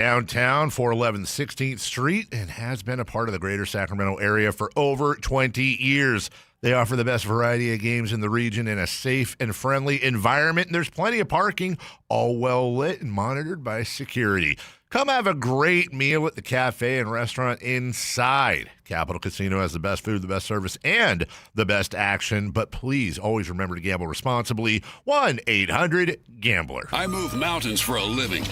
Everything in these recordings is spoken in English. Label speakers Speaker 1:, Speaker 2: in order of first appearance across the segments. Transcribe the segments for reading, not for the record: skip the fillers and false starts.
Speaker 1: Downtown, 411 16th Street, and has been a part of the greater Sacramento area for over 20 years. They offer the best variety of games in the region in a safe and friendly environment, and there's plenty of parking, all well lit and monitored by security. Come have a great meal at the cafe and restaurant inside. Capital Casino has the best food, the best service, and the best action. But please always remember to gamble responsibly. 1-800-GAMBLER.
Speaker 2: I move mountains for a living.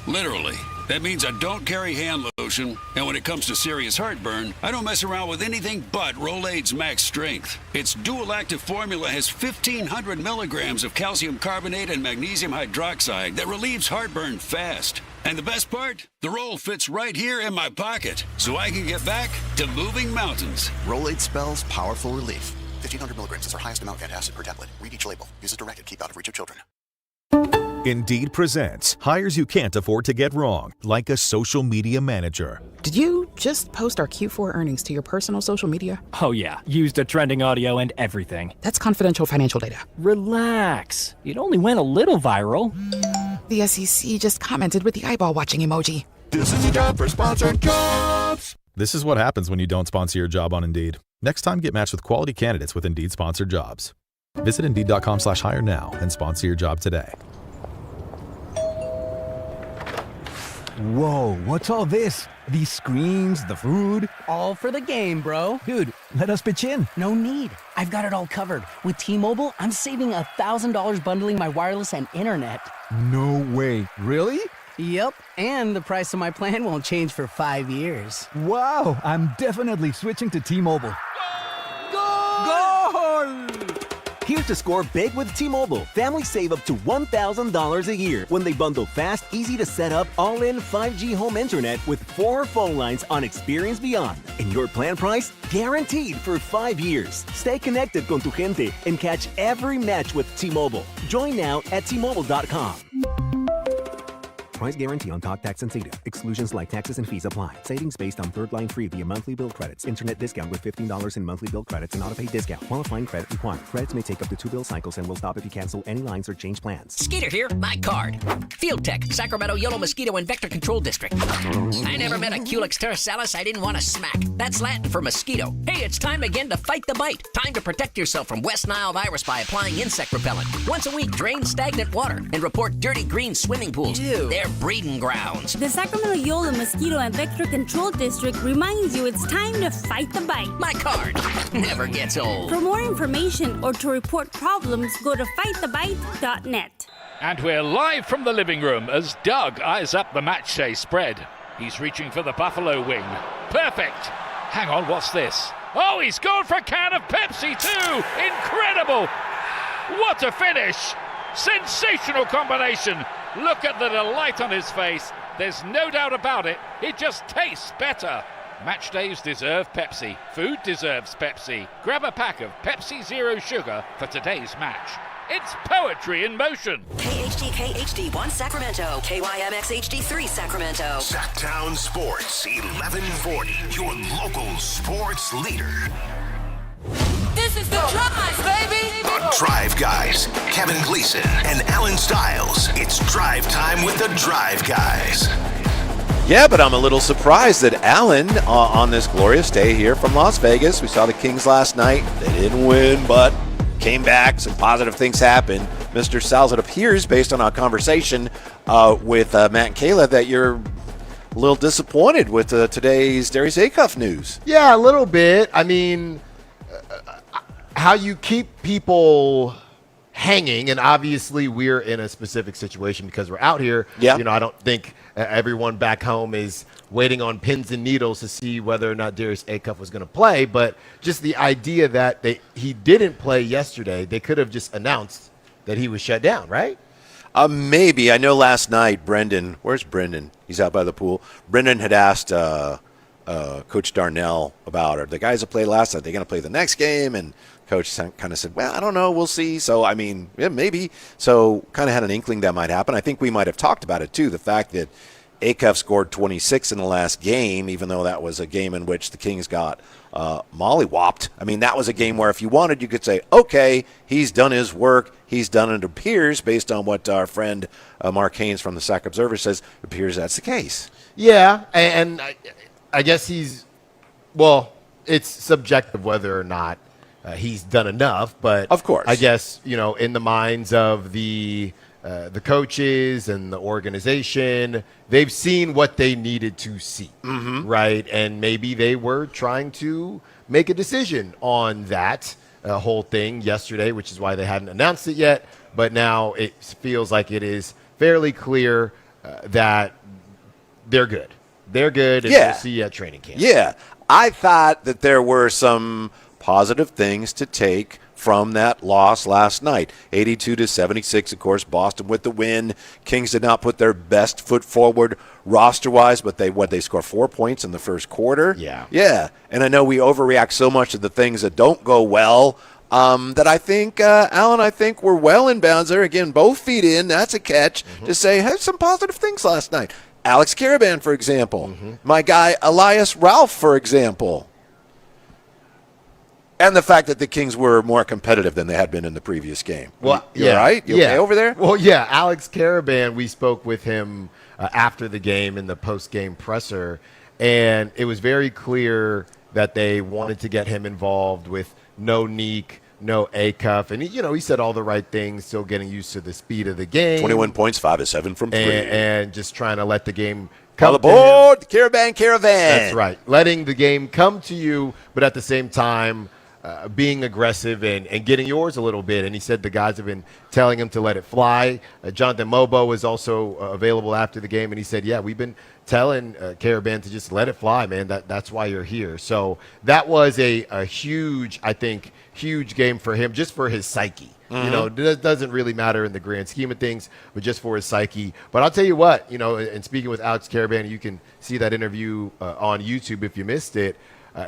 Speaker 2: Literally. That means I don't carry hand lotion, and when it comes to serious heartburn, I don't mess around with anything but Rolaids Max Strength. Its dual-active formula has 1,500 milligrams of calcium carbonate and magnesium hydroxide that relieves heartburn fast. And the best part? The roll fits right here in my pocket, so I can get back to moving mountains.
Speaker 3: Rolaids spells powerful relief. 1,500 milligrams is our highest amount of antacid per tablet. Read each label. Use as directed. Keep out of reach of children.
Speaker 4: Indeed presents hires you can't afford to get wrong, like a social media manager.
Speaker 5: Did you just post our Q4 earnings to your personal social media?
Speaker 6: Oh yeah, used a trending audio and everything.
Speaker 5: That's confidential financial data.
Speaker 6: Relax. It only went a little viral.
Speaker 5: The SEC just commented with the eyeball watching emoji.
Speaker 7: This is a job for sponsored jobs.
Speaker 4: This is what happens when you don't sponsor your job on Indeed. Next time, get matched with quality candidates with Indeed sponsored jobs. Visit Indeed.com/hire now and sponsor your job today.
Speaker 8: Whoa, what's all this? These screens, the food?
Speaker 9: All for the game, bro.
Speaker 8: Dude, let us pitch in.
Speaker 9: No need. I've got it all covered. With T-Mobile, I'm saving $1,000 bundling my wireless and internet.
Speaker 8: No way. Really?
Speaker 9: Yep, and the price of my plan won't change for 5 years.
Speaker 8: Wow, I'm definitely switching to T-Mobile.
Speaker 9: Goal!
Speaker 10: Here's to score big with T-Mobile. Families save up to $1,000 a year when they bundle fast, easy-to-set-up, all-in 5G home internet with 4 phone lines on Experience Beyond. And your plan price? Guaranteed for 5 years. Stay connected con tu gente and catch every match with T-Mobile. Join now at T-Mobile.com. Price guarantee on talk, tax, and data. Exclusions like taxes and fees apply. Savings based on third line free via monthly bill credits. Internet discount with $15 in monthly bill credits and auto-pay discount. Qualifying credit required. Credits may take up to 2 bill cycles and will stop if you cancel any lines or change plans.
Speaker 11: Skeeter here, my card. Field Tech, Sacramento Yellow Mosquito and Vector Control District. I never met a Culex terrasalis I didn't want to smack. That's Latin for mosquito. Hey, it's time again to fight the bite. Time to protect yourself from West Nile virus by applying insect repellent. Once a week, drain stagnant water and report dirty green swimming pools.
Speaker 9: Ew.
Speaker 11: They're breeding grounds.
Speaker 12: The Sacramento Yolo Mosquito and Vector Control District reminds you it's time to fight the bite.
Speaker 11: My card never gets old.
Speaker 12: For more information or to report problems, go to fightthebite.net.
Speaker 13: And we're live from the living room as Doug eyes up the matchday spread. He's reaching for the buffalo wing. Perfect. Hang on, what's this? Oh, he's gone for a can of Pepsi too. Incredible. What a finish. Sensational combination. Look at the delight on his face. There's no doubt about it. It just tastes better. Match days deserve Pepsi. Food deserves Pepsi. Grab a pack of Pepsi Zero Sugar for today's match. It's poetry in motion.
Speaker 14: KHD 1 Sacramento. KYMX HD3 Sacramento.
Speaker 7: Sactown Sports 1140. Your local sports leader.
Speaker 14: This is the Drive, baby!
Speaker 7: The Drive Guys, Kevin Gleason and Alan Stiles. It's drive time with the Drive Guys.
Speaker 15: Yeah, but I'm a little surprised that Alan, on this glorious day here from Las Vegas, we saw the Kings last night. They didn't win, but came back. Some positive things happened. Mr. Stiles, it appears, based on our conversation with Matt and Kayla, that you're a little disappointed with today's Darius Acuff news.
Speaker 16: Yeah, a little bit. I mean, how you keep people hanging, and obviously we're in a specific situation because we're out here.
Speaker 15: Yeah.
Speaker 16: You know, I don't think everyone back home is waiting on pins and needles to see whether or not Darius Acuff was going to play, but just the idea that he didn't play yesterday, they could have just announced that he was shut down, right?
Speaker 15: Maybe. I know last night, Brendan, where's Brendan? He's out by the pool. Brendan had asked Coach Darnell about, are the guys that played last night, they going to play the next game? And Coach kind of said, well, I don't know. We'll see. So, I mean, yeah, maybe. So kind of had an inkling that might happen. I think we might have talked about it, too, the fact that Acuff scored 26 in the last game, even though that was a game in which the Kings got mollywopped. I mean, that was a game where if you wanted, you could say, okay, he's done his work. He's done it, appears, based on what our friend Mark Haynes from the Sac Observer says, appears that's the case.
Speaker 16: Yeah, and I guess it's subjective whether or not he's done enough, but
Speaker 15: of course,
Speaker 16: I guess, in the minds of the coaches and the organization, they've seen what they needed to see, right? And maybe they were trying to make a decision on that whole thing yesterday, which is why they hadn't announced it yet. But now it feels like it is fairly clear that they're good. They're good, and we'll see you at training camp.
Speaker 15: Yeah. I thought that there were some positive things to take from that loss last night. 82-76, of course, Boston with the win. Kings did not put their best foot forward roster-wise, but they scored 4 points in the first quarter. Yeah. And I know we overreact so much to the things that don't go well that I think, Alan, we're well in bounds there. Again, both feet in, that's a catch, to say, had some positive things last night. Alex Karaban, for example. My guy, Elias Ralph, for example. And the fact that the Kings were more competitive than they had been in the previous game.
Speaker 16: Well,
Speaker 15: you all right? You okay over there?
Speaker 16: Well, yeah. Alex Karaban, we spoke with him after the game in the post-game presser, and it was very clear that they wanted to get him involved with no Neek, no Acuff. And, he said all the right things, still getting used to the speed of the game.
Speaker 15: 21 points, 5 of 7 from 3.
Speaker 16: And just trying to let the game come
Speaker 15: aboard, the Caravan.
Speaker 16: That's right. Letting the game come to you, but at the same time, being aggressive and getting yours a little bit. And he said the guys have been telling him to let it fly. Jonathan Mobo was also available after the game, and he said, yeah, we've been telling Karaban to just let it fly, man. That's why you're here. So that was a huge, I think, huge game for him, just for his psyche. It doesn't really matter in the grand scheme of things, but just for his psyche. But I'll tell you what, and speaking with Alex Karaban, you can see that interview on YouTube if you missed it.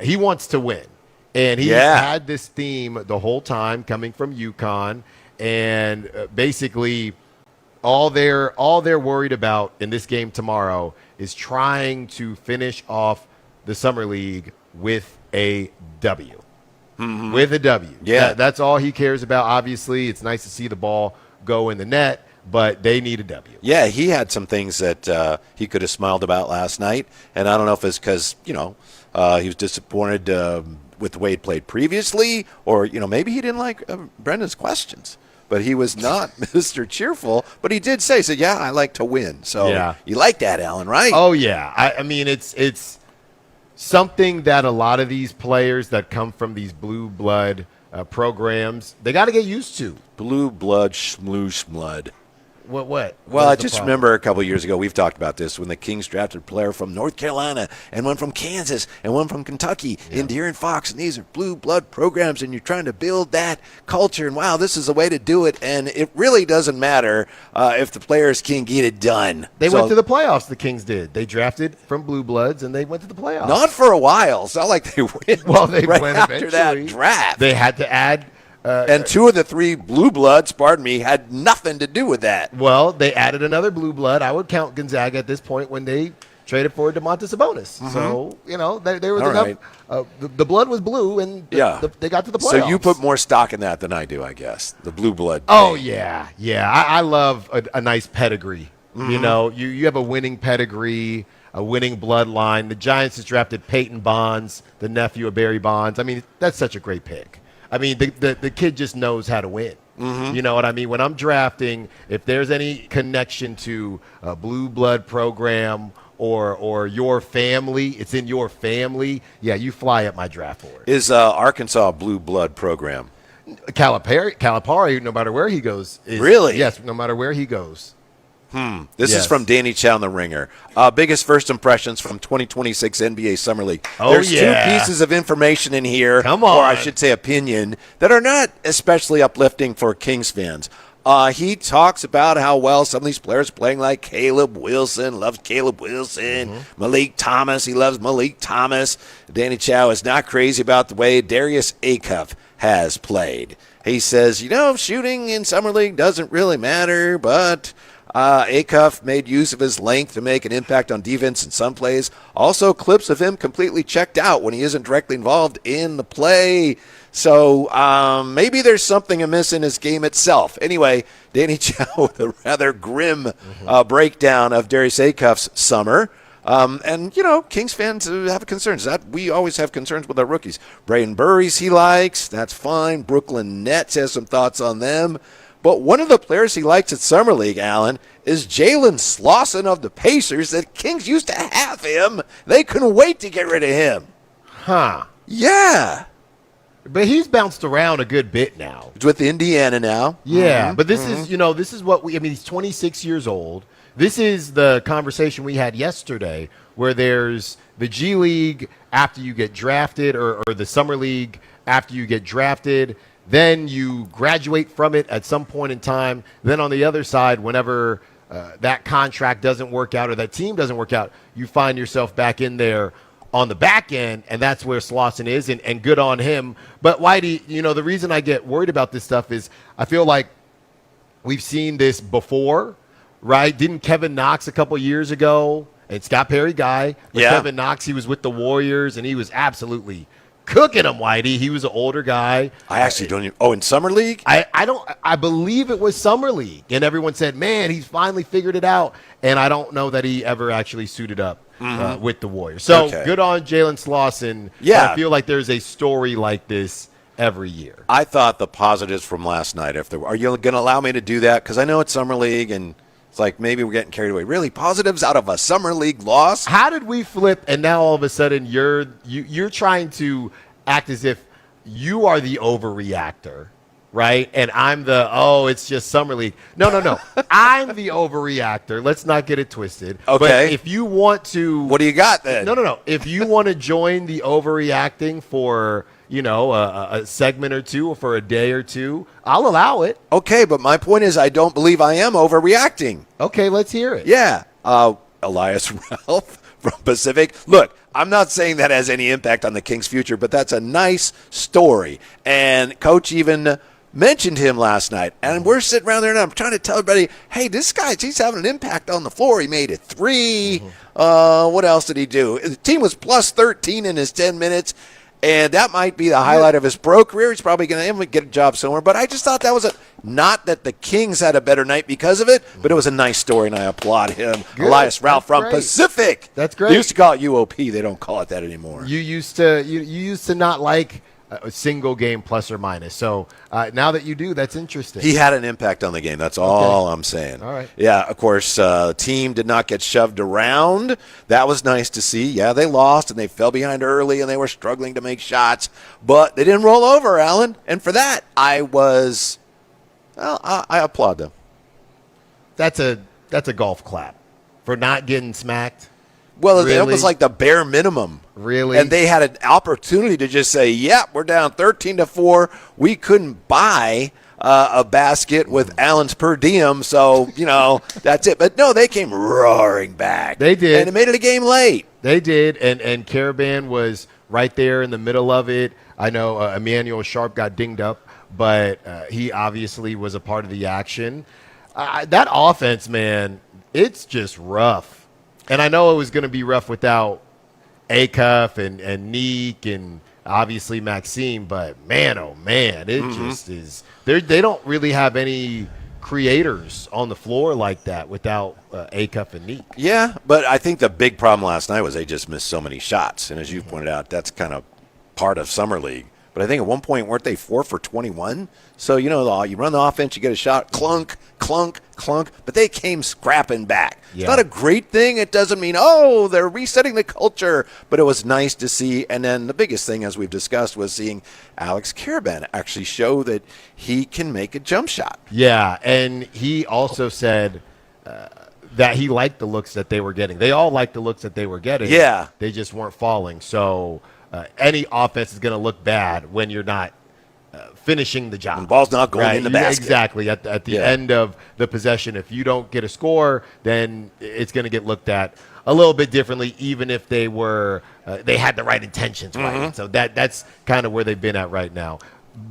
Speaker 16: He wants to win. And he had this theme the whole time coming from UConn, and basically all they're worried about in this game tomorrow is trying to finish off the Summer League with a W. With a W.
Speaker 15: Yeah.
Speaker 16: That's all he cares about. Obviously, it's nice to see the ball go in the net, but they need a W.
Speaker 15: Yeah, he had some things that he could have smiled about last night, and I don't know if it's because, he was disappointed with the way he played previously, or, maybe he didn't like Brendan's questions. But he was not Mr. Cheerful, but he did say, yeah, I like to win. So you like that, Alan, right?
Speaker 16: Oh, yeah. I mean, it's something that a lot of these players that come from these blue blood programs, they got to get used to.
Speaker 15: Blue blood, schmoosh blood.
Speaker 16: What?
Speaker 15: Well, I just remember a couple of years ago, we've talked about this, when the Kings drafted a player from North Carolina and one from Kansas and one from Kentucky in Duren Fox. And these are blue blood programs, and you're trying to build that culture. And, wow, this is the way to do it. And it really doesn't matter if the players can get it done.
Speaker 16: They went to the playoffs, the Kings did. They drafted from blue bloods, and they went to the playoffs.
Speaker 15: Not for a while. It's not like they went,
Speaker 16: they
Speaker 15: right
Speaker 16: went
Speaker 15: after that draft.
Speaker 16: They had to add
Speaker 15: and 2 of the 3 blue bloods, had nothing to do with that.
Speaker 16: Well, they added another blue blood. I would count Gonzaga at this point when they traded for DeMontis Sabonis. So, there was enough. Right. The blood was blue, and they got to the playoffs.
Speaker 15: So you put more stock in that than I do, I guess, the blue blood.
Speaker 16: Oh, yeah. I love a nice pedigree. You have a winning pedigree, a winning bloodline. The Giants just drafted Peyton Bonds, the nephew of Barry Bonds. I mean, that's such a great pick. I mean, the kid just knows how to win. You know what I mean? When I'm drafting, if there's any connection to a blue blood program or your family, it's in your family, you fly at my draft board.
Speaker 15: Is Arkansas a blue blood program?
Speaker 16: Calipari, no matter where he goes.
Speaker 15: Really?
Speaker 16: Yes, no matter where he goes.
Speaker 15: This is from Danny Chow in The Ringer. Biggest first impressions from 2026 NBA Summer League. There's 2 pieces of information in here,
Speaker 16: Come on.
Speaker 15: or I should say opinion, that are not especially uplifting for Kings fans. He talks about how well some of these players are playing, like Caleb Wilson, loves Caleb Wilson. Malik Thomas, he loves Malik Thomas. Danny Chow is not crazy about the way Darius Acuff has played. He says, shooting in Summer League doesn't really matter, but Acuff made use of his length to make an impact on defense in some plays. Also, clips of him completely checked out when he isn't directly involved in the play. So maybe there's something amiss in his game itself. Anyway, Danny Chow with a rather grim breakdown of Darius Acuff's summer. And, Kings fans have concerns. We always have concerns with our rookies. Braden Burries he likes. That's fine. Brooklyn Nets has some thoughts on them. But one of the players he likes at Summer League, Alan, is Jalen Slauson of the Pacers. The Kings used to have him. They couldn't wait to get rid of him.
Speaker 16: Huh.
Speaker 15: Yeah.
Speaker 16: But he's bounced around a good bit now.
Speaker 15: He's with Indiana now.
Speaker 16: Yeah, but this is, this is what he's 26 years old. This is the conversation we had yesterday where there's the G League after you get drafted or the Summer League after you get drafted. Then you graduate from it at some point in time. Then on the other side, whenever that contract doesn't work out or that team doesn't work out, you find yourself back in there on the back end, and that's where Slauson is, and good on him. But Whitey, the reason I get worried about this stuff is I feel like we've seen this before, right? Didn't Kevin Knox a couple years ago, and Scott Perry guy, but Kevin Knox, he was with the Warriors, and he was absolutely cooking him, Whitey. He was an older guy.
Speaker 15: I actually don't even. Oh, in Summer League?
Speaker 16: I believe it was Summer League, and everyone said, man, he's finally figured it out, and I don't know that he ever actually suited up with the Warriors. So good on Jalen Slauson.
Speaker 15: Yeah.
Speaker 16: I feel like there's a story like this every year.
Speaker 15: I thought the positives from last night, are you going to allow me to do that? Because I know it's Summer League, and it's like maybe we're getting carried away. Really, positives out of a Summer League loss?
Speaker 16: How did we flip, and now all of a sudden you're trying to act as if you are the overreactor, right? And I'm it's just Summer League. No. I'm the overreactor. Let's not get it twisted.
Speaker 15: Okay.
Speaker 16: But if you want to...
Speaker 15: What do you got then?
Speaker 16: No. If you want to join the overreacting for, a segment or two or for a day or two, I'll allow it.
Speaker 15: Okay, but my point is I don't believe I am overreacting.
Speaker 16: Okay, let's hear it.
Speaker 15: Yeah. Elias Ralph from Pacific. Look, I'm not saying that has any impact on the Kings' future, but that's a nice story. And Coach even mentioned him last night. And we're sitting around there, and I'm trying to tell everybody, hey, this guy, he's having an impact on the floor. He made it 3. What else did he do? The team was plus 13 in his 10 minutes. And that might be the highlight of his pro career. He's probably going to get a job somewhere. But I just thought that was not that the Kings had a better night because of it, but it was a nice story, and I applaud him. Good. Elias Ralph from Pacific.
Speaker 16: That's great.
Speaker 15: They used to call it UOP. They don't call it that anymore.
Speaker 16: You used to not like a single game plus or minus. So now that you do, that's interesting.
Speaker 15: He had an impact on the game. That's all I'm saying.
Speaker 16: All right.
Speaker 15: Yeah, of course, team did not get shoved around. That was nice to see. Yeah, they lost, and they fell behind early, and they were struggling to make shots. But they didn't roll over, Alan. And for that, I applaud them.
Speaker 16: That's a golf clap for not getting smacked.
Speaker 15: Well, really? It was like the bare minimum.
Speaker 16: Really?
Speaker 15: And they had an opportunity to just say, we're down 13-4. We couldn't buy a basket with Allen's per diem, so, that's it. But no, they came roaring back.
Speaker 16: They did.
Speaker 15: And it made it a game late.
Speaker 16: They did, and Caravan was right there in the middle of it. I know Emmanuel Sharp got dinged up, but he obviously was a part of the action. That offense, man, it's just rough. And I know it was going to be rough without Acuff and Neek and obviously Maxime, but man, oh man, it just is. They don't really have any creators on the floor like that without Acuff and Neek.
Speaker 15: Yeah, but I think the big problem last night was they just missed so many shots. And as you pointed out, that's kind of part of Summer League. But I think at one point, weren't they 4 for 21? So, you run the offense, you get a shot, clunk, clunk, clunk. But they came scrapping back. Yeah. It's not a great thing. It doesn't mean, they're resetting the culture. But it was nice to see. And then the biggest thing, as we've discussed, was seeing Alex Caravan actually show that he can make a jump shot.
Speaker 16: Yeah, and he also said that he liked the looks that they were getting. They all liked the looks that they were getting.
Speaker 15: Yeah.
Speaker 16: They just weren't falling. So any offense is going to look bad when you're not finishing the job.
Speaker 15: The ball's not going in the basket.
Speaker 16: Exactly. At the end of the possession, if you don't get a score, then it's going to get looked at a little bit differently, even if they were they had the right intentions. Right? So that's kind of where they've been at right now.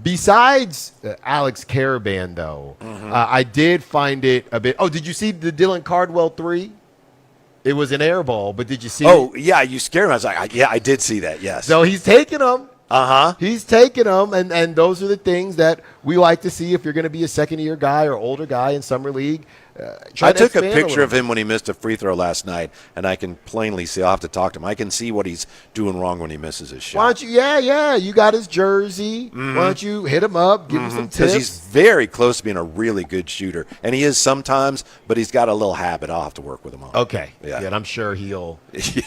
Speaker 16: Besides Alex Caravan, though, I did find it a bit. Oh, did you see the Dylan Cardwell 3? It was an air ball, but did you see it?
Speaker 15: Yeah, you scared me. I was like, yeah, I did see that, yes.
Speaker 16: So he's taking them.
Speaker 15: Uh-huh.
Speaker 16: He's taking them, and those are the things that we like to see if you're going to be a second-year guy or older guy in summer league.
Speaker 15: I took a picture of him when he missed a free throw last night, and I can plainly see. I'll have to talk to him. I can see what he's doing wrong when he misses his shot.
Speaker 16: Why don't you? Yeah. You got his jersey. Why don't you hit him up, give him some tips?
Speaker 15: Because he's very close to being a really good shooter, and he is sometimes, but he's got a little habit. I'll have to work with him on.
Speaker 16: Okay.
Speaker 15: Yeah,
Speaker 16: and I'm sure he'll take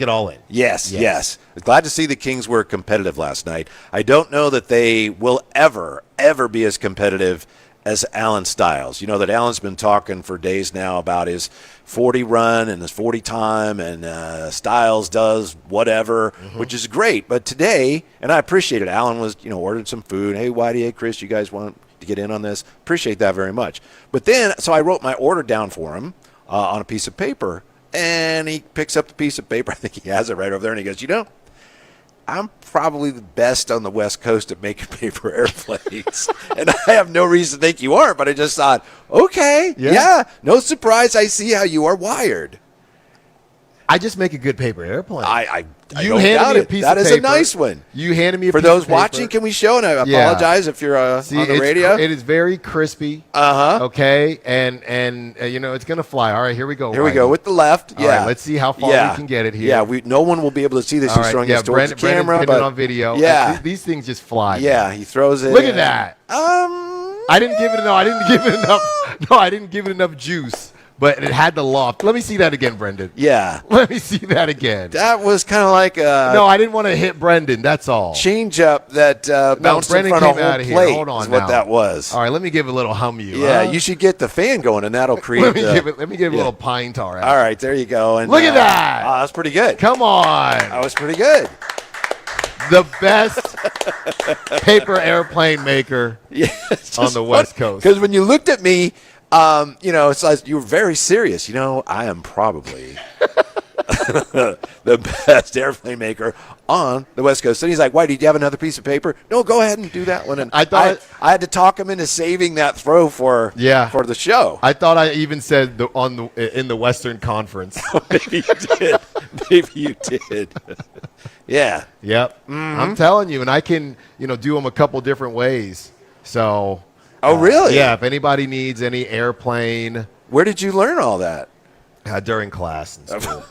Speaker 16: it all in.
Speaker 15: Yes. Glad to see the Kings were competitive last night. I don't know that they will ever be as competitive as Alan Stiles. You know that Alan's been talking for days now about his 40 run and his 40 time, and Stiles does whatever, which is great. But today, and I appreciate it, Alan was, ordered some food. Hey, Whitey, hey, Chris, you guys want to get in on this? Appreciate that very much. But then, so I wrote my order down for him on a piece of paper, and he picks up the piece of paper. I think he has it right over there, and he goes, I'm probably the best on the West Coast at making paper airplanes. And I have no reason to think you aren't, but I just thought, okay, yeah, no surprise. I see how you are wired.
Speaker 16: I just make a good paper airplane.
Speaker 15: You handed me a piece of paper. That is a nice one.
Speaker 16: You handed me a
Speaker 15: piece of paper. For those watching, can we show? And I apologize if you're on the radio.
Speaker 16: It is very crispy. Okay, and it's going to fly. All right, here we go.
Speaker 15: Here we go with the left.
Speaker 16: All right, let's see how far we can get it here.
Speaker 15: Yeah, no one will be able to see this. He's throwing this towards the camera,
Speaker 16: but on video.
Speaker 15: Yeah,
Speaker 16: these things just fly.
Speaker 15: Yeah, he throws it.
Speaker 16: Look at that. I didn't give it enough. No, I didn't give it enough juice. But it had the loft. Let me see that again, Brendan.
Speaker 15: Yeah.
Speaker 16: Let me see that again.
Speaker 15: That was kind of like a...
Speaker 16: No, I didn't want to hit Brendan. That's all.
Speaker 15: Change up that bounced in front of a whole plate.
Speaker 16: Hold on
Speaker 15: is what that was.
Speaker 16: All right, let me give a little hum you.
Speaker 15: Yeah, you should get the fan going, and that'll create...
Speaker 16: let me give a little pine tar.
Speaker 15: All right, there you go. And
Speaker 16: look at that.
Speaker 15: Oh, that's pretty good.
Speaker 16: Come on.
Speaker 15: That was pretty good.
Speaker 16: The best paper airplane maker on the West Coast.
Speaker 15: Because when you looked at me... it's like you were very serious. I am probably the best airplane maker on the West Coast. And he's like, "Why? Did you have another piece of paper?" No, go ahead and do that one. And I had to talk him into saving that throw for the show.
Speaker 16: I thought I even said in the Western Conference.
Speaker 15: Maybe you did. Maybe you did. Yeah.
Speaker 16: Yep. I'm telling you, and I can do them a couple different ways. So.
Speaker 15: Oh, really?
Speaker 16: Yeah, if anybody needs any airplane.
Speaker 15: Where did you learn all that?
Speaker 16: During class in school.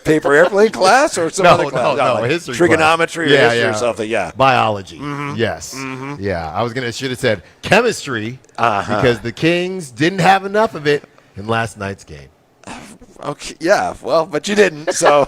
Speaker 15: Paper airplane class or some other class?
Speaker 16: No, history
Speaker 15: trigonometry
Speaker 16: class.
Speaker 15: Or history or something, yeah.
Speaker 16: Biology, yes. Yeah, I should have said chemistry because the Kings didn't have enough of it in last night's game.
Speaker 15: Okay, yeah, well, but you didn't, so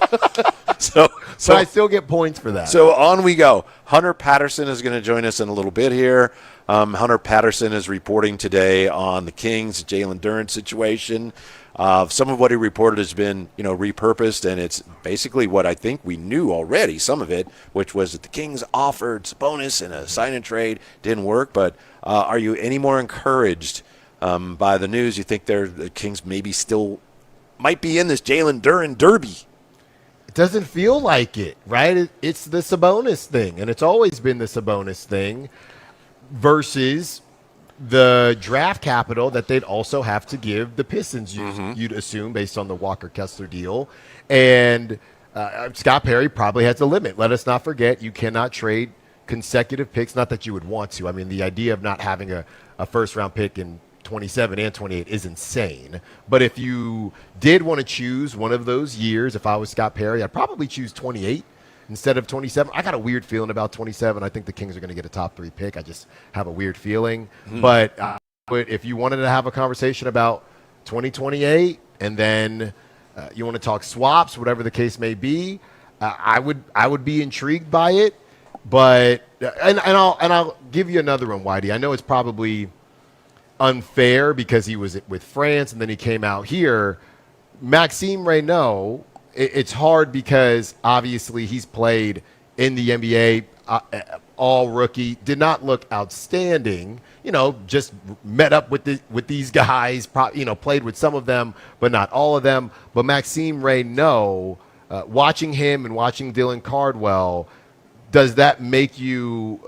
Speaker 16: I still get points for that.
Speaker 15: So on we go. Hunter Patterson is going to join us in a little bit here. Hunter Patterson is reporting today on the Kings, Jalen Duren situation. Some of what he reported has been, repurposed, and it's basically what I think we knew already, some of it, which was that the Kings offered Sabonis in a sign and trade. Didn't work, but are you any more encouraged by the news? You think the Kings maybe still might be in this Jalen Duren derby?
Speaker 16: It doesn't feel like it, right? It's the Sabonis thing, and it's always been the Sabonis thing versus the draft capital that they'd also have to give the Pistons, you'd assume, based on the Walker Kessler deal. And Scott Perry probably has a limit. Let us not forget, you cannot trade consecutive picks. Not that you would want to. I mean, the idea of not having a first-round pick in 27 and 28 is insane. But if you did want to choose one of those years, if I was Scott Perry, I'd probably choose 28 instead of 27. I got a weird feeling about 27. I think the Kings are going to get a top 3 pick. I just have a weird feeling. But if you wanted to have a conversation about 2028 and then you want to talk swaps, whatever the case may be, I would be intrigued by it. But and I'll give you another one, Whitey. I know it's probably unfair because he was with France and then he came out here. Maxime Reynaud, it's hard because obviously he's played in the NBA, all rookie, did not look outstanding, just met up with these guys, played with some of them, but not all of them. But Maxime Reynaud, watching him and watching Dylan Cardwell, does that make you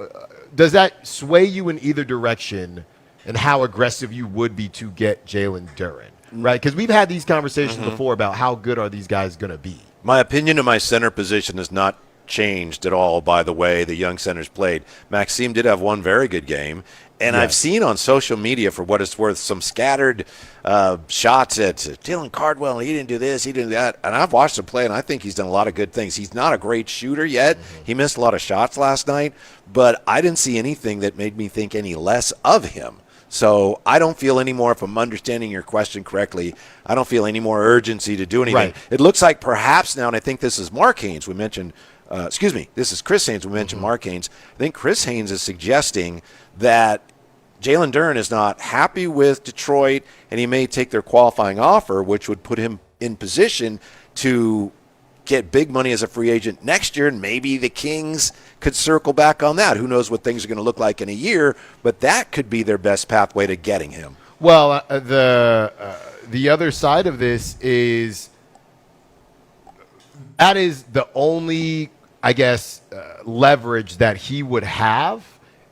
Speaker 16: does that sway you in either direction and how aggressive you would be to get Jalen Duren, right? Because we've had these conversations before about how good are these guys going to be.
Speaker 15: My opinion of my center position has not changed at all by the way the young centers played. Maxime did have one very good game. And I've seen on social media, for what it's worth, some scattered shots at Dylan Cardwell. He didn't do this, he didn't do that. And I've watched him play, and I think he's done a lot of good things. He's not a great shooter yet. He missed a lot of shots last night. But I didn't see anything that made me think any less of him. So I don't feel any more, if I'm understanding your question correctly, I don't feel any more urgency to do anything.
Speaker 16: Right.
Speaker 15: It looks like perhaps now, and I think this is Mark Haynes, we mentioned, this is Chris Haynes, we mentioned Mark Haynes. I think Chris Haynes is suggesting that Jalen Duren is not happy with Detroit, and he may take their qualifying offer, which would put him in position to get big money as a free agent next year, and maybe the Kings could circle back on that. Who knows what things are going to look like in a year, but that could be their best pathway to getting him.
Speaker 16: Well, the other side of this is that is the only, I guess, leverage that he would have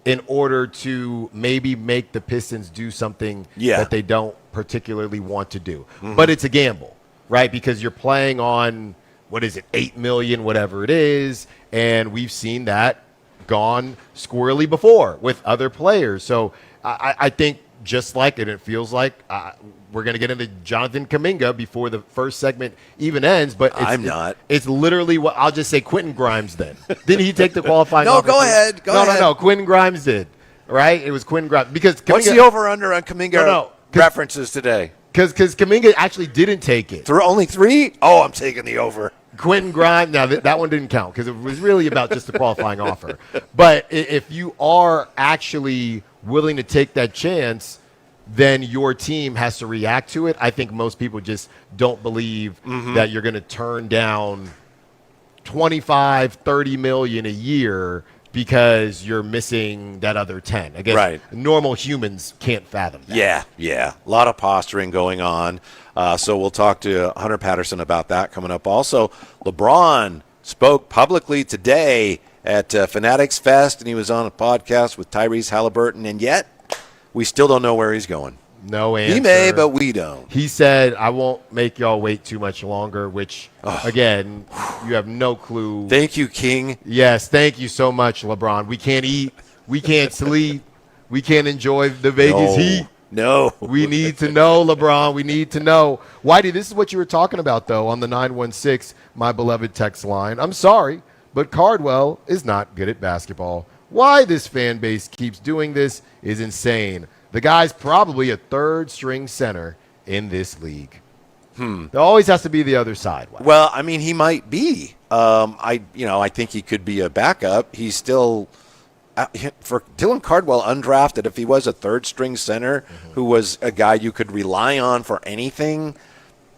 Speaker 16: in order to maybe make the Pistons do something that they don't particularly want to do. But it's a gamble, right? Because you're playing on, what is it, $8 million, whatever it is, and we've seen that gone squirrely before with other players. So I think just like it feels like we're going to get into Jonathan Kuminga before the first segment even ends, but it's literally what I'll just say Quentin Grimes then. Didn't he take the qualifying offer?
Speaker 15: Go ahead.
Speaker 16: No. Quentin Grimes did, right? It was Quentin Grimes. Because Kuminga,
Speaker 15: what's the over-under on Kuminga references today?
Speaker 16: Because Kuminga actually didn't take it.
Speaker 15: Only 3? Oh, I'm taking the over.
Speaker 16: Quentin Grimes, now that one didn't count because it was really about just the qualifying offer. But if you are actually willing to take that chance, then your team has to react to it. I think most people just don't believe that you're going to turn down $25, $30 million a year because you're missing that other 10. I guess normal humans can't fathom that.
Speaker 15: Yeah. A lot of posturing going on. So we'll talk to Hunter Patterson about that coming up. Also, LeBron spoke publicly today at Fanatics Fest, and he was on a podcast with Tyrese Halliburton, and yet we still don't know where he's going.
Speaker 16: No answer.
Speaker 15: He may, but we don't.
Speaker 16: He said, I won't make y'all wait too much longer, which, again, you have no clue.
Speaker 15: Thank you, King.
Speaker 16: Yes, thank you so much, LeBron. We can't eat. We can't sleep. We can't enjoy the Vegas heat.
Speaker 15: No.
Speaker 16: We need to know, LeBron. We need to know. Whitey, this is what you were talking about, though, on the 916, my beloved text line. I'm sorry, but Cardwell is not good at basketball. Why this fan base keeps doing this is insane. The guy's probably a third-string center in this league. There always has to be the other side. Whitey.
Speaker 15: Well, I mean, he might be. I think he could be a backup. He's still for Dylan Cardwell, undrafted. If he was a third-string center who was a guy you could rely on for anything,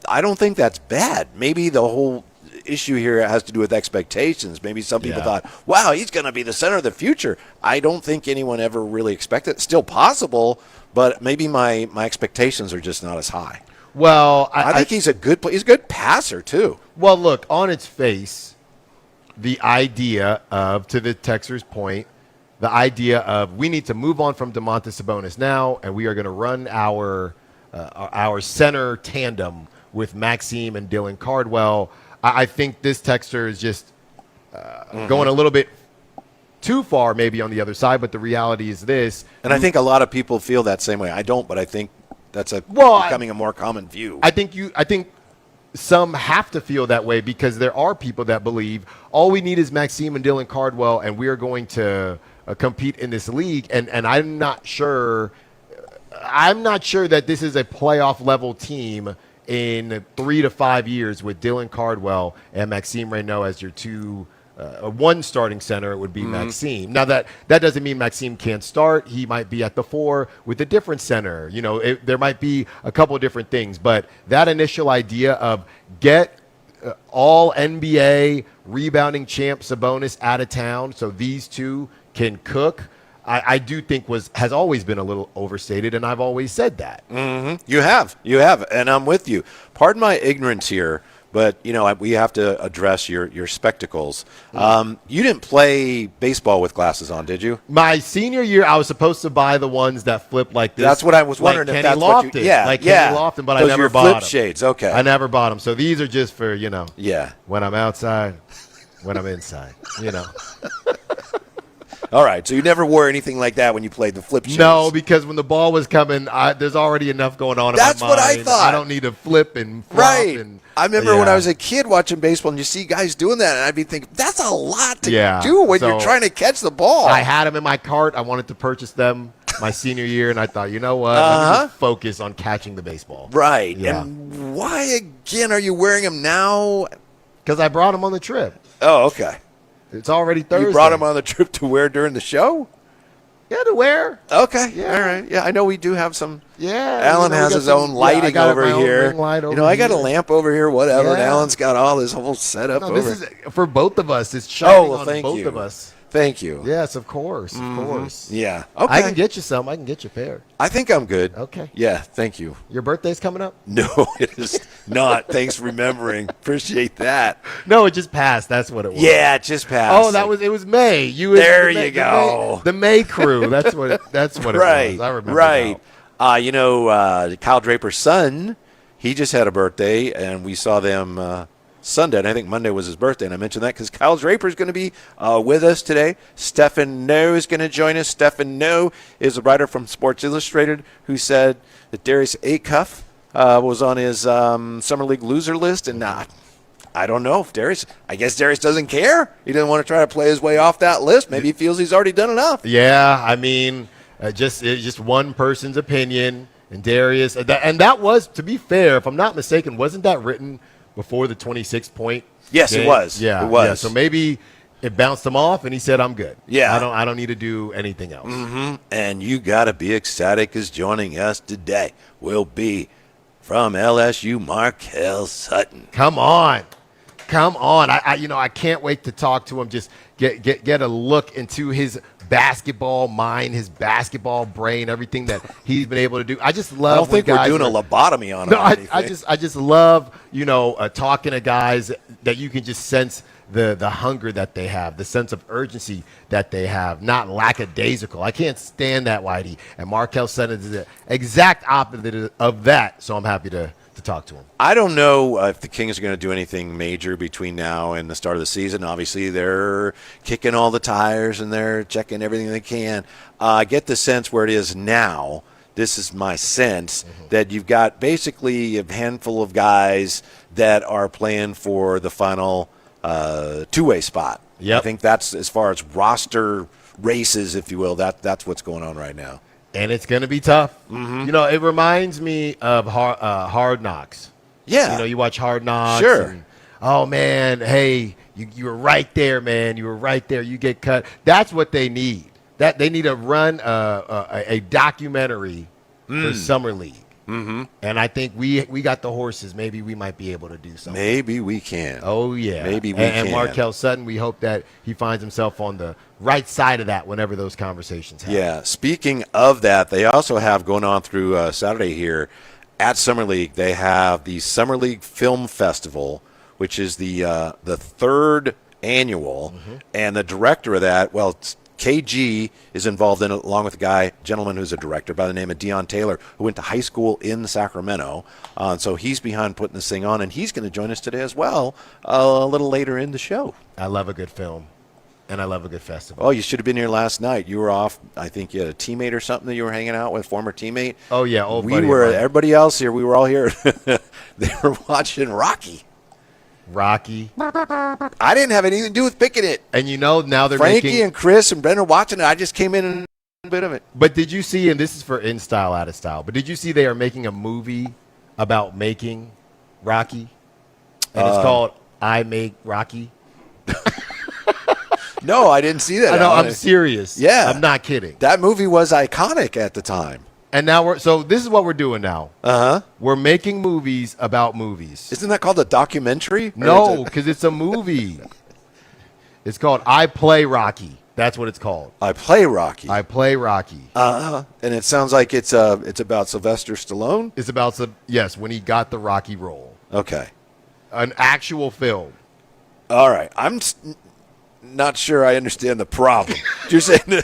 Speaker 15: I don't think that's bad. Maybe the whole issue here has to do with expectations. Maybe some people thought, wow, he's going to be the center of the future. I don't think anyone ever really expected it. It's still possible, but maybe my expectations are just not as high.
Speaker 16: Well,
Speaker 15: I think he's a good passer, too.
Speaker 16: Well, look, on its face, the idea of, to the Texer's point, the idea of we need to move on from Domantas Sabonis now, and we are going to run our center tandem with Maxime and Dylan Cardwell. I think this texter is just going a little bit too far maybe on the other side, but the reality is this.
Speaker 15: And I think a lot of people feel that same way. I don't, but I think that's becoming a more common view.
Speaker 16: I think some have to feel that way because there are people that believe all we need is Maxime and Dylan Cardwell, and we are going to compete in this league. And I'm not sure that this is a playoff level team in 3 to 5 years with Dylan Cardwell and Maxime Reynaud as your one starting center. It would be Maxime. Now that doesn't mean Maxime can't start. He might be at the 4 with a different center. There might be a couple of different things, but that initial idea of get all NBA rebounding champ Sabonis out of town so these two can cook, I do think has always been a little overstated, and I've always said that.
Speaker 15: You have, and I'm with you. Pardon my ignorance here, But, we have to address your spectacles. You didn't play baseball with glasses on, did you?
Speaker 16: My senior year, I was supposed to buy the ones that flip like this.
Speaker 15: That's what I was wondering.
Speaker 16: Like
Speaker 15: if
Speaker 16: Kenny
Speaker 15: that's what
Speaker 16: Lofton.
Speaker 15: you, yeah,
Speaker 16: like
Speaker 15: yeah.
Speaker 16: Kenny Lofton, but I
Speaker 15: Those
Speaker 16: never
Speaker 15: your
Speaker 16: bought
Speaker 15: flip
Speaker 16: them.
Speaker 15: shades. Okay.
Speaker 16: I never bought them. So these are just for,
Speaker 15: Yeah.
Speaker 16: when I'm outside, when I'm inside,
Speaker 15: All right. So you never wore anything like that when you played the flip shades?
Speaker 16: No, because when the ball was coming, there's already enough going on in
Speaker 15: That's
Speaker 16: my mind.
Speaker 15: what I thought.
Speaker 16: I don't need to flip and flop.
Speaker 15: Right.
Speaker 16: And,
Speaker 15: I remember when I was a kid watching baseball and you see guys doing that, and I'd be thinking, that's a lot to do when you're trying to catch the ball.
Speaker 16: I had them in my cart. I wanted to purchase them my senior year, and I thought, you know what? Let me just focus on catching the baseball.
Speaker 15: Right.
Speaker 16: Yeah.
Speaker 15: And why, again, are you wearing them now?
Speaker 16: Because I brought them on the trip.
Speaker 15: Oh, okay.
Speaker 16: It's already Thursday.
Speaker 15: You brought them on the trip to wear during the show?
Speaker 16: Yeah, to wear.
Speaker 15: Okay.
Speaker 16: Yeah.
Speaker 15: All right. Yeah, I know we do have some.
Speaker 16: Yeah.
Speaker 15: Alan has his own lighting over here.
Speaker 16: Light over
Speaker 15: I got a
Speaker 16: here.
Speaker 15: lamp over here, whatever. And
Speaker 16: Yeah.
Speaker 15: Alan's got all this whole setup over.
Speaker 16: This is for both of us. It's shining on
Speaker 15: thank
Speaker 16: both
Speaker 15: you.
Speaker 16: of us.
Speaker 15: Thank you.
Speaker 16: Yes, of course. Of course.
Speaker 15: Yeah. Okay.
Speaker 16: I can get you some. I can get you a pair.
Speaker 15: I think I'm good.
Speaker 16: Okay.
Speaker 15: Yeah. Thank you.
Speaker 16: Your birthday's coming up?
Speaker 15: No, it is not. Thanks for remembering. Appreciate that.
Speaker 16: No, it just passed. That's what it was.
Speaker 15: Yeah, it just passed.
Speaker 16: Oh, it was May.
Speaker 15: There you go.
Speaker 16: The May crew. That's what it was. I remember.
Speaker 15: Right. Kyle Draper's son, he just had a birthday, and we saw them Sunday, and I think Monday was his birthday, and I mentioned that because Kyle Draper is going to be with us today. Stephen No is going to join us. Stephen No is a writer from Sports Illustrated who said that Darius Acuff was on his Summer League loser list, and I don't know if I guess Darius doesn't care. He doesn't want to try to play his way off that list. Maybe he feels he's already done enough.
Speaker 16: Yeah, I mean, it's just one person's opinion, and Darius, and that was, to be fair, if I'm not mistaken, wasn't that written before the 26-point?
Speaker 15: Yes,
Speaker 16: game?
Speaker 15: it was.
Speaker 16: Yeah,
Speaker 15: it was.
Speaker 16: Yeah, so maybe it bounced him off, and he said, "I'm good.
Speaker 15: Yeah,
Speaker 16: I don't need to do anything else."
Speaker 15: Mm-hmm. And you got to be ecstatic because joining us today will be from LSU, Markel Sutton.
Speaker 16: Come on. I can't wait to talk to him. Just get a look into his basketball mind, his basketball brain, everything that he's been able to do. I just love.
Speaker 15: I don't think we're doing a lobotomy on him.
Speaker 16: No, I just love talking to guys that you can just sense the hunger that they have, the sense of urgency that they have, not lackadaisical. I can't stand that, Whitey. And Markel Sutton is the exact opposite of that. So I'm happy to talk to him.
Speaker 15: I don't know if the Kings are going to do anything major between now and the start of the season. Obviously, they're kicking all the tires and they're checking everything they can. I get the sense where it is now. This is my sense that you've got basically a handful of guys that are playing for the final two-way spot.
Speaker 16: Yep.
Speaker 15: I think that's as far as roster races, if you will. That's what's going on right now.
Speaker 16: And it's going to be tough.
Speaker 15: Mm-hmm.
Speaker 16: It reminds me of Hard Knocks.
Speaker 15: Yeah.
Speaker 16: You watch Hard Knocks.
Speaker 15: Sure.
Speaker 16: And, oh, man, hey, you were right there, man. You were right there. You get cut. That's what they need. That they need to run a documentary for Summer League.
Speaker 15: Mm-hmm.
Speaker 16: And I think we got the horses. Maybe we might be able to do something.
Speaker 15: Maybe we can.
Speaker 16: Oh, yeah.
Speaker 15: Maybe we can.
Speaker 16: And Markel Sutton, we hope that he finds himself on the right side of that whenever those conversations happen.
Speaker 15: Yeah. Speaking of that, they also have going on through Saturday here at Summer League. They have the Summer League Film Festival, which is the third annual.
Speaker 16: Mm-hmm.
Speaker 15: And the director of that, KG is involved in it, along with a gentleman who's a director by the name of Dion Taylor, who went to high school in Sacramento. So he's behind putting this thing on, and he's going to join us today as well a little later in the show.
Speaker 16: I love a good film, and I love a good festival.
Speaker 15: Oh, you should have been here last night. You were off. I think you had a teammate or something that you were hanging out with, former teammate.
Speaker 16: Oh, yeah, old
Speaker 15: we
Speaker 16: buddy
Speaker 15: were.
Speaker 16: of mine.
Speaker 15: Everybody else here, we were all here. They were watching Rocky. I didn't have anything to do with picking it.
Speaker 16: And now they're
Speaker 15: Frankie and Chris and Brendan watching it. I just came in and a bit of it.
Speaker 16: But did you see, and this is for In Style, Out of Style, but did you see they are making a movie about making Rocky? And it's called I Make Rocky?
Speaker 15: No, I didn't see that.
Speaker 16: I know, I'm serious.
Speaker 15: Yeah.
Speaker 16: I'm not kidding.
Speaker 15: That movie was iconic at the time.
Speaker 16: And now so this is what we're doing now.
Speaker 15: Uh-huh.
Speaker 16: We're making movies about movies.
Speaker 15: Isn't that called a documentary?
Speaker 16: No, because it's a movie. It's called I Play Rocky. That's what it's called.
Speaker 15: I Play Rocky.
Speaker 16: I Play Rocky.
Speaker 15: And it sounds like it's about Sylvester Stallone?
Speaker 16: It's about, yes, when he got the Rocky role.
Speaker 15: Okay.
Speaker 16: An actual film.
Speaker 15: All right. I'm not sure I understand the problem. You're saying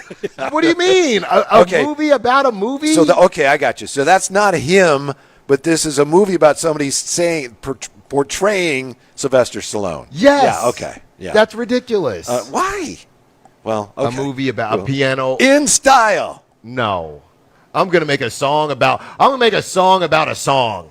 Speaker 16: What do you mean? A movie about a movie?
Speaker 15: So okay, I got you. So that's not him, but this is a movie about somebody portraying Sylvester Stallone.
Speaker 16: Yes.
Speaker 15: Yeah, okay. Yeah.
Speaker 16: That's ridiculous.
Speaker 15: Why? Well, okay.
Speaker 16: A movie about a piano.
Speaker 15: In style.
Speaker 16: No. I'm going to make a song about a song.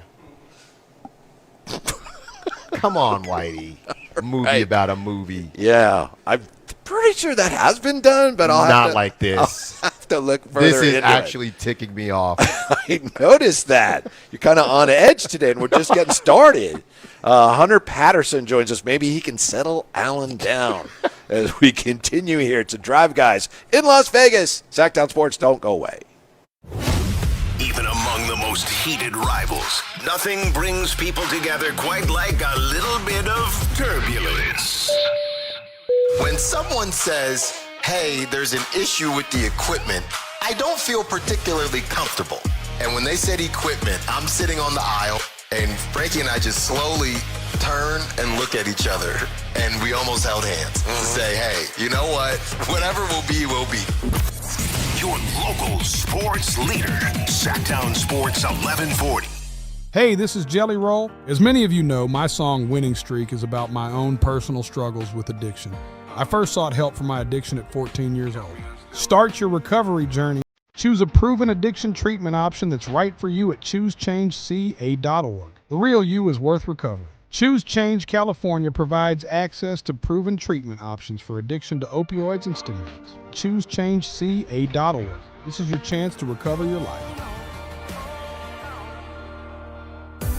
Speaker 16: Come on, Whitey. A movie about a movie.
Speaker 15: Yeah. I'm pretty sure that has been done, but I'll
Speaker 16: like this.
Speaker 15: I'll have to look further into it.
Speaker 16: This is actually ticking me off.
Speaker 15: I noticed that. You're kind of on edge today, and we're just getting started. Hunter Patterson joins us. Maybe he can settle Allen down as we continue here to Drive Guys in Las Vegas. Sactown Sports, don't go away.
Speaker 7: Even among the most heated rivals, nothing brings people together quite like a little bit of turbulence.
Speaker 3: When someone says, hey, there's an issue with the equipment, I don't feel particularly comfortable. And when they said equipment, I'm sitting on the aisle, and Frankie and I just slowly turn and look at each other, and we almost held hands to say, hey, you know what? Whatever will be, will be.
Speaker 7: Your local sports leader, Sactown Sports 1140.
Speaker 17: Hey, this is Jelly Roll. As many of you know, my song Winning Streak is about my own personal struggles with addiction. I first sought help for my addiction at 14 years old. Start your recovery journey. Choose a proven addiction treatment option that's right for you at ChooseChangeCA.org. The real you is worth recovering. Choose Change California provides access to proven treatment options for addiction to opioids and stimulants. ChooseChangeCA.org. This is your chance to recover your life.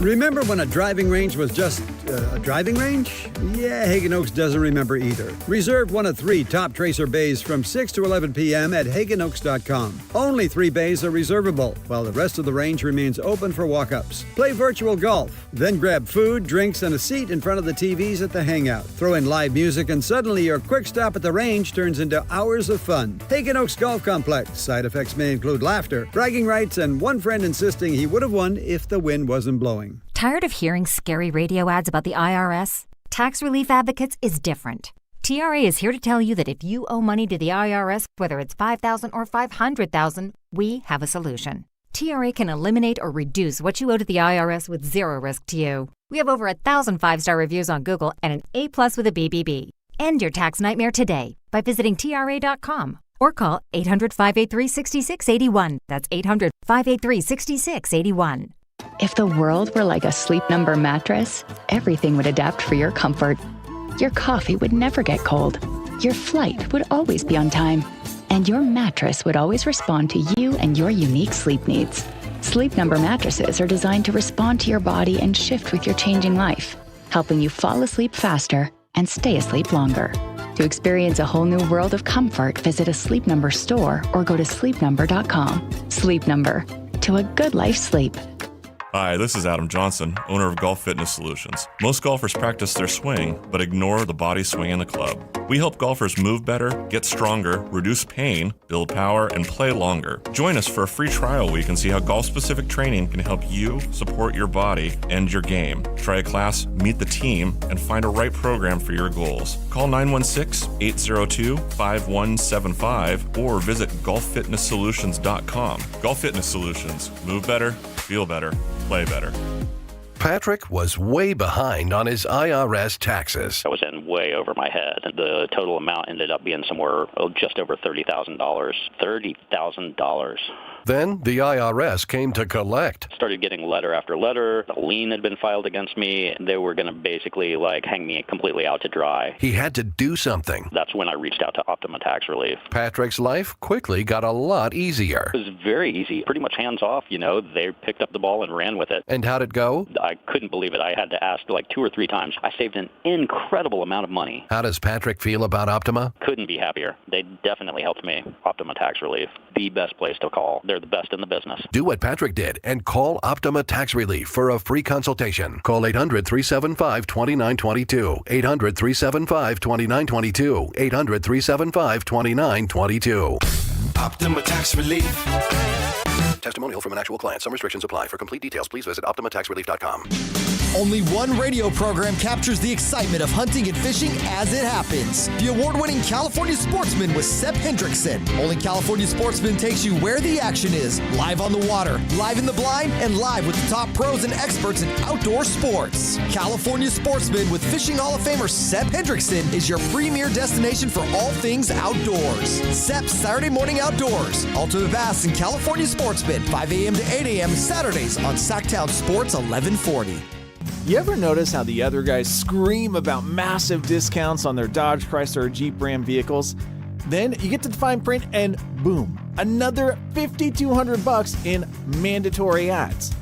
Speaker 18: Remember when a driving range was just a driving range? Yeah, Hagen Oaks doesn't remember either. Reserve one of 3 top Tracer bays from 6 to 11 p.m. at HagenOaks.com. Only 3 bays are reservable, while the rest of the range remains open for walk-ups. Play virtual golf, then grab food, drinks, and a seat in front of the TVs at the hangout. Throw in live music, and suddenly your quick stop at the range turns into hours of fun. Hagen Oaks Golf Complex. Side effects may include laughter, bragging rights, and one friend insisting he would have won if the wind wasn't blowing.
Speaker 19: Tired of hearing scary radio ads about the IRS? Tax Relief Advocates is different. TRA is here to tell you that if you owe money to the IRS, whether it's $5,000 or $500,000, we have a solution. TRA can eliminate or reduce what you owe to the IRS with zero risk to you. We have over 1,000 5-star reviews on Google and an A+ with a BBB. End your tax nightmare today by visiting TRA.com or call 800-583-6681. That's 800-583-6681.
Speaker 20: If the world were like a Sleep Number mattress, everything would adapt for your comfort. Your coffee would never get cold. Your flight would always be on time. And your mattress would always respond to you and your unique sleep needs. Sleep Number mattresses are designed to respond to your body and shift with your changing life, helping you fall asleep faster and stay asleep longer. To experience a whole new world of comfort, visit a Sleep Number store or go to sleepnumber.com. Sleep Number. To a good life sleep.
Speaker 21: Hi, this is Adam Johnson, owner of Golf Fitness Solutions. Most golfers practice their swing, but ignore the body swing in the club. We help golfers move better, get stronger, reduce pain, build power, and play longer. Join us for a free trial week and see how golf-specific training can help you support your body and your game. Try a class, meet the team, and find a right program for your goals. Call 916-802-5175 or visit golffitnesssolutions.com. Golf Fitness Solutions. Move better, feel better, play better.
Speaker 22: Patrick was way behind on his IRS taxes.
Speaker 23: I was in way over my head. The total amount ended up being somewhere just over $30,000. $30,000.
Speaker 22: Then the IRS came to collect.
Speaker 23: Started getting letter after letter. A lien had been filed against me. They were going to basically hang me completely out to dry.
Speaker 22: He had to do something.
Speaker 23: That's when I reached out to Optima Tax Relief.
Speaker 22: Patrick's life quickly got a lot easier.
Speaker 23: It was very easy, pretty much hands off. They picked up the ball and ran with it.
Speaker 22: And how'd it go?
Speaker 23: I couldn't believe it. I had to ask 2 or 3 times. I saved an incredible amount of money.
Speaker 22: How does Patrick feel about Optima?
Speaker 23: Couldn't be happier. They definitely helped me. Optima Tax Relief, the best place to call. They're the best in the business.
Speaker 22: Do what Patrick did and call Optima Tax Relief for a free consultation. Call 800-375-2922. 800-375-2922. 800-375-2922.
Speaker 7: Optima Tax Relief.
Speaker 22: Testimonial from an actual client. Some restrictions apply. For complete details, please visit OptimaTaxRelief.com.
Speaker 1: Only one radio program captures the excitement of hunting and fishing as it happens. The award-winning California Sportsman with Sep Hendrickson. Only California Sportsman takes you where the action is, live on the water, live in the blind, and live with the top pros and experts in outdoor sports. California Sportsman with Fishing Hall of Famer Sep Hendrickson is your premier destination for all things outdoors. Sep's Saturday Morning Outdoors. Ultimate Bass and California Sportsman, 5 a.m. to 8 a.m. Saturdays on Sactown Sports 1140.
Speaker 8: You ever notice how the other guys scream about massive discounts on their Dodge, Chrysler, or Jeep Ram vehicles? Then you get to the fine print and boom, another $5,200 in mandatory ads.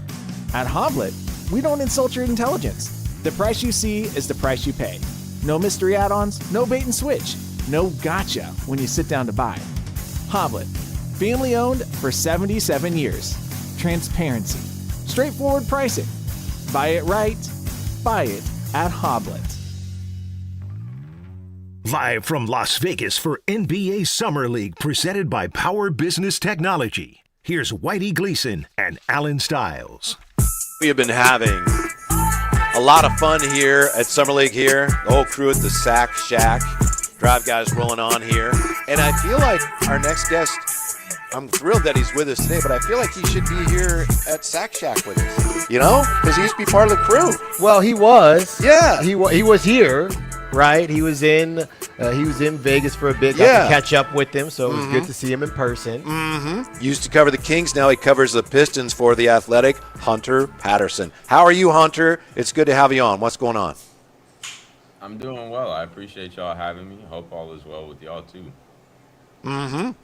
Speaker 8: At Hoblet, we don't insult your intelligence. The price you see is the price you pay. No mystery add-ons, no bait and switch, no gotcha when you sit down to buy. Hoblet, family owned for 77 years. Transparency, straightforward pricing. Buy it right, buy it at Hoblet.
Speaker 2: Live from Las Vegas for NBA Summer League presented by Power Business Technology. Here's Whitey Gleason and Alan Stiles.
Speaker 15: We have been having a lot of fun here at Summer League here. The whole crew at the Sack Shack. Drive guys rolling on here. And I feel like our next guest, I'm thrilled that he's with us today, but I feel like he should be here at Sack Shack with us. You know? Because he used to be part of the crew.
Speaker 16: Well, he was.
Speaker 15: Yeah.
Speaker 16: He was here, right? He was in Vegas for a bit. Got to catch up with him, so it was good to see him in person.
Speaker 15: Used to cover the Kings. Now he covers the Pistons for The Athletic. Hunter Patterson. How are you, Hunter? It's good to have you on. What's going on?
Speaker 6: I'm doing well. I appreciate y'all having me. Hope all is well with y'all, too.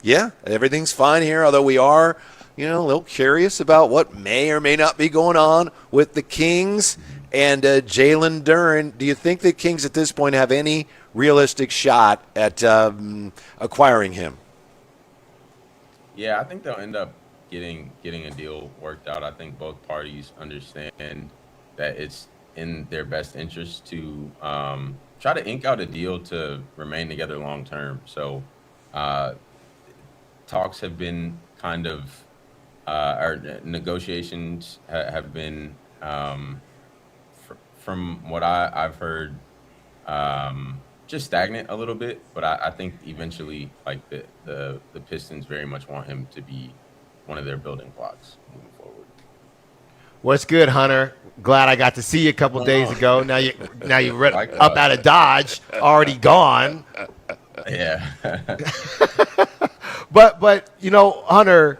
Speaker 15: Yeah, everything's fine here, although we are, a little curious about what may or may not be going on with the Kings and Jalen Duren. Do you think the Kings at this point have any realistic shot at acquiring him?
Speaker 6: Yeah, I think they'll end up getting a deal worked out. I think both parties understand that it's in their best interest to try to ink out a deal to remain together long term. So talks have been kind of, or negotiations have been, from what I've heard, just stagnant a little bit. But I think eventually, like the Pistons very much want him to be one of their building blocks moving forward.
Speaker 16: What's good, Hunter? Glad I got to see you a couple days ago. Now you up out of Dodge, already gone.
Speaker 6: Yeah.
Speaker 16: But Hunter,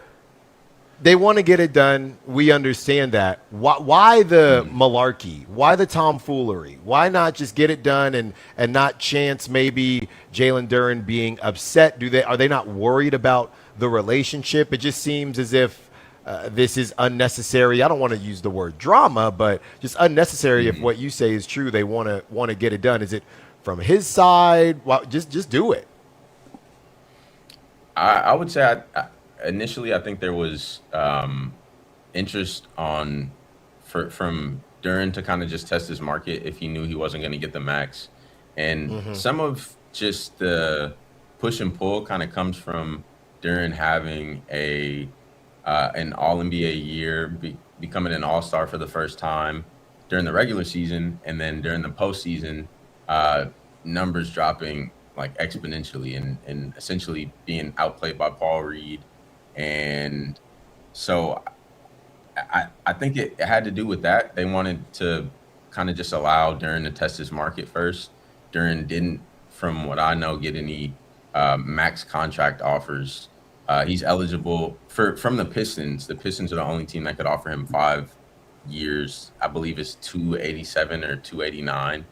Speaker 16: they want to get it done. We understand that. Why the malarkey? Why the tomfoolery? Why not just get it done and not chance maybe Jalen Duren being upset? Are they not worried about the relationship? It just seems as if this is unnecessary. I don't want to use the word drama, but just unnecessary. If what you say is true, they want to get it done. Is it from his side? Well, just do it.
Speaker 6: I would say initially I think there was interest from Duren to kind of just test his market if he knew he wasn't going to get the max. And some of just the push and pull kind of comes from Duren having an All-NBA year, becoming an All-Star for the first time during the regular season, and then during the postseason, numbers dropping like exponentially and essentially being outplayed by Paul Reed. And so I think it had to do with that. They wanted to kind of just allow Duren to test his market first. Duren didn't, from what I know, get any max contract offers. He's eligible from the Pistons. The Pistons are the only team that could offer him 5 years. I believe it's $287 or $289.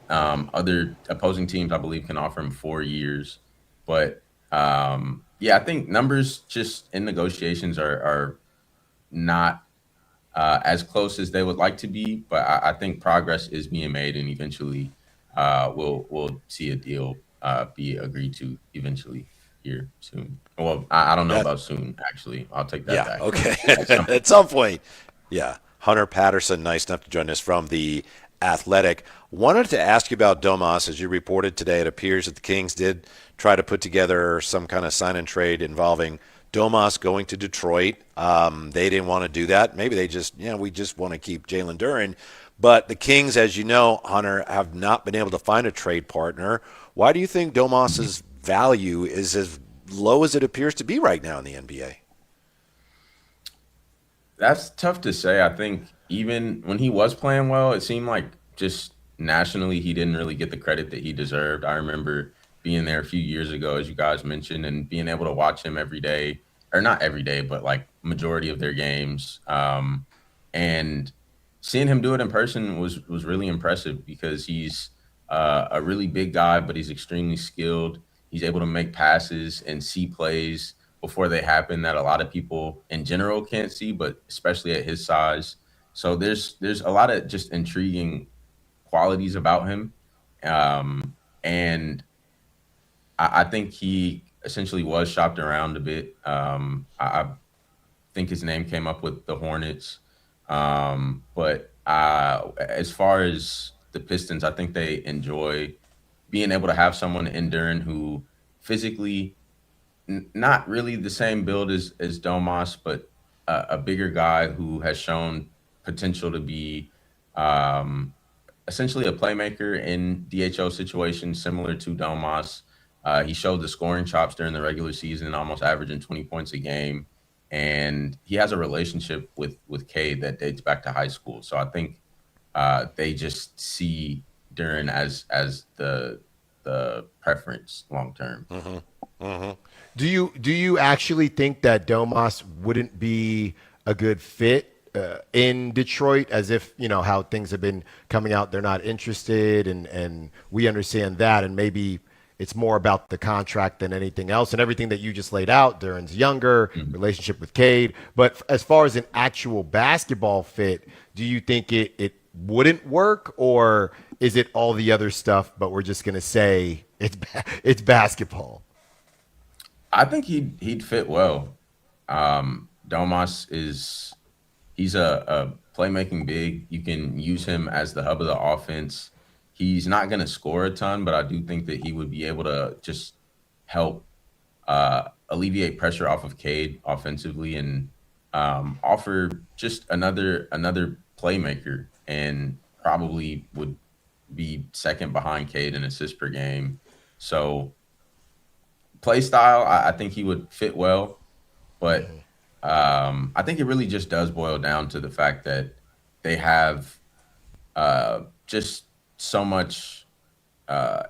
Speaker 6: Other opposing teams, I believe, can offer him 4 years. But I think numbers just in negotiations are not as close as they would like to be. But I think progress is being made, and eventually we'll see a deal be agreed to eventually here soon. Well, I don't know about soon, actually. I'll take that back.
Speaker 15: Okay. At some point. Yeah. Hunter Patterson, nice enough to join us from The Athletic. Wanted to ask you about Domas. As you reported today, it appears that the Kings did try to put together some kind of sign and trade involving Domas going to Detroit. They didn't want to do that. Maybe they just, we just want to keep Jalen Duren. But the Kings, as you know, Hunter, have not been able to find a trade partner. Why do you think Domas's value is as low as it appears to be right now in the NBA?
Speaker 6: That's tough to say. I think even when he was playing well, it seemed like just nationally he didn't really get the credit that he deserved. I remember being there a few years ago, as you guys mentioned, and being able to watch him every day, or not every day, but like majority of their games. And seeing him do it in person was really impressive because he's a really big guy, but he's extremely skilled. He's able to make passes and see plays before they happen that a lot of people in general can't see, but especially at his size. So there's a lot of just intriguing qualities about him. And I think he essentially was shopped around a bit. I think his name came up with the Hornets. But as far as the Pistons, I think they enjoy being able to have someone in Duren who physically not really the same build as Domas, but a bigger guy who has shown potential to be essentially a playmaker in DHO situations similar to Domas. He showed the scoring chops during the regular season, almost averaging 20 points a game. And he has a relationship with Cade that dates back to high school. So I think they just see Duren as the preference long term.
Speaker 15: Mm-hmm. Mm-hmm.
Speaker 16: Do you actually think that Domas wouldn't be a good fit in Detroit, as if, you know, how things have been coming out, they're not interested, and we understand that, and maybe it's more about the contract than anything else, and everything that you just laid out. Duren's younger, relationship with Cade. But as far as an actual basketball fit, do you think it wouldn't work, or is it all the other stuff, but we're just going to say it's basketball?
Speaker 6: I think he'd fit well. Domas he's a playmaking big. You can use him as the hub of the offense. He's not going to score a ton, but I do think that he would be able to just help alleviate pressure off of Cade offensively and offer just another playmaker, and probably would be second behind Cade in assists per game. So play style, I think he would fit well, but I think it really just does boil down to the fact that they have just so much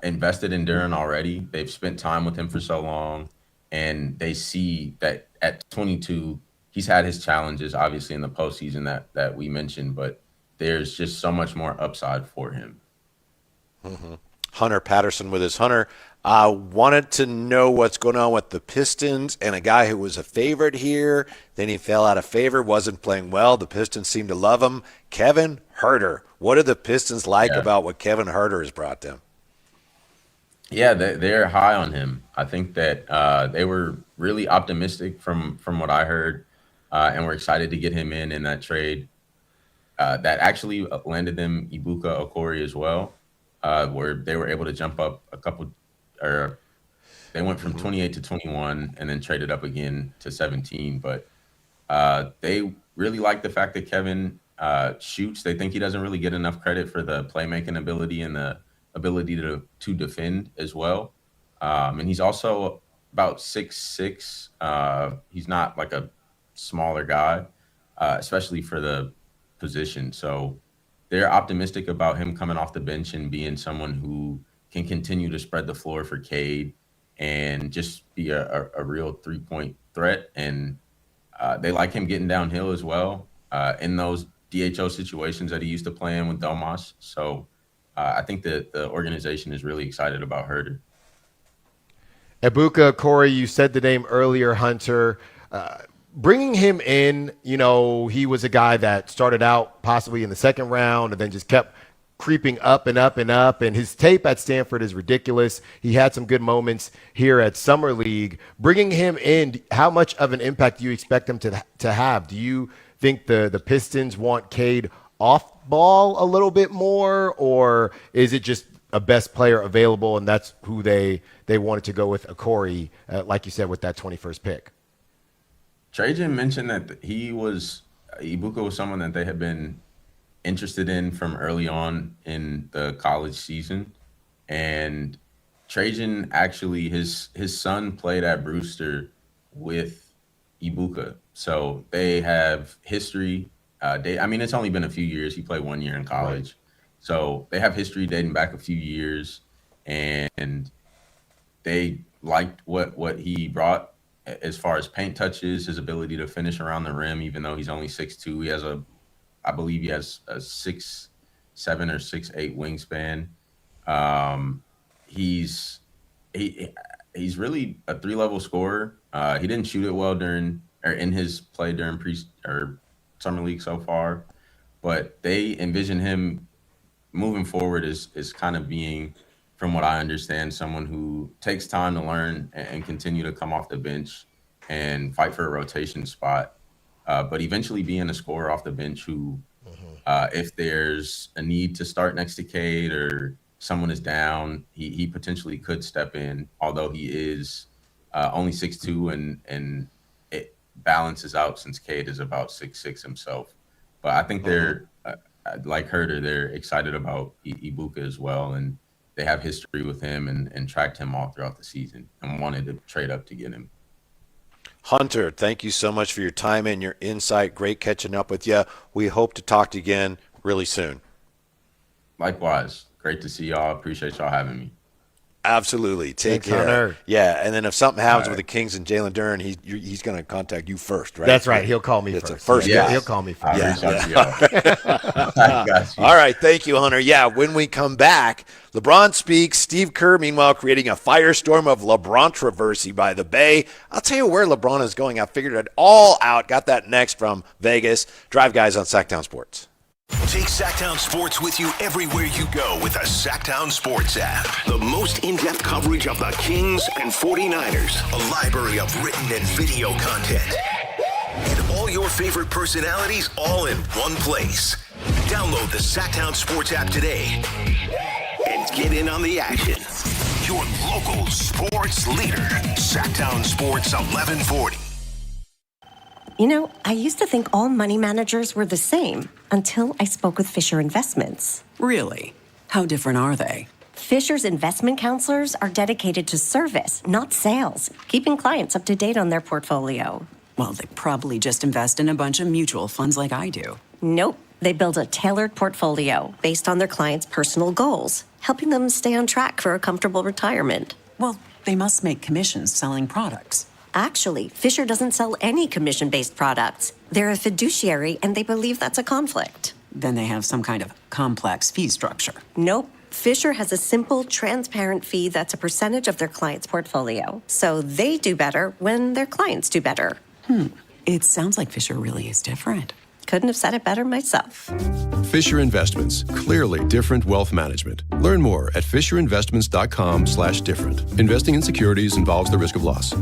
Speaker 6: invested in Duren already. They've spent time with him for so long, and they see that at 22, he's had his challenges, obviously, in the postseason that we mentioned, but there's just so much more upside for him.
Speaker 15: Mm-hmm. Hunter Patterson with us. Hunter, wanted to know what's going on with the Pistons and a guy who was a favorite here. Then he fell out of favor, wasn't playing well. The Pistons seem to love him. Kevin Huerter. What do the Pistons like about what Kevin Huerter has brought them?
Speaker 6: Yeah, they're high on him. I think that they were really optimistic from what I heard, and we're excited to get him in that trade. That actually landed them Ibuka Okori as well, where they were able to jump up a couple, or they went from 28 to 21 and then traded up again to 17. But they really like the fact that Kevin shoots. They think he doesn't really get enough credit for the playmaking ability and the ability to defend as well. And he's also about 6'6". He's not like a smaller guy, especially for the position. So they're optimistic about him coming off the bench and being someone who can continue to spread the floor for Cade and just be a real three-point threat. And they like him getting downhill as well in those DHO situations that he used to play in with Domas. So I think that the organization is really excited about Huerter.
Speaker 16: Ibuka Okori, you said the name earlier, Hunter. Bringing him in, you know, he was a guy that started out possibly in the second round and then just kept creeping up and up and up. And his tape at Stanford is ridiculous. He had some good moments here at Summer League. Bringing him in, how much of an impact do you expect him to have? Do you think the Pistons want Cade off ball a little bit more, or is it just a best player available and that's who they wanted to go with Okori, like you said, with that 21st pick?
Speaker 6: Trajan mentioned that Ibuka was someone that they had been interested in from early on in the college season. And Trajan actually, his son played at Brewster with Ibuka. So they have history. It's only been a few years. He played 1 year in college. Right. So they have history dating back a few years. And they liked what he brought as far as paint touches, his ability to finish around the rim, even though he's only 6'2". He has I believe he has a 6'7" or 6'8" wingspan. He's really a 3-level scorer. He didn't shoot it well in his play during summer league so far, but they envision him moving forward as kind of being, from what I understand, someone who takes time to learn and continue to come off the bench and fight for a rotation spot, but eventually being a scorer off the bench who, if there's a need to start next to Cade or someone is down, he potentially could step in, although he is only 6'2", and it balances out since Cade is about 6'6" himself. But I think they're, like Herder, they're excited about Ibuka as well, and they have history with him and tracked him all throughout the season and wanted to trade up to get him.
Speaker 15: Hunter, thank you so much for your time and your insight. Great catching up with you. We hope to talk to you again really soon.
Speaker 6: Likewise. Great to see y'all. Appreciate y'all having me.
Speaker 15: Absolutely. Take care. Hunter. Yeah, and then if something happens with the Kings and Jalen Duren, he's going to contact you first, right?
Speaker 16: That's right. He'll call me first. He'll call me first.
Speaker 15: All right. Thank you, Hunter. Yeah, when we come back, LeBron speaks. Steve Kerr, meanwhile, creating a firestorm of LeBron-troversy by the Bay. I'll tell you where LeBron is going. I figured it all out. Got that next from Vegas. Drive Guys on Sactown Sports.
Speaker 7: Take Sactown Sports with you everywhere you go with the Sactown Sports app. The most in-depth coverage of the Kings and 49ers. A library of written and video content. And all your favorite personalities all in one place. Download the Sactown Sports app today and get in on the action. Your local sports leader. Sactown Sports 1140.
Speaker 4: You know, I used to think all money managers were the same until I spoke with Fisher Investments.
Speaker 5: Really? How different are they?
Speaker 4: Fisher's investment counselors are dedicated to service, not sales, keeping clients up to date on their portfolio.
Speaker 5: Well, they probably just invest in a bunch of mutual funds like I do.
Speaker 4: Nope. They build a tailored portfolio based on their clients' personal goals, helping them stay on track for a comfortable retirement.
Speaker 5: Well, they must make commissions selling products.
Speaker 4: Actually, Fisher doesn't sell any commission-based products. They're a fiduciary, and they believe that's a conflict.
Speaker 5: Then they have some kind of complex fee structure.
Speaker 4: Nope. Fisher has a simple, transparent fee that's a percentage of their client's portfolio. So they do better when their clients do better.
Speaker 5: It sounds like Fisher really is different.
Speaker 4: Couldn't have said it better myself.
Speaker 10: Fisher Investments. Clearly different wealth management. Learn more at fisherinvestments.com/different. Investing in securities involves the risk of loss.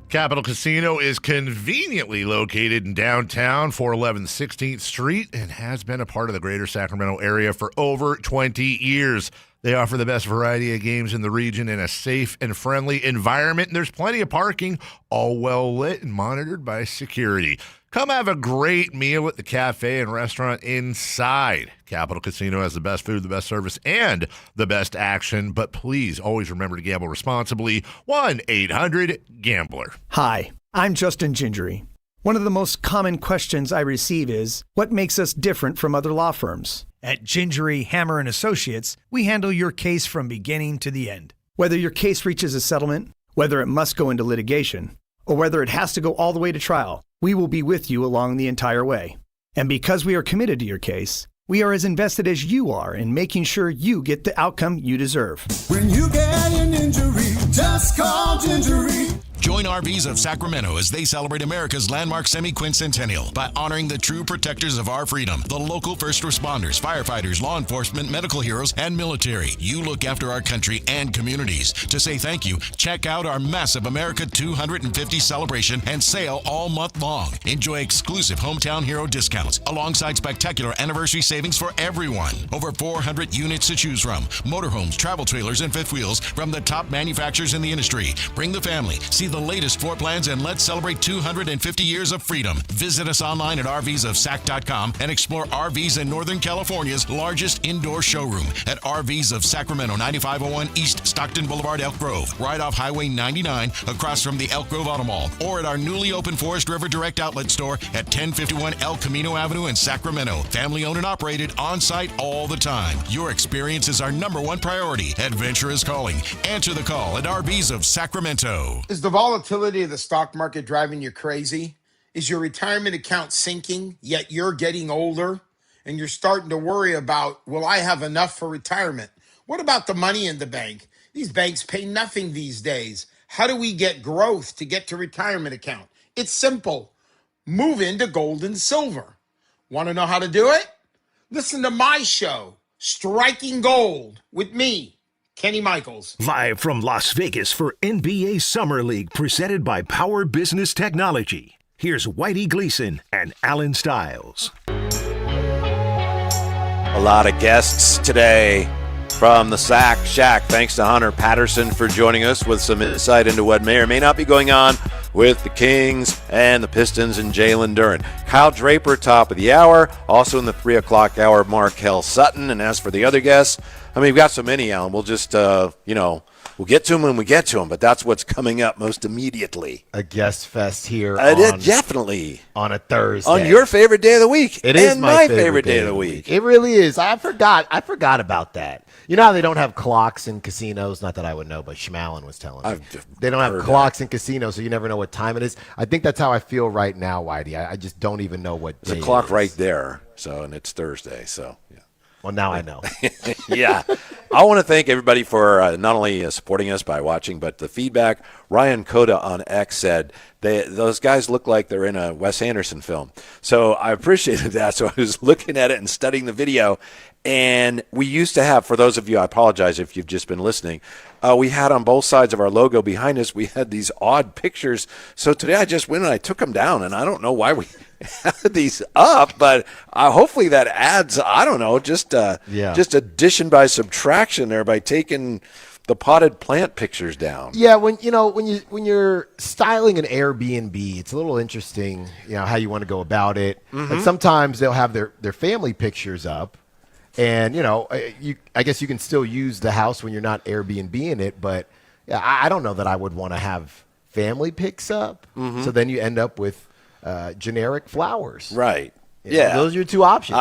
Speaker 24: Capital Casino is conveniently located in downtown, 411 16th Street, and has been a part of the greater Sacramento area for over 20 years. They offer the best variety of games in the region in a safe and friendly environment, and there's plenty of parking, all well lit and monitored by security. Come have a great meal at the cafe and restaurant inside. Capital Casino has the best food, the best service, and the best action. But please always remember to gamble responsibly. 1-800-GAMBLER.
Speaker 25: Hi, I'm Justin Gingery. One of the most common questions I receive is, what makes us different from other law firms?
Speaker 26: At Gingery, Hammer & Associates, we handle your case from beginning to the end.
Speaker 25: Whether your case reaches a settlement, whether it must go into litigation, or whether it has to go all the way to trial, we will be with you along the entire way. And because we are committed to your case, we are as invested as you are in making sure you get the outcome you deserve.
Speaker 27: When you get an injury, just call Gingery.
Speaker 28: Join RVs of Sacramento as they celebrate America's landmark semi-quincentennial by honoring the true protectors of our freedom, the local first responders, firefighters, law enforcement, medical heroes, and military. You look after our country and communities. To say thank you, check out our massive America 250 celebration and sale all month long. Enjoy exclusive hometown hero discounts alongside spectacular anniversary savings for everyone. Over 400 units to choose from. Motorhomes, travel trailers, and fifth wheels from the top manufacturers in the industry. Bring the family. See the latest floor plans and let's celebrate 250 years of freedom. Visit us online at rvsofsac.com and explore RVs in Northern California's largest indoor showroom at RVs of Sacramento, 9501 East Stockton Boulevard, Elk Grove, right off Highway 99 across from the Elk Grove Auto Mall, or at our newly opened Forest River Direct Outlet store at 1051 El Camino Avenue in Sacramento. Family owned and operated, on-site all the time. Your experience is our number one priority. Adventure is calling. Answer the call at RVs of Sacramento.
Speaker 3: Is the volatility of the stock market driving you crazy? Is your retirement account sinking, yet you're getting older and you're starting to worry about, will I have enough for retirement? What about the money in the bank? These banks pay nothing these days. How do we get growth to get to retirement account? It's simple. Move into gold and silver. Want to know how to do it? Listen to my show, Striking Gold, with me, Kenny Michaels.
Speaker 2: Live from Las Vegas for NBA Summer League, presented by Power Business Technology. Here's Whitey Gleason and Alan Stiles.
Speaker 15: A lot of guests today from the Sack Shack. Thanks to Hunter Patterson for joining us with some insight into what may or may not be going on with the Kings and the Pistons and Jalen Duren. Kyle Draper, top of the hour. Also in the 3 o'clock hour, Markel Sutton. And as for the other guests, I mean, we've got so many, Alan. We'll just, we'll get to them when we get to them. But that's what's coming up most immediately.
Speaker 16: A guest fest here.
Speaker 15: Definitely.
Speaker 16: On a Thursday.
Speaker 15: On your favorite day of the week.
Speaker 16: It is
Speaker 15: my favorite day of the week.
Speaker 16: It really is. I forgot about that. You know how they don't have clocks in casinos? Not that I would know, but Schmallen was telling me. They don't have clocks in casinos, so you never know what time it is. I think that's how I feel right now, Whitey. I just don't even know what day.
Speaker 15: There's a clock right there, and it's Thursday, so yeah.
Speaker 16: Well, now I know.
Speaker 15: Yeah. I want to thank everybody for not only supporting us by watching, but the feedback. Ryan Coda on X said, those guys look like they're in a Wes Anderson film. So I appreciated that. So I was looking at it and studying the video. And we used to have, for those of you, I apologize if you've just been listening, we had on both sides of our logo behind us, we had these odd pictures. So today I just went and I took them down, and I don't know why we had these up, but hopefully that adds, I don't know, just addition by subtraction there by taking the potted plant pictures down.
Speaker 16: Yeah, when you're styling an Airbnb, it's a little interesting, how you want to go about it.
Speaker 15: Mm-hmm.
Speaker 16: And sometimes they'll have their family pictures up. And, I guess you can still use the house when you're not Airbnb-ing it, but I don't know that I would want to have family pics up.
Speaker 15: Mm-hmm.
Speaker 16: So then you end up with generic flowers.
Speaker 15: Right.
Speaker 16: Those are your two options.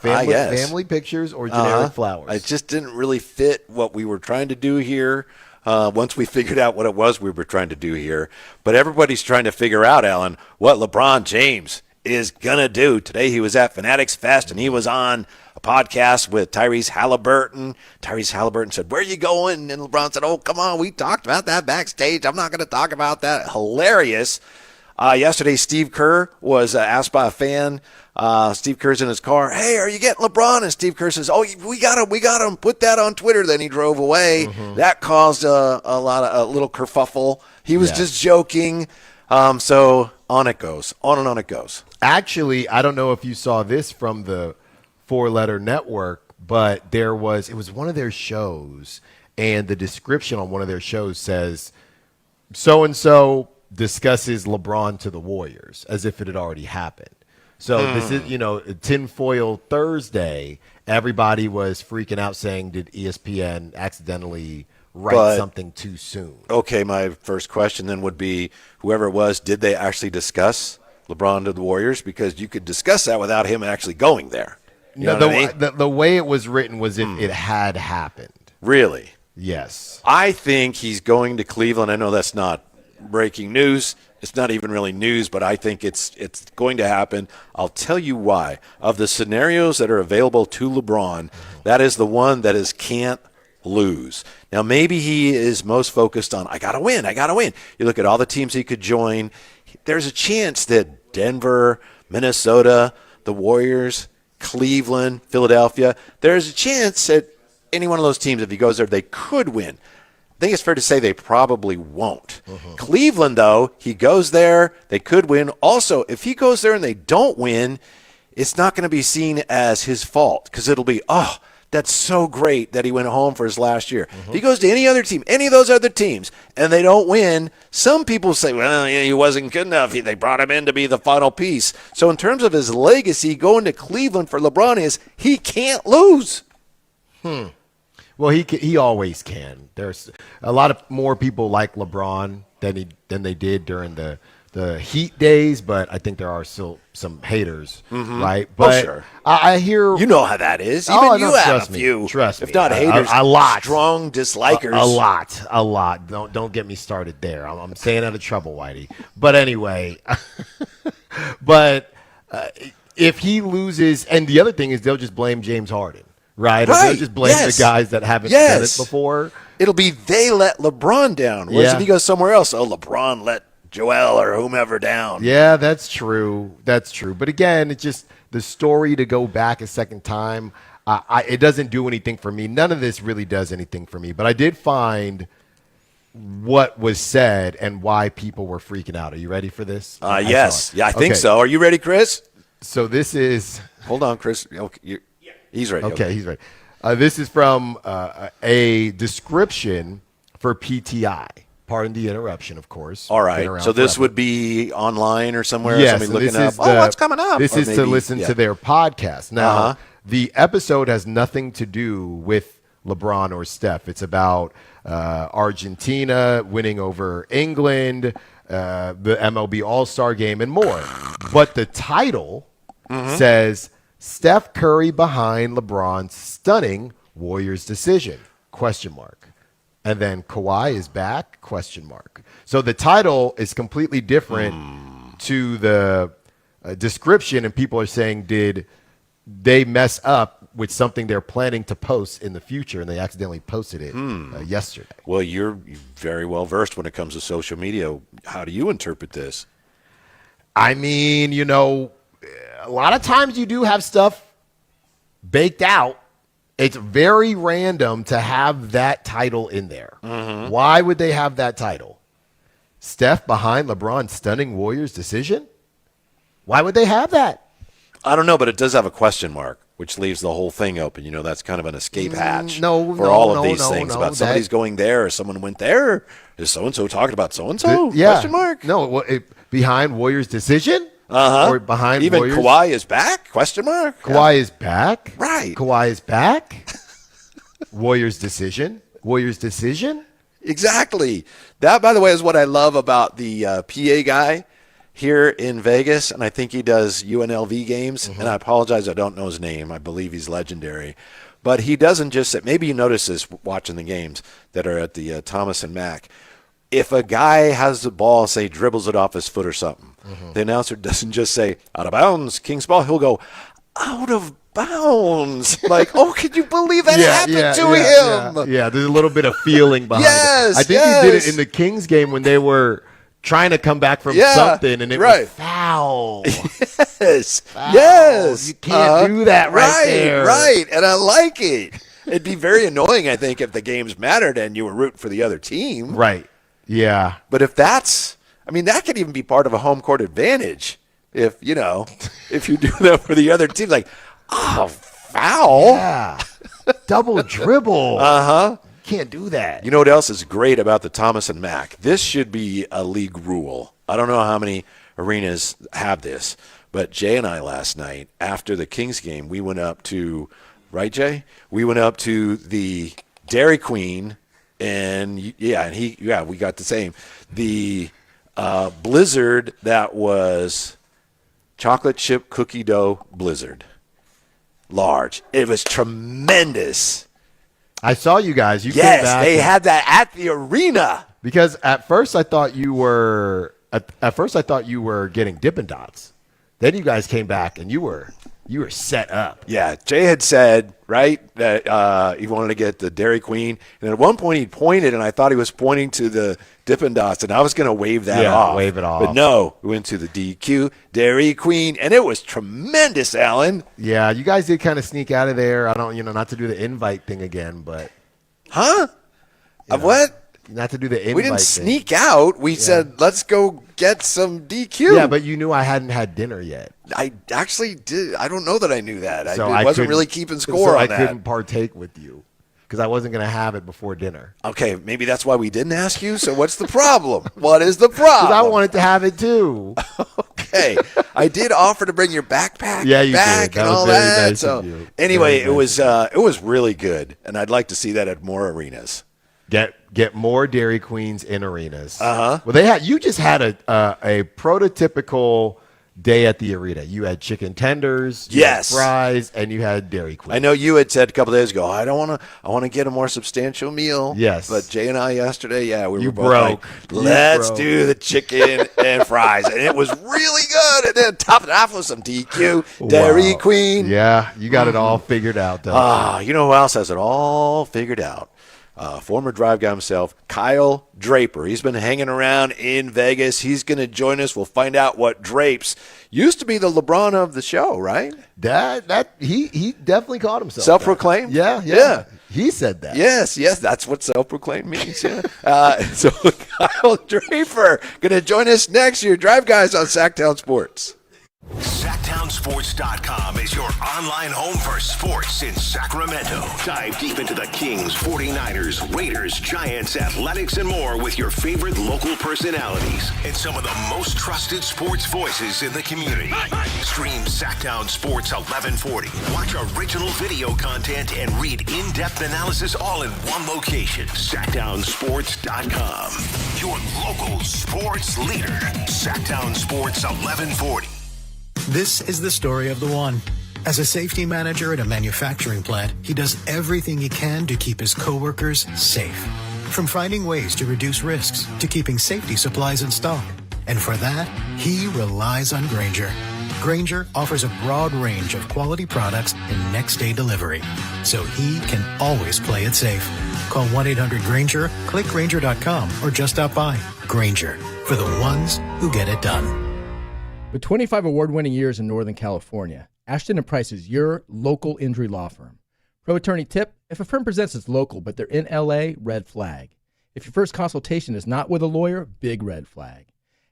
Speaker 16: Family pictures or generic flowers.
Speaker 15: It just didn't really fit what we were trying to do here. Once we figured out what it was we were trying to do here. But everybody's trying to figure out, Alan, what LeBron James is going to do. Today he was at Fanatics Fest, and he was on a podcast with Tyrese Halliburton. Tyrese Halliburton said, "Where are you going?" And LeBron said, "Oh, come on, we talked about that backstage. I'm not going to talk about that." Hilarious. Yesterday, Steve Kerr was asked by a fan. Steve Kerr's in his car. "Hey, are you getting LeBron?" And Steve Kerr says, "Oh, we got him. Put that on Twitter." Then he drove away. Mm-hmm. That caused a little kerfuffle. He was just joking. So on it goes. On and on it goes.
Speaker 16: Actually, I don't know if you saw this from the Four-Letter Network, but it was one of their shows, and the description on one of their shows says, so-and-so discusses LeBron to the Warriors, as if it had already happened. So this is, Tinfoil Thursday, everybody was freaking out saying, did ESPN accidentally write something too soon?
Speaker 15: Okay, my first question then would be, whoever it was, did they actually discuss LeBron to the Warriors? Because you could discuss that without him actually going there.
Speaker 16: The way it was written was if it had happened.
Speaker 15: Really?
Speaker 16: Yes.
Speaker 15: I think he's going to Cleveland. I know that's not breaking news. It's not even really news, but I think it's going to happen. I'll tell you why. Of the scenarios that are available to LeBron, that is the one that is can't lose. Now, maybe he is most focused on, I got to win. You look at all the teams he could join. There's a chance that Denver, Minnesota, the Warriors, Cleveland, Philadelphia, there's a chance that any one of those teams, if he goes there, they could win. I think it's fair to say they probably won't. Mm-hmm. Cleveland, though, he goes there, they could win. Also, if he goes there and they don't win, it's not going to be seen as his fault because it'll be, That's so great that he went home for his last year. If he goes to any other team, any of those other teams, and they don't win, some people say, well, he wasn't good enough. They brought him in to be the final piece. So in terms of his legacy, going to Cleveland for LeBron is he can't lose.
Speaker 16: Well, he always can. There's a lot of more people like LeBron than they did during the Heat days, but I think there are still some haters, right? But
Speaker 15: sure.
Speaker 16: I hear
Speaker 15: you know how that is. Even you have a few,
Speaker 16: trust
Speaker 15: if
Speaker 16: me,
Speaker 15: not haters,
Speaker 16: a lot,
Speaker 15: strong dislikers.
Speaker 16: A lot. Don't get me started there. I'm staying out of trouble, Whitey. But anyway, if he loses, and the other thing is they'll just blame James Harden. Right. Or they'll just blame the guys that haven't done it before.
Speaker 15: It'll be they let LeBron down. Whereas if he goes somewhere else, LeBron let Joel or whomever down.
Speaker 16: Yeah, that's true. But again, it's just the story to go back a second time. It doesn't do anything for me. None of this really does anything for me. But I did find what was said and why people were freaking out. Are you ready for this?
Speaker 15: Yes. Yeah, I think so. Are you ready, Chris?
Speaker 16: So this is.
Speaker 15: Hold on, Chris. Okay, he's ready.
Speaker 16: Okay, he's ready. This is from a description for PTI. Pardon the interruption, of course.
Speaker 15: All right. So this would be online or somewhere?
Speaker 16: Yes.
Speaker 15: Somebody looking up, what's coming up?
Speaker 16: This is to listen to their podcast. Now, the episode has nothing to do with LeBron or Steph. It's about Argentina winning over England, the MLB All-Star Game, and more. But the title says, Steph Curry behind LeBron's stunning Warriors decision, ? And then Kawhi is back, ? So the title is completely different to the description, and people are saying, did they mess up with something they're planning to post in the future, and they accidentally posted it yesterday?
Speaker 15: Well, you're very well versed when it comes to social media. How do you interpret this?
Speaker 16: I mean, a lot of times you do have stuff baked out. It's very random to have that title in there. Why would they have that title? Steph behind LeBron's stunning Warriors decision? Why would they have that?
Speaker 15: I don't know, but it does have a question mark, which leaves the whole thing open. That's kind of an escape hatch for all of these things about somebody's going there or someone went there. Or is so-and-so talking about so-and-so? Question mark?
Speaker 16: No, behind Warriors decision? Or behind
Speaker 15: even
Speaker 16: Warriors?
Speaker 15: Kawhi is back? Question mark?
Speaker 16: Kawhi is back?
Speaker 15: Right.
Speaker 16: Kawhi is back? Warriors decision?
Speaker 15: Exactly. That, by the way, is what I love about the PA guy here in Vegas, and I think he does UNLV games, and I apologize, I don't know his name. I believe he's legendary. But he doesn't just say, maybe you notice this watching the games that are at the Thomas and Mack. If a guy has the ball, say, dribbles it off his foot or something, the announcer doesn't just say, out of bounds, Kings ball. He'll go, out of bounds. Like, can you believe that happened to him?
Speaker 16: Yeah, there's a little bit of feeling behind it. I think he did it in the Kings game when they were trying to come back from something, and it was foul.
Speaker 15: Yes.
Speaker 16: Foul.
Speaker 15: Yes.
Speaker 16: You can't do that there.
Speaker 15: Right, and I like it. It'd be very annoying, I think, if the games mattered and you were rooting for the other team.
Speaker 16: Right. Yeah.
Speaker 15: But if that could even be part of a home court advantage. If you do that for the other team, like, foul.
Speaker 16: Yeah. Double dribble. Can't do that.
Speaker 15: You know what else is great about the Thomas and Mack? This should be a league rule. I don't know how many arenas have this, but Jay and I last night, after the Kings game, we went up to, right, Jay? We went up to the Dairy Queen, and we got the same. The Blizzard that was chocolate chip cookie dough Blizzard. Large. It was tremendous.
Speaker 16: I saw you guys. You came back.
Speaker 15: Yes, they had that at the arena.
Speaker 16: Because at first I thought you were getting Dippin' Dots. Then you guys came back and you were set up.
Speaker 15: Yeah, Jay had said, right, that he wanted to get the Dairy Queen. And at one point he pointed, and I thought he was pointing to the Dippin' Dots, and I was going to wave that off.
Speaker 16: Wave it off.
Speaker 15: But no, we went to the DQ, Dairy Queen, and it was tremendous, Alan.
Speaker 16: Yeah, you guys did kind of sneak out of there. I don't, not to do the invite thing again, but.
Speaker 15: Huh? What?
Speaker 16: not to do the invite
Speaker 15: We didn't
Speaker 16: thing.
Speaker 15: sneak out. We said, let's go get some DQ.
Speaker 16: Yeah, but you knew I hadn't had dinner yet.
Speaker 15: I actually did. I don't know that I knew that.
Speaker 16: So
Speaker 15: I wasn't
Speaker 16: couldn't-
Speaker 15: really keeping score on
Speaker 16: I
Speaker 15: that.
Speaker 16: couldn't partake with you because I wasn't going to have it before dinner.
Speaker 15: Okay, maybe that's why we didn't ask you. So what's the problem? What is the
Speaker 16: Because
Speaker 15: problem?
Speaker 16: I wanted to have it too.
Speaker 15: Okay, I did offer to bring your backpack
Speaker 16: Yeah, you
Speaker 15: back
Speaker 16: did. That
Speaker 15: and
Speaker 16: was
Speaker 15: all
Speaker 16: very
Speaker 15: that.
Speaker 16: nice
Speaker 15: So
Speaker 16: of you.
Speaker 15: anyway,
Speaker 16: Very nice
Speaker 15: it was really good, and I'd like to see that at more arenas.
Speaker 16: Get more Dairy Queens in arenas.
Speaker 15: Uh-huh.
Speaker 16: Well, you just had a prototypical day at the arena. You had chicken tenders, you had
Speaker 15: Yes.
Speaker 16: fries, and you had Dairy Queen.
Speaker 15: I know you had said a couple days ago, I want to get a more substantial meal.
Speaker 16: Yes.
Speaker 15: But Jay and I yesterday, we
Speaker 16: You
Speaker 15: were both
Speaker 16: broke.
Speaker 15: like,
Speaker 16: You
Speaker 15: let's
Speaker 16: broke.
Speaker 15: do the chicken and fries. And it was really good. And then top it off with some DQ, Dairy
Speaker 16: Wow.
Speaker 15: Queen.
Speaker 16: Yeah, you got it all figured out, though.
Speaker 15: You know who else has it all figured out? Former drive guy himself, Kyle Draper. He's been hanging around in Vegas. He's going to join us. We'll find out what drapes. Used to be the LeBron of the show, right?
Speaker 16: He definitely called himself
Speaker 15: Self-proclaimed?
Speaker 16: that. Yeah. He said that.
Speaker 15: Yes, that's what self-proclaimed means. Yeah. So Kyle Draper going to join us next year. Drive Guys on Sactown Sports.
Speaker 7: SactownSports.com is your online home for sports in Sacramento. Dive deep into the Kings, 49ers, Raiders, Giants, athletics, and more with your favorite local personalities and some of the most trusted sports voices in the community. Stream Sactown Sports 1140. Watch original video content and read in-depth analysis all in one location. SactownSports.com. Your local sports leader. Sactown Sports 1140.
Speaker 9: This is the story of the one. As a safety manager at a manufacturing plant, he does everything he can to keep his coworkers safe. From finding ways to reduce risks to keeping safety supplies in stock. And for that, he relies on Grainger. Grainger offers a broad range of quality products and next-day delivery, so he can always play it safe. Call 1-800-GRAINGER, click Grainger.com, or just stop by. Grainger, for the ones who get it done.
Speaker 11: With 25 award-winning years in Northern California, Ashton & Price is your local injury law firm. Pro attorney tip, if a firm presents it's local but they're in LA, red flag. If your first consultation is not with a lawyer, big red flag.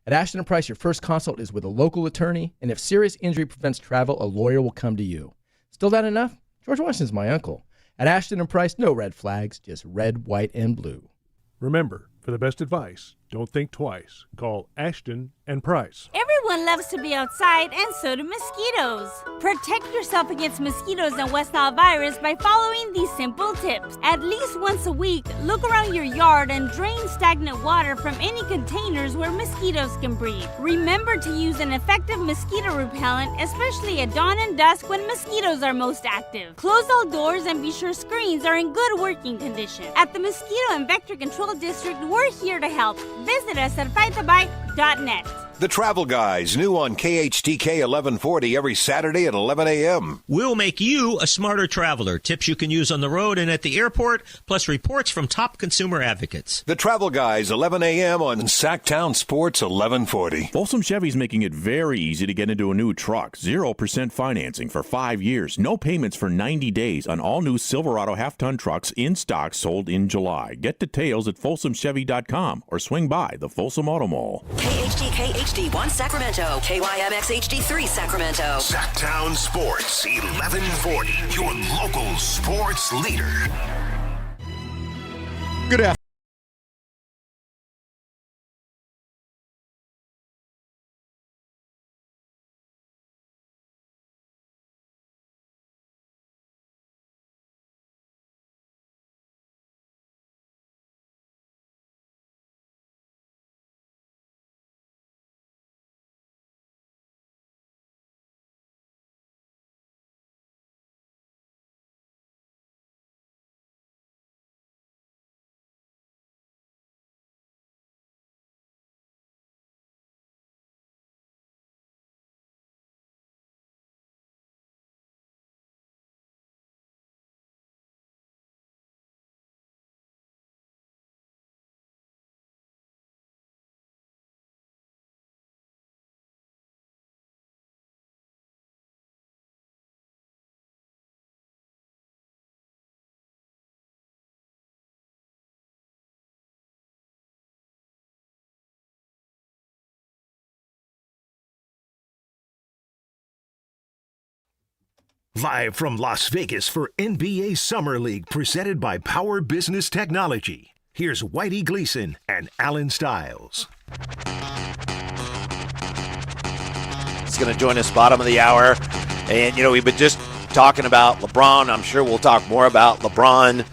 Speaker 11: At Ashton & Price, your first consult is with a local attorney, and if serious injury prevents travel, a lawyer will come to you. Still not enough? George Washington's my uncle. At Ashton & Price, no red flags, just red, white, and blue.
Speaker 12: Remember, for the best advice, don't think twice. Call Ashton and Price.
Speaker 13: Everyone loves to be outside, and so do mosquitoes. Protect yourself against mosquitoes and West Nile virus by following these simple tips. At least once a week, look around your yard and drain stagnant water from any containers where mosquitoes can breed. Remember to use an effective mosquito repellent, especially at dawn and dusk when mosquitoes are most active. Close all doors and be sure screens are in good working condition. At the Mosquito and Vector Control District, we're here to help. Visit us at fightthebite.net.
Speaker 14: The Travel Guys, new on KHTK 1140 every Saturday at 11 a.m.
Speaker 17: We'll make you a smarter traveler. Tips you can use on the road and at the airport, plus reports from top consumer advocates.
Speaker 14: The Travel Guys, 11 a.m. on Sactown Sports 1140.
Speaker 18: Folsom Chevy's making it very easy to get into a new truck. 0% financing for 5 years. No payments for 90 days on all new Silverado half-ton trucks in stock sold in July. Get details at folsomchevy.com or swing by the Folsom Auto Mall.
Speaker 19: KHTK HD1 Sacramento, KYMX HD3 Sacramento.
Speaker 7: Sactown Sports 1140, your local sports leader.
Speaker 1: Good afternoon.
Speaker 2: Live from Las Vegas for NBA Summer League presented by Power Business Technology. Here's Whitey Gleason and Alan Stiles.
Speaker 15: He's going to join us bottom of the hour. And, we've been just talking about LeBron. I'm sure we'll talk more about LeBron.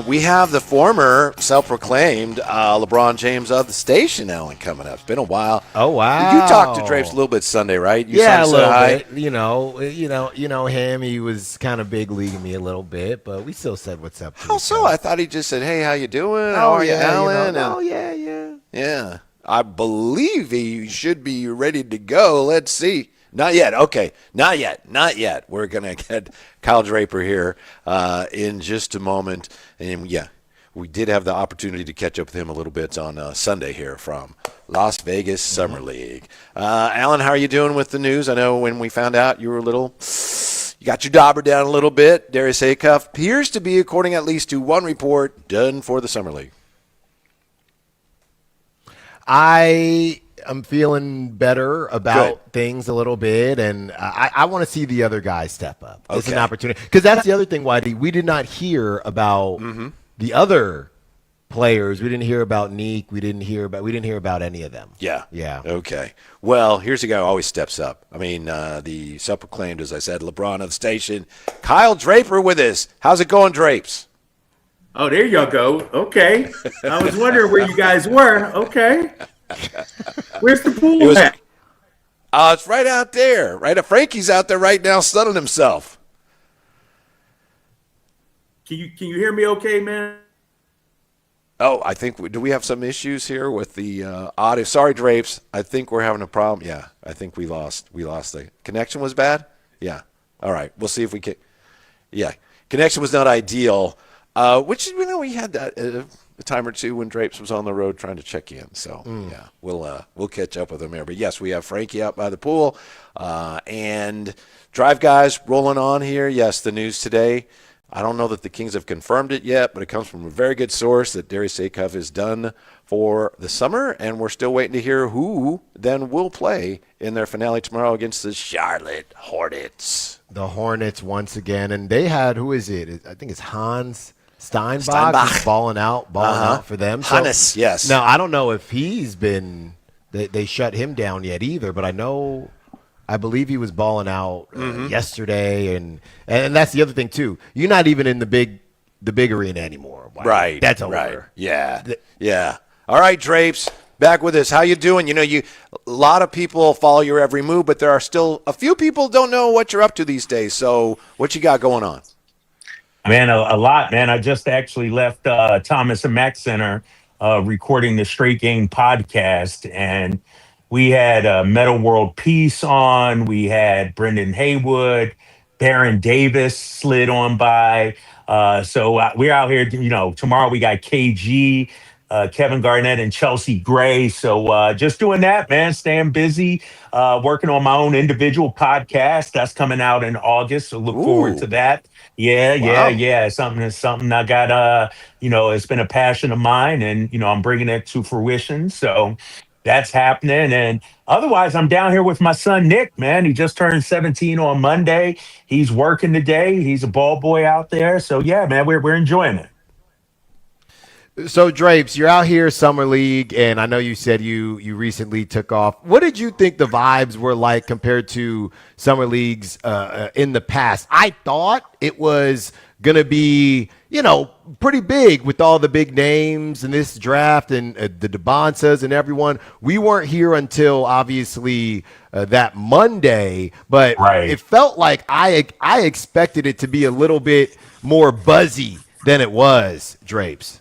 Speaker 15: We have the former self-proclaimed LeBron James of the station, Alan, coming up. It's been a while.
Speaker 16: Oh, wow.
Speaker 15: You talked to Drapes a little bit Sunday, right? You
Speaker 16: yeah, a little
Speaker 15: bit.
Speaker 16: You know him. He was kind of big leaguing me a little bit, but we still said what's up.
Speaker 15: How so? I thought he just said, "Hey, how you doing? How are you, Alan?" Yeah. I believe he should be ready to go. Let's see. Not yet. Okay. Not yet. We're going to get Kyle Draper here in just a moment. And, yeah, we did have the opportunity to catch up with him a little bit on Sunday here from Las Vegas Summer League. Alan, how are you doing with the news? I know when we found out you were you got your dauber down a little bit. Darius Acuff appears to be, according at least to one report, done for the Summer League.
Speaker 16: I'm feeling better about things a little bit, and I want to see the other guys step up. It's an opportunity. Because that's the other thing, Whitey. We did not hear about the other players. We didn't hear about Neek. We didn't hear about any of them.
Speaker 15: Yeah.
Speaker 16: Yeah.
Speaker 15: Okay. Well, here's a guy who always steps up. I mean, the self-proclaimed, as I said, LeBron of the station. Kyle Draper with us. How's it going, Drapes?
Speaker 4: Oh, there y'all go. Okay. I was wondering where you guys were. Okay. Where's the pool at?
Speaker 15: It's right out there. Right, Frankie's out there right now sunning himself.
Speaker 4: Can you hear me okay, man?
Speaker 15: Oh, I think do we have some issues here with the audio? Sorry, Drapes. I think we're having a problem. Yeah, I think we lost the connection was bad. Yeah. All right. We'll see if we can. Yeah, connection was not ideal. Which we had that a time or two when Drapes was on the road trying to check in. So yeah, we'll catch up with him there. But yes, we have Frankie out by the pool, and Drive Guys rolling on here. Yes, the news today. I don't know that the Kings have confirmed it yet, but it comes from a very good source that Darius Acuff is done for the summer, and we're still waiting to hear who then will play in their finale tomorrow against the Charlotte Hornets.
Speaker 16: The Hornets once again, and they had, who is it? I think it's Hans Steinbach. Balling out for them. So,
Speaker 15: Hannes, yes.
Speaker 16: Now, I don't know if he's been they shut him down yet either, but I believe he was balling out yesterday, and that's the other thing too. You're not even in the big arena anymore. Wow.
Speaker 15: Right.
Speaker 16: That's over.
Speaker 15: Right. Yeah. All right, Drapes, back with us. How you doing? A lot of people follow your every move, but there are still a few people don't know what you're up to these days. So what you got going on?
Speaker 5: Man, a lot, man. I just actually left Thomas and Mack Center recording the Straight Game podcast, and we had Meta World Peace on. We had Brendan Haywood, Baron Davis slid on by. So we're out here, tomorrow we got KG, Kevin Garnett, and Chelsea Gray. So just doing that, man, staying busy, working on my own individual podcast. That's coming out in August, so look forward to that. Yeah. Something I got, it's been a passion of mine, and, I'm bringing it to fruition. So that's happening. And otherwise, I'm down here with my son, Nick, man. He just turned 17 on Monday. He's working today. He's a ball boy out there. So, yeah, man, we're enjoying it.
Speaker 16: So, Drapes, you're out here Summer League, and I know you said you recently took off. What did you think the vibes were like compared to Summer Leagues in the past? I thought it was going to be, pretty big with all the big names in this draft and the DeBonsas and everyone. We weren't here until, obviously, that Monday, but It felt like I expected it to be a little bit more buzzy than it was, Drapes.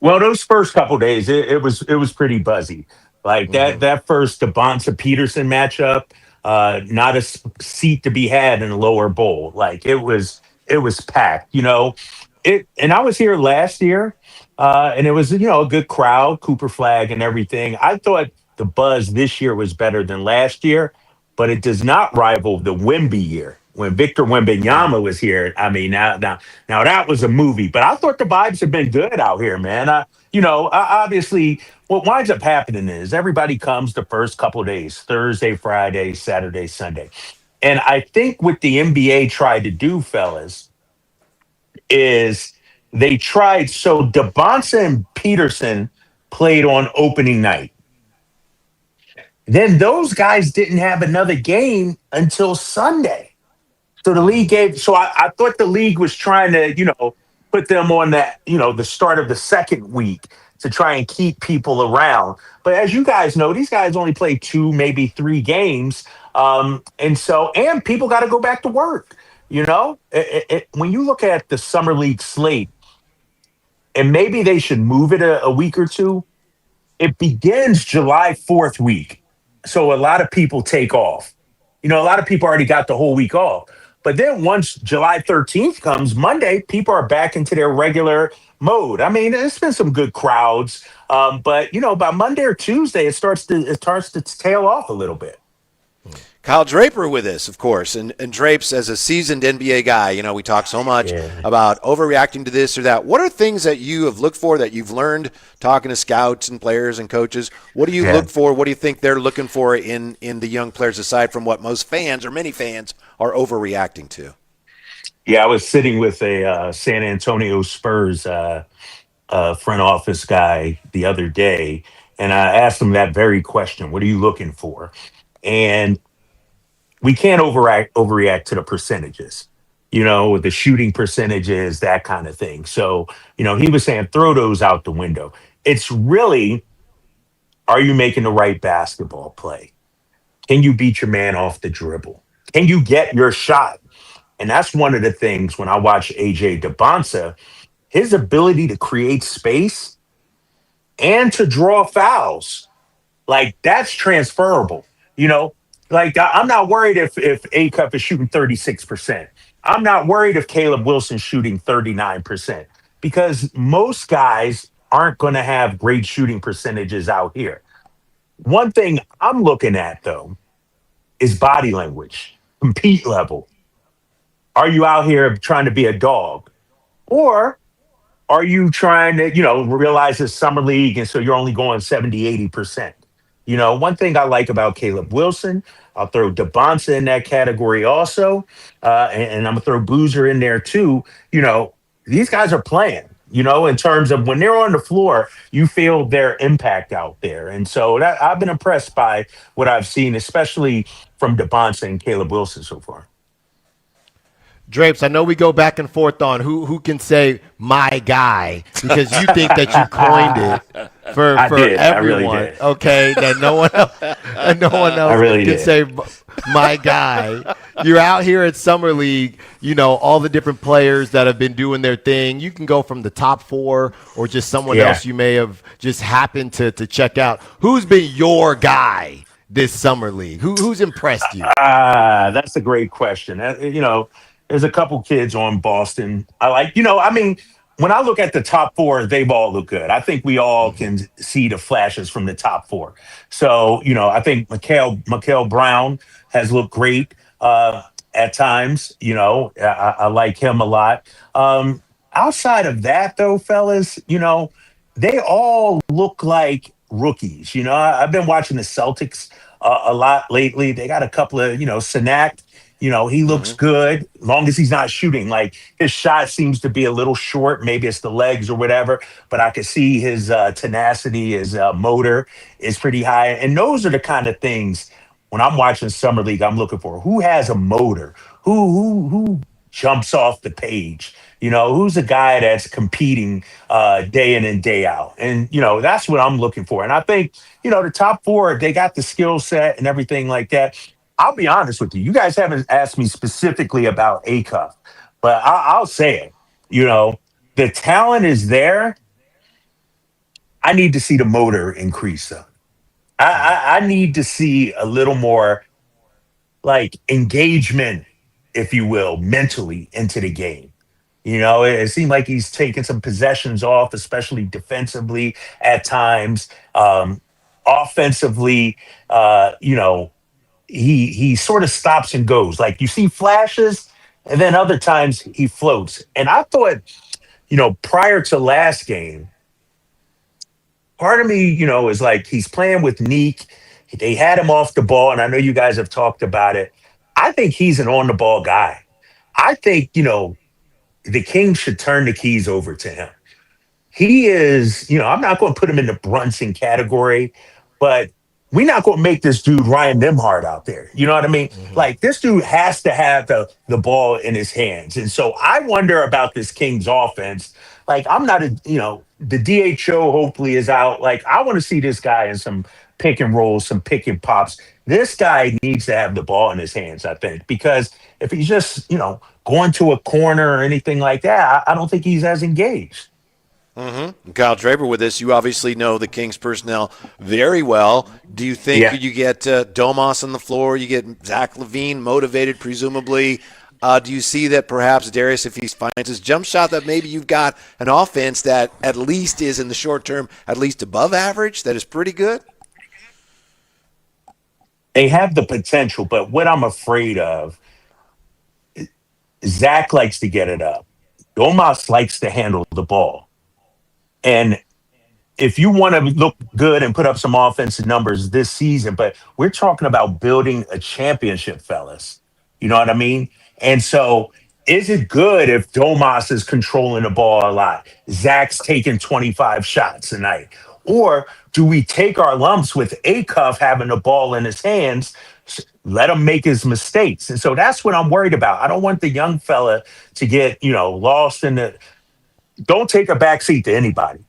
Speaker 5: Well, those first couple days, it was pretty buzzy. Like that first DeBonsa Peterson matchup, not a seat to be had in a lower bowl. Like it was packed. And I was here last year, and it was a good crowd, Cooper Flag and everything. I thought the buzz this year was better than last year, but it does not rival the Wemby year. When Victor Wembanyama was here, I mean, now that was a movie. But I thought the vibes have been good out here, man. Obviously, what winds up happening is everybody comes the first couple of days, Thursday, Friday, Saturday, Sunday. And I think what the NBA tried to do, fellas, is they tried. So DeBonsa and Peterson played on opening night. Then those guys didn't have another game until Sunday. So the league gave. So I thought the league was trying to, put them on that, the start of the second week to try and keep people around. But as you guys know, these guys only play 2, maybe 3 games, and people got to go back to work. When you look at the summer league slate, and maybe they should move it a week or two. It begins July 4th week. So a lot of people take off. A lot of people already got the whole week off. But then once July 13th comes, Monday, people are back into their regular mode. I mean, it's been some good crowds. But by Monday or Tuesday, it starts to tail off a little bit.
Speaker 15: Kyle Draper with us, of course, and Drapes as a seasoned NBA guy. We talk so much about overreacting to this or that. What are things that you have looked for that you've learned talking to scouts and players and coaches? What do you look for? What do you think they're looking for in the young players aside from what most fans or many fans are overreacting to?
Speaker 5: Yeah, I was sitting with a San Antonio Spurs front office guy the other day, and I asked him that very question. What are you looking for? And we can't overreact to the percentages, the shooting percentages, that kind of thing. So, he was saying, throw those out the window. It's really, are you making the right basketball play? Can you beat your man off the dribble? Can you get your shot? And that's one of the things when I watch AJ DeBonsa, his ability to create space and to draw fouls, like that's transferable, Like, I'm not worried if A-Cup is shooting 36%. I'm not worried if Caleb Wilson's shooting 39%, because most guys aren't going to have great shooting percentages out here. One thing I'm looking at, though, is body language, compete level. Are you out here trying to be a dog? Or are you trying to, realize it's summer league and so you're only going 70, 80%? One thing I like about Caleb Wilson, I'll throw DeBonsa in that category also, and I'm going to throw Boozer in there too. These guys are playing, in terms of when they're on the floor, you feel their impact out there. And so I've been impressed by what I've seen, especially from DeBonsa and Caleb Wilson so far.
Speaker 16: Drapes, I know we go back and forth on who can say my guy, because you think that you coined it for everyone.
Speaker 5: Really
Speaker 16: okay, that no one else can say my guy. You're out here at Summer League, all the different players that have been doing their thing. You can go from the top 4 or just someone else you may have just happened to check out. Who's been your guy this Summer League? Who's impressed you?
Speaker 5: That's a great question. There's a couple kids on Boston. I like, when I look at the top 4, they've all looked good. I think we all can see the flashes from the top 4. So, I think Mikal Brown has looked great at times. I like him a lot. Outside of that, though, fellas, they all look like rookies. I've been watching the Celtics a lot lately. They got a couple of, Sinak. He looks good, long as he's not shooting. Like, his shot seems to be a little short. Maybe it's the legs or whatever, but I can see his tenacity, his motor is pretty high. And those are the kind of things when I'm watching Summer League, I'm looking for. Who has a motor? Who jumps off the page? Who's a guy that's competing day in and day out? And, that's what I'm looking for. And I think, the top 4, they got the skill set and everything like that. I'll be honest with you. You guys haven't asked me specifically about A-Cup, but I'll say it. The talent is there. I need to see the motor increase, though. I need to see a little more, like, engagement, if you will, mentally into the game. It seemed like he's taking some possessions off, especially defensively at times. Offensively, he sort of stops and goes. Like, you see flashes, and then other times he floats. And I thought, prior to last game, part of me, is like, he's playing with Neek. They had him off the ball, and I know you guys have talked about it. I think he's an on the ball guy. I think, the Kings should turn the keys over to him. He is, I'm not going to put him in the Brunson category, but we're not going to make this dude Ryan Nimhard out there. You know what I mean? Like, this dude has to have the ball in his hands. And so I wonder about this Kings offense. Like, I'm not the DHO hopefully is out. Like, I want to see this guy in some pick and rolls, some pick and pops. This guy needs to have the ball in his hands, I think, because if he's just, going to a corner or anything like that, I don't think he's as engaged.
Speaker 15: Mm-hmm. Kyle Draper with us. You obviously know the Kings personnel very well. Do you think you get Domas on the floor, you get Zach LaVine motivated, presumably? Do you see that perhaps Darius, if he finds his jump shot, that maybe you've got an offense that at least is in the short term at least above average, that is pretty good?
Speaker 5: They have the potential, but what I'm afraid of, Zach likes to get it up. Domas likes to handle the ball. And if you want to look good and put up some offensive numbers this season, but we're talking about building a championship, fellas. You know what I mean? And so is it good if Domas is controlling the ball a lot? Zach's taking 25 shots a night. Or do we take our lumps with Acuff having the ball in his hands, let him make his mistakes? And so that's what I'm worried about. I don't want the young fella to get, lost in the – don't take a backseat to anybody.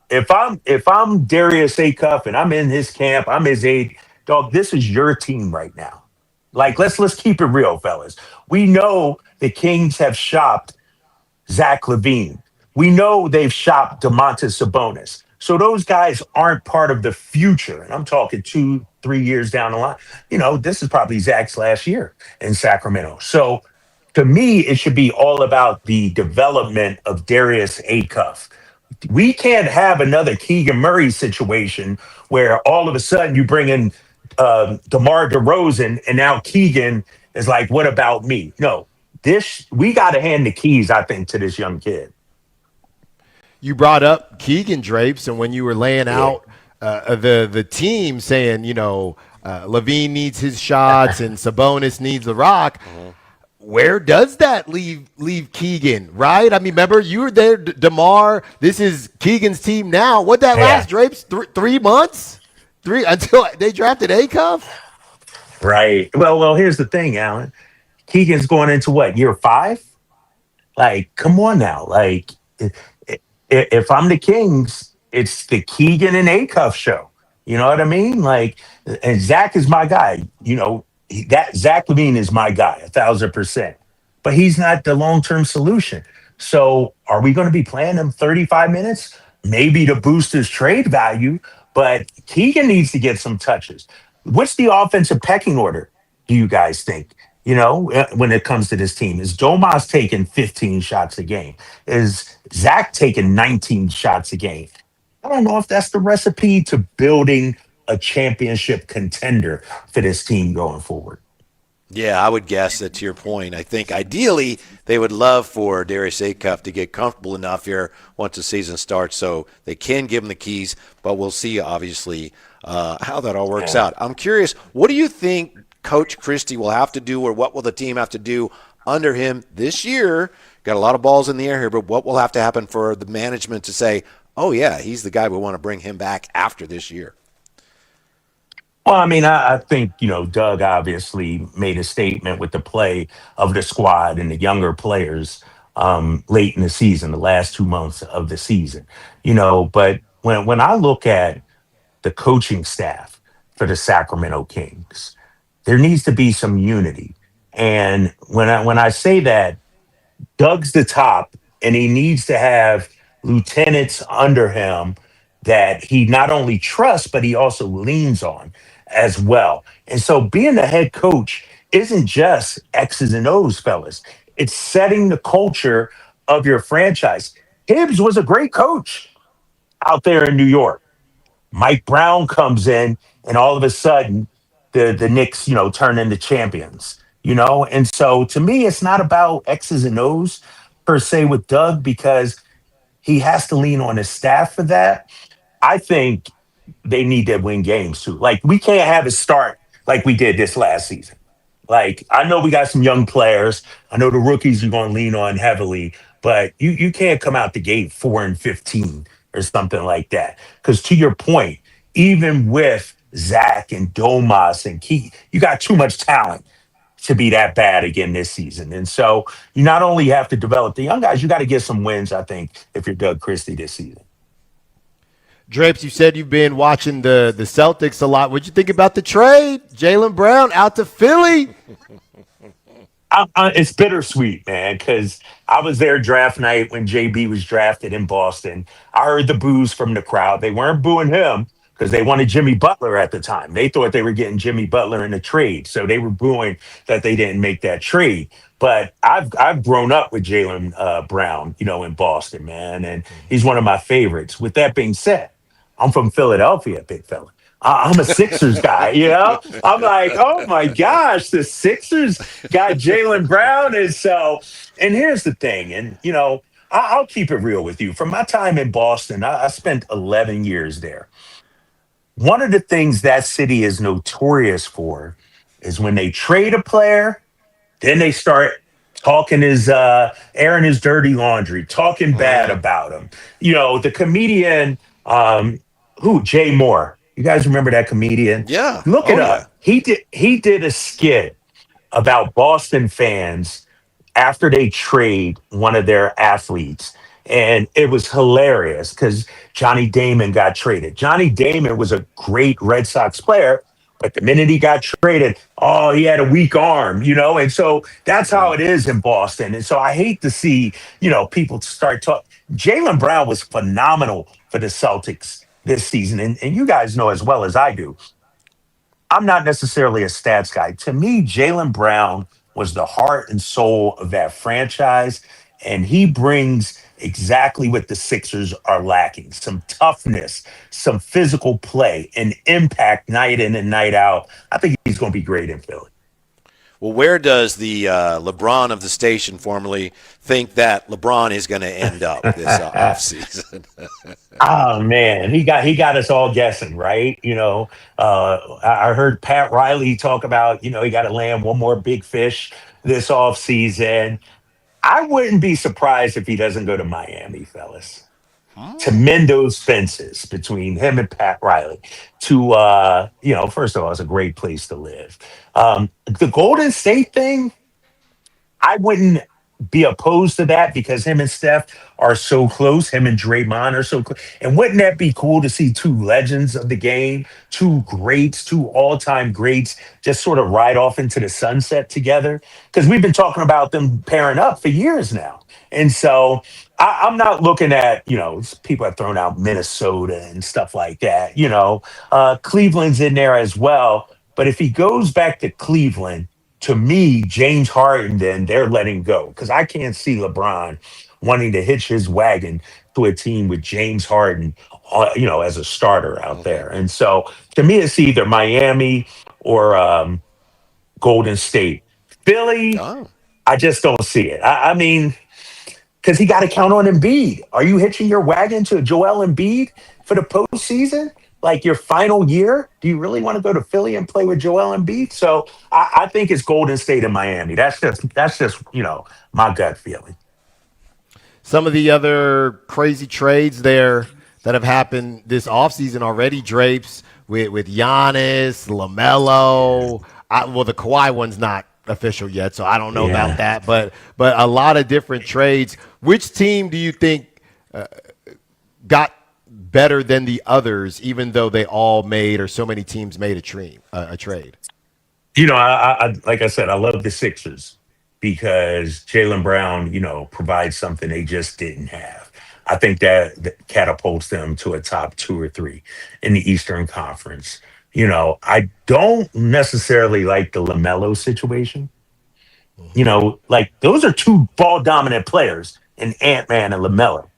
Speaker 5: If I'm Darius Acuff and I'm in his camp, I'm his aide, dog, this is your team right now. Like, let's keep it real, fellas. We know the Kings have shopped Zach LaVine. We know they've shopped Domantas Sabonis. So those guys aren't part of the future. And I'm talking 2-3 years down the line. This is probably Zach's last year in Sacramento. So to me, it should be all about the development of Darius Acuff. We can't have another Keegan Murray situation where all of a sudden you bring in DeMar DeRozan and now Keegan is like, what about me? No, we got to hand the keys, I think, to this young kid.
Speaker 16: You brought up Keegan Drapes, and when you were laying out the team saying, LaVine needs his shots and Sabonis needs the rock, where does that leave Keegan, right? I mean, remember, you were there, DeMar. This is Keegan's team now. What that last, Drapes? 3 months? Until they drafted Acuff?
Speaker 5: Right. Well, here's the thing, Alan. Keegan's going into what, year 5? Like, come on now. Like, if I'm the Kings, it's the Keegan and Acuff show. You know what I mean? Like, and Zach is my guy. That Zach LaVine is my guy, 1,000%. But he's not the long-term solution. So are we going to be playing him 35 minutes? Maybe to boost his trade value, but Keegan needs to get some touches. What's the offensive pecking order, do you guys think? When it comes to this team, is Domas taking 15 shots a game? Is Zach taking 19 shots a game? I don't know if that's the recipe to building a championship contender for this team going forward.
Speaker 15: Yeah, I would guess that to your point. I think ideally they would love for Darius Acuff to get comfortable enough here once the season starts so they can give him the keys, but we'll see, obviously, how that all works out. I'm curious, what do you think Coach Christie will have to do, or what will the team have to do under him this year? Got a lot of balls in the air here, but what will have to happen for the management to say, oh, yeah, he's the guy we want to bring him back after this year?
Speaker 5: Well, I mean, I think, Doug obviously made a statement with the play of the squad and the younger players late in the season, the last 2 months of the season. But when I look at the coaching staff for the Sacramento Kings, there needs to be some unity. And when I say that, Doug's the top, and he needs to have lieutenants under him that he not only trusts, but he also leans on as well. And so being the head coach isn't just X's and O's, fellas. It's setting the culture of your franchise. Hibbs was a great coach out there in New York. Mike Brown comes in, and all of a sudden, the Knicks, turn into champions, And so to me, it's not about X's and O's per se with Doug, because he has to lean on his staff for that. I think they need to win games too. Like, we can't have it start like we did this last season. Like, I know we got some young players. I know the rookies you're going to lean on heavily, but you can't come out the gate 4-15 or something like that. Because to your point, even with Zach and Domas and Key, you got too much talent to be that bad again this season. And so you not only have to develop the young guys, you got to get some wins, I think, if you're Doug Christie this season.
Speaker 16: Drapes, you said you've been watching the Celtics a lot. What'd you think about the trade? Jaylen Brown out to Philly.
Speaker 5: It's bittersweet, man, because I was there draft night when JB was drafted in Boston. I heard the boos from the crowd. They weren't booing him because they wanted Jimmy Butler at the time. They thought they were getting Jimmy Butler in a trade, so they were booing that they didn't make that trade. But I've grown up with Jaylen Brown, in Boston, man, and he's one of my favorites. With that being said, I'm from Philadelphia, big fella. I'm a Sixers guy, I'm like, oh my gosh, the Sixers got Jaylen Brown. And here's the thing, and I'll keep it real with you. From my time in Boston, I spent 11 years there. One of the things that city is notorious for is when they trade a player, then they start talking airing his dirty laundry, talking bad about him. The comedian, Jay Moore. You guys remember that comedian?
Speaker 15: Yeah.
Speaker 5: Look it up. He did a skit about Boston fans after they trade one of their athletes. And it was hilarious because Johnny Damon got traded. Johnny Damon was a great Red Sox player, but the minute he got traded, he had a weak arm, And so that's how it is in Boston. And so I hate to see, people start talking. Jaylen Brown was phenomenal for the Celtics this season. And you guys know as well as I do, I'm not necessarily a stats guy. To me, Jaylen Brown was the heart and soul of that franchise. And he brings exactly what the Sixers are lacking: some toughness, some physical play, and impact night in and night out. I think he's going to be great in Philly.
Speaker 15: Well, where does the LeBron of the station formerly think that LeBron is going to end up this offseason?
Speaker 5: Oh man, he got us all guessing, right? I heard Pat Riley talk about, he got to land one more big fish this offseason. I wouldn't be surprised if he doesn't go to Miami, fellas, to mend those fences between him and Pat Riley. First of all, it's a great place to live. The Golden State thing, I wouldn't be opposed to that because him and Steph are so close. Him and Draymond are so close. And wouldn't that be cool to see two legends of the game, two greats, two all-time greats, just sort of ride off into the sunset together? Because we've been talking about them pairing up for years now. And so I'm not looking at, people have thrown out Minnesota and stuff like that. Cleveland's in there as well. But if he goes back to Cleveland, to me, James Harden, then they're letting go, because I can't see LeBron wanting to hitch his wagon to a team with James Harden, as a starter out there. And so to me, it's either Miami or Golden State. Philly, I just don't see it. I mean, because he got to count on Embiid. Are you hitching your wagon to Joel Embiid for the postseason? Like your final year? Do you really want to go to Philly and play with Joel Embiid? So I think it's Golden State and Miami. That's just my gut feeling.
Speaker 16: Some of the other crazy trades there that have happened this offseason already, Drapes, with Giannis, LaMelo. The Kawhi one's not official yet, so I don't know about that. But a lot of different trades. Which team do you think got better than the others, even though they all made, or so many teams made a trade?
Speaker 5: I like I said, I love the Sixers because Jaylen Brown, provides something they just didn't have. I think that catapults them to a top 2 or 3 in the Eastern Conference. I don't necessarily like the LaMelo situation. Like those are two ball dominant players in Ant-Man and LaMelo.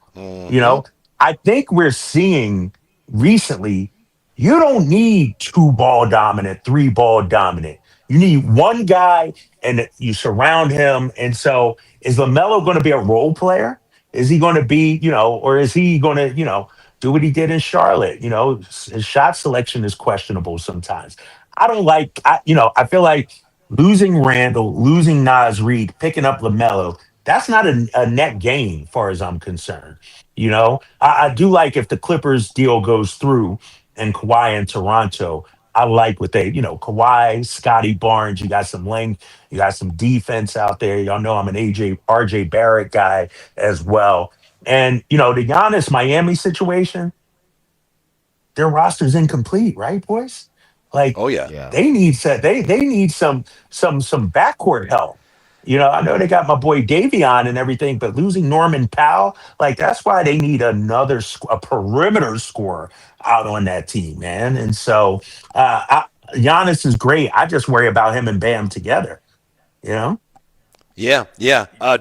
Speaker 5: I think we're seeing recently, you don't need 2 ball dominant, 3 ball dominant. You need one guy and you surround him. And so is LaMelo going to be a role player? Is he going to be, or is he going to, do what he did in Charlotte? His shot selection is questionable sometimes. I don't like, I feel like losing Randall, losing Nas Reed, picking up LaMelo, that's not a net gain, far as I'm concerned. I do like if the Clippers deal goes through and Kawhi in Toronto. I like what Kawhi, Scotty Barnes. You got some length, you got some defense out there. Y'all know I'm an RJ Barrett guy as well. And the Giannis Miami situation, their roster's incomplete, right, boys? Like,
Speaker 15: Oh yeah.
Speaker 5: they need they need some backcourt help. I know they got my boy Davion and everything, but losing Norman Powell, like that's why they need a perimeter scorer out on that team, man. And so Giannis is great. I just worry about him and Bam together. You know.
Speaker 15: Yeah.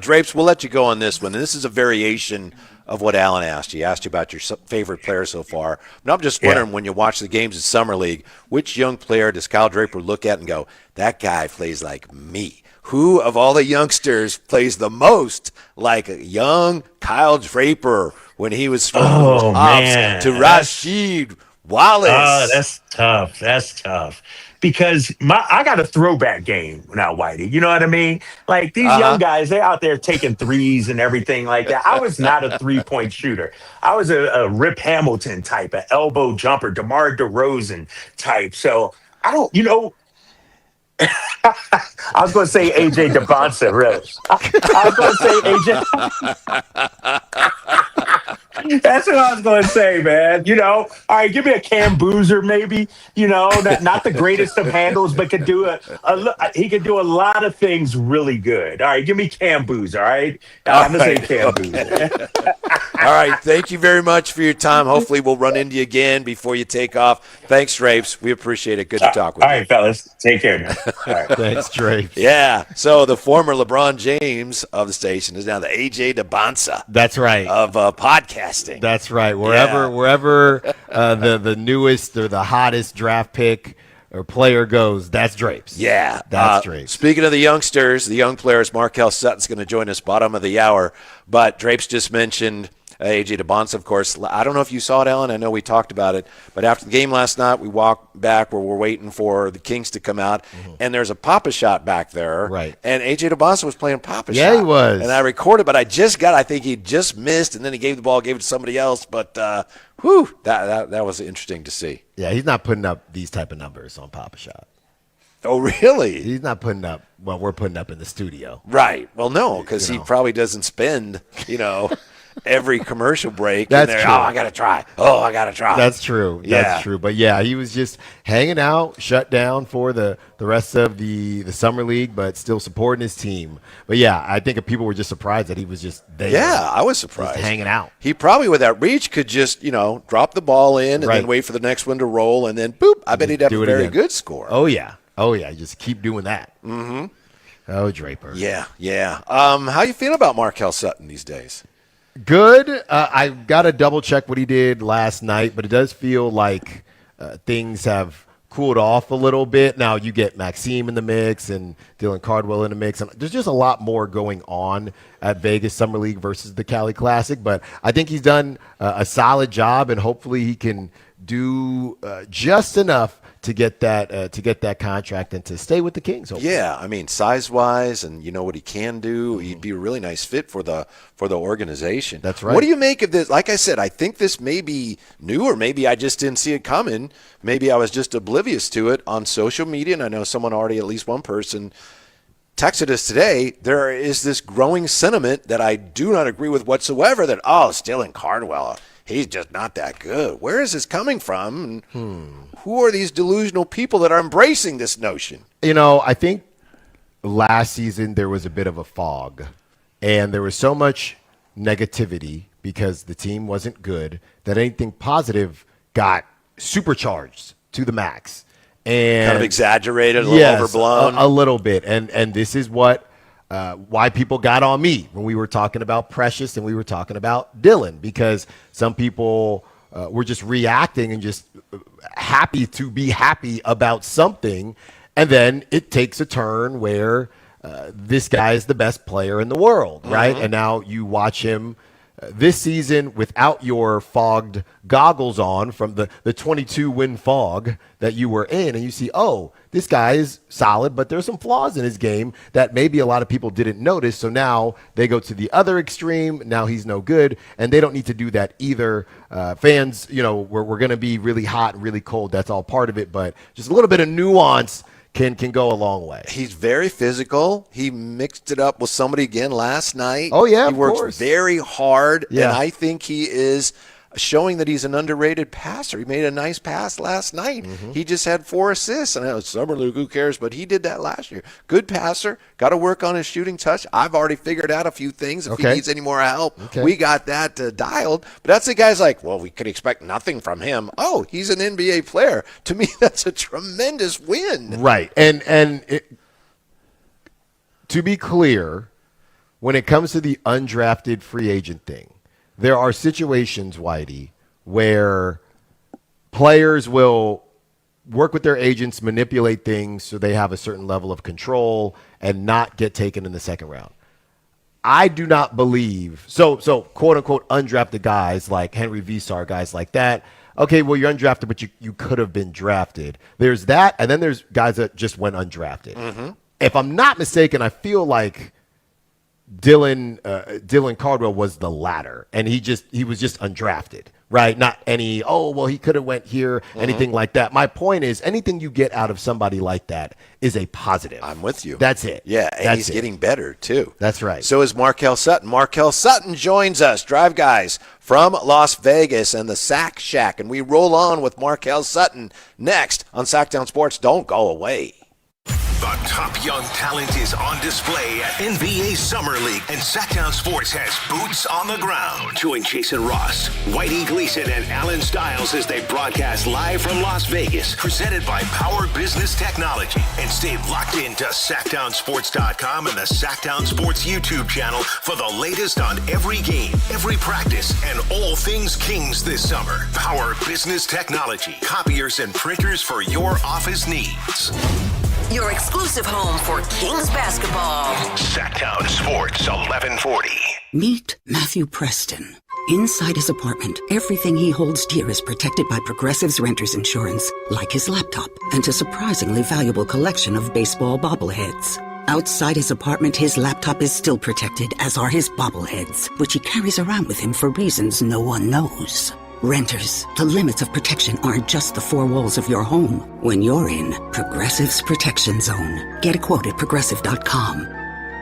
Speaker 15: Drapes, we'll let you go on this one. And this is a variation of what Alan asked you. He asked you about your favorite player so far. But I'm just wondering, when you watch the games in Summer League, which young player does Kyle Draper look at and go, that guy plays like me? Who of all the youngsters plays the most like a young Kyle Draper when he was from
Speaker 5: man.
Speaker 15: to Rasheed Wallace?
Speaker 5: Oh, that's tough. That's tough. Because I got a throwback game now, Whitey. You know what I mean? Like these young guys, they're out there taking threes and everything like that. I was not a 3-point shooter. I was a Rip Hamilton type, an elbow jumper, DeMar DeRozan type. So I don't, I was going to say AJ DeBonsa, really. I was going to say AJ. That's what I was going to say, man. All right, give me a Cam Boozer, maybe. Not the greatest of handles, but he could do a lot of things really good. All right, give me Cam Boozer. All right, I'm going to say Cam Boozer.
Speaker 15: All right, thank you very much for your time. Hopefully, we'll run into you again before you take off. Thanks, Drapes. We appreciate it. Good to talk with you.
Speaker 5: All right, fellas, take care now. All right.
Speaker 16: Thanks, Drapes.
Speaker 15: Yeah. So the former LeBron James of the station is now the AJ DeBonsa.
Speaker 16: That's right.
Speaker 15: Of podcasting.
Speaker 16: That's right. Wherever the newest or the hottest draft pick or player goes, that's Drapes.
Speaker 15: Yeah.
Speaker 16: That's Drapes.
Speaker 15: Speaking of the youngsters, the young players, Markel Sutton's going to join us bottom of the hour. But Drapes just mentioned AJ DeBonsa, of course. I don't know if you saw it, Ellen. I know we talked about it. But after the game last night, we walked back where we're waiting for the Kings to come out, and there's a Papa Shot back there.
Speaker 16: Right.
Speaker 15: And AJ DeBonsa was playing Papa Shot.
Speaker 16: Yeah, he was.
Speaker 15: And I recorded, but I think he just missed, and then he gave the ball, gave it to somebody else. But, that was interesting to see.
Speaker 16: Yeah, he's not putting up these type of numbers on Papa Shot.
Speaker 15: Oh, really?
Speaker 16: He's not putting up what we're putting up in the studio.
Speaker 15: Right. Well, no, because he probably doesn't spend, every commercial break.
Speaker 16: That's
Speaker 15: true.
Speaker 16: True.
Speaker 15: I got to try.
Speaker 16: That's true.
Speaker 15: Yeah.
Speaker 16: That's true. But, yeah, he was just hanging out, shut down for the rest of the Summer League, but still supporting his team. But, yeah, I think people were just surprised that he was just there.
Speaker 15: Yeah, I was surprised.
Speaker 16: Just hanging out.
Speaker 15: He probably, with that reach, could just, drop the ball in and then wait for the next one to roll, and then, boop, I bet he'd have a very good score.
Speaker 16: Oh, yeah. Just keep doing that. Mm-hmm. Oh, Draper.
Speaker 15: Yeah. How you feel about Markel Sutton these days?
Speaker 16: Good. I got to double check what he did last night, but it does feel like things have cooled off a little bit. Now you get Maxime in the mix and Dylan Cardwell in the mix. And there's just a lot more going on at Vegas Summer League versus the Cali Classic. But I think he's done a solid job, and hopefully he can do just enough to get that contract and to stay with the Kings. Hopefully.
Speaker 15: Yeah, I mean, size-wise, and you know what he can do. He'd be a really nice fit for the organization.
Speaker 16: That's right.
Speaker 15: What do you make of this? Like I said, I think this may be new, or maybe I just didn't see it coming. Maybe I was just oblivious to it on social media, and I know someone already, at least one person, texted us today. There is this growing sentiment that I do not agree with whatsoever, that, Dylan Cardwell, he's just not that good. Where is this coming from? Who are these delusional people that are embracing this notion?
Speaker 16: I think last season there was a bit of a fog, and there was so much negativity because the team wasn't good that anything positive got supercharged to the max. And
Speaker 15: kind of exaggerated, a little overblown.
Speaker 16: A little bit. And this is why people got on me when we were talking about Precious and we were talking about Dylan, because some people were just reacting and just happy to be happy about something. And then it takes a turn where this guy is the best player in the world, right? And now you watch him this season, without your fogged goggles on from the 22-win fog that you were in, and you see, oh, this guy is solid, but there's some flaws in his game that maybe a lot of people didn't notice. So now they go to the other extreme. Now he's no good, and they don't need to do that either. Fans, we're going to be really hot and really cold. That's all part of it, but just a little bit of nuance can go a long way.
Speaker 15: He's very physical. He mixed it up with somebody again last night.
Speaker 16: Oh, yeah,
Speaker 15: he works very hard,
Speaker 16: Yeah.
Speaker 15: and I think he is showing that he's an underrated passer. He made a nice pass last night. He just had 4 assists. And I know Summer League, who cares? But he did that last year. Good passer. Got to work on his shooting touch. I've already figured out a few things. If he needs any more help, we got that dialed. But that's the guy's like, well, we could expect nothing from him. Oh, he's an NBA player. To me, that's a tremendous win.
Speaker 16: Right. And to be clear, when it comes to the undrafted free agent thing, there are situations, Whitey, where players will work with their agents, manipulate things so they have a certain level of control and not get taken in the second round. I do not believe so quote unquote undrafted guys like Henry Visar, guys like that. Okay, well, you're undrafted, but you could have been drafted. There's that, and then there's guys that just went undrafted. If I'm not mistaken, I feel like Dylan Cardwell was the latter, and he was just undrafted, right? Not any, he could have went here, anything like that. My point is, anything you get out of somebody like that is a positive.
Speaker 15: I'm with you.
Speaker 16: That's it.
Speaker 15: Yeah, and he's getting better, too.
Speaker 16: That's right.
Speaker 15: So is Markel Sutton. Markel Sutton joins us, Drive Guys, from Las Vegas and the Sack Shack, and we roll on with Markel Sutton next on Sactown Sports. Don't go away.
Speaker 7: The top young talent is on display at NBA Summer League, and Sactown Sports has boots on the ground. Join Jason Ross, Whitey Gleason, and Alan Stiles as they broadcast live from Las Vegas, presented by Power Business Technology. And stay locked into SactownSports.com and the Sactown Sports YouTube channel for the latest on every game, every practice, and all things Kings this summer. Power Business Technology, copiers and printers for your office needs.
Speaker 19: Your exclusive home for Kings basketball.
Speaker 7: Sactown Sports 1140.
Speaker 6: Meet Matthew Preston. Inside his apartment, everything he holds dear is protected by Progressive's Renter's Insurance, like his laptop and a surprisingly valuable collection of baseball bobbleheads. Outside his apartment, his laptop is still protected, as are his bobbleheads, which he carries around with him for reasons no one knows. Renters, the limits of protection aren't just the 4 walls of your home. When you're in Progressive's Protection Zone. Get a quote at Progressive.com.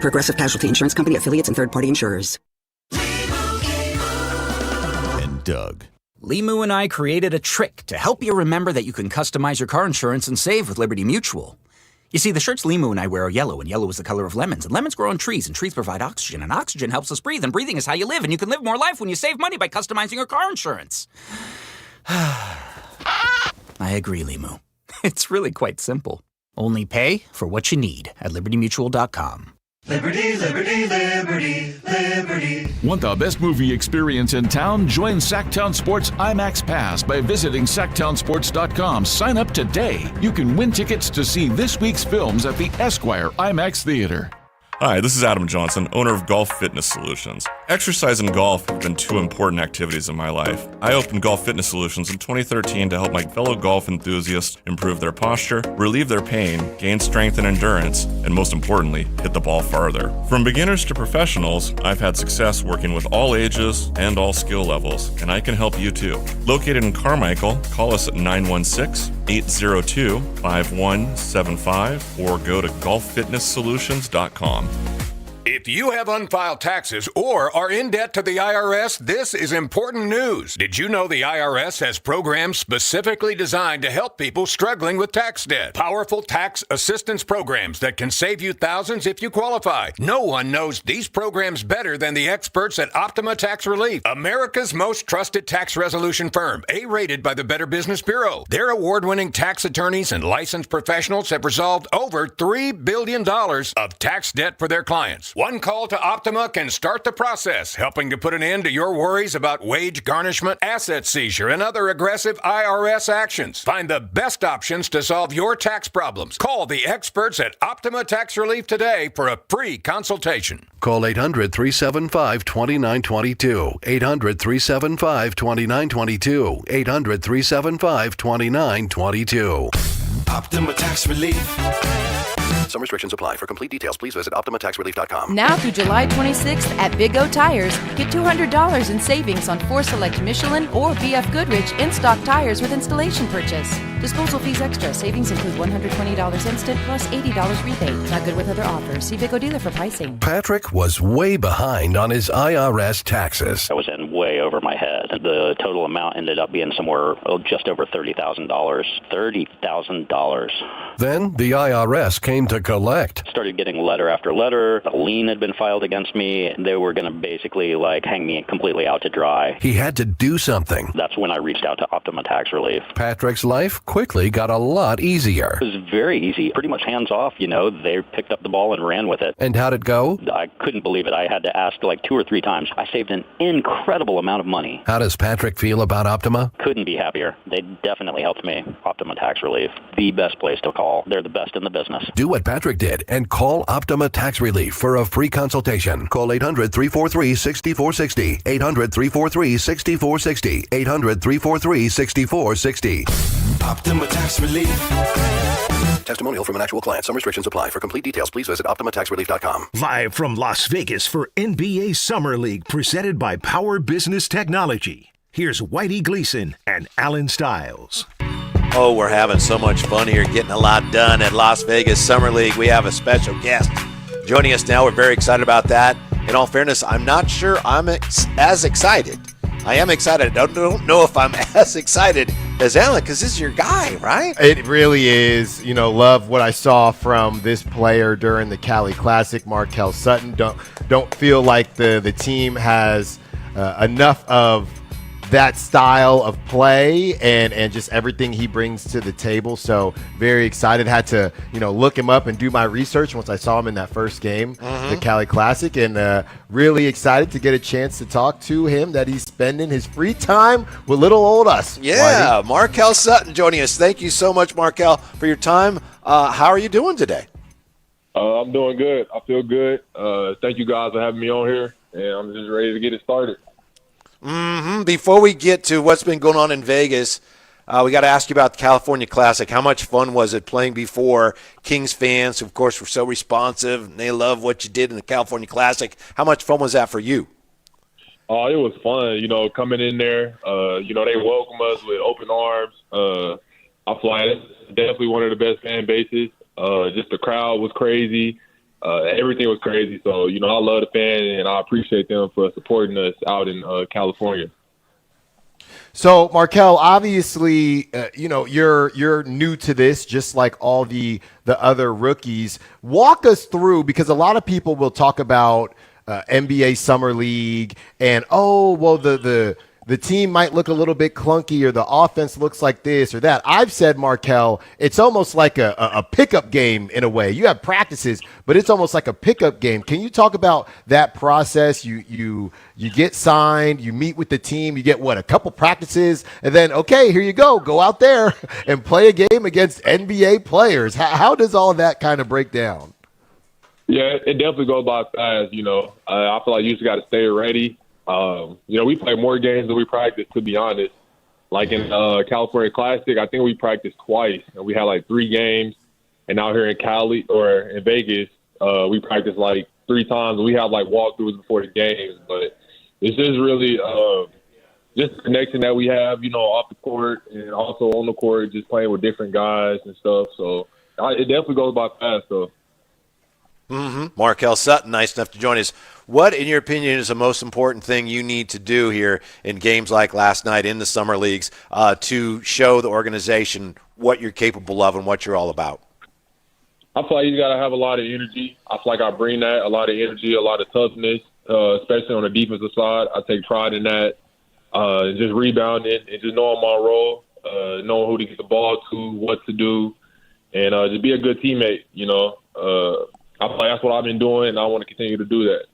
Speaker 6: Progressive Casualty Insurance Company, affiliates, and third-party insurers.
Speaker 8: And Doug. Limu and I created a trick to help you remember that you can customize your car insurance and save with Liberty Mutual. You see, the shirts Limu and I wear are yellow, and yellow is the color of lemons, and lemons grow on trees, and trees provide oxygen, and oxygen helps us breathe, and breathing is how you live, and you can live more life when you save money by customizing your car insurance. I agree, Limu. It's really quite simple. Only pay for what you need at LibertyMutual.com.
Speaker 27: Liberty, liberty, liberty, liberty.
Speaker 10: Want the best movie experience in town? Join Sactown Sports IMAX Pass by visiting SactownSports.com. Sign up today. You can win tickets to see this week's films at the Esquire IMAX Theater.
Speaker 20: Hi, this is Adam Johnson, owner of Golf Fitness Solutions. Exercise and golf have been 2 important activities in my life. I opened Golf Fitness Solutions in 2013 to help my fellow golf enthusiasts improve their posture, relieve their pain, gain strength and endurance, and most importantly, hit the ball farther. From beginners to professionals, I've had success working with all ages and all skill levels, and I can help you too. Located in Carmichael, call us at 916-802-5175 or go to golffitnesssolutions.com.
Speaker 21: If you have unfiled taxes or are in debt to the IRS, this is important news. Did you know the IRS has programs specifically designed to help people struggling with tax debt? Powerful tax assistance programs that can save you thousands if you qualify. No one knows these programs better than the experts at Optima Tax Relief, America's most trusted tax resolution firm, A-rated by the Better Business Bureau. Their award-winning tax attorneys and licensed professionals have resolved over $3 billion of tax debt for their clients. One call to Optima can start the process, helping to put an end to your worries about wage garnishment, asset seizure, and other aggressive IRS actions. Find the best options to solve your tax problems. Call the experts at Optima Tax Relief today for a free consultation.
Speaker 3: Call 800-375-2922. 800-375-2922. 800-375-2922.
Speaker 27: Optima Tax Relief.
Speaker 3: Some restrictions apply. For complete details, please visit OptimaTaxRelief.com.
Speaker 9: Now through July 26th at Big O Tires, get $200 in savings on 4 select Michelin or BF Goodrich in-stock tires with installation purchase. Disposal fees extra. Savings include $120 instant plus $80 rebate. Not good with other offers. See Big O dealer for pricing.
Speaker 3: Patrick was way behind on his IRS taxes.
Speaker 22: I was in way over my head. The total amount ended up being somewhere just over $30,000. $30,000.
Speaker 3: Then the IRS came to collect.
Speaker 22: Started getting letter after letter. A lien had been filed against me. They were going to basically hang me completely out to dry.
Speaker 3: He had to do something.
Speaker 22: That's when I reached out to Optima Tax Relief.
Speaker 3: Patrick's life quickly got a lot easier.
Speaker 22: It was very easy, pretty much hands off. They picked up the ball and ran with it.
Speaker 3: And how'd it go?
Speaker 22: I couldn't believe it. I had to ask 2 or 3 times. I saved an incredible amount of money.
Speaker 3: How does Patrick feel about Optima?
Speaker 22: Couldn't be happier. They definitely helped me. Optima Tax Relief, the best place to call. They're the best in the business.
Speaker 3: Do what Patrick did and call Optima Tax Relief for a free consultation. Call 800-343-6460. 800-343-6460. 800-343-6460.
Speaker 27: Optima Tax Relief.
Speaker 3: Testimonial from an actual client. Some restrictions apply. For complete details, please visit OptimaTaxRelief.com.
Speaker 2: Live from Las Vegas for NBA Summer League, presented by Power Business Technology. Here's Whitey Gleason and Alan Stiles.
Speaker 15: Oh, we're having so much fun here, getting a lot done at Las Vegas Summer League. We have a special guest joining us now. We're very excited about that. In all fairness, I'm not sure I'm as excited. I am excited. I don't know if I'm as excited as Alan, because this is your guy, right?
Speaker 16: It really is. Love what I saw from this player during the Cali Classic, Markel Sutton. Don't feel like the team has enough of that style of play and just everything he brings to the table. So very excited. Had to, look him up and do my research once I saw him in that first game, the Cali Classic, and really excited to get a chance to talk to him, that he's spending his free time with little old us.
Speaker 15: Yeah, Markel Sutton joining us. Thank you so much, Markel, for your time. How are you doing today?
Speaker 23: I'm doing good. I feel good. Thank you guys for having me on here, and I'm just ready to get it started.
Speaker 15: Before we get to what's been going on in Vegas, we got to ask you about the California Classic. How much fun was it playing before Kings fans, who, of course, were so responsive, and they love what you did in the California Classic? How much fun was that for you?
Speaker 23: Oh, it was fun, coming in there. They welcome us with open arms. I feel like it's definitely one of the best fan bases. Just the crowd was crazy. Everything was crazy. So, I love the fans, and I appreciate them for supporting us out in California.
Speaker 16: So, Markel, obviously, you're new to this, just like all the other rookies. Walk us through, because a lot of people will talk about NBA Summer League and, the team might look a little bit clunky, or the offense looks like this or that. I've said, Markel, it's almost like a pickup game in a way. You have practices, but it's almost like a pickup game. Can you talk about that process? You get signed, you meet with the team, you get a couple practices, and then, okay, here you go out there and play a game against NBA players. How does all of that kind of break down?
Speaker 23: Yeah, it definitely goes by fast. I feel like you just got to stay ready. We play more games than we practice, to be honest. Like in California Classic, I think we practiced twice, and we had 3 games. And out here in Cali or in Vegas, we practiced 3 times. We have walkthroughs before the games, but it's just really just the connection that we have, off the court and also on the court, just playing with different guys and stuff. So it definitely goes by fast, though.
Speaker 15: Markel Sutton, nice enough to join us. What, in your opinion, is the most important thing you need to do here in games like last night in the summer leagues to show the organization what you're capable of and what you're all about?
Speaker 23: I feel like you got to have a lot of energy. I feel like I bring that, a lot of energy, a lot of toughness, especially on the defensive side. I take pride in that, just rebounding and just knowing my role, knowing who to get the ball to, what to do, and just be a good teammate, I feel like that's what I've been doing, and I want to continue to do that.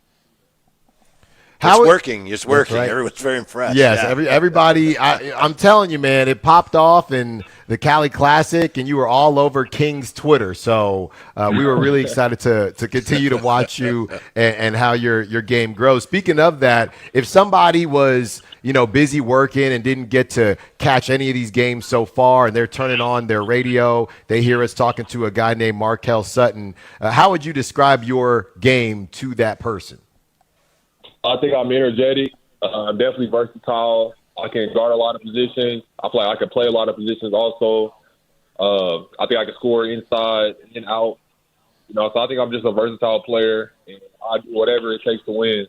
Speaker 15: It's working. It's working.
Speaker 16: Right.
Speaker 15: Everyone's very impressed.
Speaker 16: Yes,
Speaker 15: Yeah.
Speaker 16: everybody. I'm telling you, man, it popped off in the Cali Classic, and you were all over King's Twitter. So we were really excited to continue to watch you and how your game grows. Speaking of that, if somebody was busy working and didn't get to catch any of these games so far, and they're turning on their radio, they hear us talking to a guy named Markel Sutton. How would you describe your game to that person?
Speaker 23: I think I'm energetic. I'm definitely versatile. I can guard a lot of positions. I feel like I can play a lot of positions also. I think I can score inside and out. So I think I'm just a versatile player, and I do whatever it takes to win.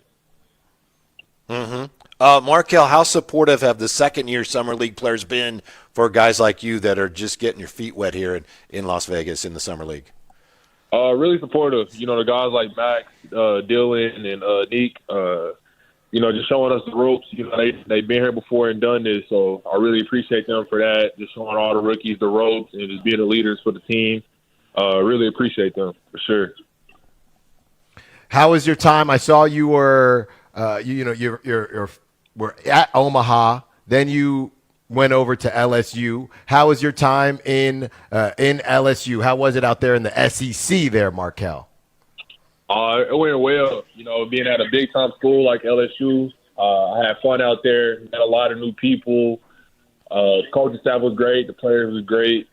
Speaker 15: Mm-hmm. Markel, how supportive have the second-year Summer League players been for guys like you that are just getting your feet wet here in Las Vegas in the Summer League?
Speaker 23: Really supportive. The guys like Max, Dylan, and Neek, just showing us the ropes. They've been here before and done this, so I really appreciate them for that, just showing all the rookies the ropes and just being the leaders for the team. Really appreciate them, for sure.
Speaker 16: How was your time? I saw you were, you were at Omaha, then you went over to LSU. How was your time in LSU? How was it out there in the SEC there, Markel?
Speaker 23: It went well. Being at a big-time school like LSU, I had fun out there. Met a lot of new people. The coaching staff was great. The players was great.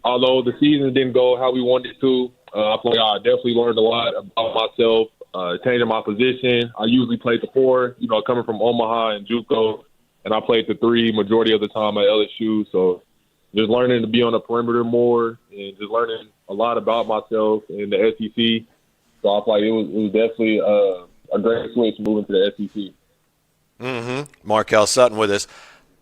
Speaker 23: Although the season didn't go how we wanted it to, I feel like I definitely learned a lot about myself, changing my position. I usually played the 4, coming from Omaha and JUCO. And I played the 3 majority of the time at LSU. So just learning to be on the perimeter more and just learning a lot about myself in the SEC. So I feel like it was definitely a great switch moving to the SEC.
Speaker 15: Mm-hmm. Markel Sutton with us.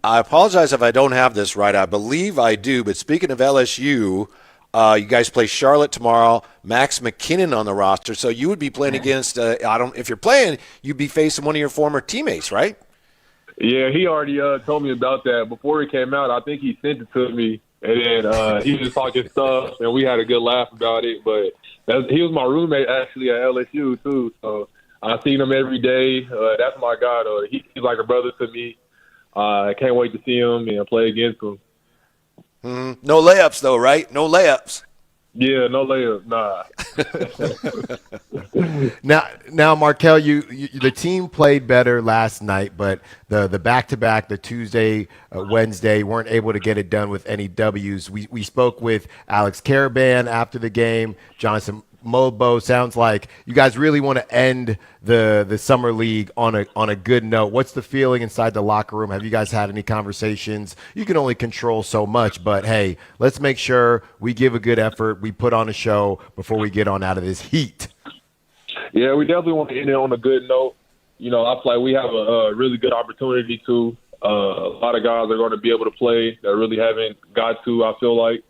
Speaker 15: I apologize if I don't have this right. I believe I do. But speaking of LSU, you guys play Charlotte tomorrow. Max McKinnon on the roster. So you would be playing against, if you're playing, you'd be facing one of your former teammates, right?
Speaker 23: Yeah, he already told me about that before it came out. I think he sent it to me, and then he was just talking stuff, and we had a good laugh about it. But he was my roommate actually at LSU too, so I seen him every day. That's my guy. He's like a brother to me. I can't wait to see him and play against him.
Speaker 15: Mm-hmm. No layups though, right? No layups.
Speaker 23: Yeah, no layups.
Speaker 16: Nah. Now, Markel, you the team played better last night, but the back-to-back, the Tuesday, Wednesday, weren't able to get it done with any W's. We spoke with Alex Caravan after the game. Johnson Mobo, sounds like you guys really want to end the summer league on a good note. What's the feeling inside the locker room? Have you guys had any conversations? You can only control so much, but hey, let's make sure we give a good effort. We put on a show before we get on out of this heat.
Speaker 23: Yeah, we definitely want to end it on a good note. I feel like we have a really good opportunity to. A lot of guys are going to be able to play that really haven't got to, I feel like.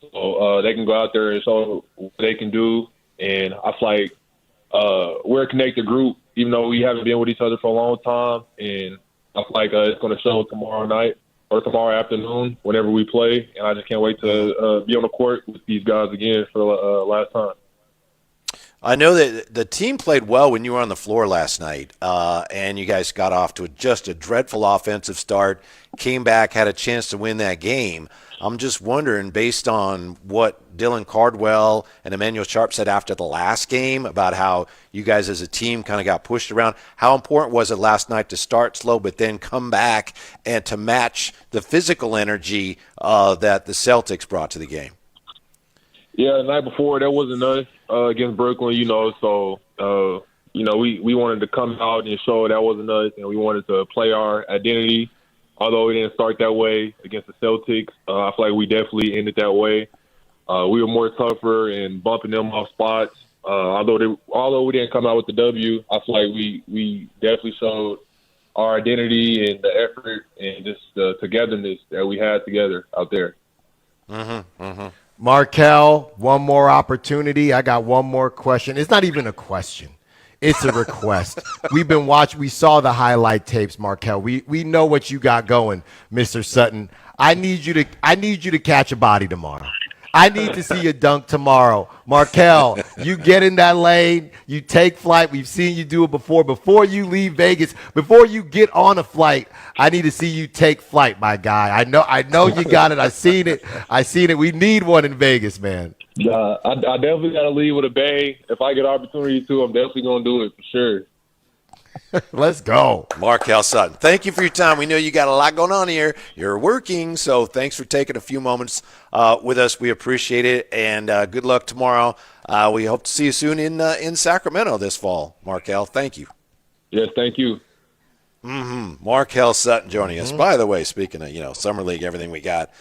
Speaker 23: So they can go out there and show what they can do. And I feel like we're a connected group, even though we haven't been with each other for a long time. And I feel like it's going to show tomorrow night or tomorrow afternoon whenever we play. And I just can't wait to be on the court with these guys again for the last time.
Speaker 15: I know that the team played well when you were on the floor last night, and you guys got off to just a dreadful offensive start, came back, had a chance to win that game. I'm just wondering, based on what Dylan Cardwell and Emmanuel Sharp said after the last game about how you guys as a team kind of got pushed around, how important was it last night to start slow but then come back and to match the physical energy that the Celtics brought to the game?
Speaker 23: Yeah, the night before, that wasn't us against Brooklyn, so we wanted to come out and show that wasn't us, and we wanted to play our identity. Although we didn't start that way against the Celtics, I feel like we definitely ended that way. We were more tougher and bumping them off spots. Although we didn't come out with the W, I feel like we definitely showed our identity and the effort and just the togetherness that we had together out there.
Speaker 15: Mm-hmm, mm-hmm.
Speaker 16: Markel, one more opportunity. I got one more question. It's not even a question. It's a request. We've been watching. We saw the highlight tapes, Markel. We know what you got going, Mr. Sutton. I need you to catch a body tomorrow. I need to see you dunk tomorrow. Markel, you get in that lane, you take flight. We've seen you do it before. Before you leave Vegas, before you get on a flight, I need to see you take flight, my guy. I know you got it. I seen it. We need one in Vegas, man.
Speaker 23: I definitely got to leave with a bang. If I get opportunity to, I'm definitely going to do it for sure.
Speaker 16: Let's go.
Speaker 15: Markel Sutton, thank you for your time. We know you got a lot going on here. You're working, so thanks for taking a few moments with us. We appreciate it, and good luck tomorrow. We hope to see you soon in Sacramento this fall, Markel. Thank you.
Speaker 23: Yes, thank you.
Speaker 15: Markel Sutton joining us. By the way, speaking of Summer League, everything we got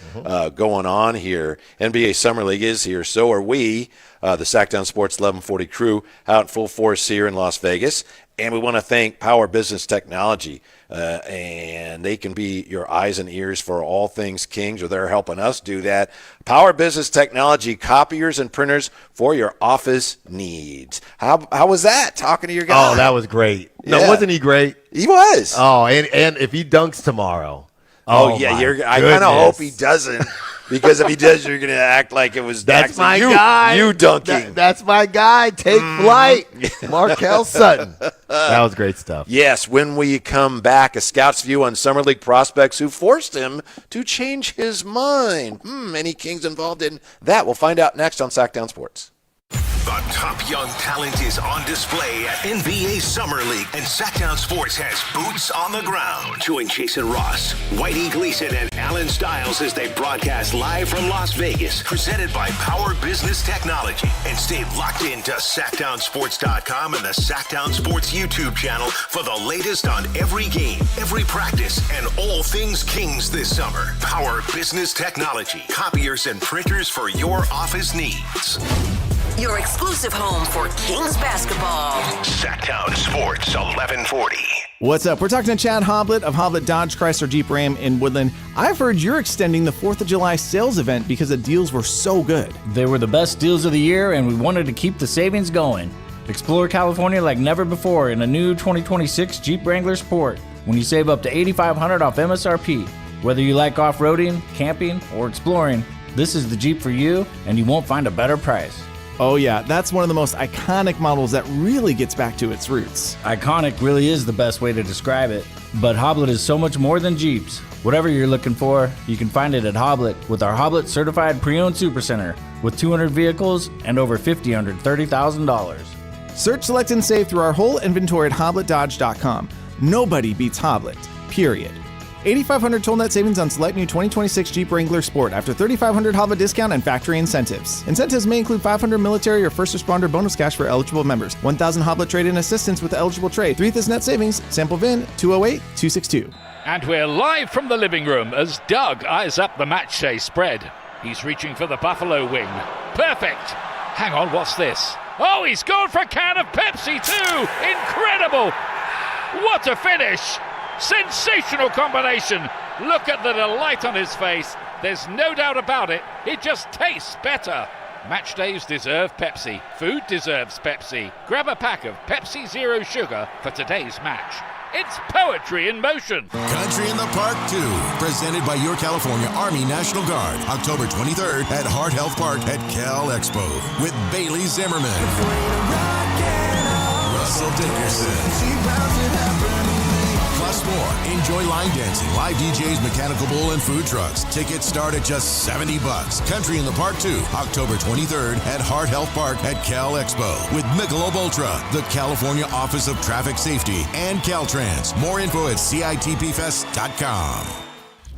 Speaker 15: going on here, NBA Summer League is here. So are we, the Sactown Sports 1140 crew, out in full force here in Las Vegas. And we want to thank Power Business Technology, and they can be your eyes and ears for all things Kings, or they're helping us do that. Power Business Technology, copiers and printers for your office needs. How was that, talking to your guy?
Speaker 16: Oh, that was great. No,
Speaker 15: Yeah.
Speaker 16: wasn't he great?
Speaker 15: He was.
Speaker 16: Oh, and if he dunks tomorrow.
Speaker 15: Oh yeah, I kind of hope he doesn't, because if he does, you're going to act like it was
Speaker 16: That's my
Speaker 15: you,
Speaker 16: guy.
Speaker 15: You dunking.
Speaker 16: That's my guy. Take flight. Markel Sutton. That was great stuff.
Speaker 15: Yes, when we come back, a scout's view on Summer League prospects who forced him to change his mind. Any Kings involved in that? We'll find out next on Sactown Sports.
Speaker 7: The top young talent is on display at NBA Summer League, and Sactown Sports has boots on the ground. Join Jason Ross, Whitey Gleason, and Alan Stiles as they broadcast live from Las Vegas, presented by Power Business Technology. And stay locked into SactownSports.com and the Sactown Sports YouTube channel for the latest on every game, every practice, and all things Kings this summer. Power Business Technology, copiers and printers for your office needs.
Speaker 19: Your exclusive home for Kings basketball.
Speaker 7: Sactown Sports 1140.
Speaker 11: What's up? We're talking to Chad Hoblet of Hoblet Dodge Chrysler Jeep Ram in Woodland. I've heard you're extending the 4th of July sales event because the deals were so good.
Speaker 12: They were the best deals of the year, and we wanted to keep the savings going. Explore California like never before in a new 2026 Jeep Wrangler Sport when you save up to $8,500 off MSRP. Whether you like off-roading, camping, or exploring, this is the Jeep for you, and you won't find a better price.
Speaker 11: Oh yeah, that's one of the most iconic models that really gets back to its roots.
Speaker 12: Iconic really is the best way to describe it, but Hoblet is so much more than Jeeps. Whatever you're looking for, you can find it at Hoblet with our Hoblet Certified Pre-Owned Supercenter with 200 vehicles and over $50 under $30,000.
Speaker 11: Search, select, and save through our whole inventory at HobletDodge.com. Nobody beats Hoblet, period. $8,500 total net savings on select new 2026 Jeep Wrangler Sport after $3,500 Hoblet discount and factory incentives. Incentives may include $500 military or first responder bonus cash for eligible members. $1,000 Hoblet trade-in assistance with eligible trade. 3 is net savings. Sample VIN 208-262.
Speaker 13: And we're live from the living room as Doug eyes up the matchday spread. He's reaching for the Buffalo wing. Perfect. Hang on, what's this? Oh, he's gone for a can of Pepsi too. Incredible. What a finish. Sensational combination. Look at the delight on his face. There's no doubt about it. It just tastes better. Match days deserve Pepsi. Food deserves Pepsi. Grab a pack of Pepsi Zero Sugar for today's match. It's poetry in motion.
Speaker 17: Country in the Park 2, presented by your California Army National Guard. October 23rd at Hart Health Park at Cal Expo with Bailey Zimmerman, Russell Dickerson. Plus more. Enjoy line dancing, live DJs, mechanical bull, and food trucks. Tickets start at just $70. Country in the Park 2, October 23rd at Hart Health Park at Cal Expo with Michelob Ultra, the California Office of Traffic Safety, and Caltrans. More info at CITPFest.com.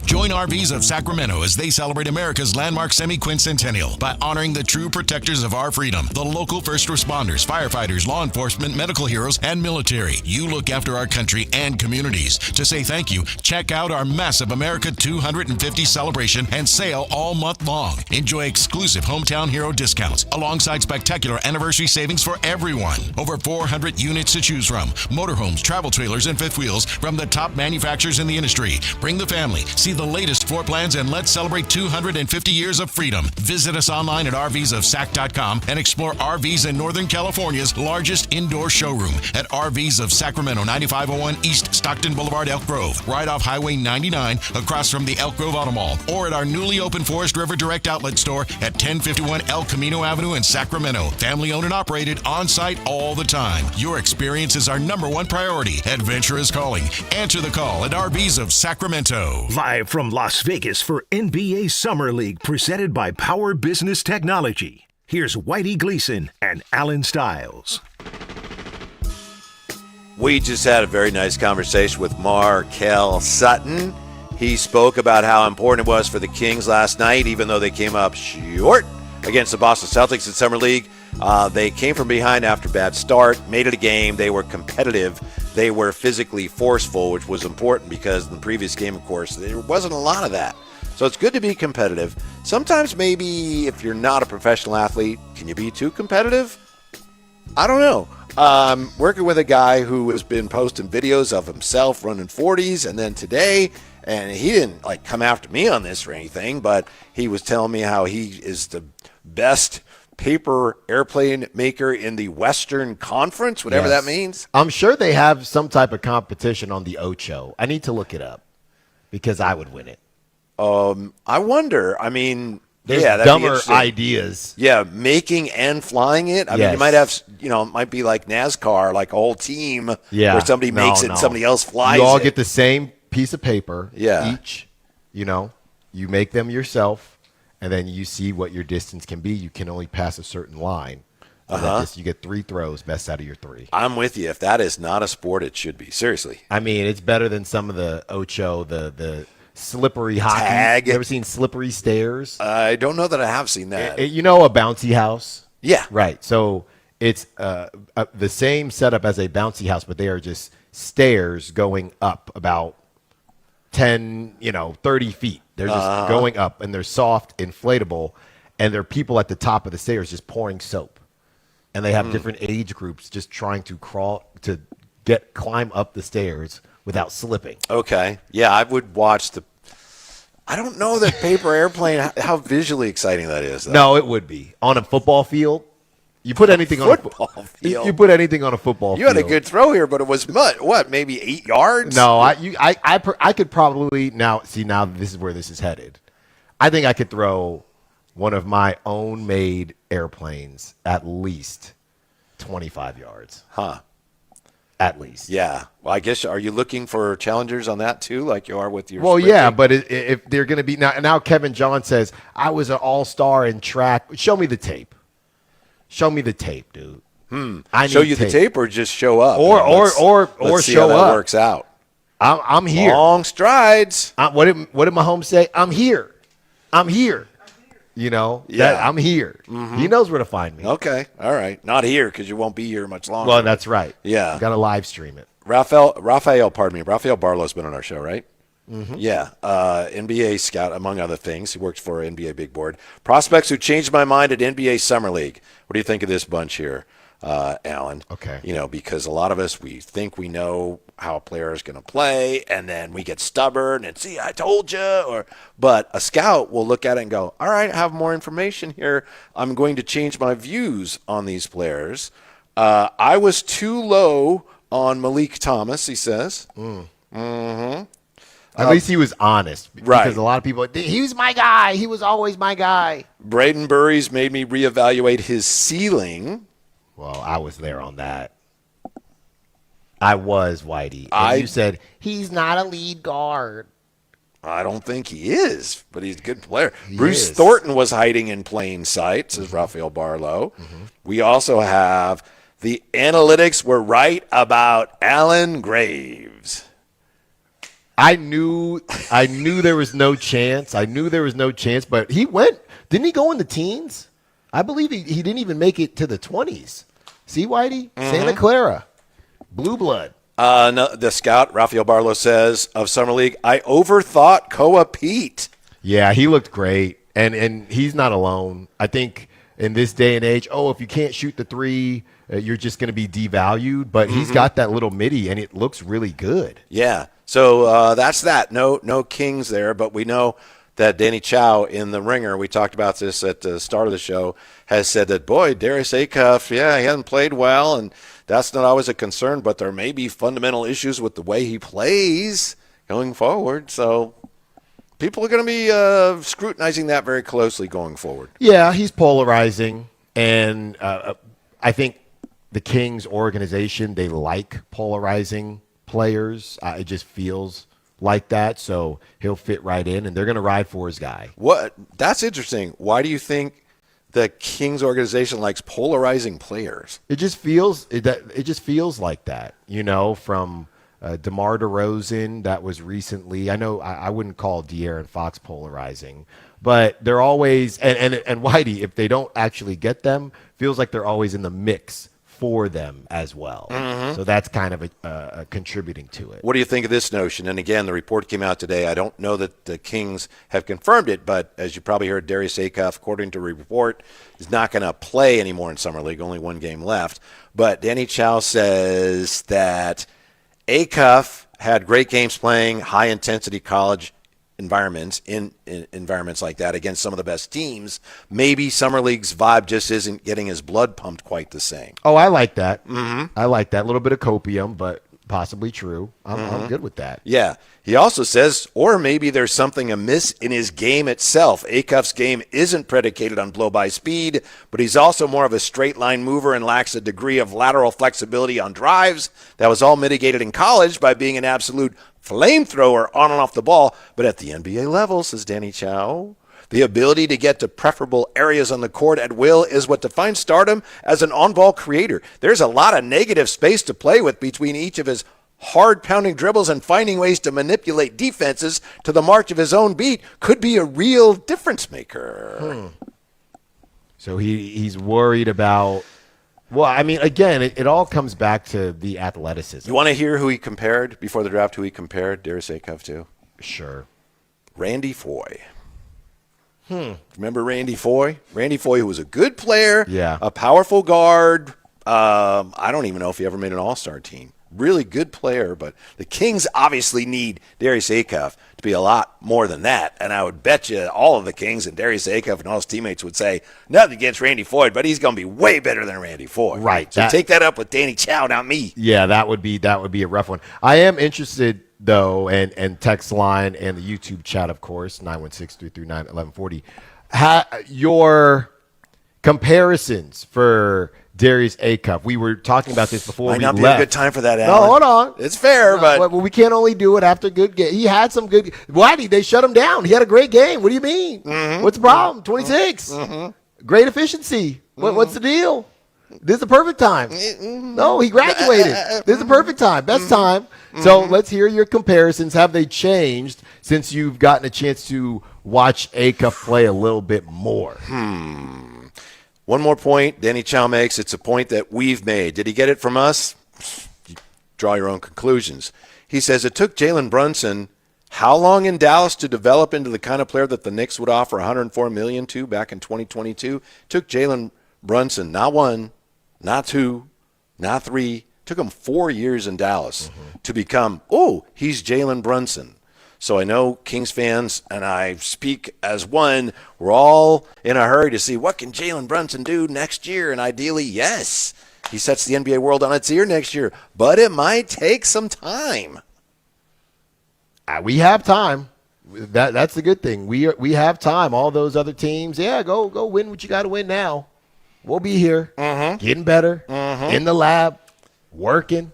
Speaker 17: Join RVs of Sacramento as they celebrate America's landmark semi-quincentennial by honoring the true protectors of our freedom, the local first responders, firefighters, law enforcement, medical heroes, and military. You look after our country and communities. To say thank you, check out our massive America 250 celebration and sale all month long. Enjoy exclusive hometown hero discounts alongside spectacular anniversary savings for everyone. Over 400 units to choose from, motorhomes, travel trailers, and fifth wheels from the top manufacturers in the industry. Bring the family. See See the latest floor plans and let's celebrate 250 years of freedom. Visit us online at rvsofsac.com and explore RVs in Northern California's largest indoor showroom at RVs of Sacramento, 9501 East Stockton Boulevard, Elk Grove, right off Highway 99 across from the Elk Grove Auto Mall, or at our newly opened Forest River Direct Outlet store at 1051 El Camino Avenue in Sacramento. Family owned and operated, on-site all the time. Your experience is our #1 priority. Adventure is calling. Answer the call at RVs of Sacramento.
Speaker 2: Live from Las Vegas for NBA Summer League, presented by Power Business Technology. Here's Whitey Gleason and Alan Stiles.
Speaker 15: We just had a very nice conversation with Markel Sutton. He spoke about how important it was for the Kings last night, even though they came up short against the Boston Celtics in Summer League. They came from behind after a bad start, made it a game. They were competitive. They were physically forceful, which was important because in the previous game, of course, there wasn't a lot of that. So it's good to be competitive. Sometimes maybe if you're not a professional athlete, can you be too competitive? I don't know. Working with a guy who has been posting videos of himself running 40s, and then today, and he didn't like come after me on this or anything, but he was telling me how he is the best paper airplane maker in the Western Conference, whatever that means.
Speaker 16: I'm sure they have some type of competition on the Ocho. I need to look it up because I would win it.
Speaker 15: I wonder. I mean,
Speaker 16: there's
Speaker 15: that'd
Speaker 16: dumber
Speaker 15: be
Speaker 16: ideas.
Speaker 15: Yeah, making and flying it. I mean, you might have, it might be like NASCAR, like a whole team where somebody makes it and somebody else flies it.
Speaker 16: You all get the same piece of paper
Speaker 15: each.
Speaker 16: You make them yourself, and then you see what your distance can be. You can only pass a certain line. You get 3 throws, best out of your 3.
Speaker 15: I'm with you. If that is not a sport, it should be. Seriously.
Speaker 16: I mean, it's better than some of the Ocho, the slippery hockey.
Speaker 15: Tag.
Speaker 16: You ever seen slippery stairs?
Speaker 15: I don't know that I have seen that.
Speaker 16: A bouncy house?
Speaker 15: Yeah.
Speaker 16: Right. So it's the same setup as a bouncy house, but they are just stairs going up about 10, 30 feet. They're just going up, and they're soft, inflatable, and there are people at the top of the stairs just pouring soap. And they have different age groups just trying to climb up the stairs without slipping.
Speaker 15: Okay. Yeah, I would watch I don't know that paper airplane, how visually exciting that is, though.
Speaker 16: No, it would be. On a football field, you put anything on a football field. You put anything on a football field.
Speaker 15: You had a good throw here, but it was maybe 8 yards?
Speaker 16: No, I could probably now this is where this is headed. I think I could throw one of my own made airplanes at least 25 yards.
Speaker 15: Huh.
Speaker 16: At least.
Speaker 15: Yeah. Well, I guess, are you looking for challengers on that too, like you are with your
Speaker 16: Well,
Speaker 15: sprinting?
Speaker 16: yeah, but if they're going to be now Kevin John says, I was an all-star in track. Show me the tape. Show me the tape, dude. I
Speaker 15: show
Speaker 16: need
Speaker 15: you the tape or just show up?
Speaker 16: Or
Speaker 15: see
Speaker 16: show
Speaker 15: how that
Speaker 16: up.
Speaker 15: works out.
Speaker 16: I'm here.
Speaker 15: Long strides.
Speaker 16: What did Mahomes say? I'm here. I'm here. I'm here.
Speaker 15: Mm-hmm.
Speaker 16: He knows where to find me.
Speaker 15: Okay. All right. Not here because you won't be here much longer.
Speaker 16: Well, that's right.
Speaker 15: Yeah.
Speaker 16: Got to live stream it.
Speaker 15: Raphael Barlow's been on our show, right? Mm-hmm. Yeah. NBA scout, among other things. He works for NBA Big Board. Prospects who changed my mind at NBA Summer League. What do you think of this bunch here, Alan?
Speaker 16: Okay.
Speaker 15: Because a lot of us, we think we know how a player is going to play, and then we get stubborn and see, I told you. But a scout will look at it and go, all right, I have more information here. I'm going to change my views on these players. I was too low on Malik Thomas, he says. Mm-hmm.
Speaker 16: At least he was honest.
Speaker 15: Right.
Speaker 16: Because a lot of people, he was my guy. He was always my guy.
Speaker 15: Braden Burries made me reevaluate his ceiling.
Speaker 16: Well, I was there on that. I was, Whitey. And you said, he's not a lead guard.
Speaker 15: I don't think he is, but he's a good player. Bruce Thornton was hiding in plain sight, says Raphael Barlow. Mm-hmm. We also have the analytics were right about Alan Graves.
Speaker 16: I knew there was no chance. But he went. Didn't he go in the teens? I believe he didn't even make it to the 20s. See, Whitey? Mm-hmm. Santa Clara. Blue blood.
Speaker 15: No, the scout, Raphael Barlow, says of Summer League, I overthought Koa Pete.
Speaker 16: Yeah, he looked great. And he's not alone. I think in this day and age, if you can't shoot the 3, you're just going to be devalued. But he's got that little midi, and it looks really good.
Speaker 15: Yeah. So that's that. No Kings there, but we know that Danny Chow in the Ringer, we talked about this at the start of the show, has said that, boy, Darius Acuff, he hasn't played well, and that's not always a concern, but there may be fundamental issues with the way he plays going forward. So people are going to be scrutinizing that very closely going forward.
Speaker 16: Yeah, he's polarizing, and I think the Kings organization, they like polarizing players. It just feels like that, so he'll fit right in, and they're going to ride for his guy.
Speaker 15: What? That's interesting. Why do you think the Kings organization likes polarizing players?
Speaker 16: It just feels like that, from DeMar DeRozan, that was recently. I know I wouldn't call De'Aaron Fox polarizing, but they're always and Whitey, if they don't actually get them, feels like they're always in the mix for them as well. So that's kind of a contributing to it.
Speaker 15: What do you think of this notion? And again, the report came out today. I don't know that the Kings have confirmed it, but as you probably heard, Darius Acuff, according to a report, is not going to play anymore in Summer League, only one game left. But Danny Chow says that Acuff had great games playing high-intensity college environments, in environments like that against some of the best teams. Maybe Summer League's vibe just isn't getting his blood pumped quite the same.
Speaker 16: Oh, I like that. I like that. A little bit of copium, but possibly true. I'm good with that.
Speaker 15: Yeah. He also says, or maybe there's something amiss in his game itself. Acuff's game isn't predicated on blow-by speed, but he's also more of a straight-line mover and lacks a degree of lateral flexibility on drives. That was all mitigated in college by being an absolute flamethrower on and off the ball. But at the NBA level, says Danny Chow, the ability to get to preferable areas on the court at will is what defines stardom as an on-ball creator. There's a lot of negative space to play with between each of his hard-pounding dribbles, and finding ways to manipulate defenses to the march of his own beat could be a real difference maker.
Speaker 16: So he's worried about, well, I mean, again, it all comes back to the athleticism.
Speaker 15: You want to hear who he compared before the draft, who he compared Darius Acuff to?
Speaker 16: Sure.
Speaker 15: Randy Foye. Remember Randy Foye? Randy Foye, who was a good player, a powerful guard. I don't even know if he ever made an all-star team. Really good player, but the Kings obviously need Darius Acuff to be a lot more than that. And I would bet you all of the Kings and Darius Acuff and all his teammates would say, nothing against Randy Foye, but he's going to be way better than Randy Foye.
Speaker 16: Right.
Speaker 15: So take that up with Danny Chow, not me.
Speaker 16: Yeah, that would be a rough one. I am interested, though, and text line and the YouTube chat, of course, 916-339-1140. Your comparisons for Darius Acuff. We were talking about this before we left.
Speaker 15: Might not be a good time for that, Alan.
Speaker 16: No, hold on.
Speaker 15: It's fair, but
Speaker 16: well, we can't only do it after good game. He had some good. Why did they shut him down? He had a great game. What do you mean? What's the problem? 26. Great efficiency. What's the deal? This is the perfect time. No, he graduated. This is the perfect time. Best time. So let's hear your comparisons. Have they changed since you've gotten a chance to watch Acuff play a little bit more?
Speaker 15: One more point Danny Chow makes. It's a point that we've made. Did he get it from us? You draw your own conclusions. He says it took Jalen Brunson how long in Dallas to develop into the kind of player that the Knicks would offer $104 million to back in 2022. It took Jalen Brunson not one, not two, not three. It took him 4 years in Dallas to become, he's Jalen Brunson. So I know Kings fans, and I speak as one, we're all in a hurry to see what can Jalen Brunson do next year. And ideally, yes, he sets the NBA world on its ear next year. But it might take some time.
Speaker 16: We have time. That's the good thing. We have time. All those other teams, go win what you got to win now. We'll be here, getting better, in the lab, working.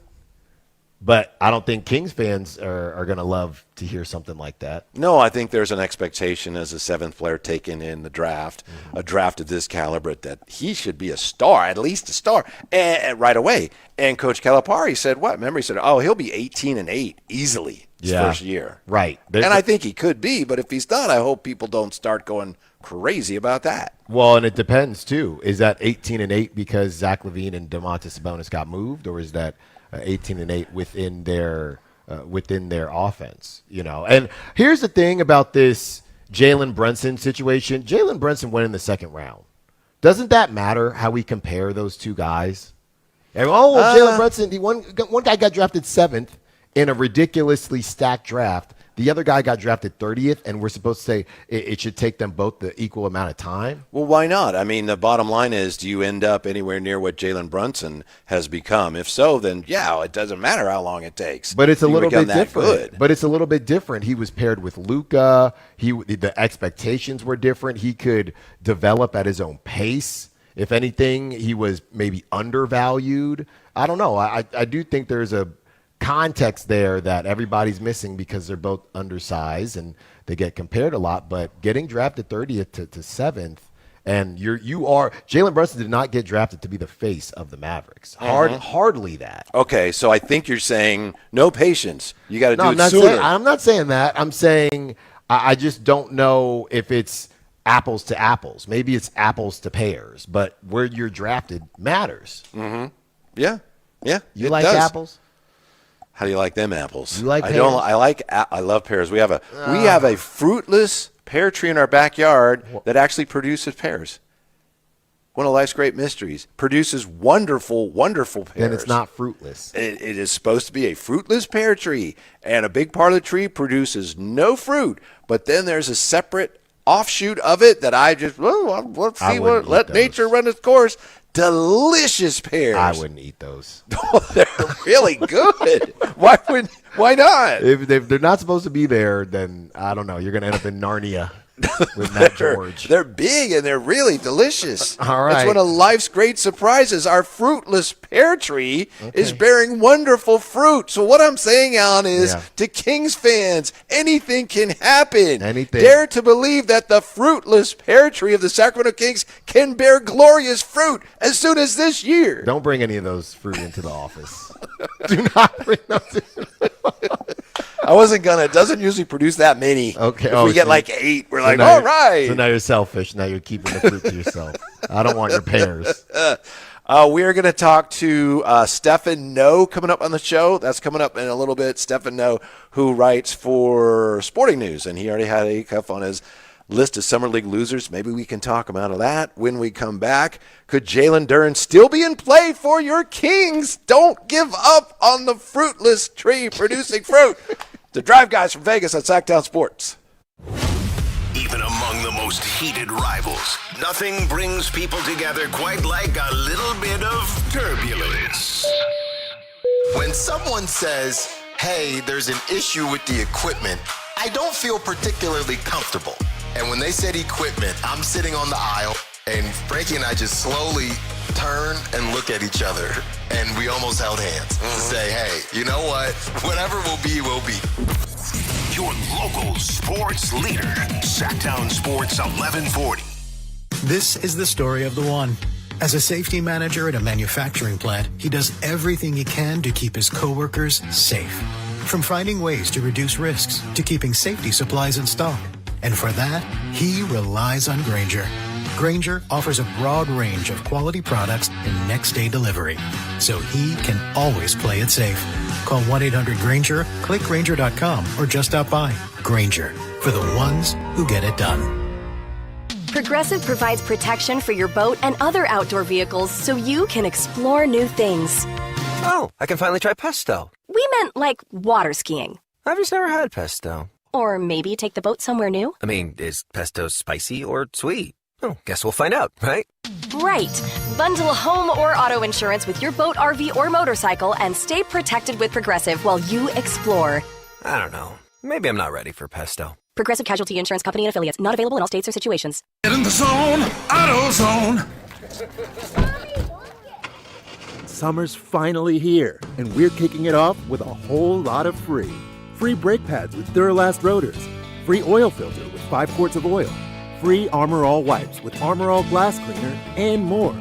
Speaker 16: But I don't think Kings fans are going to love to hear something like that.
Speaker 15: No, I think there's an expectation as a seventh player taken in the draft, a draft of this caliber, that he should be a star, at least a star, and right away. And Coach Calipari said what? Remember, he said, he'll be 18-8 easily his first year.
Speaker 16: Right.
Speaker 15: And I think he could be, but if he's not, I hope people don't start going crazy about that.
Speaker 16: Well, and it depends, too. Is that 18-8 because Zach LaVine and Domantas Sabonis got moved, or is that 18-8 within their offense, And here's the thing about this Jalen Brunson situation. Jalen Brunson went in the second round. Doesn't that matter how we compare those two guys? Jalen Brunson, one guy got drafted 7th in a ridiculously stacked draft. The other guy got drafted 30th, and we're supposed to say it should take them both the equal amount of time?
Speaker 15: Well, why not? I mean, the bottom line is, do you end up anywhere near what Jalen Brunson has become? If so, then, it doesn't matter how long it takes.
Speaker 16: But it's a little bit different.
Speaker 15: Good.
Speaker 16: But it's a little bit different. He was paired with Luka. The expectations were different. He could develop at his own pace. If anything, he was maybe undervalued. I don't know. I do think there's a context there that everybody's missing because they're both undersized and they get compared a lot. But getting drafted 30th to 7th, and Jalen Brunson did not get drafted to be the face of the Mavericks. Hardly that.
Speaker 15: Okay, so I think you're saying no patience. You got to do it sooner.
Speaker 16: I'm not saying that. I'm saying I just don't know if it's apples to apples. Maybe it's apples to pears. But where you're drafted matters.
Speaker 15: Mm-hmm. Yeah.
Speaker 16: You like apples?
Speaker 15: How do you like them apples?
Speaker 16: You like pears?
Speaker 15: I love pears. We have a fruitless pear tree in our backyard that actually produces pears. One of life's great mysteries. Produces wonderful, wonderful pears.
Speaker 16: Then it's not fruitless.
Speaker 15: It is supposed to be a fruitless pear tree, and a big part of the tree produces no fruit. But then there's a separate offshoot of it that I just let's see let nature run its course. Delicious pears.
Speaker 16: I wouldn't eat those.
Speaker 15: They're really good. Why not?
Speaker 16: If they're not supposed to be there, then I don't know. You're going to end up in Narnia with Matt George.
Speaker 15: They're big and they're really delicious.
Speaker 16: All right.
Speaker 15: That's one of life's great surprises. Our fruitless pear tree is bearing wonderful fruit. So what I'm saying, Alan, is to Kings fans, anything can happen.
Speaker 16: Anything.
Speaker 15: Dare to believe that the fruitless pear tree of the Sacramento Kings can bear glorious fruit as soon as this year.
Speaker 16: Don't bring any of those fruit into the office. Do not bring those into the office.
Speaker 15: I wasn't going to. It doesn't usually produce that many.
Speaker 16: Okay.
Speaker 15: If we get like 8, we're like, all right.
Speaker 16: So now you're selfish. Now you're keeping the fruit to yourself. I don't want your pears.
Speaker 15: We are going to talk to Stefan No coming up on the show. That's coming up in a little bit. Stefan No, who writes for Sporting News, and he already had Acuff on his list of Summer League losers. Maybe we can talk him out of that when we come back. Could Jalen Duren still be in play for your Kings? Don't give up on the fruitless tree producing fruit. The Drive Guys from Vegas on Sactown Sports.
Speaker 7: Even among the most heated rivals, nothing brings people together quite like a little bit of turbulence.
Speaker 1: When someone says, hey, there's an issue with the equipment, I don't feel particularly comfortable. And when they said equipment, I'm sitting on the aisle, and Frankie and I just slowly turn and look at each other, and we almost held hands to say, hey, you know what? Whatever will be, will be.
Speaker 7: Your local sports leader, Sactown Sports 1140.
Speaker 4: This is the story of the one. As a safety manager at a manufacturing plant, he does everything he can to keep his coworkers safe. From finding ways to reduce risks to keeping safety supplies in stock. And for that, he relies on Grainger. Grainger offers a broad range of quality products and next-day delivery, so he can always play it safe. Call 1-800-GRAINGER, click Grainger.com, or just stop by. Grainger, for the ones who get it done.
Speaker 14: Progressive provides protection for your boat and other outdoor vehicles so you can explore new things.
Speaker 18: Oh, I can finally try pesto.
Speaker 14: We meant like water skiing.
Speaker 18: I've just never had pesto.
Speaker 14: Or maybe take the boat somewhere new.
Speaker 18: I mean, is pesto spicy or sweet? Oh, guess we'll find out, right?
Speaker 14: Right. Bundle home or auto insurance with your boat, RV, or motorcycle and stay protected with Progressive while you explore.
Speaker 18: I don't know. Maybe I'm not ready for pesto.
Speaker 14: Progressive Casualty Insurance Company and Affiliates. Not available in all states or situations.
Speaker 17: Get in the zone, AutoZone.
Speaker 24: Summer's finally here, and we're kicking it off with a whole lot of free. Free brake pads with Duralast rotors. Free oil filter with 5 quarts of oil. Free Armor All wipes with Armor All glass cleaner, and more.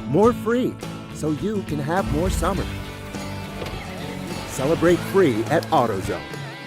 Speaker 24: More free, so you can have more summer. Celebrate free at AutoZone.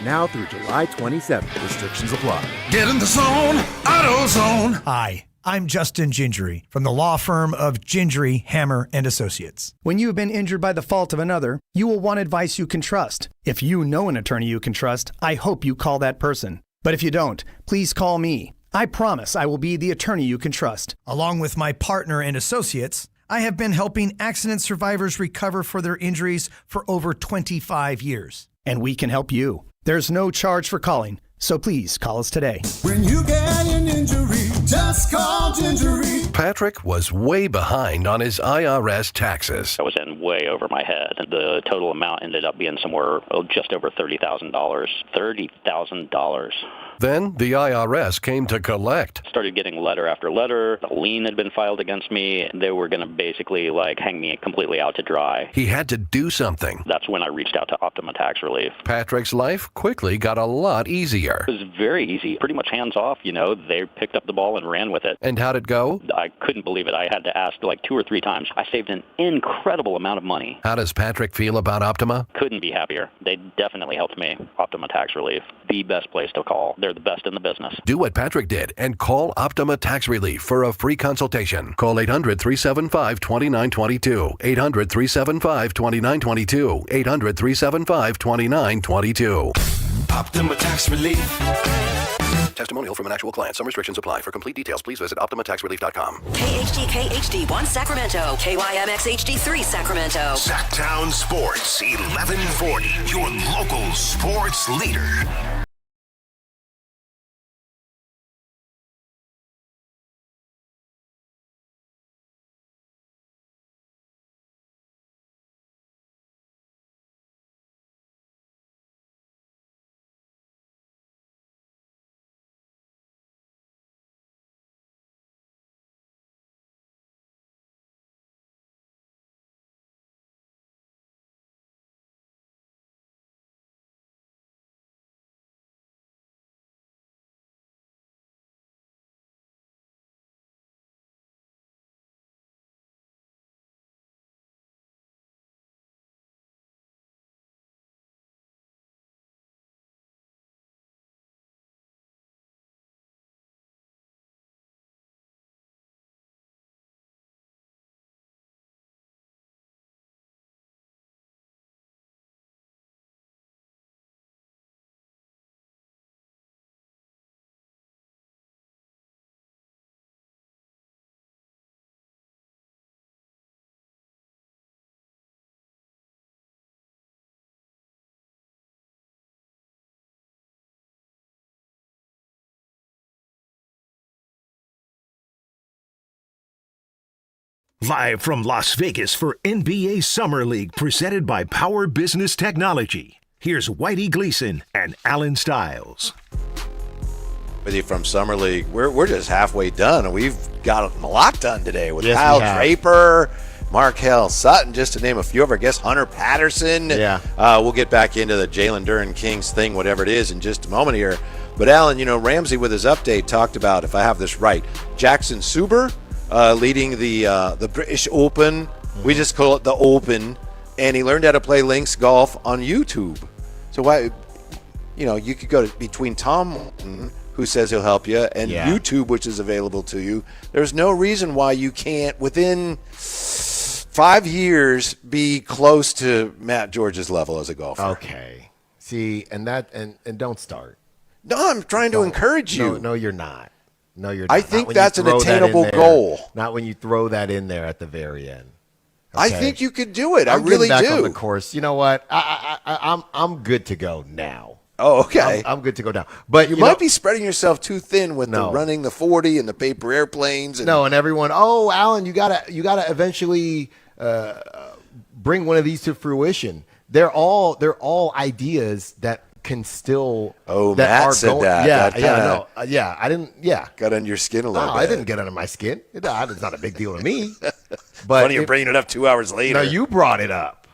Speaker 24: Now through July 27th. Restrictions apply.
Speaker 17: Get in the zone, AutoZone.
Speaker 25: Hi, I'm Justin Gingery from the law firm of Gingery, Hammer, and Associates. When you have been injured by the fault of another, you will want advice you can trust. If you know an attorney you can trust, I hope you call that person. But if you don't, please call me. I promise I will be the attorney you can trust. Along with my partner and associates, I have been helping accident survivors recover for their injuries for over 25 years. And we can help you. There's no charge for calling, so please call us today.
Speaker 27: When you get an injury, just call Gingery.
Speaker 5: Patrick was way behind on his IRS taxes.
Speaker 22: I was in way over my head. The total amount ended up being somewhere just over $30,000. $30,000.
Speaker 5: Then the IRS came to collect.
Speaker 22: Started getting letter after letter. A lien had been filed against me. They were going to basically hang me completely out to dry.
Speaker 5: He had to do something.
Speaker 22: That's when I reached out to Optima Tax Relief.
Speaker 5: Patrick's life quickly got a lot easier.
Speaker 22: It was very easy, pretty much hands off. They picked up the ball and ran with it.
Speaker 5: And how'd it go?
Speaker 22: I couldn't believe it. I had to ask 2 or 3 times. I saved an incredible amount of money.
Speaker 5: How does Patrick feel about Optima?
Speaker 22: Couldn't be happier. They definitely helped me. Optima Tax Relief, the best place to call. They're the best in the business.
Speaker 5: Do what Patrick did and call Optima Tax Relief for a free consultation. Call 800-375-2922. 800-375-2922. 800-375-2922.
Speaker 17: Optima Tax Relief.
Speaker 3: Testimonial from an actual client. Some restrictions apply. For complete details, please visit OptimaTaxRelief.com.
Speaker 19: KHTK HD1 Sacramento. KYMX HD3 Sacramento.
Speaker 7: Sactown Sports 1140. Your local sports leader.
Speaker 2: Live from Las Vegas for NBA Summer League, presented by Power Business Technology. Here's Whitey Gleason and Alan Stiles.
Speaker 15: With you from Summer League. We're just halfway done, and we've got a lot done today with
Speaker 16: Yes,
Speaker 15: Kyle
Speaker 16: we have.
Speaker 15: Draper, Markell Sutton, just to name a few of our guests, Hunter Patterson.
Speaker 16: Yeah.
Speaker 15: We'll get back into the Jalen Duren Kings thing, whatever it is, in just a moment here. But, Alan, Ramsey with his update talked about, if I have this right, Jackson Suber leading the British Open. We just call it the Open. And he learned how to play links golf on YouTube. So why, you could go between Tom, who says he'll help you, and YouTube, which is available to you. There's no reason why you can't, within 5 years, be close to Matt George's level as a golfer.
Speaker 16: Okay. See, and don't start.
Speaker 15: No, I'm trying to encourage you.
Speaker 16: No, you're not. No, you're not.
Speaker 15: I think
Speaker 16: Not when
Speaker 15: that's
Speaker 16: you
Speaker 15: an
Speaker 16: throw that in
Speaker 15: attainable
Speaker 16: there.
Speaker 15: goal.
Speaker 16: Not when you throw that in there at the very end.
Speaker 15: I
Speaker 16: Okay?
Speaker 15: think you could do it. I
Speaker 16: I'm
Speaker 15: really
Speaker 16: getting back
Speaker 15: do.
Speaker 16: on the course. You know what? I'm good to go now.
Speaker 15: Oh, okay.
Speaker 16: I'm good to go now. But
Speaker 15: you might be spreading yourself too thin with the
Speaker 16: No.
Speaker 15: running the 40 and the paper airplanes. And
Speaker 16: and everyone. Oh, Alan, you gotta eventually bring one of these to fruition. They're all ideas that can still.
Speaker 15: Oh,
Speaker 16: that
Speaker 15: Matt
Speaker 16: are
Speaker 15: said
Speaker 16: going,
Speaker 15: that.
Speaker 16: Yeah,
Speaker 15: That
Speaker 16: yeah,
Speaker 15: kinda
Speaker 16: no, yeah. I didn't. Yeah,
Speaker 15: got under your skin a little bit.
Speaker 16: I didn't get under my skin. It's not a big deal to me. But
Speaker 15: Funny you're bringing it up 2 hours later.
Speaker 16: No, you brought it up.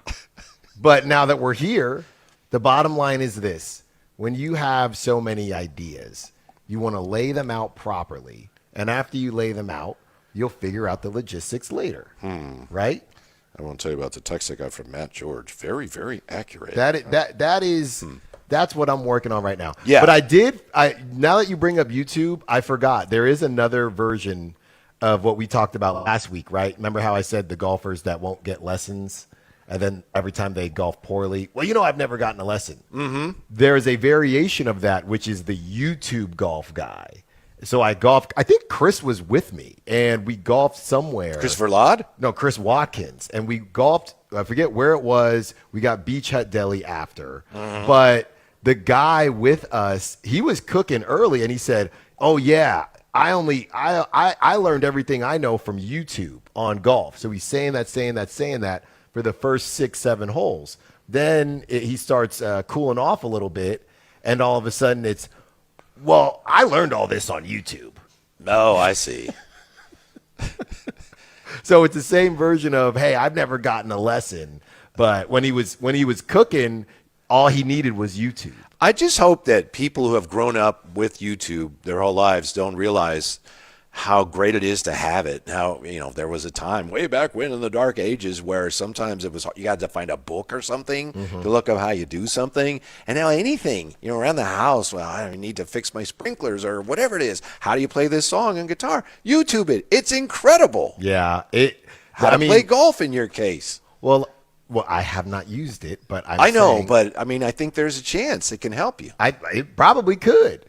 Speaker 16: But now that we're here, the bottom line is this. When you have so many ideas, you want to lay them out properly. And after you lay them out, you'll figure out the logistics later. Right?
Speaker 15: I want to tell you about the text I got from Matt George. Very, very accurate.
Speaker 16: That's what I'm working on right now.
Speaker 15: Yeah.
Speaker 16: But now that you bring up YouTube, I forgot. There is another version of what we talked about last week, right? Remember how I said the golfers that won't get lessons, and then every time they golf poorly, well, I've never gotten a lesson.
Speaker 15: Mm-hmm.
Speaker 16: There is a variation of that, which is the YouTube golf guy. So I golfed. I think Chris was with me, and we golfed somewhere.
Speaker 15: Christopher Laud?
Speaker 16: No, Chris Watkins. And we golfed. I forget where it was. We got Beach Hut Deli after. But the guy with us, he was cooking early, and he said, "Oh yeah, I learned everything I know from YouTube on golf." So he's saying that for the first 6-7 holes. Then he starts cooling off a little bit, and all of a sudden it's, well, I learned all this on YouTube.
Speaker 15: Oh, I see.
Speaker 16: So it's the same version of, hey, I've never gotten a lesson, but when he was cooking, all he needed was YouTube.
Speaker 15: I just hope that people who have grown up with YouTube their whole lives don't realize how great it is to have it. How, there was a time way back when in the dark ages where sometimes it was, you had to find a book or something to look up how you do something. And now anything, around the house, well, I need to fix my sprinklers or whatever it is. How do you play this song on guitar? YouTube it. It's incredible.
Speaker 16: Yeah.
Speaker 15: How to play golf in your case.
Speaker 16: Well, I have not used it, but
Speaker 15: I know, but I think there's a chance it can help you.
Speaker 16: It probably could.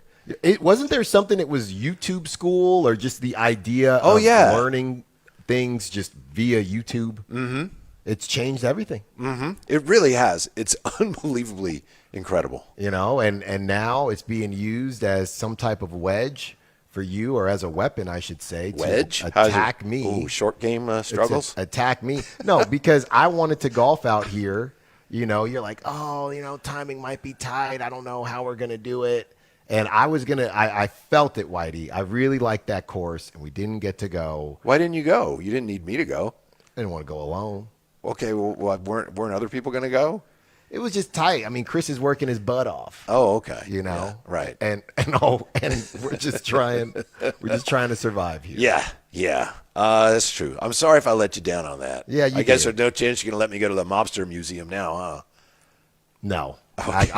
Speaker 16: Wasn't there something that was YouTube school or just the idea of learning things just via YouTube? Mm-hmm. It's changed everything.
Speaker 15: Mm-hmm. It really has. It's unbelievably incredible.
Speaker 16: And now it's being used as some type of wedge for you, or as a weapon, I should say,
Speaker 15: wedge?
Speaker 16: To attack me.
Speaker 15: Ooh, short game struggles?
Speaker 16: Attack me. No, because I wanted to golf out here. You're like, timing might be tight. I don't know how we're going to do it. And I felt it, Whitey. I really liked that course, and we didn't get to go.
Speaker 15: Why didn't you go? You didn't need me to go.
Speaker 16: I didn't want to go alone.
Speaker 15: Okay, well, weren't other people going to go?
Speaker 16: It was just tight. Chris is working his butt off.
Speaker 15: Oh, okay.
Speaker 16: Yeah,
Speaker 15: right.
Speaker 16: And we're just trying to survive here.
Speaker 15: Yeah. That's true. I'm sorry if I let you down on that.
Speaker 16: Yeah,
Speaker 15: I guess there's no chance you're going to let me go to the Mobster Museum now, huh?
Speaker 16: No.
Speaker 15: Okay.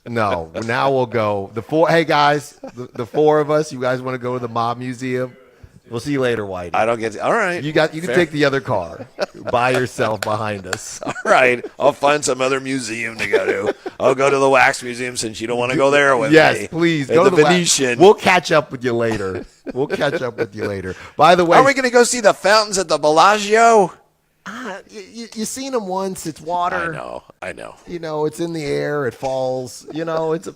Speaker 16: No, now we'll go. Hey guys, the four of us. You guys want to go to the Mob Museum? We'll see you later, Whitey.
Speaker 15: I don't get all right.
Speaker 16: You can take the other car by yourself behind us.
Speaker 15: All right, I'll find some other museum to go to. I'll go to the Wax Museum since you don't want to go there with me.
Speaker 16: Yes, please
Speaker 15: go to the Venetian.
Speaker 16: We'll catch up with you later. By the way,
Speaker 15: are we going to go see the fountains at the Bellagio?
Speaker 16: You seen them once. It's water.
Speaker 15: I know.
Speaker 16: It's in the air. It falls. It's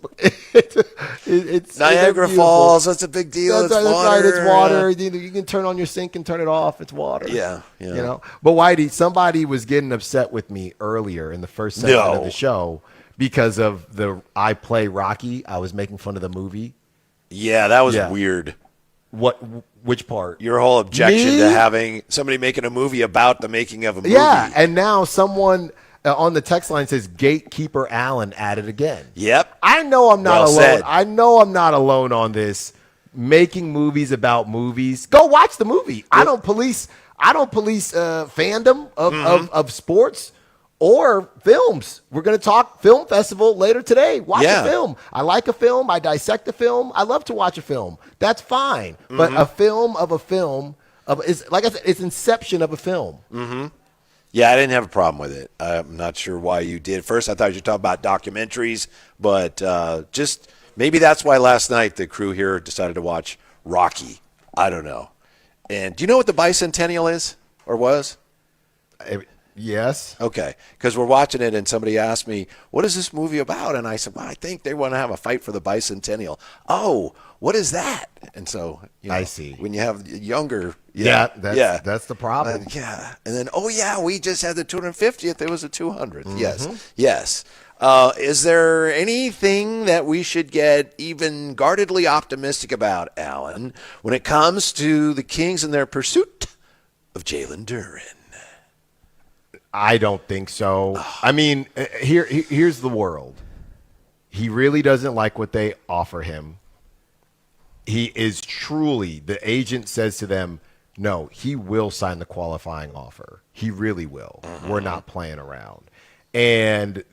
Speaker 15: Niagara Falls. That's a big deal. It's water.
Speaker 16: Right. It's water. You can turn on your sink and turn it off. It's water.
Speaker 15: Yeah.
Speaker 16: But Whitey, somebody was getting upset with me earlier in the first segment of the show because of I Play Rocky. I was making fun of the movie.
Speaker 15: Yeah, that was weird.
Speaker 16: Which part?
Speaker 15: Your whole objection to having somebody making a movie about the making of a movie.
Speaker 16: Yeah, and now someone on the text line says Gatekeeper Allen at it again.
Speaker 15: Yep.
Speaker 16: I know I'm not alone.
Speaker 15: Said.
Speaker 16: I know I'm not alone on this. Making movies about movies. Go watch the movie. I don't police fandom of sports or films. We're going to talk film festival later today. Watch a film. I like a film. I dissect a film. I love to watch a film. That's fine. But a film of a film is, like I said, it's inception of a film.
Speaker 15: Mm-hmm. Yeah, I didn't have a problem with it. I'm not sure why you did. First, I thought you were talking about documentaries, but just maybe that's why last night the crew here decided to watch Rocky. I don't know. And do you know what the bicentennial is or was?
Speaker 16: Yes.
Speaker 15: Okay, because we're watching it and somebody asked me, what is this movie about? And I said, well, I think they want to have a fight for the bicentennial. Oh, what is that? And so,
Speaker 16: I see.
Speaker 15: When you have younger.
Speaker 16: That's the problem.
Speaker 15: And then, we just had the 250th. It was a 200th.
Speaker 16: Mm-hmm.
Speaker 15: Yes. Is there anything that we should get even guardedly optimistic about, Alan, when it comes to the Kings and their pursuit of Jalen Duren?
Speaker 16: I don't think so. Here's the world. He really doesn't like what they offer him. He is truly, the agent says to them, no, he will sign the qualifying offer. He really will. Mm-hmm. We're not playing around. And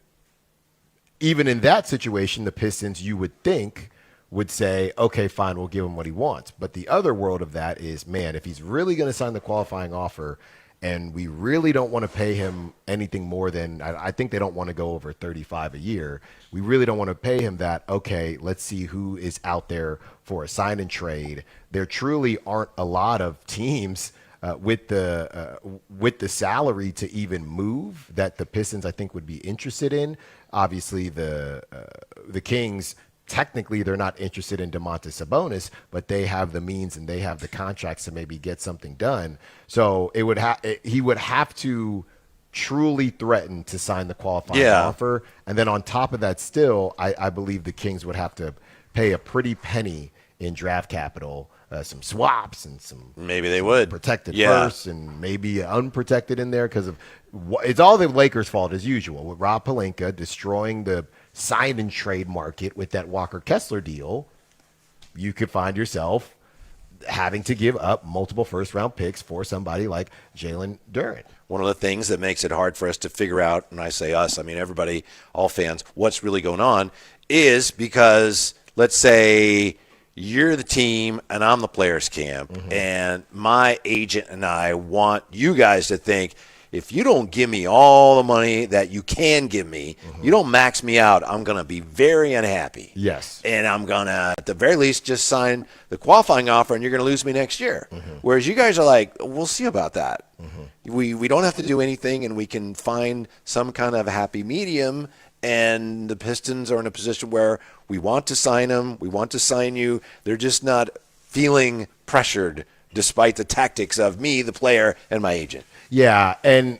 Speaker 16: even in that situation, the Pistons, you would think, would say, okay, fine, we'll give him what he wants. But the other world of that is, man, if he's really going to sign the qualifying offer and we really don't want to pay him anything more than, I think they don't want to go over 35 a year. We really don't want to pay him that. Okay, let's see who is out there for a sign and trade. There truly aren't a lot of teams with the salary to even move that the Pistons, I think, would be interested in. Obviously, the Kings, technically, they're not interested in Domantas Sabonis, but they have the means and they have the contracts to maybe get something done. So he would have to truly threaten to sign the qualifying offer. And then on top of that, still, I believe the Kings would have to pay a pretty penny in draft capital, some swaps and
Speaker 15: maybe they would
Speaker 16: protected first and maybe unprotected in there because of it's all the Lakers' fault as usual with Rob Pelinka destroying the sign and trade market with that Walker Kessler deal. You could find yourself having to give up multiple first-round picks for somebody like Jalen Duren.
Speaker 15: One of the things that makes it hard for us to figure out, and I say us, I mean everybody, all fans, what's really going on is because, let's say, you're the team and I'm the players camp, and my agent and I want you guys to think, if you don't give me all the money that you can give me, you don't max me out, I'm going to be very unhappy.
Speaker 16: Yes.
Speaker 15: And I'm going to, at the very least, just sign the qualifying offer and you're going to lose me next year. Whereas you guys are like, we'll see about that. We don't have to do anything and we can find some kind of happy medium. And the Pistons are in a position where we want to sign them, we want to sign you. They're just not feeling pressured despite the tactics of me, the player, and my agent.
Speaker 16: Yeah, and,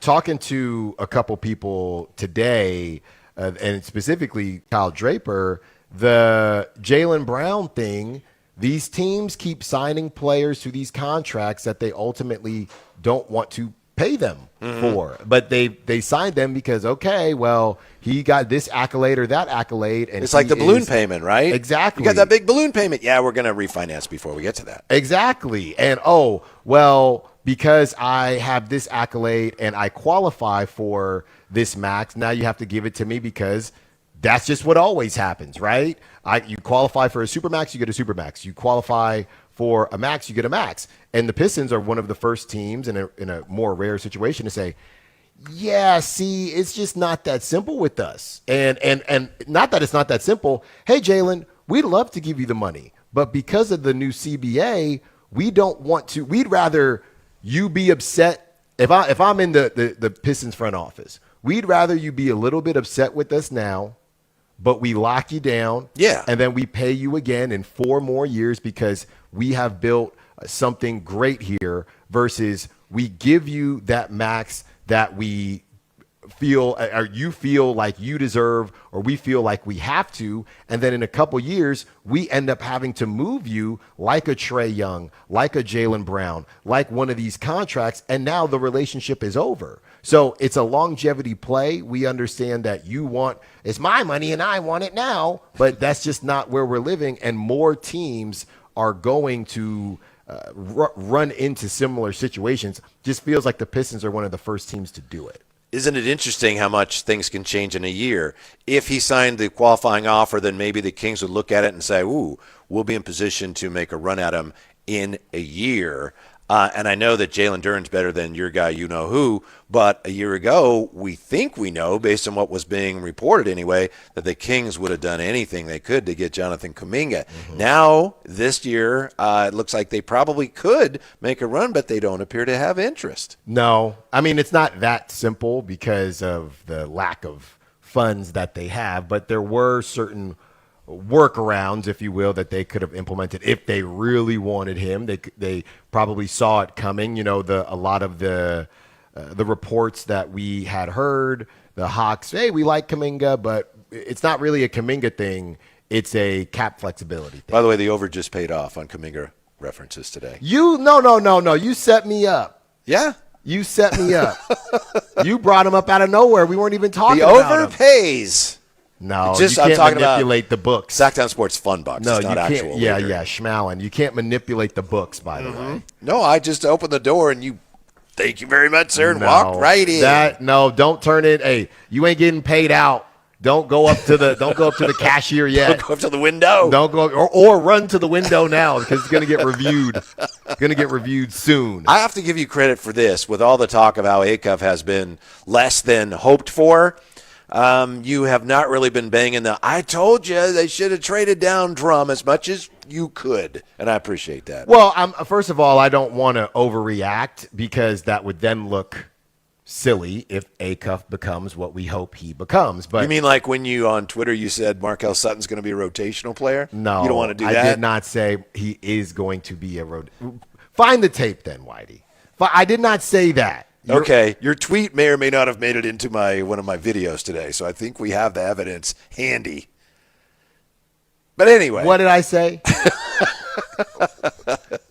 Speaker 16: talking to a couple people today, and specifically Kyle Draper, the Jaylen Brown thing, these teams keep signing players to these contracts that they ultimately don't want to pay them for. But they signed them because, okay, well, he got this accolade or that accolade. And
Speaker 15: it's like the balloon payment, right?
Speaker 16: Exactly.
Speaker 15: You got that big balloon payment. Yeah, we're going to refinance before we get to that.
Speaker 16: Exactly. And, because I have this accolade and I qualify for this max, now you have to give it to me because that's just what always happens, right? You qualify for a supermax, you get a supermax. You qualify for a max, you get a max. And the Pistons are one of the first teams in a more rare situation to say, yeah, see, it's just not that simple with us. And not that it's not that simple. Hey, Jalen, we'd love to give you the money, but because of the new CBA, we don't want to. We'd rather you be upset. If I'm in the Pistons front office, we'd rather you be a little bit upset with us now, but we lock you down.
Speaker 15: Yeah.
Speaker 16: And then we pay you again in 4 more years because we have built something great here versus we give you that max that we feel or you feel like you deserve or we feel like we have to, and then in a couple years we end up having to move you like a Trae Young, like a Jaylen Brown, like one of these contracts, and now the relationship is over. So it's a longevity play. We understand that you want, it's my money and I want it now, but that's just not where we're living, and more teams are going to run into similar situations. Just feels like the Pistons are one of the first teams to do it.
Speaker 15: Isn't it interesting how much things can change in a year? If he signed the qualifying offer, then maybe the Kings would look at it and say, ooh, we'll be in position to make a run at him in a year. And I know that Jalen Duren's better than your guy, you know who, but a year ago, we think we know, based on what was being reported anyway, that the Kings would have done anything they could to get Jonathan Kuminga. Now, this year, it looks like they probably could make a run, but they don't appear to have interest.
Speaker 16: No. I mean, it's not that simple because of the lack of funds that they have, but there were certain workarounds, if you will, that they could have implemented if they really wanted him. They probably saw it coming. You know, a lot of the reports that we had heard, the Hawks, hey, we like Kuminga, but it's not really a Kuminga thing. It's a cap flexibility thing.
Speaker 15: By the way, the over just paid off on Kuminga references today.
Speaker 16: No. You set me up.
Speaker 15: Yeah.
Speaker 16: You set me up. You brought him up out of nowhere. We weren't even talking about him.
Speaker 15: The over pays.
Speaker 16: No,
Speaker 15: just,
Speaker 16: you can't
Speaker 15: I'm
Speaker 16: manipulate the books.
Speaker 15: Sactown Sports Fun Bucks.
Speaker 16: No,
Speaker 15: it's not
Speaker 16: you can't.
Speaker 15: actual.
Speaker 16: Yeah, Schmalin. You can't manipulate the books, by the way.
Speaker 15: No, I just opened the door and you, thank you very much, sir, and walked right in.
Speaker 16: Don't turn it. Hey, you ain't getting paid out. Don't go up to the cashier yet.
Speaker 15: Don't go up to the window.
Speaker 16: Don't go or run to the window now because it's going to get reviewed. Going to get reviewed soon.
Speaker 15: I have to give you credit for this. With all the talk of how Acuff has been less than hoped for, you have not really been banging the "I told you they should have traded down" drum as much as you could, and I appreciate that.
Speaker 16: Well, first of all, I don't want to overreact because that would then look silly if Acuff becomes what we hope he becomes. But
Speaker 15: you mean like when you on Twitter you said Markelle Sutton's going to be a rotational player?
Speaker 16: No,
Speaker 15: you don't want to do that.
Speaker 16: I did not say he is going to be a Find the tape then, Whitey. I did not say that.
Speaker 15: Okay, your tweet may or may not have made it into one of my videos today, so I think we have the evidence handy. But anyway.
Speaker 16: What did I say?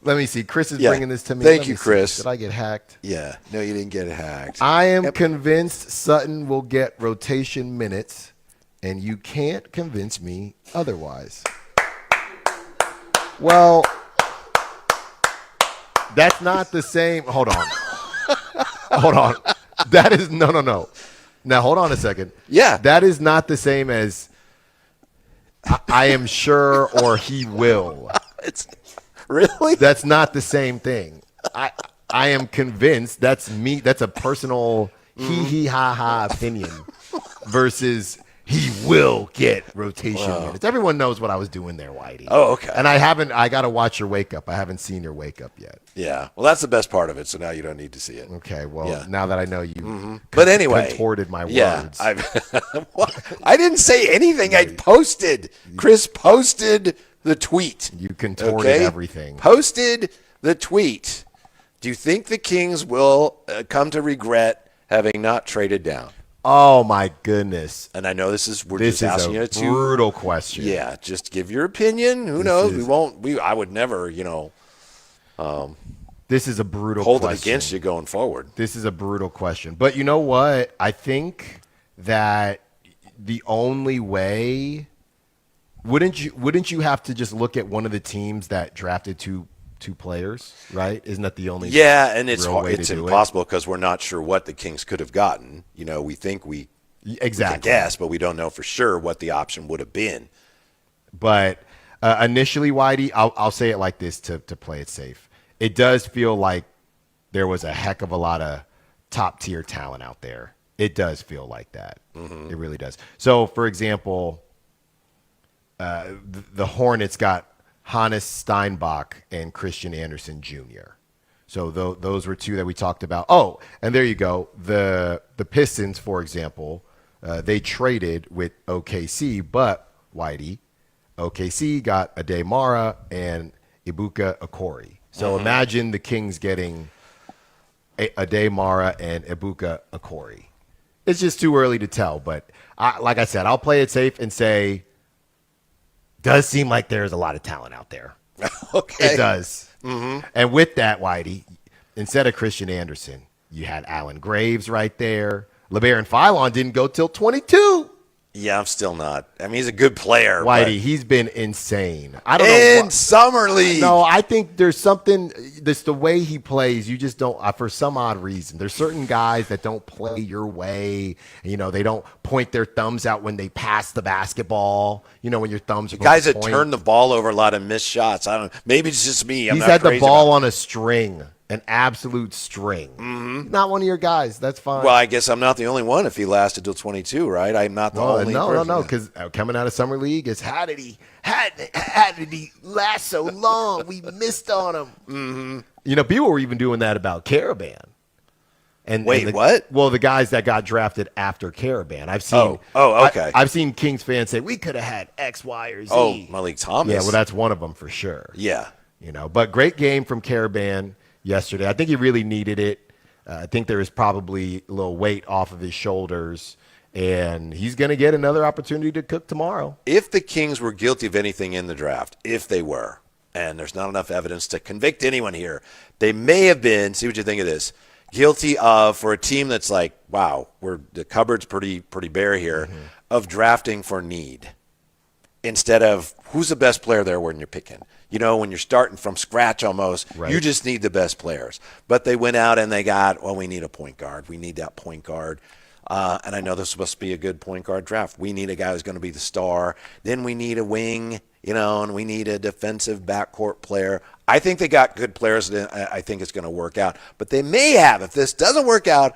Speaker 16: Let me see. Chris is bringing this to me.
Speaker 15: Thank you, Chris.
Speaker 16: Did I get hacked?
Speaker 15: Yeah. No, you didn't get hacked.
Speaker 16: I am convinced Sutton will get rotation minutes, and you can't convince me otherwise. Well, that's not the same. Hold on. Hold on. That is no. Now, hold on a second.
Speaker 15: Yeah.
Speaker 16: That is not the same as I am sure or he will.
Speaker 15: It's really?
Speaker 16: That's not the same thing. I am convinced that's me. That's a personal ha opinion versus he will get rotation minutes. Everyone knows what I was doing there, Whitey.
Speaker 15: Oh, okay.
Speaker 16: And I got to watch your wake up. I haven't seen your wake up yet.
Speaker 15: Yeah. Well, that's the best part of it, so now you don't need to see it.
Speaker 16: Okay. Well, now that I know you
Speaker 15: but anyway,
Speaker 16: contorted my
Speaker 15: words.
Speaker 16: words.
Speaker 15: I didn't say anything. I posted. Chris posted the tweet.
Speaker 16: You contorted everything.
Speaker 15: Posted the tweet. Do you think the Kings will come to regret having not traded down?
Speaker 16: Oh my goodness!
Speaker 15: And I know we're just asking you
Speaker 16: a brutal question.
Speaker 15: Yeah, just give your opinion. Who knows? We won't. I would never.
Speaker 16: This is a brutal
Speaker 15: hold
Speaker 16: question.
Speaker 15: It against you going forward.
Speaker 16: This is a brutal question. But you know what? I think that the only way wouldn't you have to just look at one of the teams that drafted two players, right? Isn't that the only
Speaker 15: and it's
Speaker 16: real way
Speaker 15: it's
Speaker 16: to do
Speaker 15: impossible because we're not sure what the Kings could have gotten. We think we can guess, but we don't know for sure what the option would have been.
Speaker 16: But initially, Whitey, I'll say it like this to play it safe. It does feel like there was a heck of a lot of top-tier talent out there. It does feel like that. Mm-hmm. It really does. So, for example, the Hornets got Hannes Steinbach and Christian Anderson Jr. So those were two that we talked about. Oh, and there you go. The Pistons, for example, they traded with OKC, but Whitey, OKC got Ade Mara and Ibuka Okori. So imagine the Kings getting Ade Mara and Ibuka Okori. It's just too early to tell, but like I said, I'll play it safe and say does seem like there's a lot of talent out there.
Speaker 15: Okay.
Speaker 16: It does. Mm-hmm. And with that, Whitey, instead of Christian Anderson, you had Alan Graves right there. LeBaron Philon didn't go till 22.
Speaker 15: Yeah, I'm still not. I mean, he's a good player.
Speaker 16: Whitey, he's been insane. I don't know.
Speaker 15: In Summer League.
Speaker 16: No, I think there's something, this the way he plays, you just don't, for some odd reason. There's certain guys that don't play your way. They don't point their thumbs out when they pass the basketball. When your thumbs are
Speaker 15: guys that turn the ball over a lot of missed shots. I don't know. Maybe it's just me.
Speaker 16: He's had the ball on a string. An absolute string. Mm-hmm. Not one of your guys. That's fine.
Speaker 15: Well, I guess I'm not the only one if he lasted till 22, right? I'm not the only person.
Speaker 16: No, because coming out of Summer League, it's how did he last so long? We missed on him. Mm-hmm. People were even doing that about Caravan.
Speaker 15: What?
Speaker 16: Well, the guys that got drafted after Caravan. I've seen.
Speaker 15: Okay.
Speaker 16: I've seen Kings fans say, we could have had X, Y, or Z.
Speaker 15: Oh, Malik Thomas.
Speaker 16: Yeah, well, that's one of them for sure.
Speaker 15: Yeah.
Speaker 16: But great game from Caravan yesterday. I think he really needed it. I think there is probably a little weight off of his shoulders, and he's going to get another opportunity to cook tomorrow.
Speaker 15: If the Kings were guilty of anything in the draft, if they were, and there's not enough evidence to convict anyone here, they may have been, see what you think of this, guilty of, for a team that's like, wow, the cupboard's pretty bare here, of drafting for need instead of who's the best player there when you're picking. When you're starting from scratch almost, you just need the best players. But they went out and they got, we need a point guard. We need that point guard. And I know this is supposed to be a good point guard draft. We need a guy who's going to be the star. Then we need a wing. and we need a defensive backcourt player. I think they got good players, and I think it's going to work out. But they may have, if this doesn't work out,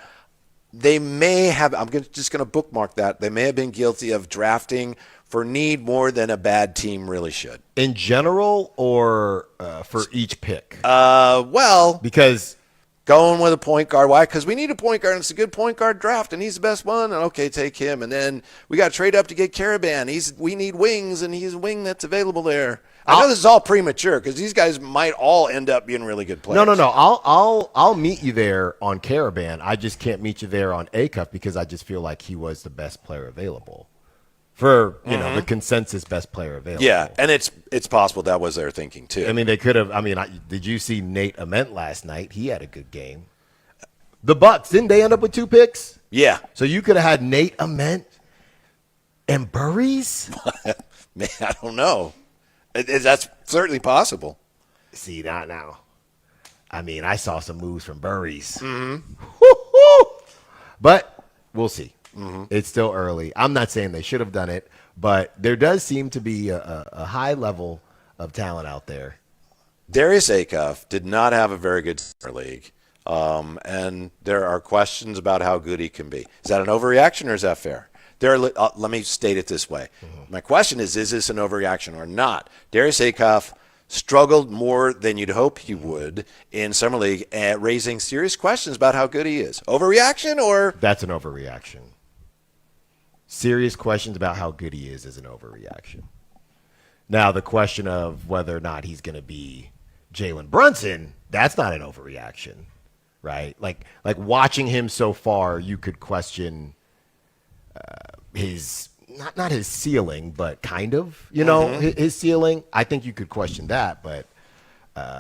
Speaker 15: they may have, just going to bookmark that, they may have been guilty of drafting for need more than a bad team really should.
Speaker 16: In general or for each pick?
Speaker 15: Well,
Speaker 16: because
Speaker 15: going with a point guard. Why? Because we need a point guard, and it's a good point guard draft, and he's the best one. And okay, take him. And then we got to trade up to get Caravan. We need wings, and he's a wing that's available there. I know this is all premature because these guys might all end up being really good players.
Speaker 16: No. I'll meet you there on Caravan. I just can't meet you there on A-Cup because I just feel like he was the best player available for the consensus best player available.
Speaker 15: Yeah, and it's possible that was their thinking too.
Speaker 16: I mean, they could have. I mean, did you see Nate Ament last night? He had a good game. The Bucks, didn't they end up with 2 picks?
Speaker 15: Yeah.
Speaker 16: So you could have had Nate Ament and Burries?
Speaker 15: Man, I don't know. That's certainly possible.
Speaker 16: See, not now. I mean, I saw some moves from Burries. But we'll see. It's still early. I'm not saying they should have done it, but there does seem to be a high level of talent out there.
Speaker 15: Darius Acuff did not have a very good summer league, and there are questions about how good he can be. Is that an overreaction or is that fair? Let me state it this way. My question is this an overreaction or not? Darius Acuff struggled more than you'd hope he would in Summer League at raising serious questions about how good he is. Overreaction or?
Speaker 16: That's an overreaction. Serious questions about how good he is an overreaction. Now, the question of whether or not he's going to be Jalen Brunson, that's not an overreaction, right? Like watching him so far, you could question his not his ceiling, but kind of, his ceiling. I think you could question that, but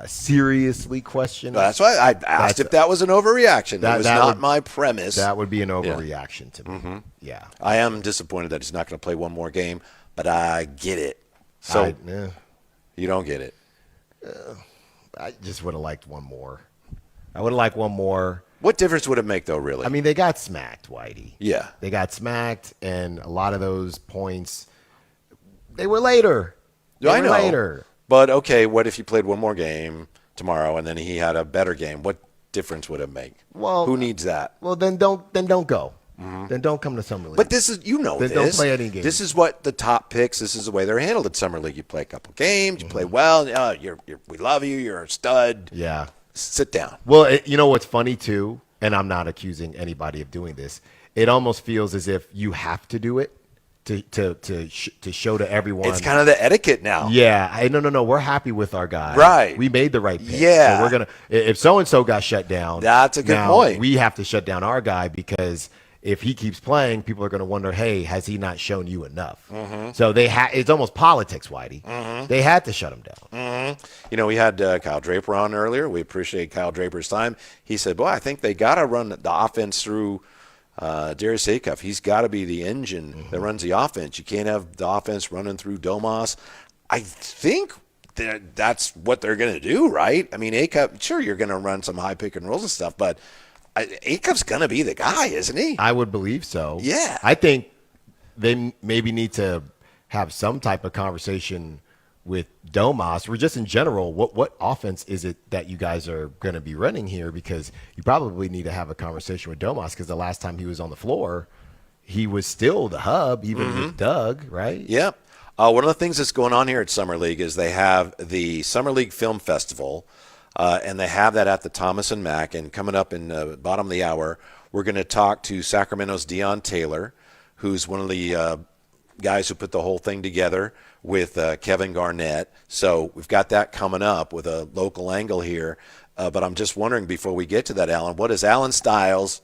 Speaker 16: seriously question.
Speaker 15: That's why I asked if that was an overreaction. That was not my premise.
Speaker 16: That would be an overreaction to me. Yeah.
Speaker 15: I am disappointed that he's not going to play one more game, but I get it. So you don't get it.
Speaker 16: I just would have liked one more. I would have liked one more.
Speaker 15: What difference would it make, though, really?
Speaker 16: I mean, they got smacked, Whitey.
Speaker 15: Yeah.
Speaker 16: They got smacked, and a lot of those points, they were later.
Speaker 15: I know. Later. But, okay, what if he played one more game tomorrow and then he had a better game? What difference would it make?
Speaker 16: Well,
Speaker 15: who needs that?
Speaker 16: Well, then don't go. Then don't come to Summer League.
Speaker 15: But this is,
Speaker 16: then don't play any games.
Speaker 15: This is what the top picks, this is the way they're handled at Summer League. You play a couple games, you play well, we love you, you're a stud.
Speaker 16: Yeah.
Speaker 15: Sit down.
Speaker 16: Well, you know what's funny, too, and I'm not accusing anybody of doing this, it almost feels as if you have to do it to show to everyone.
Speaker 15: It's kind of the etiquette now.
Speaker 16: Yeah. No. We're happy with our guy.
Speaker 15: Right.
Speaker 16: We made the right pick.
Speaker 15: Yeah.
Speaker 16: So we're going to – if so-and-so got shut down.
Speaker 15: That's a good point.
Speaker 16: We have to shut down our guy because – if he keeps playing, people are going to wonder, hey, has he not shown you enough? So it's almost politics, Whitey. They had to shut him down.
Speaker 15: We had Kyle Draper on earlier. We appreciate Kyle Draper's time. He said, boy, I think they got to run the offense through Darius Acuff. He's got to be the engine that runs the offense. You can't have the offense running through Domas. I think that's what they're going to do, right? I mean, Acuff, sure, you're going to run some high pick and rolls and stuff, but Acuff's going to be the guy, isn't he?
Speaker 16: I would believe so.
Speaker 15: Yeah.
Speaker 16: I think they maybe need to have some type of conversation with Domas, or just in general, what offense is it that you guys are going to be running here? Because you probably need to have a conversation with Domas, because the last time he was on the floor, he was still the hub, even with Doug, right?
Speaker 15: Yep. One of the things that's going on here at Summer League is they have the Summer League Film Festival, and they have that at the Thomas and Mack. And coming up in the bottom of the hour, we're going to talk to Sacramento's Deion Taylor, who's one of the guys who put the whole thing together with Kevin Garnett. So we've got that coming up with a local angle here. But I'm just wondering, before we get to that, Alan, what is Alan Stiles?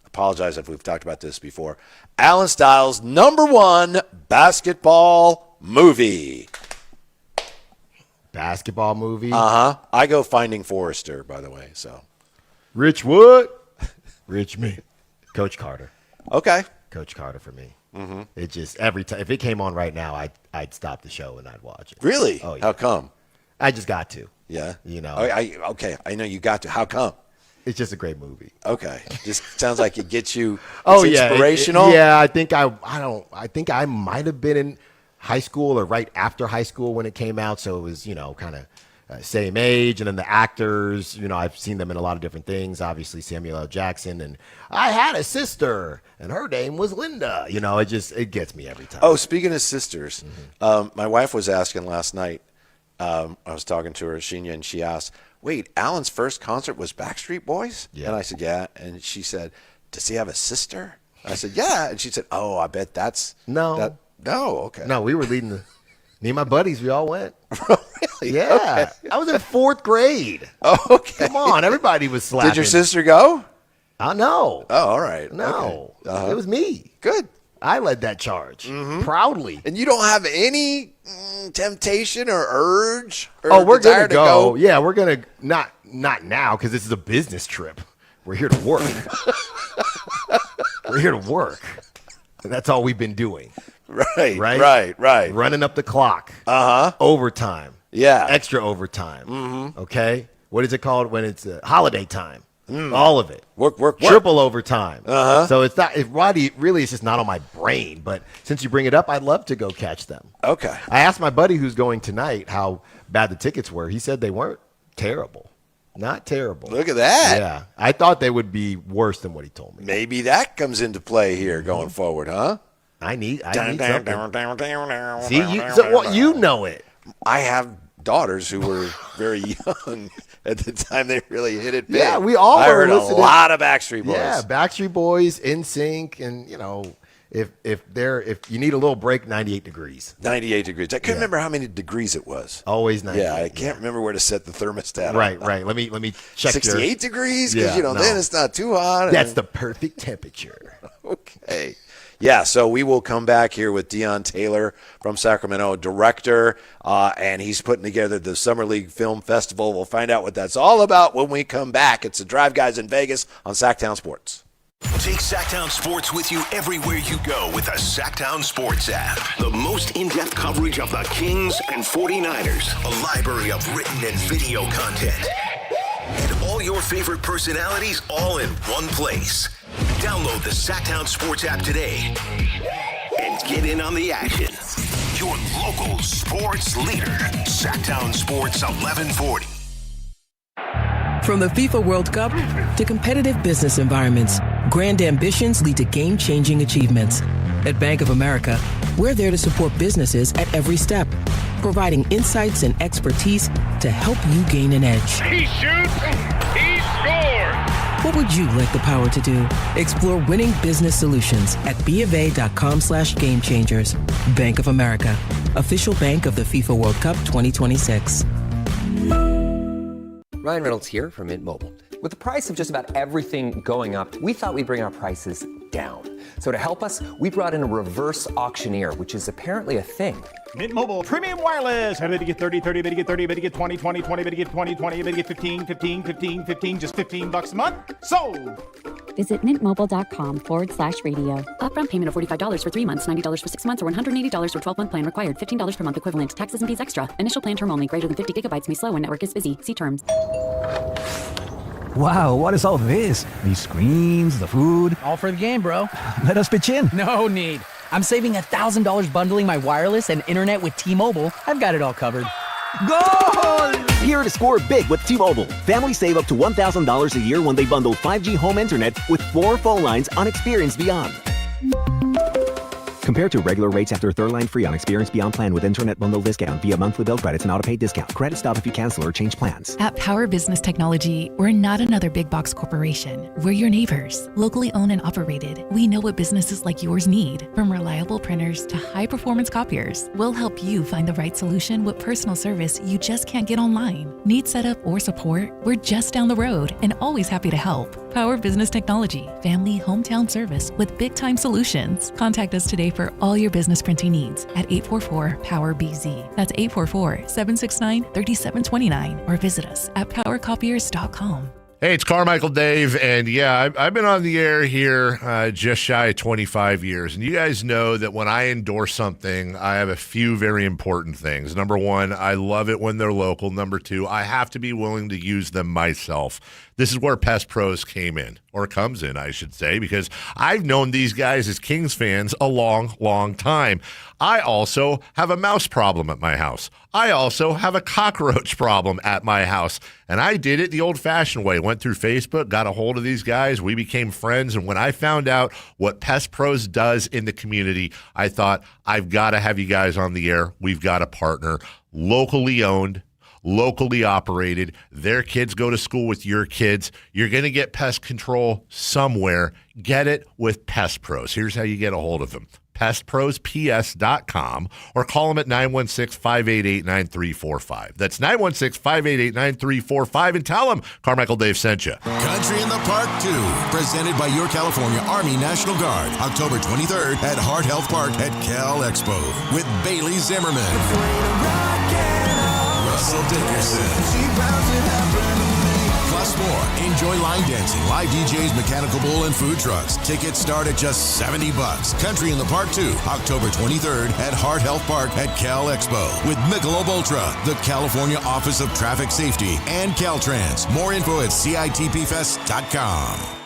Speaker 15: Apologize if we've talked about this before. Alan Stiles' #1 basketball movie.
Speaker 16: Basketball movie?
Speaker 15: I go Finding Forrester, by the way. So,
Speaker 16: Rich Wood? Rich me. Coach Carter.
Speaker 15: Okay.
Speaker 16: Coach Carter for me. It just, every time, if it came on right now, I'd stop the show and I'd watch it.
Speaker 15: Really?
Speaker 16: Oh, yeah.
Speaker 15: How come?
Speaker 16: I just got to.
Speaker 15: Yeah.
Speaker 16: Okay,
Speaker 15: I know you got to. How come?
Speaker 16: It's just a great movie.
Speaker 15: Okay. Just sounds like it gets you
Speaker 16: inspirational.
Speaker 15: Yeah,
Speaker 16: I think I think I might have been in high school or right after high school when it came out. So it was, kind of same age. And then the actors, I've seen them in a lot of different things. Obviously, Samuel L. Jackson. And I had a sister, and her name was Linda. It gets me every time.
Speaker 15: Oh, speaking of sisters, my wife was asking last night. I was talking to her, Shinya, and she asked, wait, Alan's first concert was Backstreet Boys? Yeah. And I said, yeah. And she said, does he have a sister? I said, yeah. And she said, oh, I bet that's...
Speaker 16: No.
Speaker 15: No, okay.
Speaker 16: No, we were leading me and my buddies, we all went.
Speaker 15: Really?
Speaker 16: Yeah.
Speaker 15: Okay.
Speaker 16: I was in 4th grade.
Speaker 15: Oh, okay.
Speaker 16: Come on, everybody was slapping.
Speaker 15: Did your sister go?
Speaker 16: No.
Speaker 15: Oh, all right.
Speaker 16: No.
Speaker 15: Okay.
Speaker 16: It was me.
Speaker 15: Good.
Speaker 16: I led that charge proudly.
Speaker 15: And you don't have any temptation or urge or
Speaker 16: we're
Speaker 15: desire
Speaker 16: going to go. Yeah, we're going to, not now because this is a business trip. We're here to work. We're here to work. And that's all we've been doing.
Speaker 15: Right.
Speaker 16: Running up the clock. Overtime.
Speaker 15: Yeah.
Speaker 16: Extra overtime. Okay? What is it called when it's holiday time? All of it.
Speaker 15: Work.
Speaker 16: Triple overtime. So it's not, really, it's just not on my brain. But since you bring it up, I'd love to go catch them.
Speaker 15: Okay.
Speaker 16: I asked my buddy who's going tonight how bad the tickets were. He said they weren't terrible. Not terrible.
Speaker 15: Look at that.
Speaker 16: Yeah. I thought they would be worse than what he told me.
Speaker 15: Maybe that comes into play here going forward, huh?
Speaker 16: I need something. See, you know it.
Speaker 15: I have daughters who were very young at the time they really hit it big.
Speaker 16: Yeah, we all
Speaker 15: I heard
Speaker 16: listening.
Speaker 15: a lot of Backstreet Boys.
Speaker 16: Yeah, Backstreet Boys, NSYNC, and if you need a little break, 98 degrees.
Speaker 15: 98 degrees. I couldn't remember how many degrees it was.
Speaker 16: Always 98.
Speaker 15: Yeah, I can't remember where to set the thermostat.
Speaker 16: Right. Let me check.
Speaker 15: 68 degrees because then it's not too hot.
Speaker 16: That's the perfect temperature.
Speaker 15: Okay. Yeah, so we will come back here with Deion Taylor from Sacramento, director, and he's putting together the Summer League Film Festival. We'll find out what that's all about when we come back. It's the Drive Guys in Vegas on Sactown Sports.
Speaker 7: Take Sactown Sports with you everywhere you go with the Sactown Sports app. The most in-depth coverage of the Kings and 49ers. A library of written and video content. And all your favorite personalities all in one place. Download the Sactown Sports app today and get in on the action. Your local sports leader. Sactown Sports 1140.
Speaker 6: From the FIFA World Cup to competitive business environments, grand ambitions lead to game-changing achievements. At Bank of America, we're there to support businesses at every step, providing insights and expertise to help you gain an edge.
Speaker 8: He shoots, he scores!
Speaker 6: What would you like the power to do? Explore winning business solutions at BofA.com/gamechangers. Bank of America, official bank of the FIFA World Cup 2026.
Speaker 9: Ryan Reynolds here from Mint Mobile. With the price of just about everything going up, we thought we'd bring our prices down. So to help us, we brought in a reverse auctioneer, which is apparently a thing.
Speaker 10: Mint Mobile Premium Wireless. How to get 30, 30, bit to get 30, bit to get 20, 20, 20, bit to get 20, 20, bit to get 15, 15, 15, 15, just $15 a month? Sold!
Speaker 20: Visit mintmobile.com/radio. Upfront payment of $45 for 3 months, $90 for 6 months, or $180 for 12-month plan required. $15 per month equivalent. Taxes and fees extra. Initial plan term only. Greater than 50 gigabytes may slow when network is busy. See terms.
Speaker 21: Wow, what is all this? These screens, the food.
Speaker 26: All for the game, bro.
Speaker 21: Let us pitch in.
Speaker 26: No need. I'm saving $1,000 bundling my wireless and internet with T-Mobile. I've got it all covered.
Speaker 21: Goal!
Speaker 28: Here to score big with T-Mobile. Families save up to $1,000 a year when they bundle 5G home internet with 4 phone lines on Experience Beyond. Compared to regular rates after a third line free on Experience Beyond plan with internet bundle discount via monthly bill credits and auto-pay discount. Credit stop if you cancel or change plans.
Speaker 29: At Power Business Technology, we're not another big box corporation. We're your neighbors, locally owned and operated. We know what businesses like yours need, from reliable printers to high-performance copiers. We'll help you find the right solution with personal service you just can't get online. Need setup or support? We're just down the road and always happy to help. Power Business Technology, family hometown service with big-time solutions. Contact us today for all your business printing needs at 844-POWER-BZ. That's 844-769-3729 or visit us at powercopiers.com.
Speaker 1: Hey, it's Carmichael Dave, and yeah, I've been on the air here just shy of 25 years, and you guys know that when I endorse something, I have a few very important things. Number one, I love it when they're local. Number two, I have to be willing to use them myself. This is where Pest Pros came in, or comes in, I should say, because I've known these guys as Kings fans a long, long time. I also have a mouse problem at my house. I also have a cockroach problem at my house. And I did it the old-fashioned way. Went through Facebook, got a hold of these guys. We became friends. And when I found out what Pest Pros does in the community, I thought, I've got to have you guys on the air. We've got a partner, locally owned, locally operated. Their kids go to school with your kids. You're going to get pest control somewhere. Get it with Pest Pros. Here's how you get a hold of them. PestProsPS.com or call them at 916-588-9345. That's 916-588-9345 and tell them Carmichael Dave sent you.
Speaker 17: Country in the Park 2, presented by your California Army National Guard, October 23rd at Heart Health Park at Cal Expo with Bailey Zimmerman, Russell Dickerson. Plus more. Enjoy line dancing, live DJs, mechanical bull, and food trucks. Tickets start at just $70. Country in the Park 2, October 23rd at Heart Health Park at Cal Expo with Michelob Ultra, the California Office of Traffic Safety, and Caltrans. More info at CITPFest.com.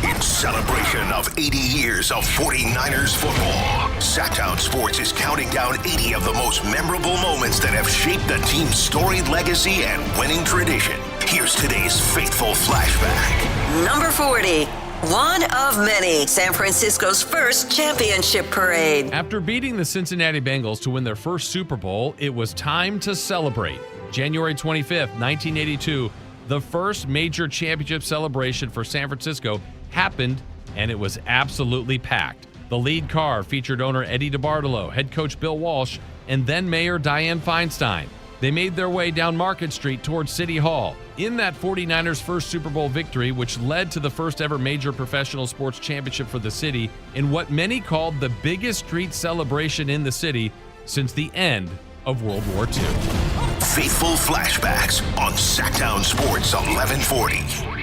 Speaker 7: In celebration of 80 years of 49ers football, Sactown Sports is counting down 80 of the most memorable moments that have shaped the team's storied legacy and winning tradition. Here's today's faithful flashback.
Speaker 19: Number 40. One of many. San Francisco's first championship parade.
Speaker 4: After beating the Cincinnati Bengals to win their first Super Bowl, it was time to celebrate. January 25th, 1982, the first major championship celebration for San Francisco happened, and it was absolutely packed. The lead car featured owner Eddie DeBartolo, head coach Bill Walsh, and then Mayor Dianne Feinstein. They made their way down Market Street towards City Hall. In that 49ers' first Super Bowl victory, which led to the first ever major professional sports championship for the city, in what many called the biggest street celebration in the city since the end of World War II.
Speaker 7: Faithful flashbacks on Sactown Sports 1140.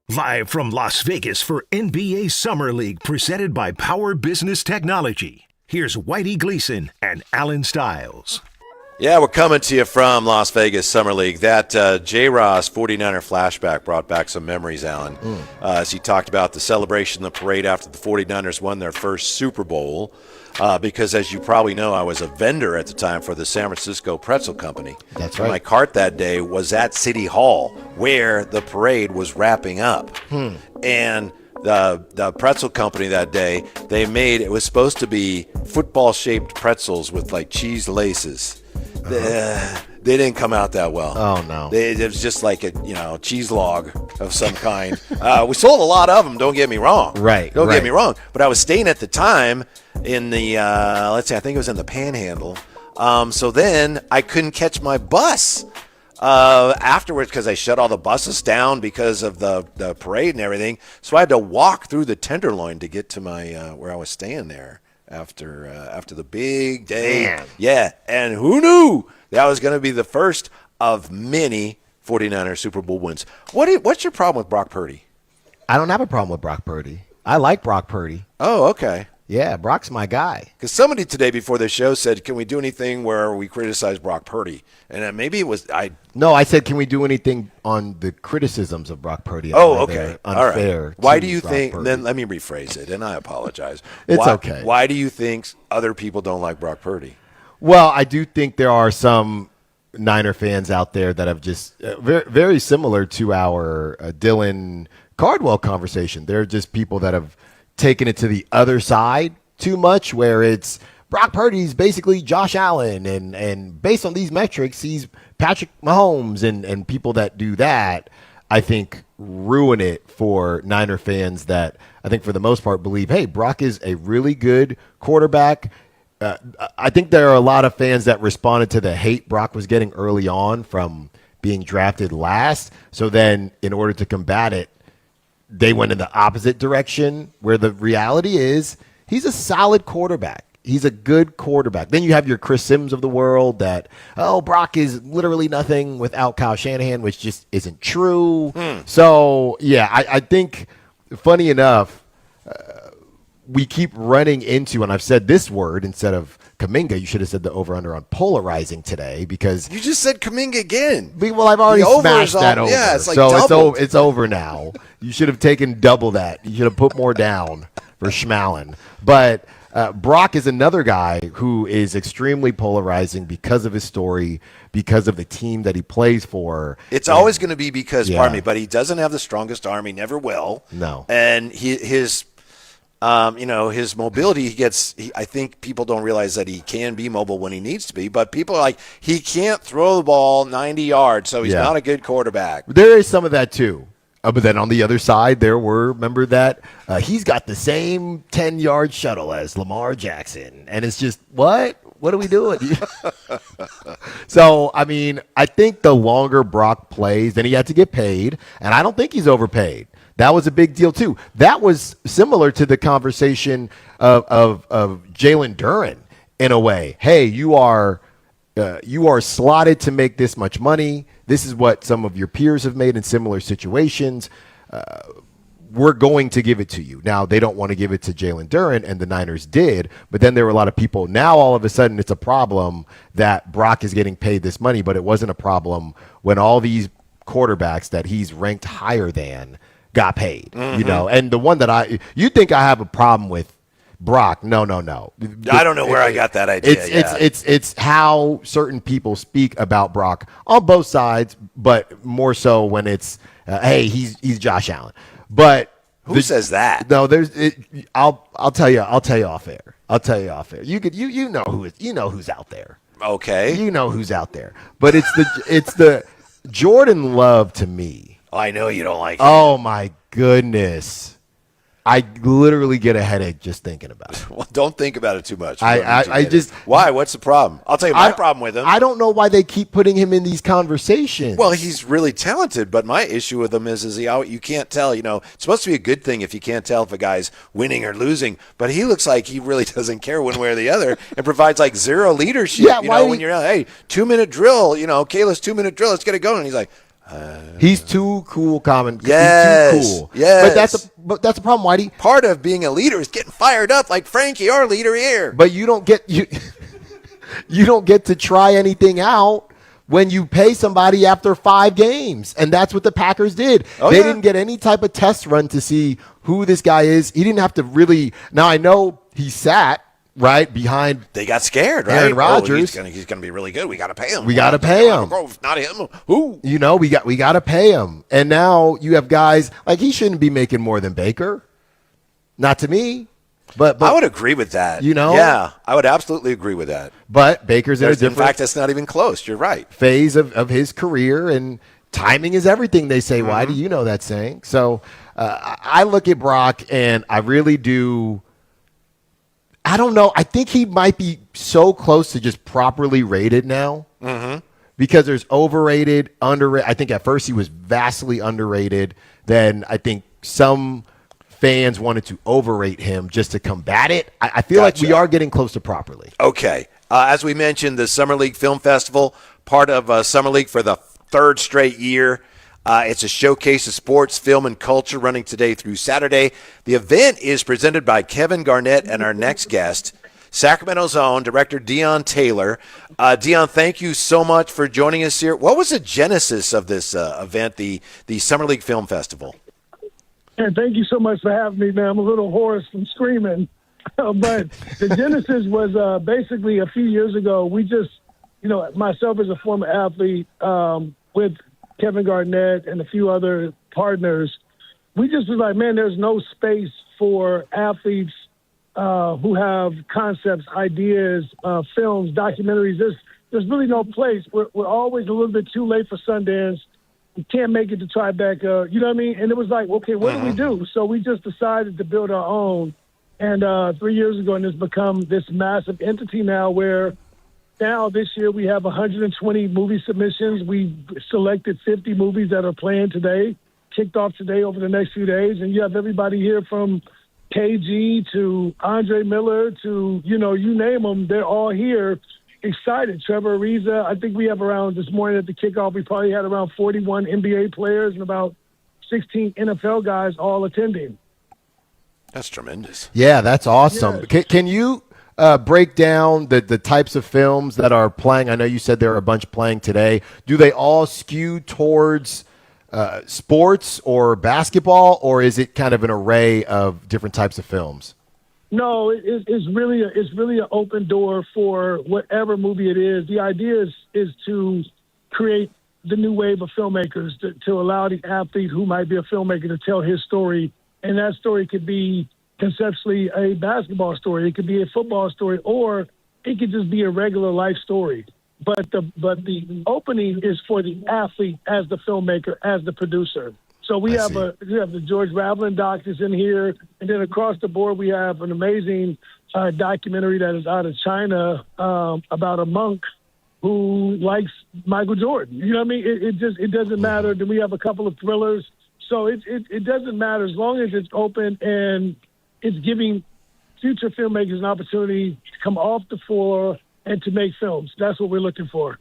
Speaker 2: Live from Las Vegas for NBA Summer League, presented by Power Business Technology. Here's Whitey Gleason and Alan Stiles.
Speaker 15: Yeah, we're coming to you from Las Vegas Summer League. That J-Ross 49er flashback brought back some memories, Alan, as he talked about the celebration, the parade after the 49ers won their first Super Bowl. Because, as you probably know, I was a vendor at the time for the San Francisco Pretzel Company.
Speaker 16: That's right.
Speaker 15: My cart that day was at City Hall, where the parade was wrapping up. And the pretzel company that day, it was supposed to be football-shaped pretzels with, like, cheese laces. They didn't come out that well.
Speaker 16: Oh, no.
Speaker 15: It was just like a cheese log of some kind. We sold a lot of them, don't get me wrong. Don't get me wrong. But I was staying at the time in the, I think it was in the Panhandle. So then I couldn't catch my bus afterwards because I shut all the buses down because of the parade and everything. So I had to walk through the Tenderloin to get to my where I was staying there after the big day.
Speaker 16: Man.
Speaker 15: Yeah, and who knew that was going to be the first of many 49er Super Bowl wins. What's your problem with Brock Purdy?
Speaker 16: I don't have a problem with Brock Purdy. I like Brock Purdy.
Speaker 15: Oh, okay.
Speaker 16: Yeah, Brock's my guy.
Speaker 15: Because somebody today before the show said, can we do anything where we criticize Brock Purdy? And maybe it was
Speaker 16: No, I said, can we do anything on the criticisms of Brock Purdy?
Speaker 15: Oh, okay.
Speaker 16: Unfair.
Speaker 15: All right. Why do you
Speaker 16: Brock
Speaker 15: think,
Speaker 16: Purdy.
Speaker 15: then let me rephrase it, and I apologize.
Speaker 16: It's okay.
Speaker 15: Why do you think other people don't like Brock Purdy?
Speaker 16: Well, I do think there are some Niner fans out there that have just very, very similar to our Dylan Cardwell conversation. They're just people that have taken it to the other side too much, where it's Brock Purdy's basically Josh Allen, and based on these metrics, he's Patrick Mahomes, and people that do that, I think, ruin it for Niner fans that I think for the most part believe, hey, Brock is a really good quarterback. I think there are a lot of fans that responded to the hate Brock was getting early on from being drafted last. So then in order to combat it, they went in the opposite direction, where the reality is he's a solid quarterback. He's a good quarterback. Then you have your Chris Sims of the world that, Brock is literally nothing without Kyle Shanahan, which just isn't true. So, yeah, I think, funny enough, we keep running into, and I've said this word instead of Kuminga, you should have said the over-under on polarizing today because
Speaker 15: you just said Kuminga again.
Speaker 16: Well, I've already smashed that over.
Speaker 15: Yeah, it's like
Speaker 16: so it's over now. You should have taken double that. You should have put more down for Schmallen. But Brock is another guy who is extremely polarizing because of his story, because of the team that he plays for.
Speaker 15: It's always going to be because, pardon me, but he doesn't have the strongest arm. He never will.
Speaker 16: No.
Speaker 15: And his mobility, I think people don't realize that he can be mobile when he needs to be, but people are like, he can't throw the ball 90 yards, so he's not a good quarterback.
Speaker 16: There is some of that too. But then on the other side, remember that he's got the same 10-yard shuttle as Lamar Jackson. And it's just, what? What are we doing? So, I mean, I think the longer Brock plays, then he had to get paid, and I don't think he's overpaid. That was a big deal, too. That was similar to the conversation of Jalen Duren in a way. Hey, you are slotted to make this much money. This is what some of your peers have made in similar situations. We're going to give it to you. Now, they don't want to give it to Jalen Duren, and the Niners did, but then there were a lot of people. Now, all of a sudden, it's a problem that Brock is getting paid this money, but it wasn't a problem when all these quarterbacks that he's ranked higher than got paid, And the one that you think I have a problem with Brock. No.
Speaker 15: I don't know where I got that idea.
Speaker 16: It's how certain people speak about Brock on both sides, but more so when it's, hey, he's Josh Allen. But
Speaker 15: who says that?
Speaker 16: No, I'll tell you off air. You know who's out there.
Speaker 15: Okay.
Speaker 16: You know who's out there. But it's the Jordan Love to me.
Speaker 15: I know you don't like it.
Speaker 16: Oh my goodness. I literally get a headache just thinking about it.
Speaker 15: Well, don't think about it too much.
Speaker 16: Why?
Speaker 15: What's the problem? I'll tell you my problem with him.
Speaker 16: I don't know why they keep putting him in these conversations.
Speaker 15: Well, he's really talented, but my issue with him is you can't tell. It's supposed to be a good thing if you can't tell if a guy's winning or losing, but he looks like he really doesn't care one way or the other and provides like zero leadership. When you're hey, 2-minute drill, Kayla's 2-minute drill, let's get it going. And he's like,
Speaker 16: he's too cool,
Speaker 15: Yes,
Speaker 16: he's too cool.
Speaker 15: Yes.
Speaker 16: But that's the problem, Whitey.
Speaker 15: Part of being a leader is getting fired up like Frankie, our leader here.
Speaker 16: But you don't get to try anything out when you pay somebody after 5 games. And that's what the Packers did. They didn't get any type of test run to see who this guy is. He didn't have to really. Now, I know he sat right behind.
Speaker 15: They got scared, right?
Speaker 16: Aaron Rodgers.
Speaker 15: He's going to be really good. We got to pay him.
Speaker 16: We got to pay him.
Speaker 15: Not him. Who?
Speaker 16: We got to pay him. And now you have guys like he shouldn't be making more than Baker. Not to me. But
Speaker 15: I would agree with that. Yeah, I would absolutely agree with that.
Speaker 16: But Baker's in a different.
Speaker 15: In fact, that's not even close. You're right.
Speaker 16: Phase of his career, and timing is everything. They say. Why do you know that saying? So I look at Brock, and I really do. I don't know. I think he might be so close to just properly rated now because there's overrated, underrated. I think at first he was vastly underrated. Then I think some fans wanted to overrate him just to combat it. I feel like we are getting close to properly.
Speaker 15: Okay. As we mentioned, the Summer League Film Festival, part of Summer League for the 3rd straight year. It's a showcase of sports, film, and culture running today through Saturday. The event is presented by Kevin Garnett and our next guest, Sacramento's own director Dion Taylor. Dion, thank you so much for joining us here. What was the genesis of this event, the Summer League Film Festival?
Speaker 11: And thank you so much for having me, man. I'm a little hoarse from screaming. But the genesis was basically a few years ago. We just, myself as a former athlete with Kevin Garnett and a few other partners, we just was like, man, there's no space for athletes who have concepts, ideas, films, documentaries. There's really no place. We're always a little bit too late for Sundance. We can't make it to Tribeca. You know what I mean? And it was like, okay, what do we do? So we just decided to build our own. And 3 years ago, and it's become this massive entity now where now this year we have 120 movie submissions. We selected 50 movies that are playing today, kicked off today over the next few days. And you have everybody here from KG to Andre Miller to, you name them, they're all here excited. Trevor Ariza, I think we have around, this morning at the kickoff, we probably had around 41 NBA players and about 16 NFL guys all attending.
Speaker 15: That's tremendous.
Speaker 16: Yeah, that's awesome.
Speaker 11: Yes.
Speaker 16: Can you break down the types of films that are playing? I know you said there are a bunch playing today. Do they all skew towards sports or basketball, or is it kind of an array of different types of films?
Speaker 11: No, it's really an open door for whatever movie it is. The idea is to create the new wave of filmmakers to allow the athlete who might be a filmmaker to tell his story, and that story could be conceptually a basketball story, it could be a football story, or it could just be a regular life story. But the opening is for the athlete as the filmmaker, as the producer. So we have the George Raveling doc is in here, and then across the board we have an amazing documentary that is out of China about a monk who likes Michael Jordan. You know what I mean? It doesn't matter. Then we have a couple of thrillers. So it doesn't matter as long as it's open and it's giving future filmmakers an opportunity to come off the floor and to make films. That's what we're looking for.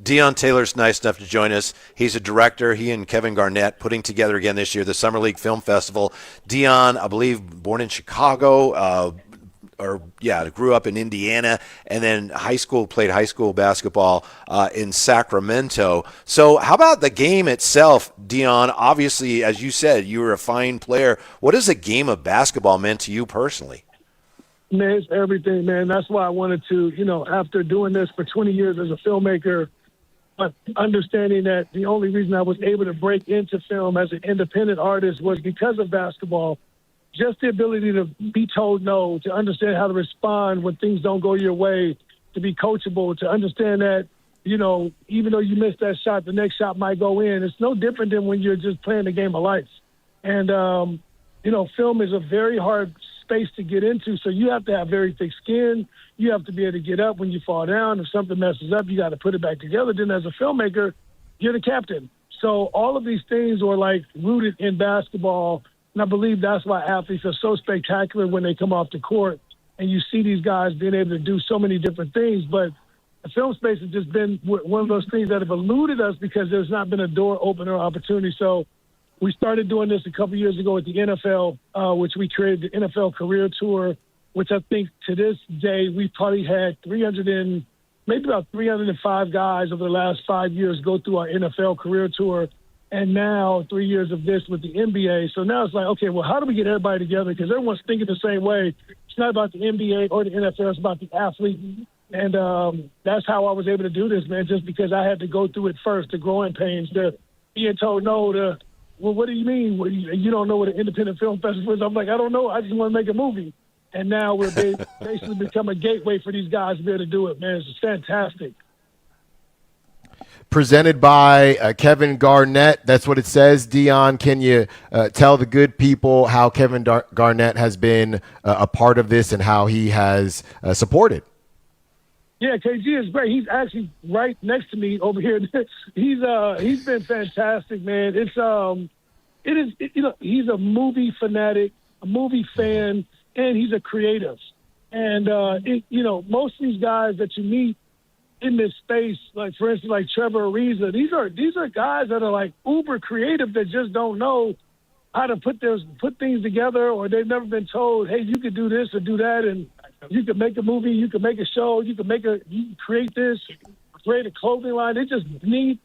Speaker 15: Deon Taylor's nice enough to join us. He's a director. He and Kevin Garnett putting together again this year the Summer League Film Festival. Deon, I believe, born in Chicago, grew up in Indiana, and then played high school basketball in Sacramento. So how about the game itself, Deon? Obviously, as you said, you were a fine player. What has the game of basketball meant to you personally?
Speaker 11: Man, it's everything, man. That's why I wanted to, after doing this for 20 years as a filmmaker, but understanding that the only reason I was able to break into film as an independent artist was because of basketball. Just the ability to be told no, to understand how to respond when things don't go your way, to be coachable, to understand that, even though you miss that shot, the next shot might go in. It's no different than when you're just playing the game of life. And, film is a very hard space to get into, so you have to have very thick skin. You have to be able to get up when you fall down. If something messes up, you got to put it back together. Then as a filmmaker, you're the captain. So all of these things are like rooted in basketball, and I believe that's why athletes are so spectacular when they come off the court and you see these guys being able to do so many different things. But the film space has just been one of those things that have eluded us because there's not been a door opener opportunity. So we started doing this a couple years ago at the NFL, which we created the NFL Career Tour, which I think to this day we've probably had 305 guys over the last 5 years go through our NFL Career Tour, and now 3 years of this with the NBA. So now it's like, okay, well, how do we get everybody together? Because everyone's thinking the same way. It's not about the NBA or the NFL. It's about the athlete. And that's how I was able to do this, man, just because I had to go through it first, the growing pains, the being told no, well, what do you mean? Well, you don't know what an independent film festival is? I'm like, I don't know. I just want to make a movie. And now we're basically become a gateway for these guys to be able to do it, man. It's fantastic.
Speaker 16: Presented by Kevin Garnett. That's what it says. Deon, can you tell the good people how Kevin Garnett has been a part of this and how he has supported?
Speaker 11: Yeah, KG is great. He's actually right next to me over here. He's been fantastic, man. He's a movie fanatic, a movie fan, and he's a creative. And most of these guys that you meet in this space, like for instance, like Trevor Ariza, these are guys that are like uber creative that just don't know how to put things together, or they've never been told, hey, you could do this or do that, and you could make a movie, you could make a show, you can create this, create a clothing line. They just need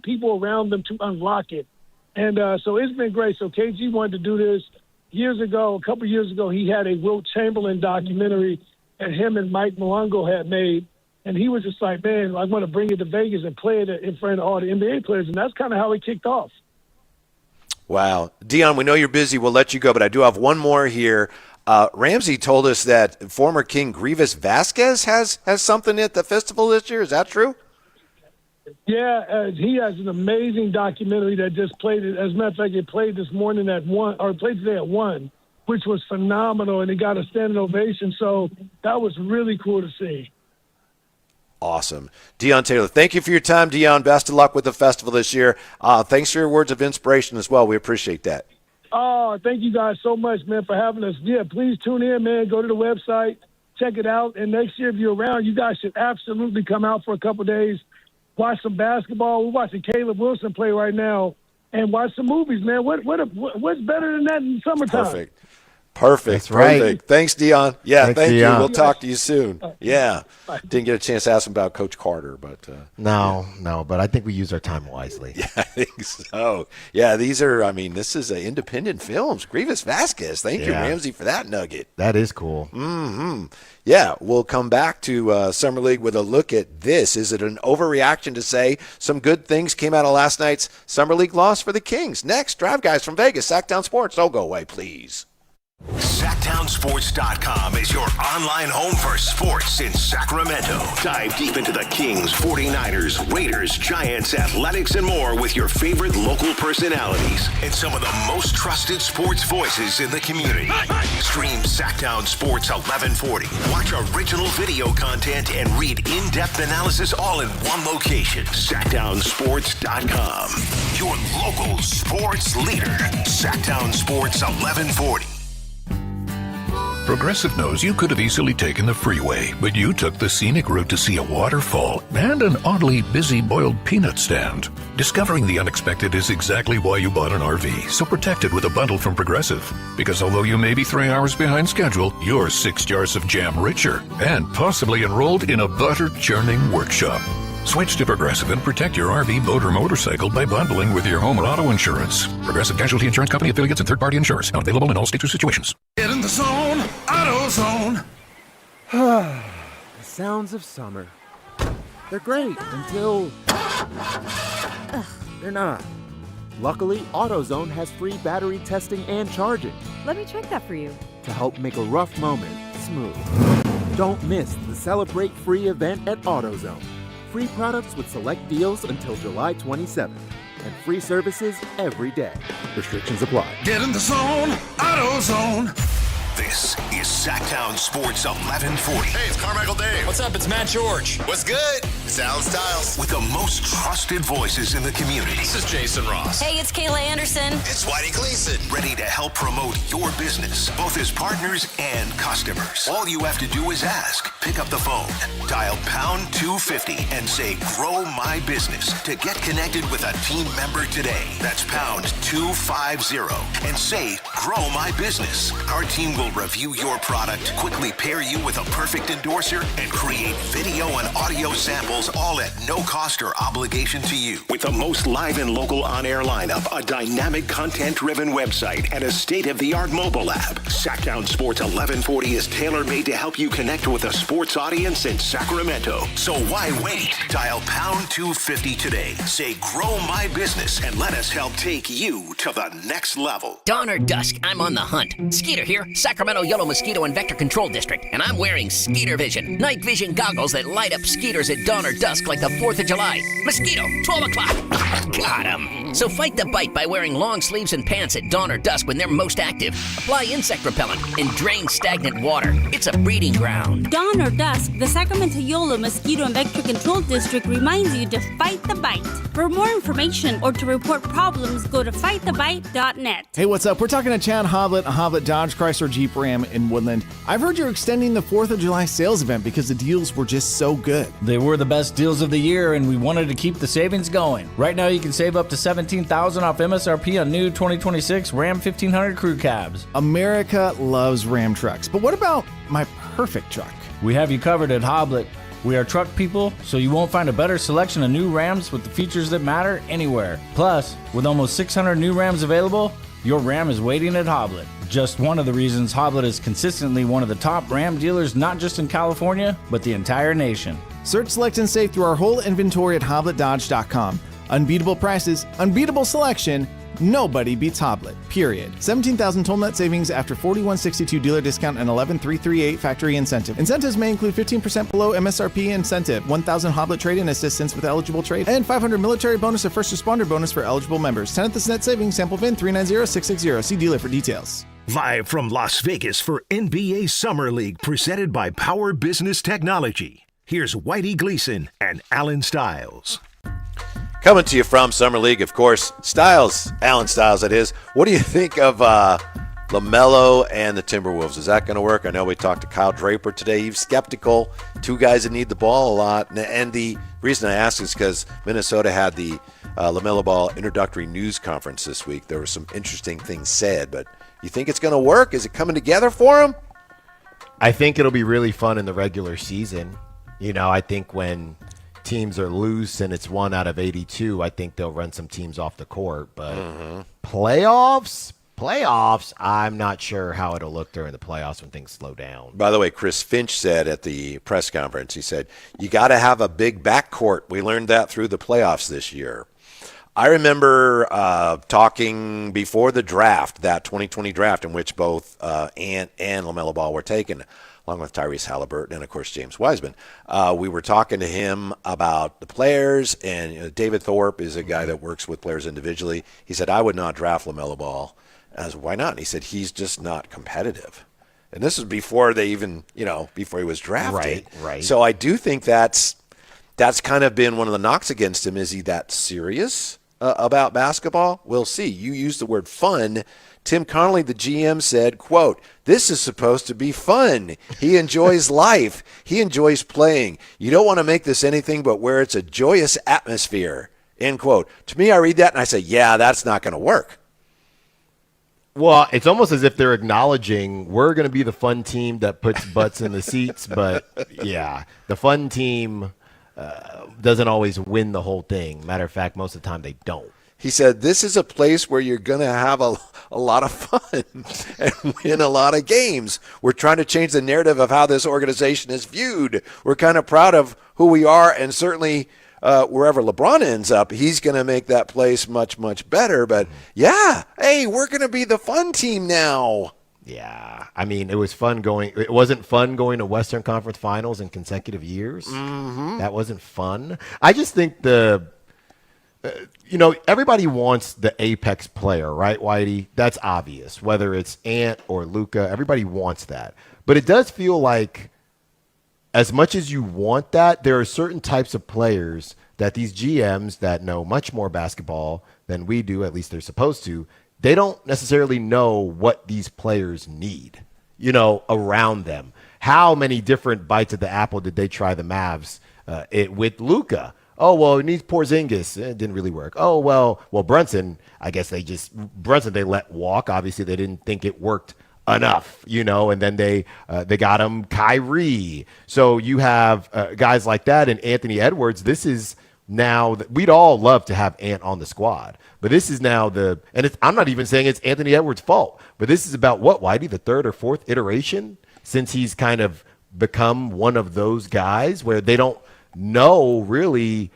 Speaker 11: people around them to unlock it. And so it's been great. So KG wanted to do this a couple years ago. He had a Wilt Chamberlain documentary that him and Mike Malongo had made. And he was just like, man, I want to bring it to Vegas and play it in front of all the NBA players. And that's kind of how it kicked off.
Speaker 15: Wow. Deon, we know you're busy. We'll let you go, but I do have one more here. Ramsey told us that former King Grievous Vasquez has something at the festival this year. Is that true?
Speaker 11: Yeah, he has an amazing documentary that just played. As a matter of fact, it played this morning at 1, or played today at 1, which was phenomenal, and it got a standing ovation. So that was really cool to see.
Speaker 15: Awesome. Deon Taylor, thank you for your time, Deon. Best of luck with the festival this year. Thanks for your words of inspiration as well. We appreciate that.
Speaker 11: Oh, thank you guys so much, man, for having us. Yeah, please tune in, man. Go to the website, check it out. And next year, if you're around, you guys should absolutely come out for a couple days, watch some basketball. We're watching Caleb Wilson play right now, and watch some movies, man. What's better than that in the summertime?
Speaker 15: Perfect.
Speaker 16: That's right.
Speaker 15: Perfect. Thanks, Dion. Yeah,
Speaker 16: Thanks,
Speaker 15: thank
Speaker 16: Dion.
Speaker 15: you. We'll talk to you soon. Yeah. Didn't get a chance to ask him about Coach Carter, but
Speaker 16: No, but I think we use our time wisely.
Speaker 15: Yeah, I think so. Yeah, this is independent films. Grievous Vasquez. Thank you, Ramsey, for that nugget.
Speaker 16: That is cool.
Speaker 15: Mm-hmm. Yeah, we'll come back to Summer League with a look at this. Is it an overreaction to say some good things came out of last night's Summer League loss for the Kings? Next, Drive Guys from Vegas, Sactown Sports. Don't go away, please.
Speaker 7: Sactownsports.com is your online home for sports in Sacramento. Dive deep into the Kings, 49ers, Raiders, Giants, Athletics, and more with your favorite local personalities and some of the most trusted sports voices in the community. Stream Sactown Sports 1140. Watch original video content and read in-depth analysis all in one location. Sactownsports.com. Your local sports leader. Sactown Sports 1140.
Speaker 12: Progressive knows you could have easily taken the freeway, but you took the scenic route to see a waterfall and an oddly busy boiled peanut stand. Discovering the unexpected is exactly why you bought an RV, so protect it with a bundle from Progressive. Because although you may be 3 hours behind schedule, you're 6 jars of jam richer and possibly enrolled in a butter-churning workshop. Switch to Progressive and protect your RV, boat, or motorcycle by bundling with your home or auto insurance. Progressive Casualty Insurance Company, affiliates, and third-party insurers. Not available in all states or situations.
Speaker 17: Get in the zone, AutoZone.
Speaker 13: The sounds of summer. They're great until they're not. Luckily, AutoZone has free battery testing and charging
Speaker 14: Let me check that for you.
Speaker 13: to help make a rough moment smooth. Don't miss the Celebrate Free event at AutoZone. Free products with select deals until July 27th. And free services every day. Restrictions apply.
Speaker 17: Get in the zone, AutoZone.
Speaker 7: This is Sactown Sports 1140.
Speaker 18: Hey, it's Carmichael Dave.
Speaker 22: What's up? It's Matt George.
Speaker 18: What's good? It's Alan Stiles.
Speaker 7: With the most trusted voices in the community.
Speaker 22: This is Jason Ross.
Speaker 19: Hey, it's Kayla Anderson.
Speaker 18: It's Whitey Gleason.
Speaker 7: Ready to help promote your business, both as partners and customers. All you have to do is ask. Pick up the phone, dial pound 250 and say, grow my business to get connected with a team member today. That's pound 250 and say, grow my business. Our team will review your product, quickly pair you with a perfect endorser, and create video and audio samples all at no cost or obligation to you. With the most live and local on-air lineup, a dynamic content-driven website, and a state-of-the-art mobile app, Sactown Sports 1140 is tailor-made to help you connect with a sports audience in Sacramento. So why wait? Dial pound 250 today. Say, grow my business, and let us help take you to the next level.
Speaker 23: Dawn or dusk, I'm on the hunt. Skeeter here, Sacramento Yellow Mosquito and Vector Control District, and I'm wearing Skeeter Vision, night vision goggles that light up skeeters at dawn or dusk like the 4th of July. Mosquito, 12 o'clock. Got 'em. So fight the bite by wearing long sleeves and pants at dawn or dusk when they're most active. Apply insect repellent and drain stagnant water. It's a breeding ground.
Speaker 14: Dawn or dusk, the Sacramento Yolo Mosquito and Vector Control District reminds you to fight the bite. For more information or to report problems, go to fightthebite.net.
Speaker 24: Hey, what's up? We're talking to Chad Hoblet, Hoblet Dodge Chrysler Jeep Ram in Woodland. I've heard you're extending the 4th of July sales event because the deals were just so good.
Speaker 25: They were the best deals of the year, and we wanted to keep the savings going. Right now, you can save up to $17,000 off MSRP on new 2026 Ram 1500 crew cabs.
Speaker 24: America loves Ram trucks, but what about my perfect truck?
Speaker 25: We have you covered at Hoblet. We are truck people, so you won't find a better selection of new Rams with the features that matter anywhere. Plus, with almost 600 new Rams available, your Ram is waiting at Hoblet. Just one of the reasons Hoblet is consistently one of the top Ram dealers, not just in California, but the entire nation.
Speaker 24: Search, select, and save through our whole inventory at HobletDodge.com. Unbeatable prices, unbeatable selection, nobody beats Hoblet, period. 17,000 total net savings after $41.62 dealer discount and $11,338 factory incentive. Incentives may include 15% below MSRP incentive, 1,000 Hoblet trade-in assistance with eligible trade, and 500 military bonus or first responder bonus for eligible members. 10th net savings, sample VIN 390660. See dealer for details.
Speaker 2: Live from Las Vegas for NBA Summer League, presented by Power Business Technology. Here's Whitey Gleason and Alan Stiles.
Speaker 15: Coming to you from Summer League, of course, Styles, Alan Styles, that is. What do you think of LaMelo and the Timberwolves? Is that going to work? I know we talked to Kyle Draper today. He's skeptical. Two guys that need the ball a lot. And the reason I ask is because Minnesota had the LaMelo Ball introductory news conference this week. There were some interesting things said, but you think it's going to work? Is it coming together for him?
Speaker 16: I think it'll be really fun in the regular season. I think when teams are loose and it's 1 out of 82, I think they'll run some teams off the court. But playoffs, I'm not sure how it'll look during the playoffs when things slow down.
Speaker 15: By the way, Chris Finch said at the press conference, he said, you got to have a big backcourt. We learned that through the playoffs this year. I remember talking before the draft, that 2020 draft in which both Ant and LaMelo Ball were taken, along with Tyrese Halliburton and, of course, James Wiseman. We were talking to him about the players, and David Thorpe is a guy that works with players individually. He said, I would not draft LaMelo Ball. I said, why not? And he said, he's just not competitive. And this was before they even, before he was drafted.
Speaker 16: Right.
Speaker 15: So I do think that's kind of been one of the knocks against him. Is he that serious about basketball? We'll see. You used the word fun. Tim Connolly, the GM, said, quote, this is supposed to be fun. He enjoys life. He enjoys playing. You don't want to make this anything but where it's a joyous atmosphere, end quote. To me, I read that and I say, yeah, that's not going to work.
Speaker 16: Well, it's almost as if they're acknowledging we're going to be the fun team that puts butts in the seats. But, yeah, the fun team doesn't always win the whole thing. Matter of fact, most of the time they don't.
Speaker 15: He said, this is a place where you're going to have a lot of fun and win a lot of games. We're trying to change the narrative of how this organization is viewed. We're kind of proud of who we are, and certainly wherever LeBron ends up, he's going to make that place much, much better. But, yeah, hey, we're going to be the fun team now.
Speaker 16: Yeah, I mean, it was fun going. It wasn't fun going to Western Conference Finals in consecutive years.
Speaker 15: Mm-hmm.
Speaker 16: That wasn't fun. I just think everybody wants the apex player, right, Whitey? That's obvious. Whether it's Ant or Luka, everybody wants that. But it does feel like as much as you want that, there are certain types of players that these GMs that know much more basketball than we do, at least they're supposed to, they don't necessarily know what these players need, around them. How many different bites of the apple did they try the Mavs with Luka? Oh, well, it needs Porzingis. It didn't really work. Oh, well, Brunson, I guess they let walk. Obviously, they didn't think it worked enough, and then they got him Kyrie. So you have guys like that and Anthony Edwards. This is now, we'd all love to have Ant on the squad. But this is now I'm not even saying it's Anthony Edwards' fault, but this is about what, Whitey, the third or fourth iteration since he's kind of become one of those guys where they don't know really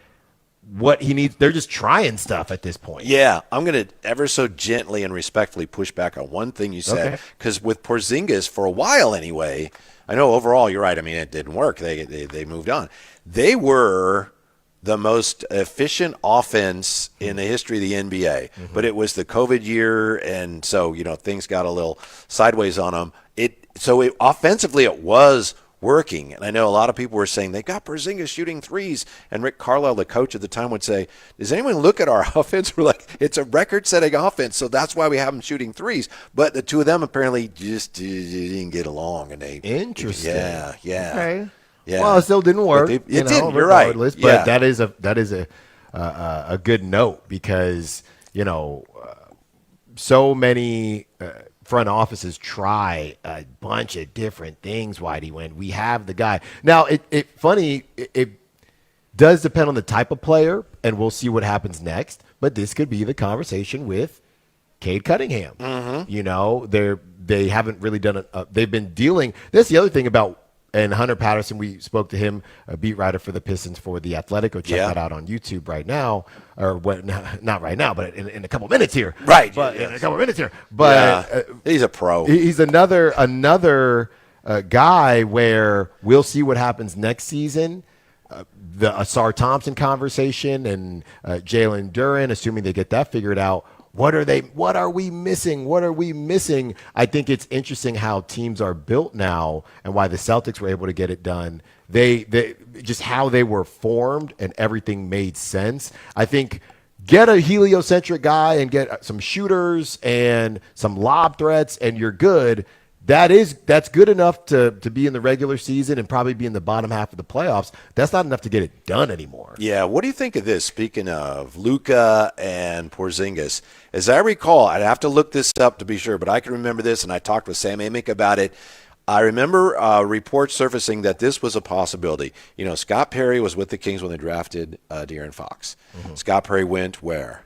Speaker 16: what he needs. They're just trying stuff at this point.
Speaker 15: Yeah, I'm going to ever so gently and respectfully push back on one thing you said, because with Porzingis, for a while anyway, I know overall you're right. I mean, it didn't work. They moved on. They were the most efficient offense in the history of the NBA. Mm-hmm. But it was the COVID year, and so, things got a little sideways on them. Offensively, it was working. And I know a lot of people were saying they got Porzingis shooting threes. And Rick Carlisle, the coach at the time, would say, does anyone look at our offense? We're like, it's a record-setting offense, so that's why we have them shooting threes. But the two of them apparently just didn't get along. And
Speaker 16: Interesting.
Speaker 15: Yeah.
Speaker 16: Okay.
Speaker 15: Yeah.
Speaker 16: Well, it still didn't work.
Speaker 15: It didn't. You're right.
Speaker 16: But
Speaker 15: yeah.
Speaker 16: that is a good note because so many front offices try a bunch of different things. Whitey, when we have the guy now, it does depend on the type of player, and we'll see what happens next. But this could be the conversation with Cade Cunningham.
Speaker 15: Mm-hmm.
Speaker 16: They haven't really done it. They've been dealing. That's the other thing about. And Hunter Patterson, we spoke to him, a beat writer for the Pistons for The Athletic. Go check that out on YouTube right now. Or what? Not right now, but in a couple minutes here.
Speaker 15: Right.
Speaker 16: But in a couple minutes here. But
Speaker 15: he's a pro.
Speaker 16: He's another guy where we'll see what happens next season. The Asar Thompson conversation and Jalen Duren, assuming they get that figured out. What are we missing? What are we missing? I think it's interesting how teams are built now and why the Celtics were able to get it done they just how they were formed and everything made sense. I think get a heliocentric guy and get some shooters and some lob threats, and you're good. That's good enough to be in the regular season and probably be in the bottom half of the playoffs. That's not enough to get it done anymore.
Speaker 15: Yeah, what do you think of this? Speaking of Luka and Porzingis, as I recall, I'd have to look this up to be sure, but I can remember this, and I talked with Sam Amick about it. I remember reports surfacing that this was a possibility. You know, Scott Perry was with the Kings when they drafted De'Aaron Fox. Mm-hmm. Scott Perry went where?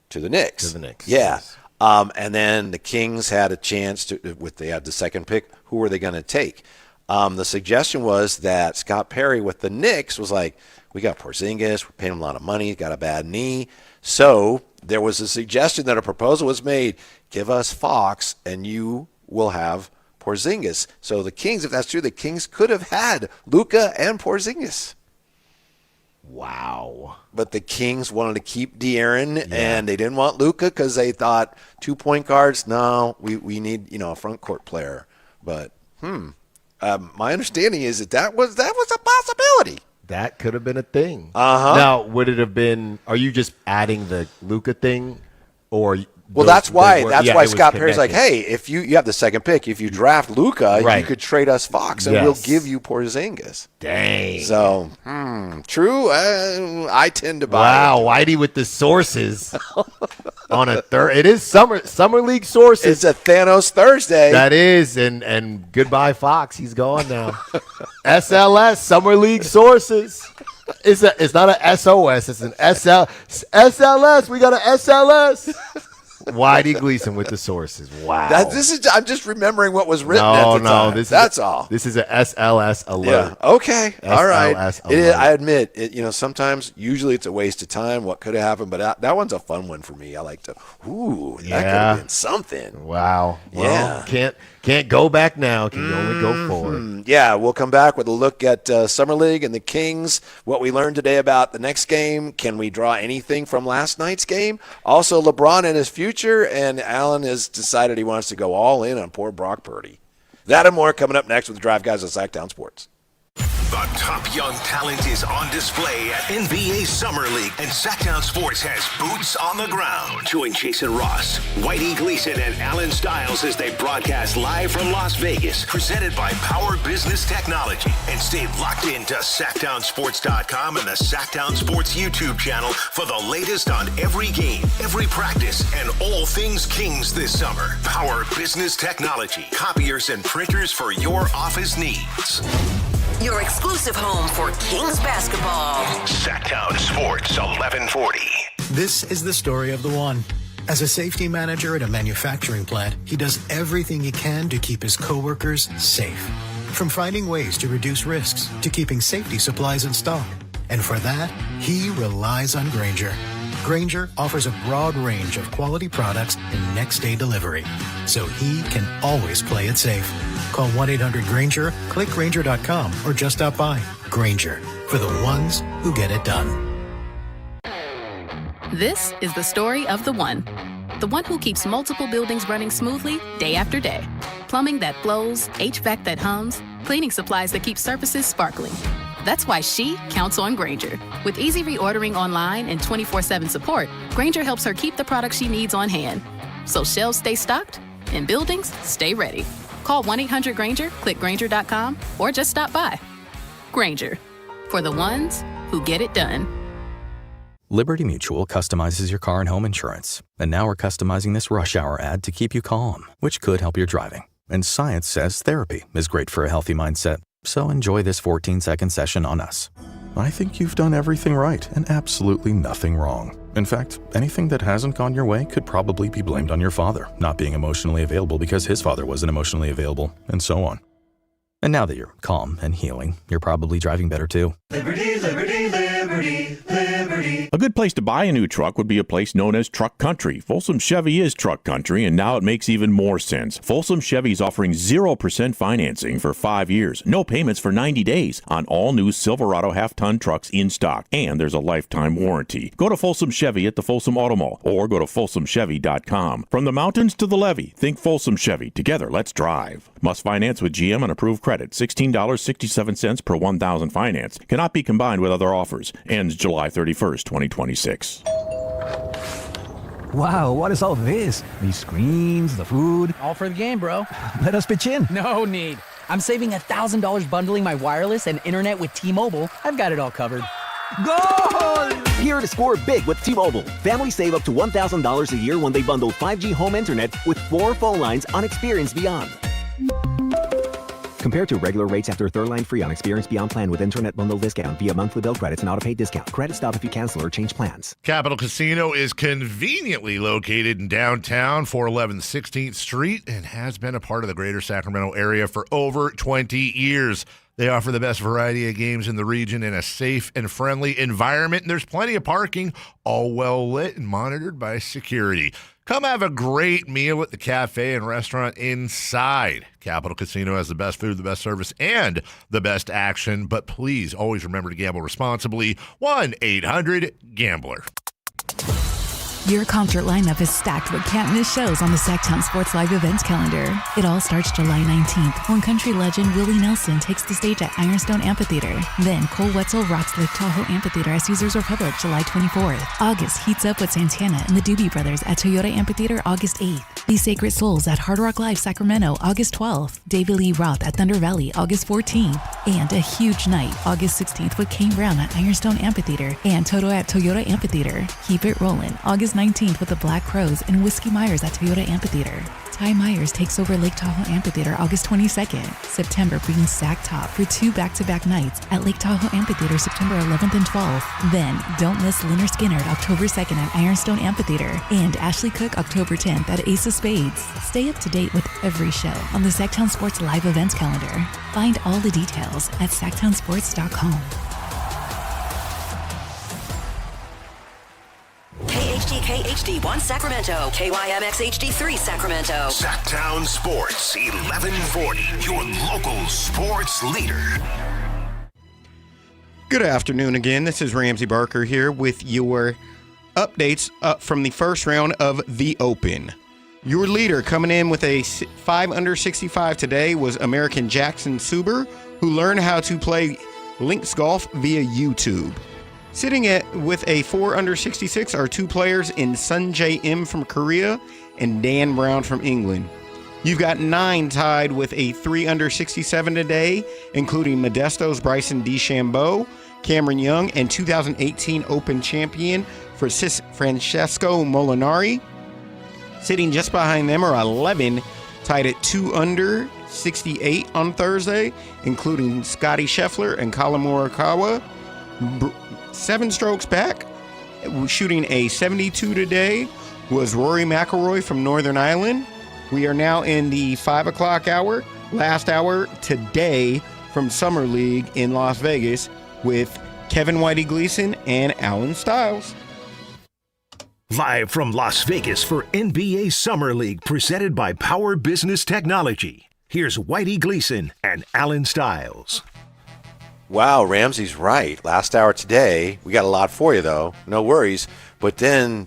Speaker 15: To the Knicks.
Speaker 16: To the Knicks.
Speaker 15: Yeah.
Speaker 16: Yes.
Speaker 15: And then the Kings had a chance they had the second pick. Who were they going to take? The suggestion was that Scott Perry with the Knicks was like, we got Porzingis, we're paying him a lot of money, he's got a bad knee. So there was a suggestion that a proposal was made, give us Fox and you will have Porzingis. So the Kings, if that's true, the Kings could have had Luka and Porzingis.
Speaker 16: Wow.
Speaker 15: But the Kings wanted to keep De'Aaron, and they didn't want Luka because they thought 2 point guards, no, we need, a front court player. But, my understanding is that was a possibility.
Speaker 16: That could have been a thing.
Speaker 15: Uh-huh.
Speaker 16: Now, would it have been, are you just adding the Luka thing? Or
Speaker 15: well, that's why Scott Perry's like, hey, if you have the second pick, if you draft Luka, you could trade us Fox, and we'll give you Porzingis.
Speaker 16: Dang.
Speaker 15: So, true. I tend to buy.
Speaker 16: Wow, Whitey with the sources on a third. It is summer league sources.
Speaker 15: It's a Thanos Thursday.
Speaker 16: That is, and goodbye Fox. He's gone now. SLS summer league sources. It's not a SOS. It's an SLS. We got an SLS. Whitey Gleason with the sources. Wow.
Speaker 15: I'm just remembering what was written at the time. That's all.
Speaker 16: This is a SLS alert.
Speaker 15: Yeah. Okay. All right.
Speaker 16: Alert.
Speaker 15: I admit, sometimes, usually it's a waste of time. What could have happened? But that one's a fun one for me. I like to, that could have been something.
Speaker 16: Wow. Well, can't go back now. Can only go forward.
Speaker 15: Yeah, we'll come back with a look at Summer League and the Kings, what we learned today about the next game. Can we draw anything from last night's game? Also, LeBron and his future, and Allen has decided he wants to go all in on poor Brock Purdy. That and more coming up next with the Drive Guys on Sactown Sports.
Speaker 7: The top young talent is on display at NBA Summer League, and Sactown Sports has boots on the ground. Join Jason Ross, Whitey Gleason, and Alan Stiles as they broadcast live from Las Vegas, presented by Power Business Technology. And stay locked in to SactownSports.com and the Sactown Sports YouTube channel for the latest on every game, every practice, and all things Kings this summer. Power Business Technology, copiers and printers for your office needs.
Speaker 19: Your exclusive home for Kings basketball.
Speaker 7: Sactown Sports 1140.
Speaker 3: This is the story of the one. As a safety manager at a manufacturing plant, he does everything he can to keep his coworkers safe. From finding ways to reduce risks to keeping safety supplies in stock. And for that, he relies on Grainger. Grainger offers a broad range of quality products and next-day delivery, so he can always play it safe. Call 1-800-GRAINGER, click Grainger.com, or just stop by. Grainger, for the ones who get it done.
Speaker 5: This is the story of the one who keeps multiple buildings running smoothly day after day. Plumbing that flows, HVAC that hums, cleaning supplies that keep surfaces sparkling. That's why she counts on Grainger. With easy reordering online and 24/7 support, Grainger helps her keep the products she needs on hand. So shelves stay stocked and buildings stay ready. Call 1-800-GRAINGER, click Grainger.com, or just stop by. Grainger, for the ones who get it done.
Speaker 6: Liberty Mutual customizes your car and home insurance. And now we're customizing this rush hour ad to keep you calm, which could help your driving. And science says therapy is great for a healthy mindset. So enjoy this 14-second session on us. I think you've done everything right and absolutely nothing wrong. In fact, anything that hasn't gone your way could probably be blamed on your father not being emotionally available because his father wasn't emotionally available, and so on. And now that you're calm and healing, you're probably driving better too.
Speaker 8: Liberty, liberty, liberty, liberty.
Speaker 6: A
Speaker 8: good place to buy a new truck would be a place known as Truck Country. Folsom Chevy is Truck Country, and now it makes even more sense. Folsom Chevy is offering 0% financing for 5 years, no payments for 90 days on all new Silverado half-ton trucks in stock, and there's a lifetime warranty. Go to Folsom Chevy at the Folsom Auto Mall or go to folsomchevy.com. From the mountains to the levee, think Folsom Chevy. Together, let's drive. Must finance with GM on approved credit. $16.67 per 1,000 finance. Cannot be combined with other offers. Ends July 31st, 2026.
Speaker 9: Wow, what is all this? These screens, the food.
Speaker 10: All for the game, bro.
Speaker 9: Let us pitch in.
Speaker 10: No need. I'm saving $1,000 bundling my wireless and internet with T-Mobile. I've got it all covered.
Speaker 9: Goal!
Speaker 20: Here to score big with T-Mobile. Families save up to $1,000 a year when they bundle 5G home internet with 4 phone lines on Experience Beyond. Compared to regular rates after third line free on Experience Beyond plan with internet bundle discount via monthly bill credits and auto-pay discount. Credit stop if you cancel or change plans.
Speaker 1: Capital Casino is conveniently located in downtown, 411 16th Street, and has been a part of the greater Sacramento area for over 20 years. They offer the best variety of games in the region in a safe and friendly environment, and there's plenty of parking, all well lit and monitored by security. Come have a great meal at the cafe and restaurant inside. Capital Casino has the best food, the best service, and the best action. But please always remember to gamble responsibly. 1-800-GAMBLER.
Speaker 21: Your concert lineup is stacked with can't-miss shows on the Sactown Sports Live events calendar. It all starts July 19th when country legend Willie Nelson takes the stage at Ironstone Amphitheater. Then Cole Wetzel rocks Lake Tahoe Amphitheater at Caesars Republic July 24th. August heats up with Santana and the Doobie Brothers at Toyota Amphitheater August 8th. The Sacred Souls at Hard Rock Live Sacramento August 12th. David Lee Roth at Thunder Valley August 14th. And a huge night August 16th with Kane Brown at Ironstone Amphitheater and Toto at Toyota Amphitheater. Keep it rolling August 19th with the Black Crows and Whiskey Myers at Toyota Amphitheater. Ty Myers takes over Lake Tahoe Amphitheater August 22nd. September brings Sack Top for 2 back-to-back nights at Lake Tahoe Amphitheater September 11th and 12th. Then, don't miss Leonard Skinner October 2nd at Ironstone Amphitheater and Ashley Cook October 10th at Ace of Spades. Stay up to date with every show on the Sactown Sports Live events calendar. Find all the details at sactownsports.com.
Speaker 19: KHD1 Sacramento, KYMX HD3 Sacramento.
Speaker 7: Sactown Sports 1140, your local sports leader.
Speaker 26: Good afternoon again. This is Ramsey Barker here with your updates from the first round of the Open. Your leader coming in with a 5 under 65 today was American Jackson Suber, who learned how to play links golf via YouTube. Sitting with a 4 under 66 are 2 players in Sunjae M from Korea and Dan Brown from England. You've got 9 tied with a 3 under 67 today, including Modesto's Bryson DeChambeau, Cameron Young, and 2018 Open champion Francesco Molinari. Sitting just behind them are 11 tied at 2 under 68 on Thursday, including Scotty Scheffler and Colin Morikawa. 7 strokes back, shooting a 72 today, was Rory McIlroy from Northern Ireland. We are now in the 5 o'clock hour, last hour today from Summer League in Las Vegas with Kevin Whitey Gleason and Alan Stiles.
Speaker 2: Live from Las Vegas for NBA Summer League presented by Power Business Technology. Here's Whitey Gleason and Alan Stiles.
Speaker 15: Wow, Ramsey's right. Last hour today. We got a lot for you, though. No worries. But then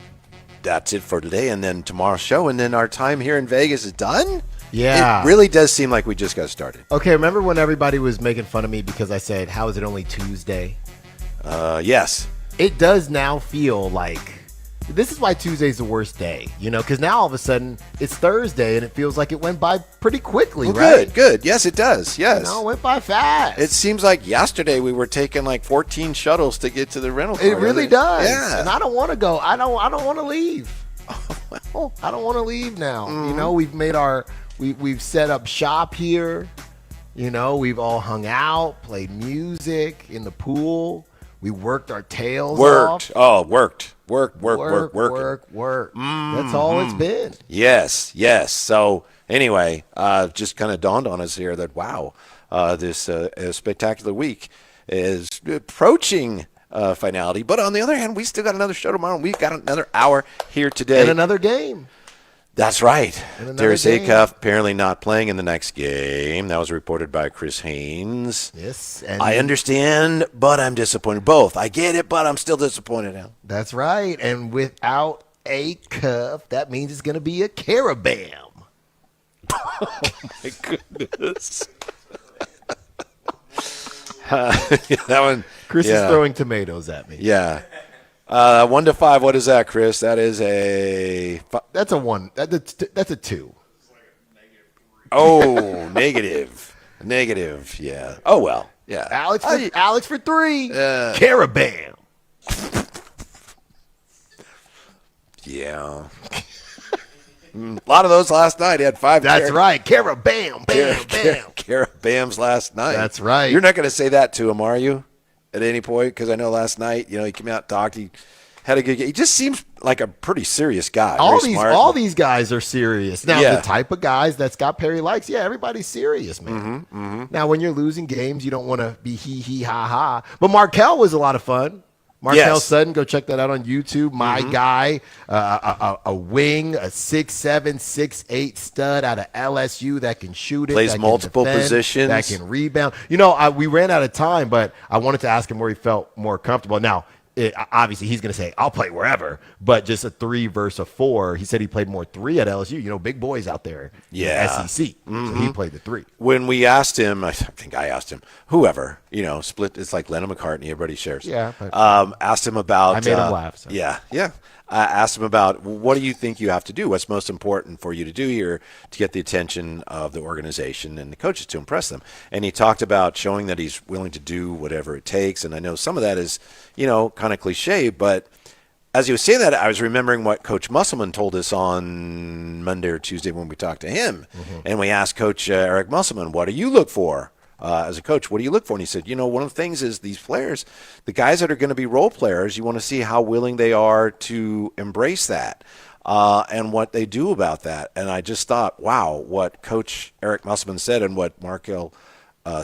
Speaker 15: that's it for today, and then tomorrow's show, and then our time here in Vegas is done?
Speaker 16: Yeah.
Speaker 15: It really does seem like we just got started.
Speaker 16: Okay, remember when everybody was making fun of me because I said, how is it only Tuesday?
Speaker 15: Yes.
Speaker 16: It does now feel like this is why Tuesday's the worst day, because now all of a sudden it's Thursday and it feels like it went by pretty quickly, right?
Speaker 15: Good. Yes, it does. Yes.
Speaker 16: It went by fast.
Speaker 15: It seems like yesterday we were taking like 14 shuttles to get to the rental car.
Speaker 16: It really does.
Speaker 15: Yeah.
Speaker 16: And I don't want to go. I don't want to leave. Well, I don't want to leave now.
Speaker 15: Mm-hmm.
Speaker 16: We've made we've set up shop here. We've all hung out, played music in the pool. We worked our tails off.
Speaker 15: Worked. Work.
Speaker 16: Mm-hmm. That's all it's been.
Speaker 15: Yes. So anyway, just kind of dawned on us here that, wow, this spectacular week is approaching finality. But on the other hand, we still got another show tomorrow. We've got another hour here today.
Speaker 16: And another game.
Speaker 15: That's right. Darius
Speaker 16: game.
Speaker 15: Acuff apparently not playing in the next game. That was reported by Chris Haynes.
Speaker 16: Yes.
Speaker 15: I understand, but I'm disappointed. Both. I get it, but I'm still disappointed now.
Speaker 16: That's right. And without Acuff, that means it's going to be a Carabam.
Speaker 15: Oh, my goodness. That one.
Speaker 16: Chris is throwing tomatoes at me.
Speaker 15: Yeah. 1 to 5. What is that, Chris? That is
Speaker 16: That's a 1. That's a 2.
Speaker 15: Oh, negative. Negative. Yeah. Oh well. Yeah.
Speaker 16: Alex for 3. Carabam.
Speaker 15: Yeah. A lot of those last night. He had 5.
Speaker 16: That's right. Carabam. Bam. Bam.
Speaker 15: Carabams last night.
Speaker 16: That's right.
Speaker 15: You're not going to say that to him, are you? At any point? Because I know last night, he came out and talked. He had a good game. He just seems like a pretty serious guy.
Speaker 16: All these guys are serious. Now,
Speaker 15: Yeah.
Speaker 16: the type of guys that Scott Perry likes, everybody's serious, man. Now, when you're losing games, you don't want to be hee, ha, ha. But Markelle was a lot of fun. Markelle Sutton, go check that out on YouTube. My guy, a wing, a 6'7", 6'8" stud out of LSU that can shoot it.
Speaker 15: Plays
Speaker 16: that
Speaker 15: multiple
Speaker 16: can defend,
Speaker 15: positions.
Speaker 16: That can rebound. We ran out of time, but I wanted to ask him where he felt more comfortable. Now, obviously, he's going to say, I'll play wherever, but just a 3 versus a 4. He said he played more 3 at LSU. Big boys out there in the SEC. So he played the 3.
Speaker 15: When we asked him, I think I asked him, whoever, split, it's like Lennon McCartney, everybody shares.
Speaker 16: Yeah.
Speaker 15: Asked him about.
Speaker 16: I made him laugh. So.
Speaker 15: Yeah. I asked him about what do you think you have to do? What's most important for you to do here to get the attention of the organization and the coaches to impress them? And he talked about showing that he's willing to do whatever it takes. And I know some of that is, kind of cliche, but as he was saying that, I was remembering what Coach Musselman told us on Monday or Tuesday when we talked to him. And we asked Coach Eric Musselman, what do you look for? As a coach, what do you look for? And he said, one of the things is these players, the guys that are going to be role players, you want to see how willing they are to embrace that and what they do about that. And I just thought, wow, what Coach Eric Musselman said and what Markelle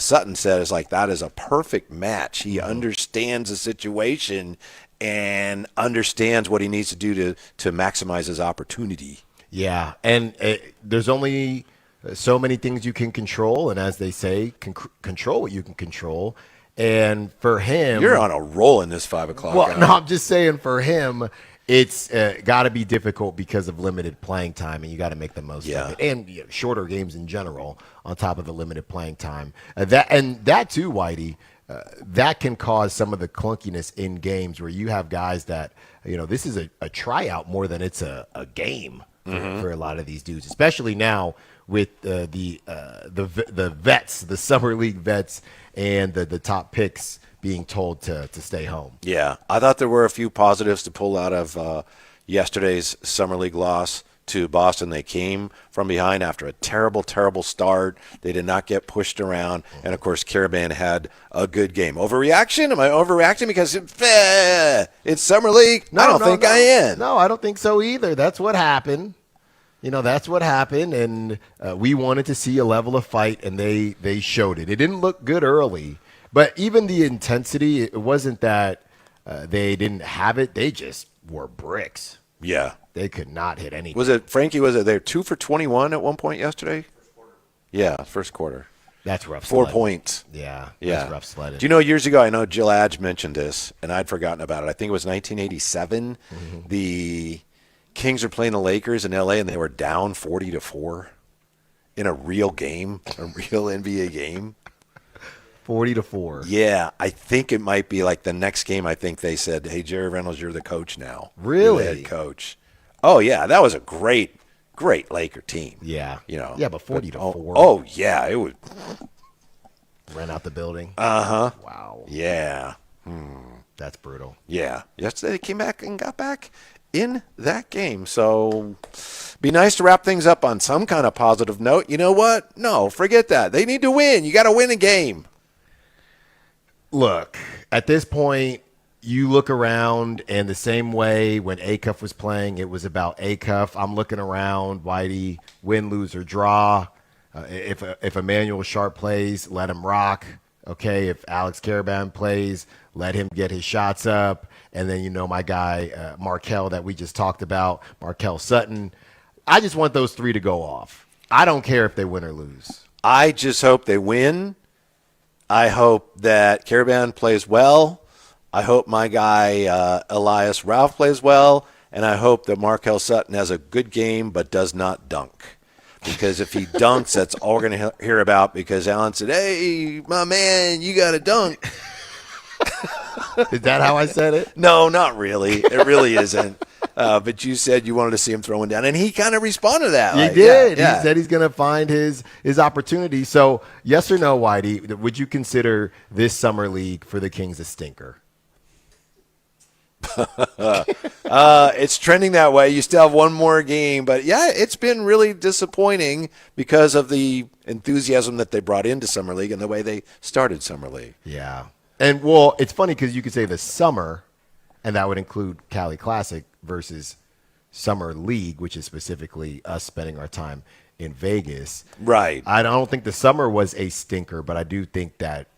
Speaker 15: Sutton said is that is a perfect match. He understands the situation and understands what he needs to do to maximize his opportunity.
Speaker 16: Yeah, and there's only so many things you can control, and as they say, control what you can control. And for him,
Speaker 15: you're on a roll in this 5 o'clock.
Speaker 16: Well, no, I'm just saying for him, it's got to be difficult because of limited playing time, and you got to make the most of it. And shorter games in general, on top of the limited playing time. That too, Whitey. That can cause some of the clunkiness in games where you have guys that this is a tryout more than it's a game for a lot of these dudes, especially now with the vets, the summer league vets, and the top picks being told to stay home.
Speaker 15: Yeah, I thought there were a few positives to pull out of yesterday's summer league loss to Boston. They came from behind after a terrible, terrible start. They did not get pushed around. And, of course, Carabam had a good game. Overreaction? Am I overreacting because it's summer league? I don't think I am.
Speaker 16: No, I don't think so either. That's what happened. That's what happened, and we wanted to see a level of fight, and they showed it. It didn't look good early, but even the intensity, it wasn't that they didn't have it. They just were bricks.
Speaker 15: Yeah.
Speaker 16: They could not hit anything.
Speaker 15: Was it they 2 for 21 at one point yesterday? First quarter. Yeah, first quarter.
Speaker 16: That's rough
Speaker 15: 4
Speaker 16: sledding.
Speaker 15: points.
Speaker 16: Yeah,
Speaker 15: yeah.
Speaker 16: That's rough sledding.
Speaker 15: Do you know years ago, I know Jill Adge mentioned this, and I'd forgotten about it. I think it was 1987. The Kings were playing the Lakers in L.A., and they were down 40-4 in a real game, a real NBA game.
Speaker 16: 40-4.
Speaker 15: Yeah, I think it might be like the next game. I think they said, hey, Jerry Reynolds, you're the coach now.
Speaker 16: Really?
Speaker 15: You're the head coach. Oh, yeah, that was a great Laker team.
Speaker 16: Yeah.
Speaker 15: Yeah,
Speaker 16: but 40-4.
Speaker 15: Oh, yeah, it would.
Speaker 16: Ran out the building.
Speaker 15: Uh-huh.
Speaker 16: Wow.
Speaker 15: Yeah.
Speaker 16: That's brutal.
Speaker 15: Yeah. Yesterday they came back and got back in that game. So be nice to wrap things up on some kind of positive note. You know what? No, forget that. They need to win. You got to win a game.
Speaker 16: Look, at this point, you look around, and the same way when Acuff was playing, it was about Acuff. I'm looking around, Whitey, win, lose, or draw. If Emmanuel Sharp plays, let him rock. Okay, if Alex Caravan plays, let him get his shots up. And then, my guy, Markel, that we just talked about, Markel Sutton. I just want those three to go off. I don't care if they win or lose.
Speaker 15: I just hope they win. I hope that Caravan plays well. I hope my guy, Elias Ralph, plays well. And I hope that Markel Sutton has a good game but does not dunk. Because if he dunks, that's all we're going to hear about, because Allen said, hey, my man, you got to dunk.
Speaker 16: Is that how I said it?
Speaker 15: No, not really. It really isn't. But you said you wanted to see him throwing down, and he kind of responded to that.
Speaker 16: He did. Yeah. He said he's going to find his opportunity. So, yes or no, Whitey, would you consider this summer league for the Kings a stinker?
Speaker 15: It's trending that way. You still have one more game, but yeah, it's been really disappointing because of the enthusiasm that they brought into Summer League and the way they started Summer League.
Speaker 16: Yeah. And, well, it's funny because you could say the summer, and that would include Cali Classic versus Summer League, which is specifically us spending our time in Vegas.
Speaker 15: Right.
Speaker 16: I don't think the summer was a stinker, but I do think that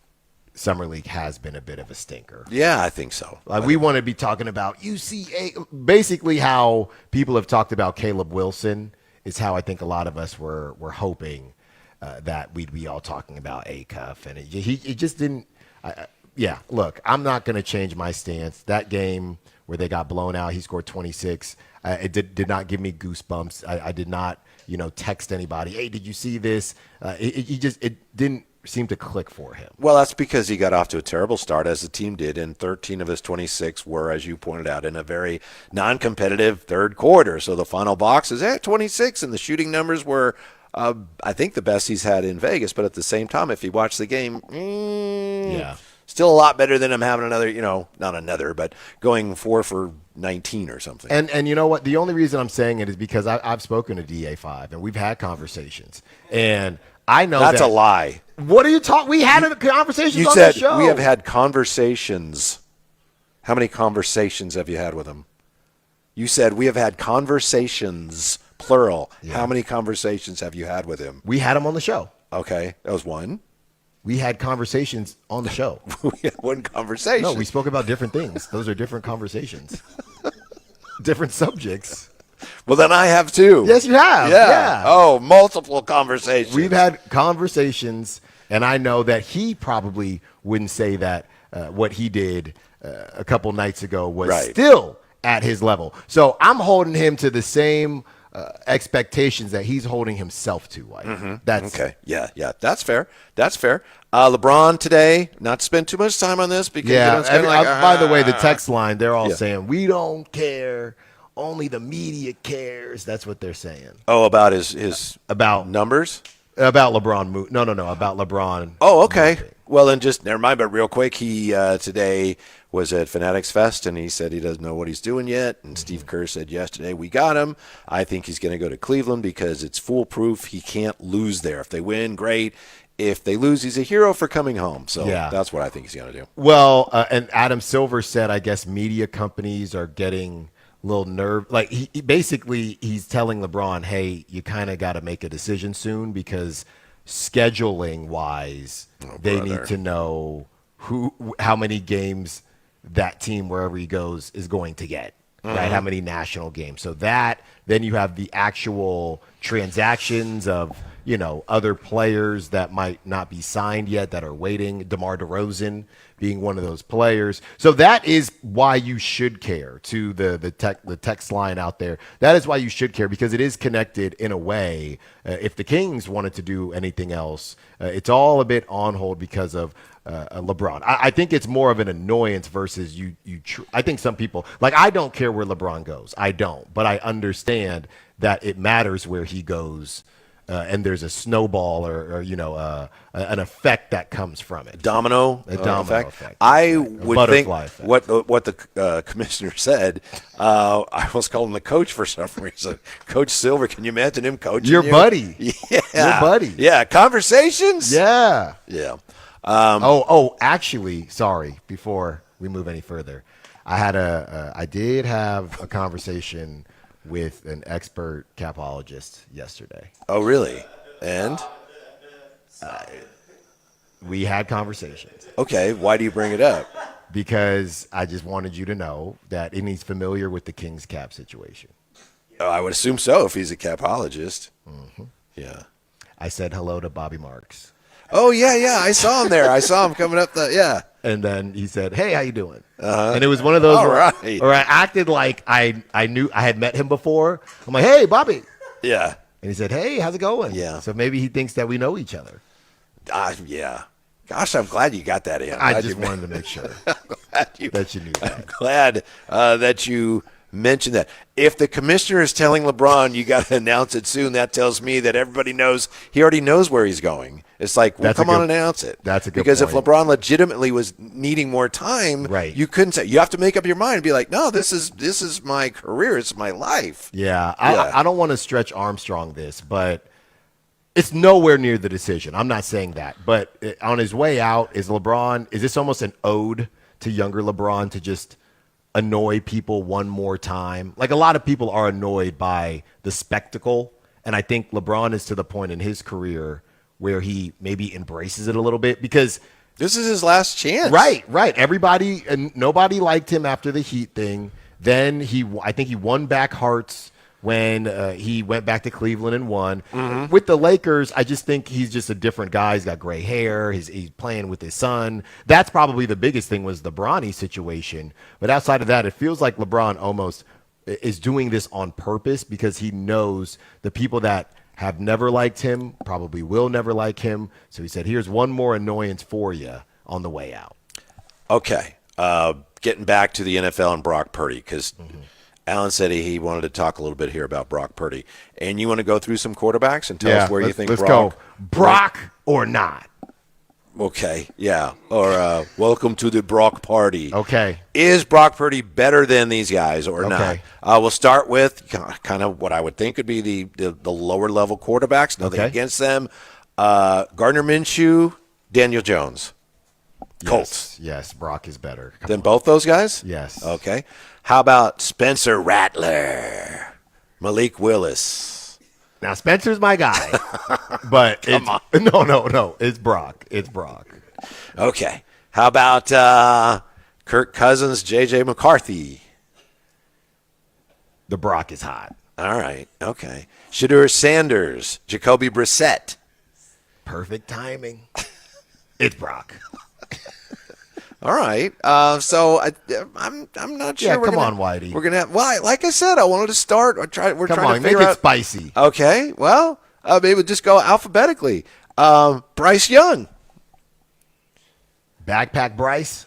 Speaker 16: Summer League has been a bit of a stinker.
Speaker 15: Yeah, I think so.
Speaker 16: We want to be talking about UCA. Basically, how people have talked about Caleb Wilson is how I think a lot of us were hoping that we'd be all talking about A-Cuff. And it just didn't. Look, I'm not going to change my stance. That game where they got blown out, he scored 26. It did not give me goosebumps. I did not, text anybody, hey, did you see this? It didn't seem to click for him.
Speaker 15: Well, that's because he got off to a terrible start, as the team did, and 13 of his 26 were, as you pointed out, in a very non-competitive third quarter. So the final box is at 26, and the shooting numbers were, I think, the best he's had in Vegas. But at the same time, if you watch the game, still a lot better than him having another, not another, but going 4 for 19 or something.
Speaker 16: And you know what? The only reason I'm saying it is because I've spoken to DA5, and we've had conversations. And I know
Speaker 15: that's a lie.
Speaker 16: What are you talking? We had conversations on the show.
Speaker 15: We have had conversations. How many conversations have you had with him? You said we have had conversations, plural. Yeah. How many conversations have you had with him?
Speaker 16: We had him on the show.
Speaker 15: Okay, that was one.
Speaker 16: We had conversations on the show.
Speaker 15: We had one conversation.
Speaker 16: No, we spoke about different things. Those are different conversations. Different subjects.
Speaker 15: Well, then I have too.
Speaker 16: Yes, you have. Yeah.
Speaker 15: Oh, multiple conversations.
Speaker 16: We've had conversations, and I know that he probably wouldn't say that what he did a couple nights ago was still at his level. So I'm holding him to the same expectations that he's holding himself to. That's
Speaker 15: okay. Yeah, that's fair. That's fair. LeBron today, not to spend too much time on this because it's kind of
Speaker 16: by the way, the text line, they're all saying we don't care. Only the media cares. That's what they're saying.
Speaker 15: Oh, about his
Speaker 16: about
Speaker 15: numbers?
Speaker 16: About LeBron. No. About LeBron.
Speaker 15: Oh, okay. Well, then just never mind. But real quick, he today was at Fanatics Fest, and he said he doesn't know what he's doing yet. And Steve Kerr said yesterday, we got him. I think he's going to go to Cleveland because it's foolproof. He can't lose there. If they win, great. If they lose, he's a hero for coming home. So that's what I think he's going to do.
Speaker 16: Well, and Adam Silver said, I guess media companies are getting little nerve. Like he's telling LeBron, hey, you kind of got to make a decision soon because scheduling wise, they need to know how many games that team, wherever he goes, is going to get. Right? How many national games. So then you have the actual transactions of, other players that might not be signed yet that are waiting. DeMar DeRozan being one of those players. So that is why you should care, to the text line out there. That is why you should care, because it is connected in a way. If the Kings wanted to do anything else, it's all a bit on hold because of LeBron. I think it's more of an annoyance versus I think some people, like, I don't care where LeBron goes. I don't. But I understand that it matters where he goes. And there's a snowball or an effect that comes from it.
Speaker 15: A domino
Speaker 16: effect.
Speaker 15: I would think
Speaker 16: effect.
Speaker 15: What the commissioner said, I almost called him the coach for some reason. Coach Silver, can you imagine him coaching
Speaker 16: your
Speaker 15: you?
Speaker 16: buddy?
Speaker 15: Yeah.
Speaker 16: Your buddy.
Speaker 15: Yeah, conversations?
Speaker 16: Yeah.
Speaker 15: Yeah.
Speaker 16: Actually, sorry, before we move any further, I did have a conversation with an expert capologist yesterday.
Speaker 15: Oh, really? And?
Speaker 16: We had conversations.
Speaker 15: Okay, why do you bring it up?
Speaker 16: Because I just wanted you to know that he's familiar with the Kings cap situation.
Speaker 15: I would assume so if he's a capologist.
Speaker 16: Mm-hmm.
Speaker 15: Yeah.
Speaker 16: I said hello to Bobby Marks.
Speaker 15: Oh, yeah. I saw him there. I saw him coming up yeah.
Speaker 16: And then he said, "Hey, how you doing?"
Speaker 15: Uh-huh.
Speaker 16: And it was one of those
Speaker 15: right.
Speaker 16: where I acted like I knew I had met him before. I'm like, "Hey, Bobby."
Speaker 15: Yeah.
Speaker 16: And he said, "Hey, how's it going?"
Speaker 15: Yeah.
Speaker 16: So maybe he thinks that we know each other.
Speaker 15: Yeah. Gosh, I'm glad you got that in.
Speaker 16: I just wanted to make sure that you knew that.
Speaker 15: I'm glad that you mentioned that. If the commissioner is telling LeBron you got to announce it soon, that tells me that everybody knows he already knows where he's going. It's like, well, come on and announce it.
Speaker 16: That's a good
Speaker 15: because
Speaker 16: point.
Speaker 15: if LeBron legitimately was needing more time,
Speaker 16: right.
Speaker 15: You couldn't say. You have to make up your mind and be like, no, this is my career. It's my life.
Speaker 16: Yeah. I don't want to stretch Armstrong this, but it's nowhere near the decision. I'm not saying that. But on his way out, is this almost an ode to younger LeBron to just annoy people one more time? Like, a lot of people are annoyed by the spectacle. And I think LeBron is to the point in his career where he maybe embraces it a little bit because
Speaker 15: this is his last chance.
Speaker 16: Right. Everybody and nobody liked him after the Heat thing. Then I think he won back hearts when he went back to Cleveland and won.
Speaker 15: Mm-hmm.
Speaker 16: With the Lakers, I just think he's just a different guy. He's got gray hair. He's playing with his son. That's probably the biggest thing was the Bronny situation. But outside of that, it feels like LeBron almost is doing this on purpose because he knows the people that have never liked him probably will never like him. So he said, here's one more annoyance for you on the way out.
Speaker 15: Okay. Getting back to the NFL and Brock Purdy because Alan said he wanted to talk a little bit here about Brock Purdy. And you want to go through some quarterbacks and tell us where you think
Speaker 16: let's
Speaker 15: Brock.
Speaker 16: Go. Brock or not.
Speaker 15: Okay, yeah. Or welcome to the Brock party.
Speaker 16: Okay.
Speaker 15: Is Brock Purdy better than these guys or not? We'll start with kind of what I would think would be the lower level quarterbacks. Nothing against them. Gardner Minshew, Daniel Jones. Colts.
Speaker 16: Yes, Brock is better.
Speaker 15: Than both those guys?
Speaker 16: Yes.
Speaker 15: Okay. How about Spencer Rattler, Malik Willis?
Speaker 16: Now, Spencer's my guy, but no, it's Brock. It's Brock.
Speaker 15: Okay. How about Kirk Cousins, J.J. McCarthy?
Speaker 16: The Brock is hot.
Speaker 15: All right. Okay. Shedeur Sanders, Jacoby Brissett.
Speaker 16: Perfect timing. It's Brock.
Speaker 15: All right. So I'm not sure.
Speaker 16: Yeah, come on, Whitey.
Speaker 15: We're gonna have. Well, like I said, I wanted to start. We're trying to figure
Speaker 16: make
Speaker 15: out.
Speaker 16: it spicy.
Speaker 15: Okay. Well, maybe we'll just go alphabetically. Bryce Young.
Speaker 16: Backpack Bryce.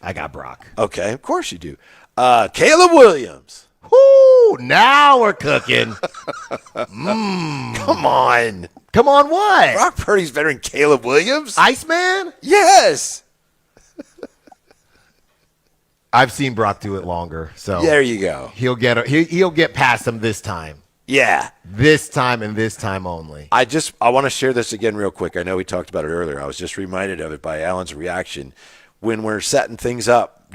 Speaker 16: I got Brock.
Speaker 15: Okay, of course you do. Caleb Williams.
Speaker 16: Whoo! Now we're cooking.
Speaker 15: Come on.
Speaker 16: Come on, what?
Speaker 15: Brock Purdy's better than Caleb Williams.
Speaker 16: Iceman?
Speaker 15: Yes.
Speaker 16: I've seen Brock do it longer, so
Speaker 15: there you go.
Speaker 16: He'll get past him this time.
Speaker 15: Yeah,
Speaker 16: this time and this time only.
Speaker 15: I want to share this again real quick. I know we talked about it earlier. I was just reminded of it by Alan's reaction when we're setting things up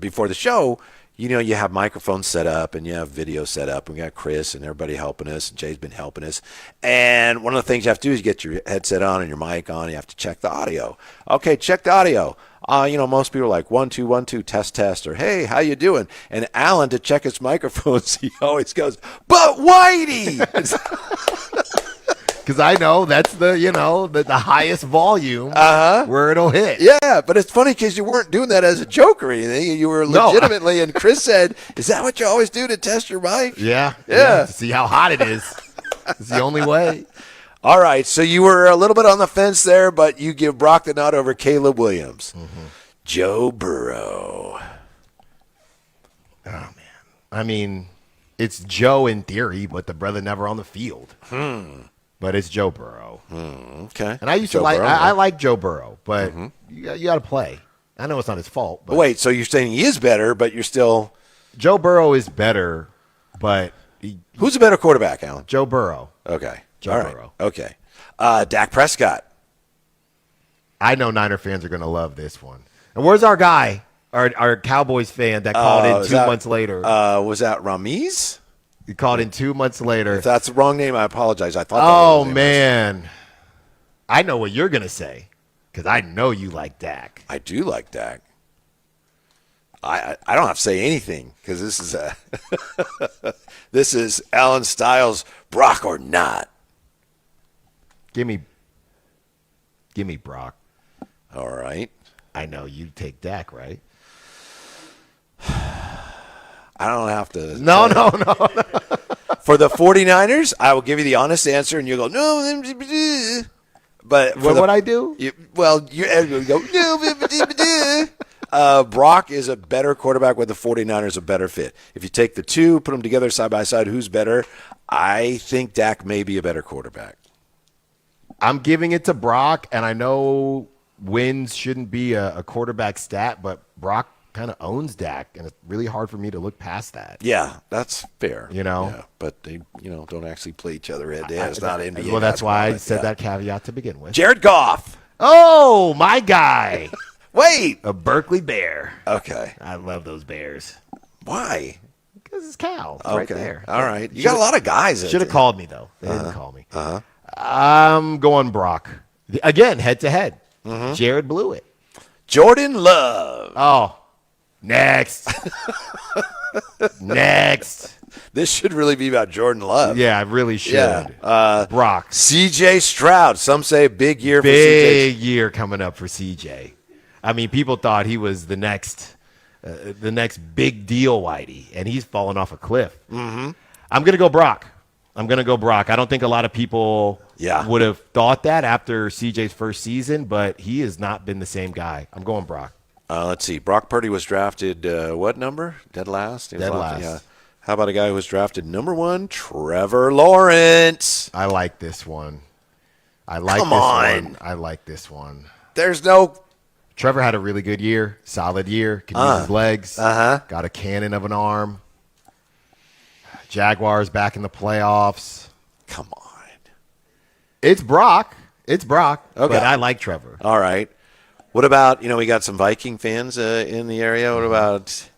Speaker 15: before the show. You know, you have microphones set up and you have video set up. And we got Chris and everybody helping us. And Jay's been helping us. And one of the things you have to do is get your headset on and your mic on. You have to check the audio. Okay, check the audio. Most people are like 1 2 1 2 test, or hey, how you doing? And Alan, to check his microphones, he always goes, but Whitey.
Speaker 16: Because I know that's the highest volume where it'll hit.
Speaker 15: Yeah, but it's funny because you weren't doing that as a joke or anything. You were legitimately, and Chris said, is that what you always do to test your mic?
Speaker 16: Yeah. To see how hot it is. It's the only way.
Speaker 15: All right, so you were a little bit on the fence there, but you give Brock the nod over Caleb Williams.
Speaker 16: Mm-hmm.
Speaker 15: Joe Burrow.
Speaker 16: Oh, man. I mean, it's Joe in theory, but the brother never on the field. But it's Joe Burrow.
Speaker 15: Okay.
Speaker 16: And I used to like I like Joe Burrow, but you got to play. I know it's not his fault. But
Speaker 15: wait, so you're saying he is better, but you're still
Speaker 16: Joe Burrow is better, but
Speaker 15: who's a better quarterback, Alan?
Speaker 16: Joe Burrow.
Speaker 15: Okay.
Speaker 16: Joe Burrow.
Speaker 15: Okay. Dak Prescott.
Speaker 16: I know Niner fans are going to love this one. And where's our guy, our Cowboys fan that called in 2 months later?
Speaker 15: Was that Ramiz?
Speaker 16: He called in 2 months later.
Speaker 15: If that's the wrong name, I apologize. I thought.
Speaker 16: Oh, man. I know what you're going to say. Because I know you like Dak.
Speaker 15: I do like Dak. I don't have to say anything because this is Alan Stiles, Brock or not.
Speaker 16: Give me Brock.
Speaker 15: All right.
Speaker 16: I know you take Dak, right?
Speaker 15: I don't have to.
Speaker 16: No.
Speaker 15: For the 49ers, I will give you the honest answer, and you'll go, no. But
Speaker 16: what would I do?
Speaker 15: You go, no. Brock is a better quarterback with the 49ers, a better fit. If you take the two, put them together side by side, who's better? I think Dak may be a better quarterback.
Speaker 16: I'm giving it to Brock, and I know wins shouldn't be a quarterback stat, but Brock kind of owns Dak, and it's really hard for me to look past that.
Speaker 15: Yeah, that's fair.
Speaker 16: Yeah,
Speaker 15: but they, don't actually play each other head to head. It's not NBA.
Speaker 16: Well, that's why I said that caveat to begin with.
Speaker 15: Jared Goff.
Speaker 16: Oh, my guy.
Speaker 15: Wait.
Speaker 16: A Berkeley Bear.
Speaker 15: Okay.
Speaker 16: I love those Bears.
Speaker 15: Why?
Speaker 16: Because it's Cal. It's
Speaker 15: okay.
Speaker 16: right there.
Speaker 15: All right. You got a lot of guys.
Speaker 16: Should have called me, though. They didn't call me. I'm going Brock. Again, head to head. Jared blew it.
Speaker 15: Jordan Love.
Speaker 16: Oh, next. Next.
Speaker 15: This should really be about Jordan Love.
Speaker 16: Yeah, it really should.
Speaker 15: Yeah.
Speaker 16: Brock.
Speaker 15: CJ Stroud. Some say big year for CJ.
Speaker 16: Big year coming up for CJ. I mean, people thought he was the next big deal, Whitey, and he's fallen off a cliff. I'm going to go Brock. I don't think a lot of people would have thought that after CJ's first season, but he has not been the same guy. I'm going Brock.
Speaker 15: Let's see. Brock Purdy was drafted what number? Dead last?
Speaker 16: Dead last.
Speaker 15: Yeah. How about a guy who was drafted number 1? Trevor Lawrence.
Speaker 16: I like this one. I like this one.
Speaker 15: There's no...
Speaker 16: Trevor had a really good year, solid year. Can use his legs. Got a cannon of an arm. Jaguars back in the playoffs.
Speaker 15: Come on.
Speaker 16: It's Brock. Okay. But I like Trevor.
Speaker 15: All right. What about, we got some Viking fans in the area. What about,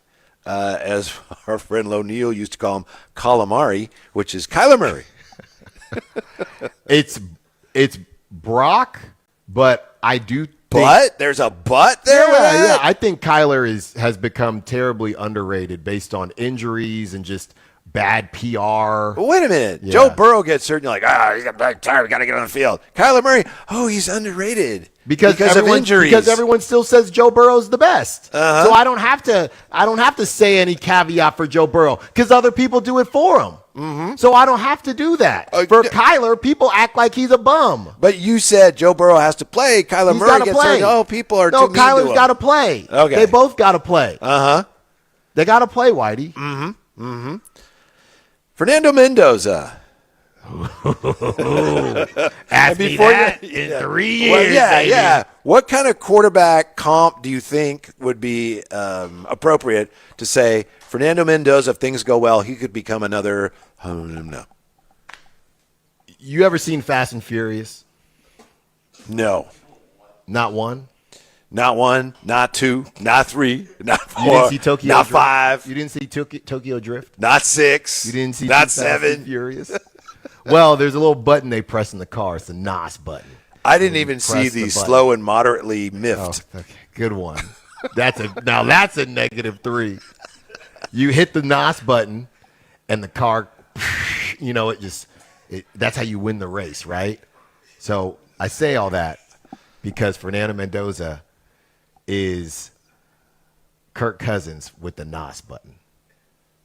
Speaker 15: as our friend O'Neill used to call him, calamari, which is Kyler Murray?
Speaker 16: It's Brock, but I do
Speaker 15: there's a but there?
Speaker 16: Yeah. I think Kyler has become terribly underrated based on injuries and just bad PR.
Speaker 15: Wait a minute. Yeah. Joe Burrow gets hurt, and you're like, he's tired. We got to get on the field. Kyler Murray, he's underrated because of injuries.
Speaker 16: Because everyone still says Joe Burrow's the best. So I don't have to say any caveat for Joe Burrow because other people do it for him. So I don't have to do that. For Kyler, people act like he's a bum.
Speaker 15: But you said Joe Burrow has to play. Kyler Murray gets hurt. People are too mean to him.
Speaker 16: No, Kyler's got to play.
Speaker 15: Okay.
Speaker 16: They both got to play. They got to play, Whitey.
Speaker 15: Fernando Mendoza.
Speaker 16: Ask me that in 3 years.
Speaker 15: Well, yeah. What kind of quarterback comp do you think would be appropriate to say Fernando Mendoza, if things go well, he could become another? No.
Speaker 16: You ever seen Fast and Furious?
Speaker 15: No.
Speaker 16: Not one?
Speaker 15: Not 1, not 2, not 3, not 4,
Speaker 16: you didn't see Tokyo
Speaker 15: not
Speaker 16: Drift?
Speaker 15: 5.
Speaker 16: You didn't see Tokyo Drift?
Speaker 15: Not 6.
Speaker 16: You didn't see
Speaker 15: not
Speaker 16: Fast and
Speaker 15: 7.
Speaker 16: Furious? Well, there's a little button they press in the car. It's the NOS button.
Speaker 15: I didn't even see the slow and moderately miffed.
Speaker 16: Oh, okay. Good one. That's a -3. You hit the NOS button, and the car, that's how you win the race, right? So I say all that because Fernando Mendoza is Kirk Cousins with the NOS button.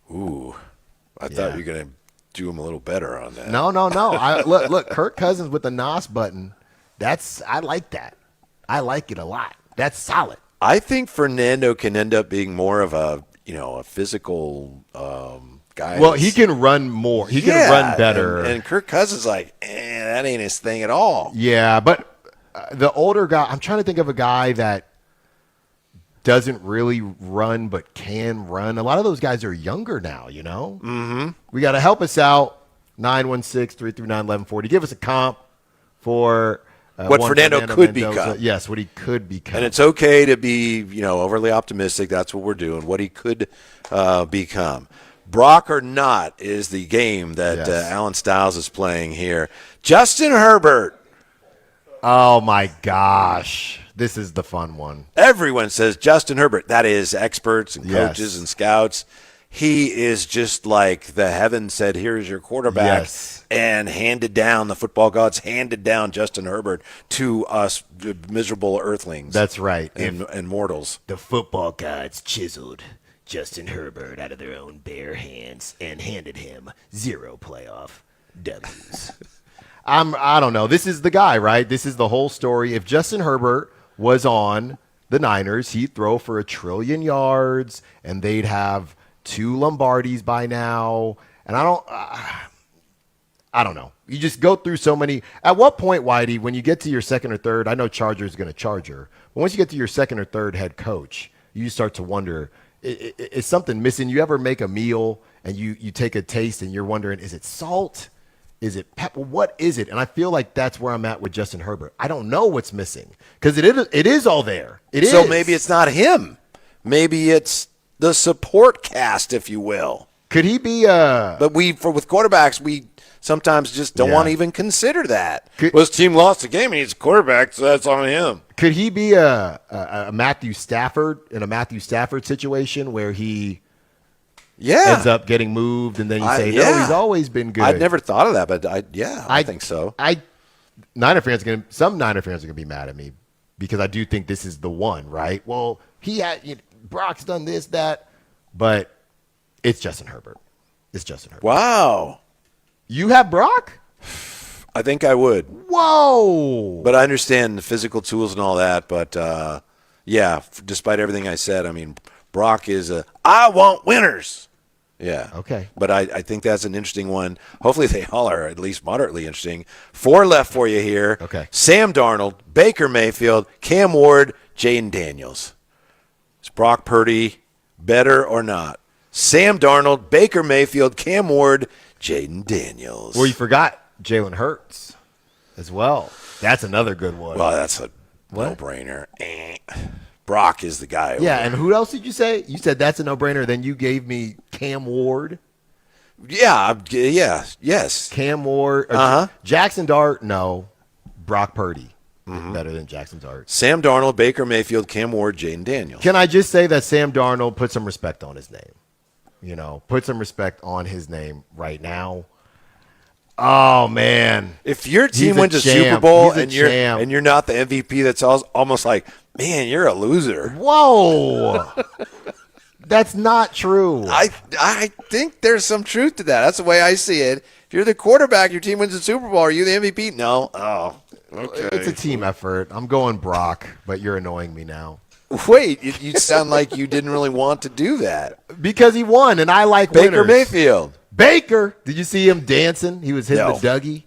Speaker 15: Ooh, I thought you were going to do him a little better on that.
Speaker 16: No. Look, Kirk Cousins with the NOS button. I like that. I like it a lot. That's solid.
Speaker 15: I think Fernando can end up being more of a physical guy.
Speaker 16: Well, he can run more. He can run better.
Speaker 15: And Kirk Cousins that ain't his thing at all.
Speaker 16: Yeah, but the older guy, I'm trying to think of a guy that doesn't really run but can run. A lot of those guys are younger now, We got to help us out. 916-339-1140. Give us a comp for
Speaker 15: what Fernando could become.
Speaker 16: Yes, what he could become.
Speaker 15: And it's okay to be, overly optimistic. That's what we're doing. What he could become. Brock or not is the game that Alan Stiles is playing here. Justin Herbert.
Speaker 16: Oh, my gosh. This is the fun one.
Speaker 15: Everyone says Justin Herbert. That is experts and
Speaker 16: Yes.
Speaker 15: coaches and scouts. He is just like the heaven said, here's your quarterback,
Speaker 16: Yes.
Speaker 15: and handed down, the football gods handed down Justin Herbert to us miserable earthlings.
Speaker 16: That's right.
Speaker 15: And mortals.
Speaker 16: The football gods chiseled Justin Herbert out of their own bare hands and handed him 0 playoff W's. I don't know. This is the guy, right? This is the whole story. If Justin Herbert was on the Niners, he'd throw for 1 trillion yards, and they'd have 2 Lombardis by now. And I don't know. You just go through so many. At what point, Whitey, when you get to your second or third, I know Charger's going to Charger, but once you get to your second or third head coach, you start to wonder, is something missing? You ever make a meal and you take a taste and you're wondering, is it salt? Is it pepper? What is it? And I feel like that's where I'm at with Justin Herbert. I don't know what's missing because it is all there.
Speaker 15: So maybe it's not him. Maybe it's the support cast, if you will.
Speaker 16: Could he be
Speaker 15: But with quarterbacks, we sometimes just don't want to even consider that. His team lost the game and he's a quarterback, so that's on him.
Speaker 16: Could he be a Matthew Stafford in a Matthew Stafford situation where he ends up getting moved and then you say, no, he's always been good?
Speaker 15: I'd never thought of that, but I think so.
Speaker 16: Some Niner fans are going to be mad at me because I do think this is the one, right? Well, Brock's done this, that, but it's Justin Herbert. It's Justin Herbert.
Speaker 15: Wow.
Speaker 16: You have Brock?
Speaker 15: I think I would.
Speaker 16: Whoa.
Speaker 15: But I understand the physical tools and all that. But, despite everything I said, I mean, Brock is I want winners. Yeah.
Speaker 16: Okay.
Speaker 15: But I think that's an interesting one. Hopefully they all are at least moderately interesting. 4 left for you here.
Speaker 16: Okay.
Speaker 15: Sam Darnold, Baker Mayfield, Cam Ward, Jaden Daniels. Is Brock Purdy better or not? Sam Darnold, Baker Mayfield, Cam Ward, Jaden Daniels.
Speaker 16: Well, you forgot Jalen Hurts as well. That's another good one.
Speaker 15: Well, that's a no-brainer. Brock is the guy.
Speaker 16: Yeah, and who else did you say? You said that's a no-brainer. Then you gave me Cam Ward.
Speaker 15: Yes.
Speaker 16: Cam Ward. Jackson Dart, no. Brock Purdy. Better than Jackson Dart.
Speaker 15: Sam Darnold, Baker Mayfield, Cam Ward, Jaden Daniels.
Speaker 16: Can I just say that Sam Darnold put some respect on his name? Put some respect on his name right now. Oh, man.
Speaker 15: If your team wins a Super Bowl and you're not the MVP, that's almost like, man, you're a loser.
Speaker 16: Whoa. That's not true.
Speaker 15: I think there's some truth to that. That's the way I see it. If you're the quarterback, your team wins the Super Bowl, are you the MVP? No. Oh, okay.
Speaker 16: It's a team effort. I'm going Brock, but you're annoying me now.
Speaker 15: Wait, you sound like you didn't really want to do that.
Speaker 16: Because he won, and I like
Speaker 15: Baker
Speaker 16: winners.
Speaker 15: Mayfield.
Speaker 16: Baker. Did you see him dancing? He was hitting the Dougie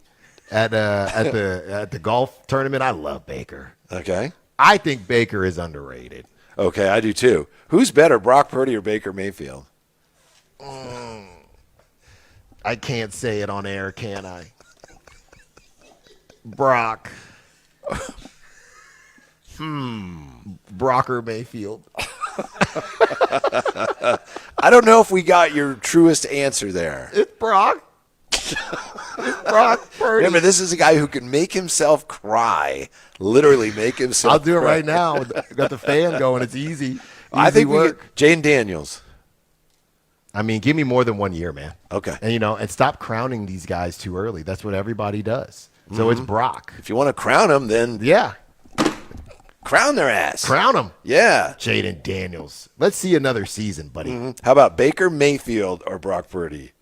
Speaker 16: at the golf tournament. I love Baker.
Speaker 15: Okay.
Speaker 16: I think Baker is underrated.
Speaker 15: Okay, I do too. Who's better, Brock Purdy or Baker Mayfield?
Speaker 16: I can't say it on air, can I? Brock. Brock or Mayfield?
Speaker 15: I don't know if we got your truest answer there.
Speaker 16: It's Brock. Brock Purdy.
Speaker 15: Remember, this is a guy who can make himself cry. Literally make himself
Speaker 16: I'll do it
Speaker 15: cry.
Speaker 16: right now. Got the fan going. It's easy.
Speaker 15: I think
Speaker 16: work.
Speaker 15: Jaden Daniels.
Speaker 16: I mean, give me more than 1 year, man.
Speaker 15: Okay.
Speaker 16: And stop crowning these guys too early. That's what everybody does. So it's Brock.
Speaker 15: If you want to crown him, then crown their ass.
Speaker 16: Crown them.
Speaker 15: Yeah.
Speaker 16: Jaden Daniels. Let's see another season, buddy.
Speaker 15: How about Baker Mayfield or Brock Purdy?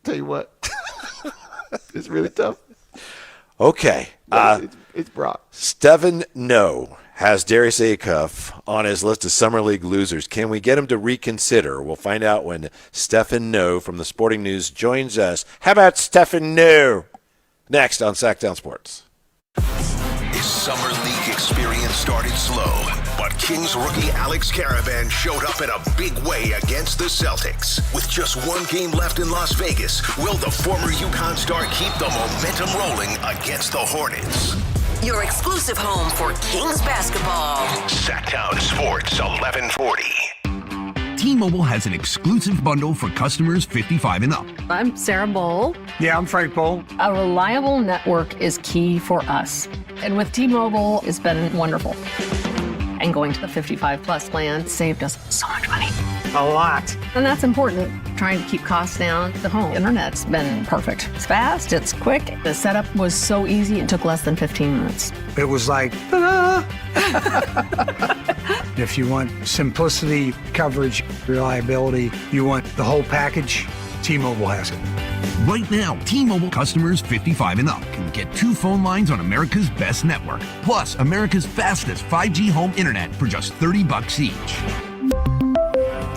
Speaker 16: Tell you what. It's really tough.
Speaker 15: Okay.
Speaker 16: It's Brock.
Speaker 15: Stephen No has Darius Acuff on his list of Summer League losers. Can we get him to reconsider? We'll find out when Stephen No from the Sporting News joins us. How about Stephen No? Next on Sactown Sports.
Speaker 7: His Summer League experience started slow, but Kings rookie Alex Caravan showed up in a big way against the Celtics. With just 1 game left in Las Vegas, will the former UConn star keep the momentum rolling against the Hornets?
Speaker 19: Your exclusive home for Kings basketball.
Speaker 7: Sactown Sports 1140.
Speaker 4: T-Mobile has an exclusive bundle for customers 55 and up.
Speaker 11: I'm Sarah Bowl.
Speaker 4: Yeah, I'm Frank Bowl.
Speaker 11: A reliable network is key for us. And with T-Mobile, it's been wonderful. And going to the 55-plus plan saved us so much money.
Speaker 12: A lot.
Speaker 11: And that's important. Trying to keep costs down. The home internet's been perfect. It's fast, it's quick. The setup was so easy, it took less than 15 minutes.
Speaker 12: It was like, ta-da! If you want simplicity, coverage, reliability, you want the whole package, T-Mobile has it.
Speaker 4: Right now, T-Mobile customers 55 and up can get 2 phone lines on America's best network, plus America's fastest 5G home internet for just $30 each.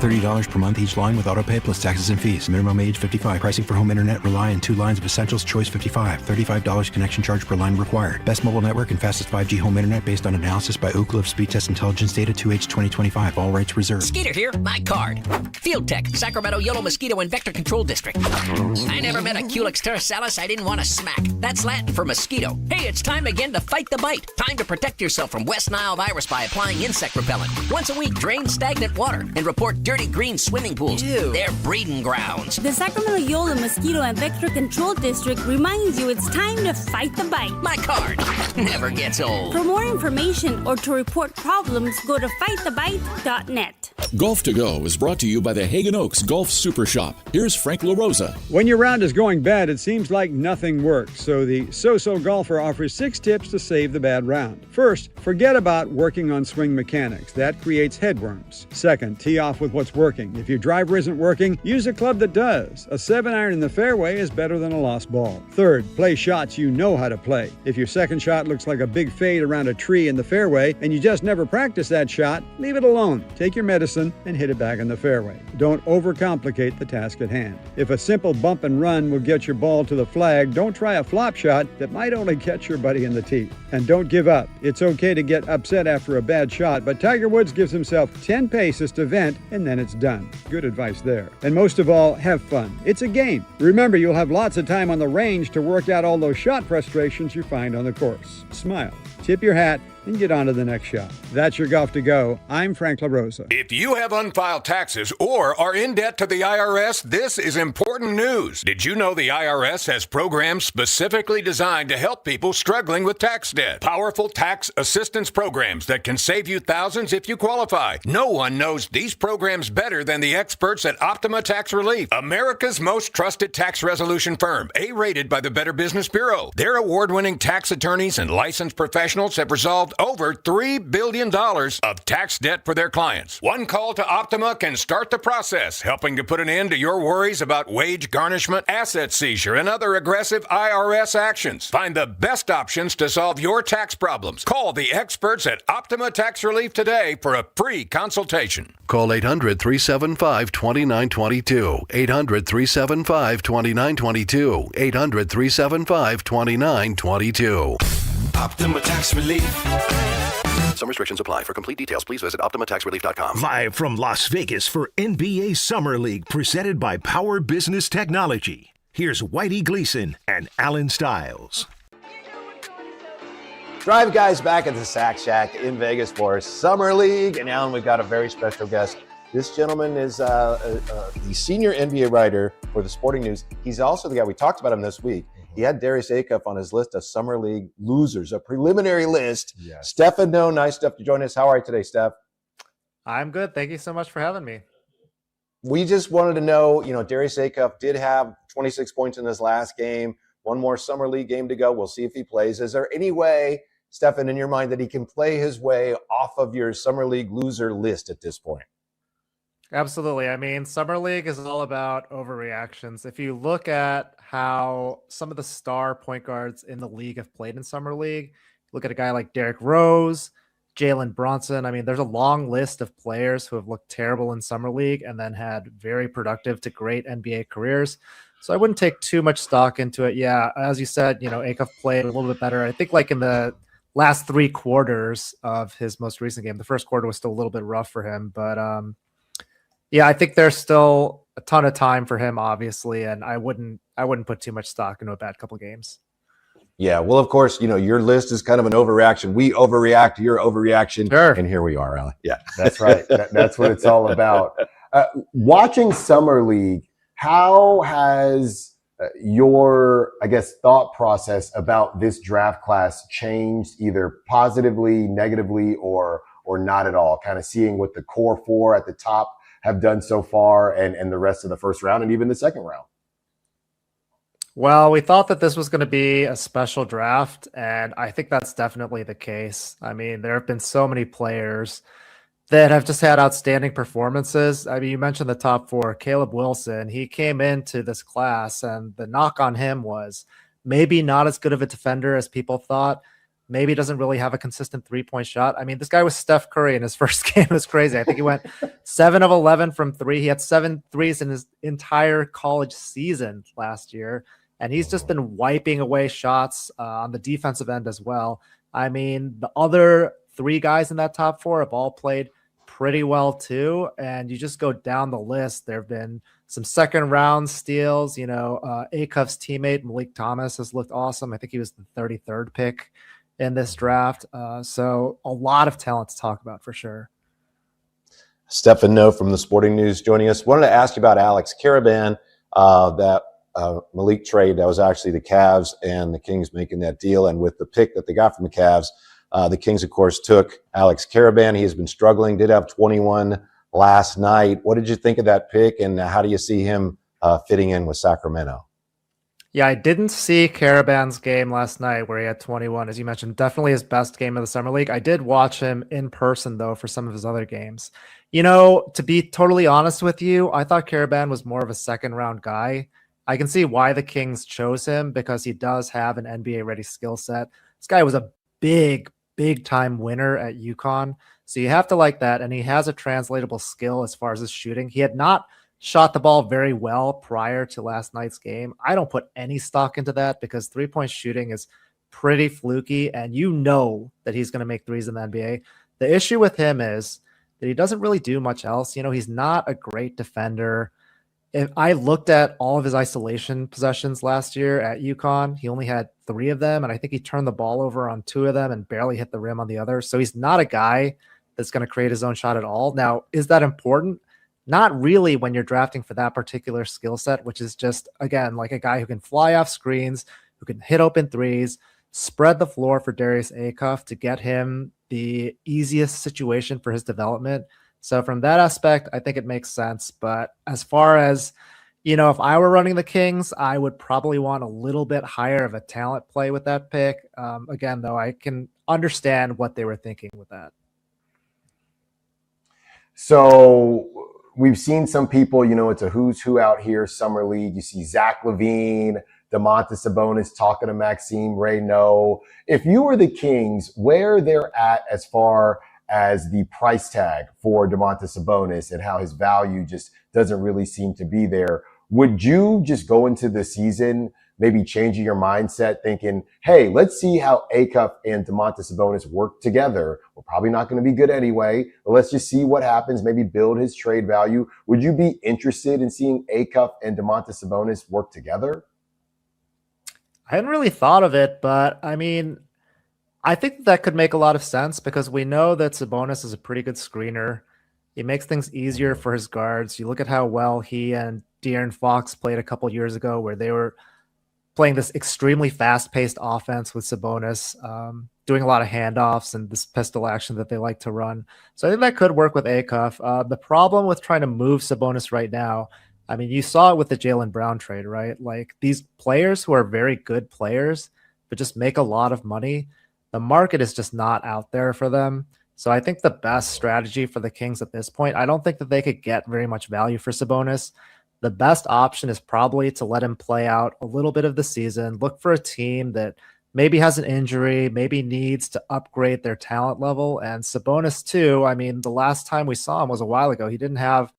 Speaker 13: $30 per month each line with autopay plus taxes and fees. Minimum age 55. Pricing for home internet rely on 2 lines of Essentials. Choice 55. $35 connection charge per line required. Best mobile network and fastest 5G home internet based on analysis by Ookla of Speed Test Intelligence data 2H 2025. All rights reserved.
Speaker 23: Skeeter here, my card. Field Tech, Sacramento Yellow Mosquito and Vector Control District. I never met a Culex terrasalis I didn't want to smack. That's Latin for mosquito. Hey, it's time again to fight the bite. Time to protect yourself from West Nile virus by applying insect repellent. Once a week, drain stagnant water and report dirty green swimming pools. Ew. They're breeding grounds.
Speaker 14: The Sacramento Yolo Mosquito and Vector Control District reminds you it's time to fight the bite.
Speaker 23: My card never gets old.
Speaker 14: For more information or to report problems, go to fightthebite.net.
Speaker 17: Golf to Go is brought to you by the Hagen Oaks Golf Super Shop. Here's Frank LaRosa.
Speaker 12: When your round is going bad, it seems like nothing works. So the So-So Golfer offers 6 tips to save the bad round. First, forget about working on swing mechanics. That creates headworms. Second, tee off with what's working. If your driver isn't working, use a club that does. A 7-iron in the fairway is better than a lost ball. Third, play shots you know how to play. If your second shot looks like a big fade around a tree in the fairway and you just never practice that shot, leave it alone. Take your medicine and hit it back in the fairway. Don't overcomplicate the task at hand. If a simple bump and run will get your ball to the flag, don't try a flop shot that might only catch your buddy in the teeth. And don't give up. It's okay to get upset after a bad shot, but Tiger Woods gives himself 10 paces to vent and then it's done. Good advice there. And most of all, have fun. It's a game. Remember, you'll have lots of time on the range to work out all those shot frustrations you find on the course. Smile, tip your hat, and get on to the next shot. That's your Golf to Go. I'm Frank LaRosa.
Speaker 18: If you have unfiled taxes or are in debt to the IRS, this is important news. Did you know the IRS has programs specifically designed to help people struggling with tax debt? Powerful tax assistance programs that can save you thousands if you qualify. No one knows these programs better than the experts at Optima Tax Relief, America's most trusted tax resolution firm, A-rated by the Better Business Bureau. Their award-winning tax attorneys and licensed professionals have resolved over $3 billion of tax debt for their clients. One call to Optima can start the process, helping to put an end to your worries about wage garnishment, asset seizure, and other aggressive IRS actions. Find the best options to solve your tax problems. Call the experts at Optima Tax Relief today for a free consultation.
Speaker 22: Call 800-375-2922. 800-375-2922. 800-375-2922.
Speaker 7: Optima Tax Relief.
Speaker 22: Some restrictions apply. For complete details, please visit OptimaTaxRelief.com.
Speaker 2: Live from Las Vegas for NBA Summer League, presented by Power Business Technology. Here's Whitey Gleason and Alan Stiles.
Speaker 15: Drive Guys back at the Sack Shack in Vegas for Summer League. And Alan, we've got a very special guest. This gentleman is the senior NBA writer for the Sporting News. He's also the guy, we talked about him this week. He had Darius Acuff on his list of Summer League losers, a preliminary list. Yes. Stefan, no, nice stuff to join us. How are you today, Steph?
Speaker 27: I'm good. Thank you so much for having me.
Speaker 15: We just wanted to know, Darius Acuff did have 26 points in his last game. One more Summer League game to go. We'll see if he plays. Is there any way, Stefan, in your mind, that he can play his way off of your Summer League loser list at this point?
Speaker 27: Absolutely. I mean, Summer League is all about overreactions. If you look at how some of the star point guards in the league have played in Summer League, look at a guy like Derrick Rose, Jalen Brunson. I mean, there's a long list of players who have looked terrible in Summer League and then had very productive to great NBA careers. So I wouldn't take too much stock into it. Yeah, as you said, Acuff played a little bit better. I think like in the last 3 quarters of his most recent game, the first quarter was still a little bit rough for him, but yeah, I think there's still a ton of time for him, obviously, and I wouldn't put too much stock into a bad couple games.
Speaker 15: Yeah, well, of course, your list is kind of an overreaction. We overreact to your overreaction, sure. And here we are, Alan. Yeah,
Speaker 16: that's right. That's what it's all about. Watching Summer League, how has
Speaker 3: your, I guess, thought process about this draft class changed either positively, negatively, or not at all? Kind of seeing what the core four at the top have done so far and the rest of the first round and even the second round.
Speaker 27: Well, we thought that this was going to be a special draft, and I think that's definitely the case. I mean, there have been so many players that have just had outstanding performances. I mean, you mentioned the top four. Caleb Wilson, he came into this class, and the knock on him was maybe not as good of a defender as people thought. Maybe doesn't really have a consistent three-point shot. I mean, this guy was Steph Curry in his first game. It was crazy. I think he went 7 of 11 from three. He had 7 threes in his entire college season last year. And he's just been wiping away shots on the defensive end as well. I mean, the other 3 guys in that top 4 have all played pretty well too. And you just go down the list. There have been some second round steals. You know, Acuff's teammate, Malik Thomas, has looked awesome. I think he was the 33rd pick in this draft. So a lot of talent to talk about for sure.
Speaker 15: Stefan No from the Sporting News joining us. Wanted to ask you about Alex Caravan, that Malik trade. That was actually the Cavs and the Kings making that deal. And with the pick that they got from the Cavs, the Kings, of course, took Alex Caravan. He has been struggling, did have 21 last night. What did you think of that pick, and how do you see him fitting in with Sacramento?
Speaker 27: Yeah, I didn't see Caravan's game last night where he had 21, as you mentioned. Definitely his best game of the Summer League. I did watch him in person, though, for some of his other games. You know, to be totally honest with you, I thought Caravan was more of a second-round guy. I can see why the Kings chose him because he does have an NBA-ready skill set. This guy was a big-time winner at UConn, so you have to like that, and he has a translatable skill as far as his shooting. He had not shot the ball very well prior to last night's game. I don't put any stock into that because three-point shooting is pretty fluky, and you know that he's going to make threes in the NBA. The issue with him is that he doesn't really do much else. You know, he's not a great defender. If I looked at all of his isolation possessions last year at UConn, he only had 3 of them, and I think he turned the ball over on 2 of them and barely hit the rim on the other. So he's not a guy that's going to create his own shot at all. Now, is that important? Not really when you're drafting for that particular skill set, which is just, again, like a guy who can fly off screens, who can hit open threes, spread the floor for Darius Acuff to get him the easiest situation for his development. So from that aspect, I think it makes sense. But as far as, you know, if I were running the Kings, I would probably want a little bit higher of a talent play with that pick. Again, though, I can understand what they were thinking with that.
Speaker 3: So we've seen some people, you know, it's a who's who out here, Summer League. You see Zach LaVine, Domantas Sabonis talking to Maxime Reynaud. If you were the Kings, where they're at as far as the price tag for Domantas Sabonis and how his value just doesn't really seem to be there, would you just go into the season maybe changing your mindset, thinking, hey, let's see how Acuff and Domantas Sabonis work together? We're probably not going to be good anyway, but let's just see what happens, maybe build his trade value. Would you be interested in seeing Acuff and Domantas Sabonis work together?
Speaker 27: I hadn't really thought of it, but I mean, I think that could make a lot of sense because we know that Sabonis is a pretty good screener. He makes things easier for his guards. You look at how well he and De'Aaron Fox played a couple years ago where they were playing this extremely fast-paced offense with Sabonis, doing a lot of handoffs and this pistol action that they like to run. So I think that could work with Acuff. The problem with trying to move Sabonis right now, I mean, you saw it with the Jaylen Brown trade, right? Like these players who are very good players but just make a lot of money, the market is just not out there for them. So I think the best strategy for the Kings at this point, I don't think that they could get very much value for Sabonis. The best option is probably to let him play out a little bit of the season, look for a team that maybe has an injury, maybe needs to upgrade their talent level. And Sabonis too, I mean, the last time we saw him was a while ago. He didn't have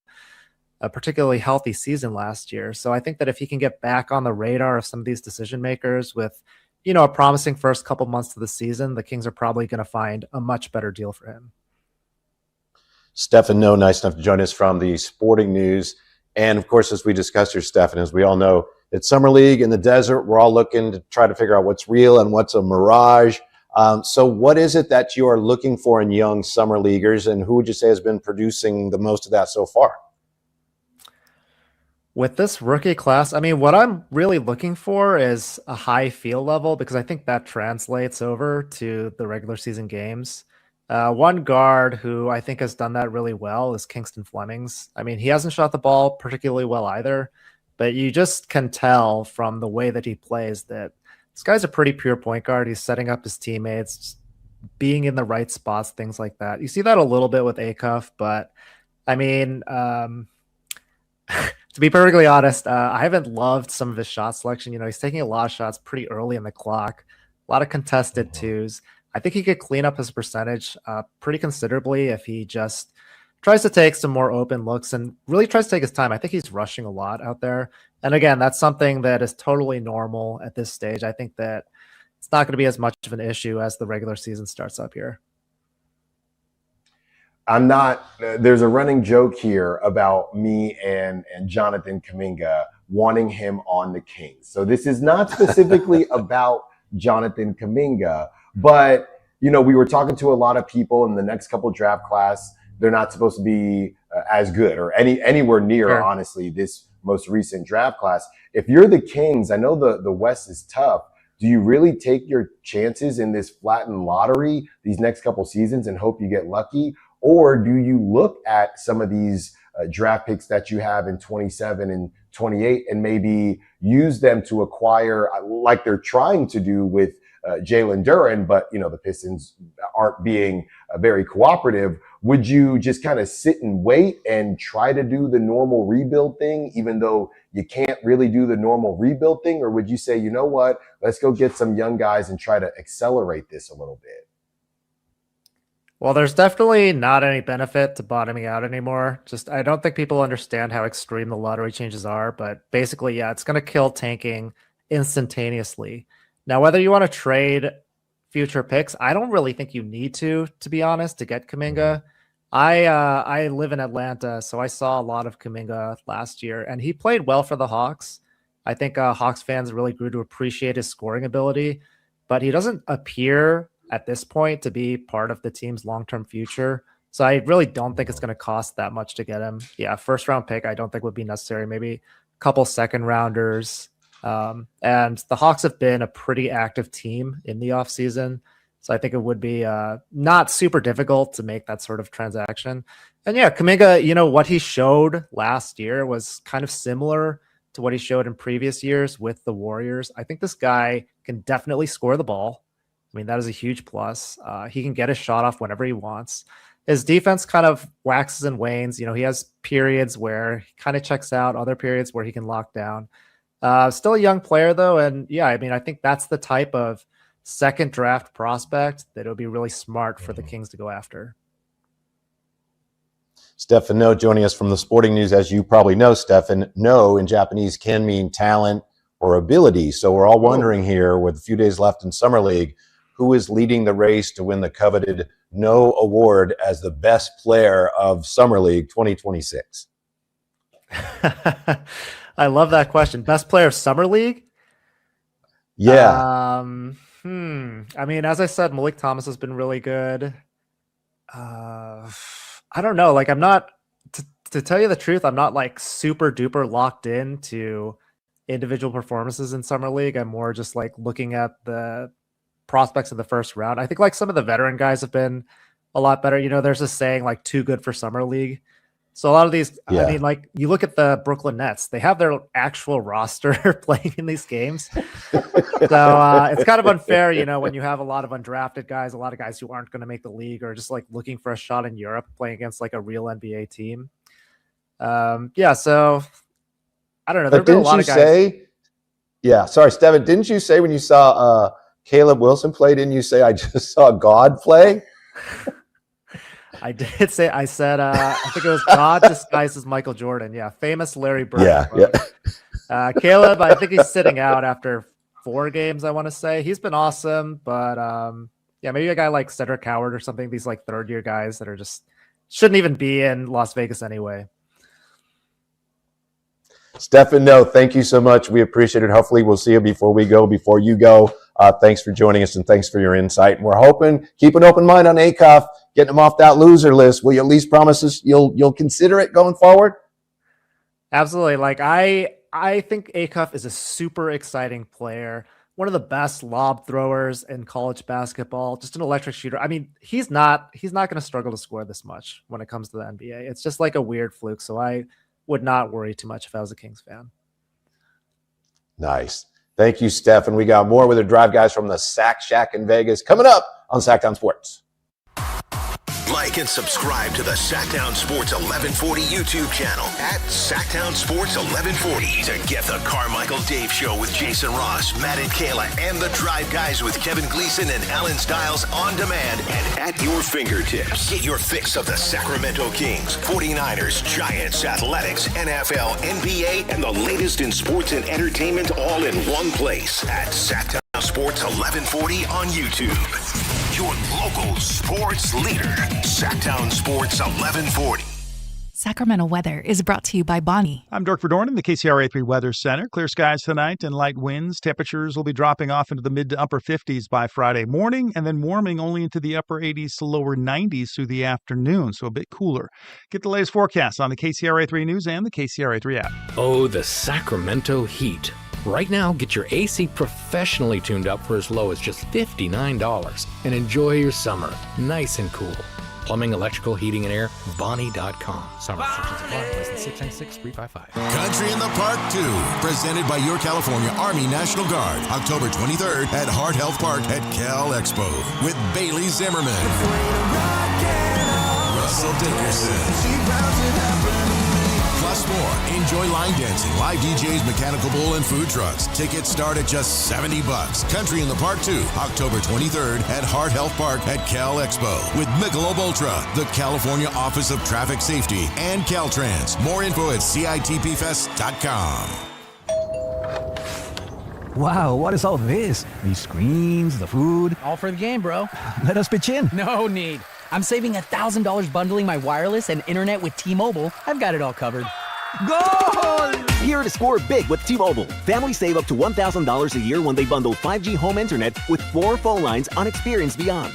Speaker 27: a particularly healthy season last year. So I think that if he can get back on the radar of some of these decision makers with, you know, a promising first couple months of the season, the Kings are probably going to find a much better deal for him.
Speaker 15: Stefan No, nice enough to join us from the Sporting News. And of course, as we discussed here, Stefan, as we all know, it's Summer League in the desert. We're all looking to try to figure out what's real and what's a mirage. So what is it that you are looking for in young summer leaguers, and who would you say has been producing the most of that so far?
Speaker 27: With this rookie class, I mean, what I'm really looking for is a high feel level because I think that translates over to the regular season games. One guard who I think has done that really well is Kingston Flemings. I mean, he hasn't shot the ball particularly well either, but you just can tell from the way that he plays that this guy's a pretty pure point guard. He's setting up his teammates, being in the right spots, things like that. You see that a little bit with Acuff, but I mean, to be perfectly honest, I haven't loved some of his shot selection. You know, he's taking a lot of shots pretty early in the clock, a lot of contested twos. I think he could clean up his percentage pretty considerably if he just tries to take some more open looks and really tries to take his time. I think he's rushing a lot out there. And again, that's something that is totally normal at this stage. I think that it's not going to be as much of an issue as the regular season starts up here.
Speaker 3: I'm not, there's a running joke here about me and Jonathan Kuminga wanting him on the Kings. So this is not specifically about Jonathan Kuminga, but, you know, we were talking to a lot of people in the next couple draft class. They're not supposed to be as good or anywhere near,
Speaker 27: Sure.
Speaker 3: honestly, this most recent draft class. If you're the Kings, I know the West is tough. Do you really take your chances in this flattened lottery these next couple seasons and hope you get lucky? Or do you look at some of these draft picks that you have in 27 and 28 and maybe use them to acquire, like they're trying to do with Jalen Duren, but, you know, the Pistons aren't being very cooperative. Would you just kind of sit and wait and try to do the normal rebuild thing, even though you can't really do the normal rebuild thing? Or would you say, you know what, let's go get some young guys and try to accelerate this a little bit?
Speaker 27: Well, there's definitely not any benefit to bottoming out anymore. Just, I don't think people understand how extreme the lottery changes are, but basically, yeah, it's going to kill tanking instantaneously. Now, whether you want to trade future picks, I don't really think you need to be honest, to get Kuminga. I live in Atlanta, so I saw a lot of Kuminga last year, and he played well for the Hawks. I think Hawks fans really grew to appreciate his scoring ability, but he doesn't appear at this point to be part of the team's long-term future. So I really don't think it's going to cost that much to get him. Yeah, first round pick, I don't think would be necessary. Maybe a couple second rounders. And the Hawks have been a pretty active team in the offseason. So I think it would be not super difficult to make that sort of transaction. And yeah, Kuminga, you know, what he showed last year was kind of similar to what he showed in previous years with the Warriors. I think this guy can definitely score the ball. I mean, that is a huge plus. He can get his shot off whenever he wants. His defense kind of waxes and wanes. You know, he has periods where he kind of checks out, other periods where he can lock down. Still a young player, though. And yeah, I mean, I think that's the type of second draft prospect that it would be really smart for the Kings to go after.
Speaker 15: Stefan No joining us from the Sporting News. As you probably know, Stefan, No in Japanese can mean talent or ability. So we're all wondering here, with a few days left in Summer League, who is leading the race to win the coveted No Award as the best player of Summer League 2026?
Speaker 27: I love that question. Best player of Summer League?
Speaker 15: Yeah.
Speaker 27: I mean, as I said, Malik Thomas has been really good. I don't know. Like, I'm not, to tell you the truth, I'm not like super duper locked into individual performances in Summer League. I'm more just like looking at the prospects in the first round. I think like some of the veteran guys have been a lot better. You know, there's this saying like too good for Summer League. So a lot of these, I mean, like you look at the Brooklyn Nets, they have their actual roster playing in these games. So it's kind of unfair, you know, when you have a lot of undrafted guys, a lot of guys who aren't going to make the league or just like looking for a shot in Europe playing against like a real NBA team. Yeah, so I don't know. There've been a lot of guys.
Speaker 15: Sorry, Steven, didn't you say when you saw Caleb Wilson play, didn't you say I just saw God play?
Speaker 27: I did say, I said, I think it was God disguised as Michael Jordan. Yeah, famous Larry Bird.
Speaker 15: Yeah.
Speaker 27: Caleb, I think he's sitting out after 4 games, I want to say. He's been awesome, but yeah, maybe a guy like Cedric Howard or something, these like third-year guys that are just shouldn't even be in Las Vegas anyway.
Speaker 15: Stefan, No, thank you so much. We appreciate it. Hopefully we'll see you before you go. Thanks for joining us and thanks for your insight. And we're hoping, keep an open mind on Acuff, getting him off that loser list. Will you at least promise us you'll consider it going forward?
Speaker 27: Absolutely. Like I think Acuff is a super exciting player. One of the best lob throwers in college basketball, just an electric shooter. I mean, he's not going to struggle to score this much when it comes to the NBA. It's just like a weird fluke. So I would not worry too much if I was a Kings fan.
Speaker 5: Nice. Thank you, Steph. And we got more with the Drive guys from the Sack Shack in Vegas coming up on Sactown Sports.
Speaker 7: Like and subscribe to the Sactown Sports 1140 YouTube channel at Sactown Sports 1140 to get the Carmichael Dave Show with Jason Ross, Matt and Kayla, and the Drive Guys with Kevin Gleason and Alan Stiles on demand and at your fingertips. Get your fix of the Sacramento Kings, 49ers, Giants, Athletics, NFL, NBA, and the latest in sports and entertainment all in one place at Sactown Sports 1140 on YouTube. Your local sports leader, Sactown Sports 1140.
Speaker 21: Sacramento weather is brought to you by Bonnie.
Speaker 6: I'm Dirk Verdorn in the KCRA3 Weather Center. Clear skies tonight and light winds. Temperatures will be dropping off into the mid to upper 50s by Friday morning and then warming only into the upper 80s to lower 90s through the afternoon, so a bit cooler. Get the latest forecast on the KCRA3 News and the KCRA3 app.
Speaker 8: Oh, the Sacramento heat. Right now, get your AC professionally tuned up for as low as just $59 and enjoy your summer nice and cool. Plumbing, electrical, heating, and air, Bonnie.com. Summer restrictions apply. License 696-355.
Speaker 9: Country in the Park 2, presented by your California Army National Guard, October 23rd at Hart Health Park at Cal Expo with Bailey Zimmerman, Russell Dickerson. Plus more. Enjoy line dancing, live DJs, mechanical bull, and food trucks. Tickets start at just $70. Country in the Park 2, October 23rd at Hart Health Park at Cal Expo with Michelob Ultra, the California Office of Traffic Safety, and Caltrans. More info at CITPFest.com.
Speaker 10: Wow, what is all this? These screens, the food.
Speaker 24: All for the game, bro.
Speaker 10: Let us pitch in.
Speaker 24: No need. I'm saving $1,000 bundling my wireless and internet with T-Mobile. I've got it all covered.
Speaker 20: Goal! Here to score big with T-Mobile. Families save up to $1,000 a year when they bundle 5G home internet with 4 phone lines on Experience Beyond.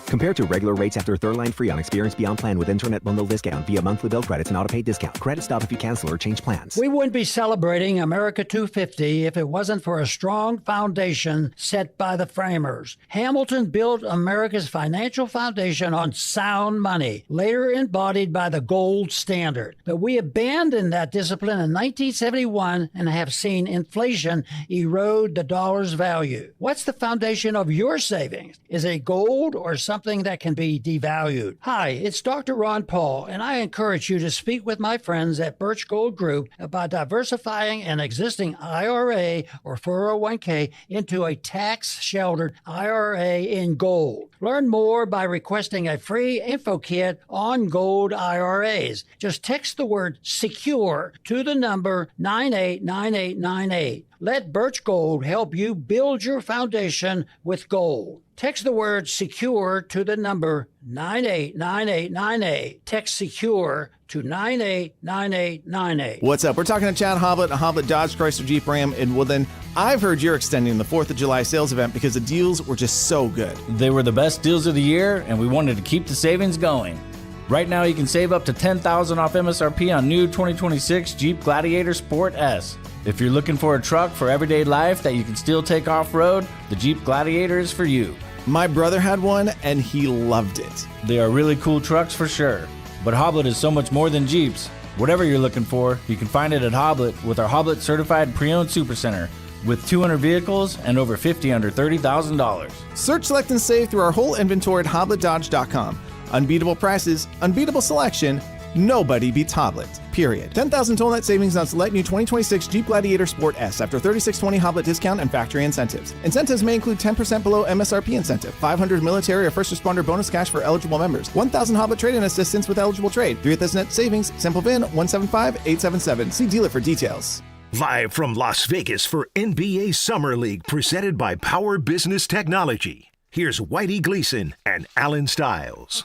Speaker 20: Compared to regular rates after third line free on Experience Beyond plan with internet bundle discount via monthly bill credits and auto-pay discount. Credit stop if you cancel or change plans.
Speaker 25: We wouldn't be celebrating America 250 if it wasn't for a strong foundation set by the framers. Hamilton built America's financial foundation on sound money, later embodied by the gold standard. But we abandoned that discipline in 1971 and have seen inflation erode the dollar's value. What's the foundation of your savings? Is it gold or something that can be devalued? Hi, it's Dr. Ron Paul, and I encourage you to speak with my friends at Birch Gold Group about diversifying an existing IRA or 401k into a tax-sheltered IRA in gold. Learn more by requesting a free info kit on gold IRAs. Just text the word SECURE to the number 989898. Let Birch Gold help you build your foundation with gold. Text the word SECURE to the number 989898. Text SECURE to 989898.
Speaker 28: What's up? We're talking to Chad Hoblet, Hoblet Dodge Chrysler Jeep Ram in Woodland. I've heard you're extending the 4th of July sales event because the deals were just so good.
Speaker 29: They were the best deals of the year, and we wanted to keep the savings going. Right now, you can save up to $10,000 off MSRP on new 2026 Jeep Gladiator Sport S. If you're looking for a truck for everyday life that you can still take off-road, the Jeep Gladiator is for you.
Speaker 28: My brother had one, and he loved it.
Speaker 29: They are really cool trucks for sure. But Hoblet is so much more than Jeeps. Whatever you're looking for, you can find it at Hoblet with our Hoblet Certified Pre-Owned Supercenter. With 200 vehicles and over 50 under $30,000.
Speaker 28: Search, select, and save through our whole inventory at HobletDodge.com. Unbeatable prices, unbeatable selection, nobody beats Hoblet, period. 10,000 total net savings on select new 2026 Jeep Gladiator Sport S after $36.20 Hoblet discount and factory incentives. Incentives may include 10% below MSRP incentive, 500 military or first responder bonus cash for eligible members, 1,000 Hoblet trade-in assistance with eligible trade, 3,000 net savings, simple VIN 175877. See dealer for details.
Speaker 2: Live from Las Vegas for NBA Summer League, presented by Power Business Technology. Here's Whitey Gleason and Alan Stiles.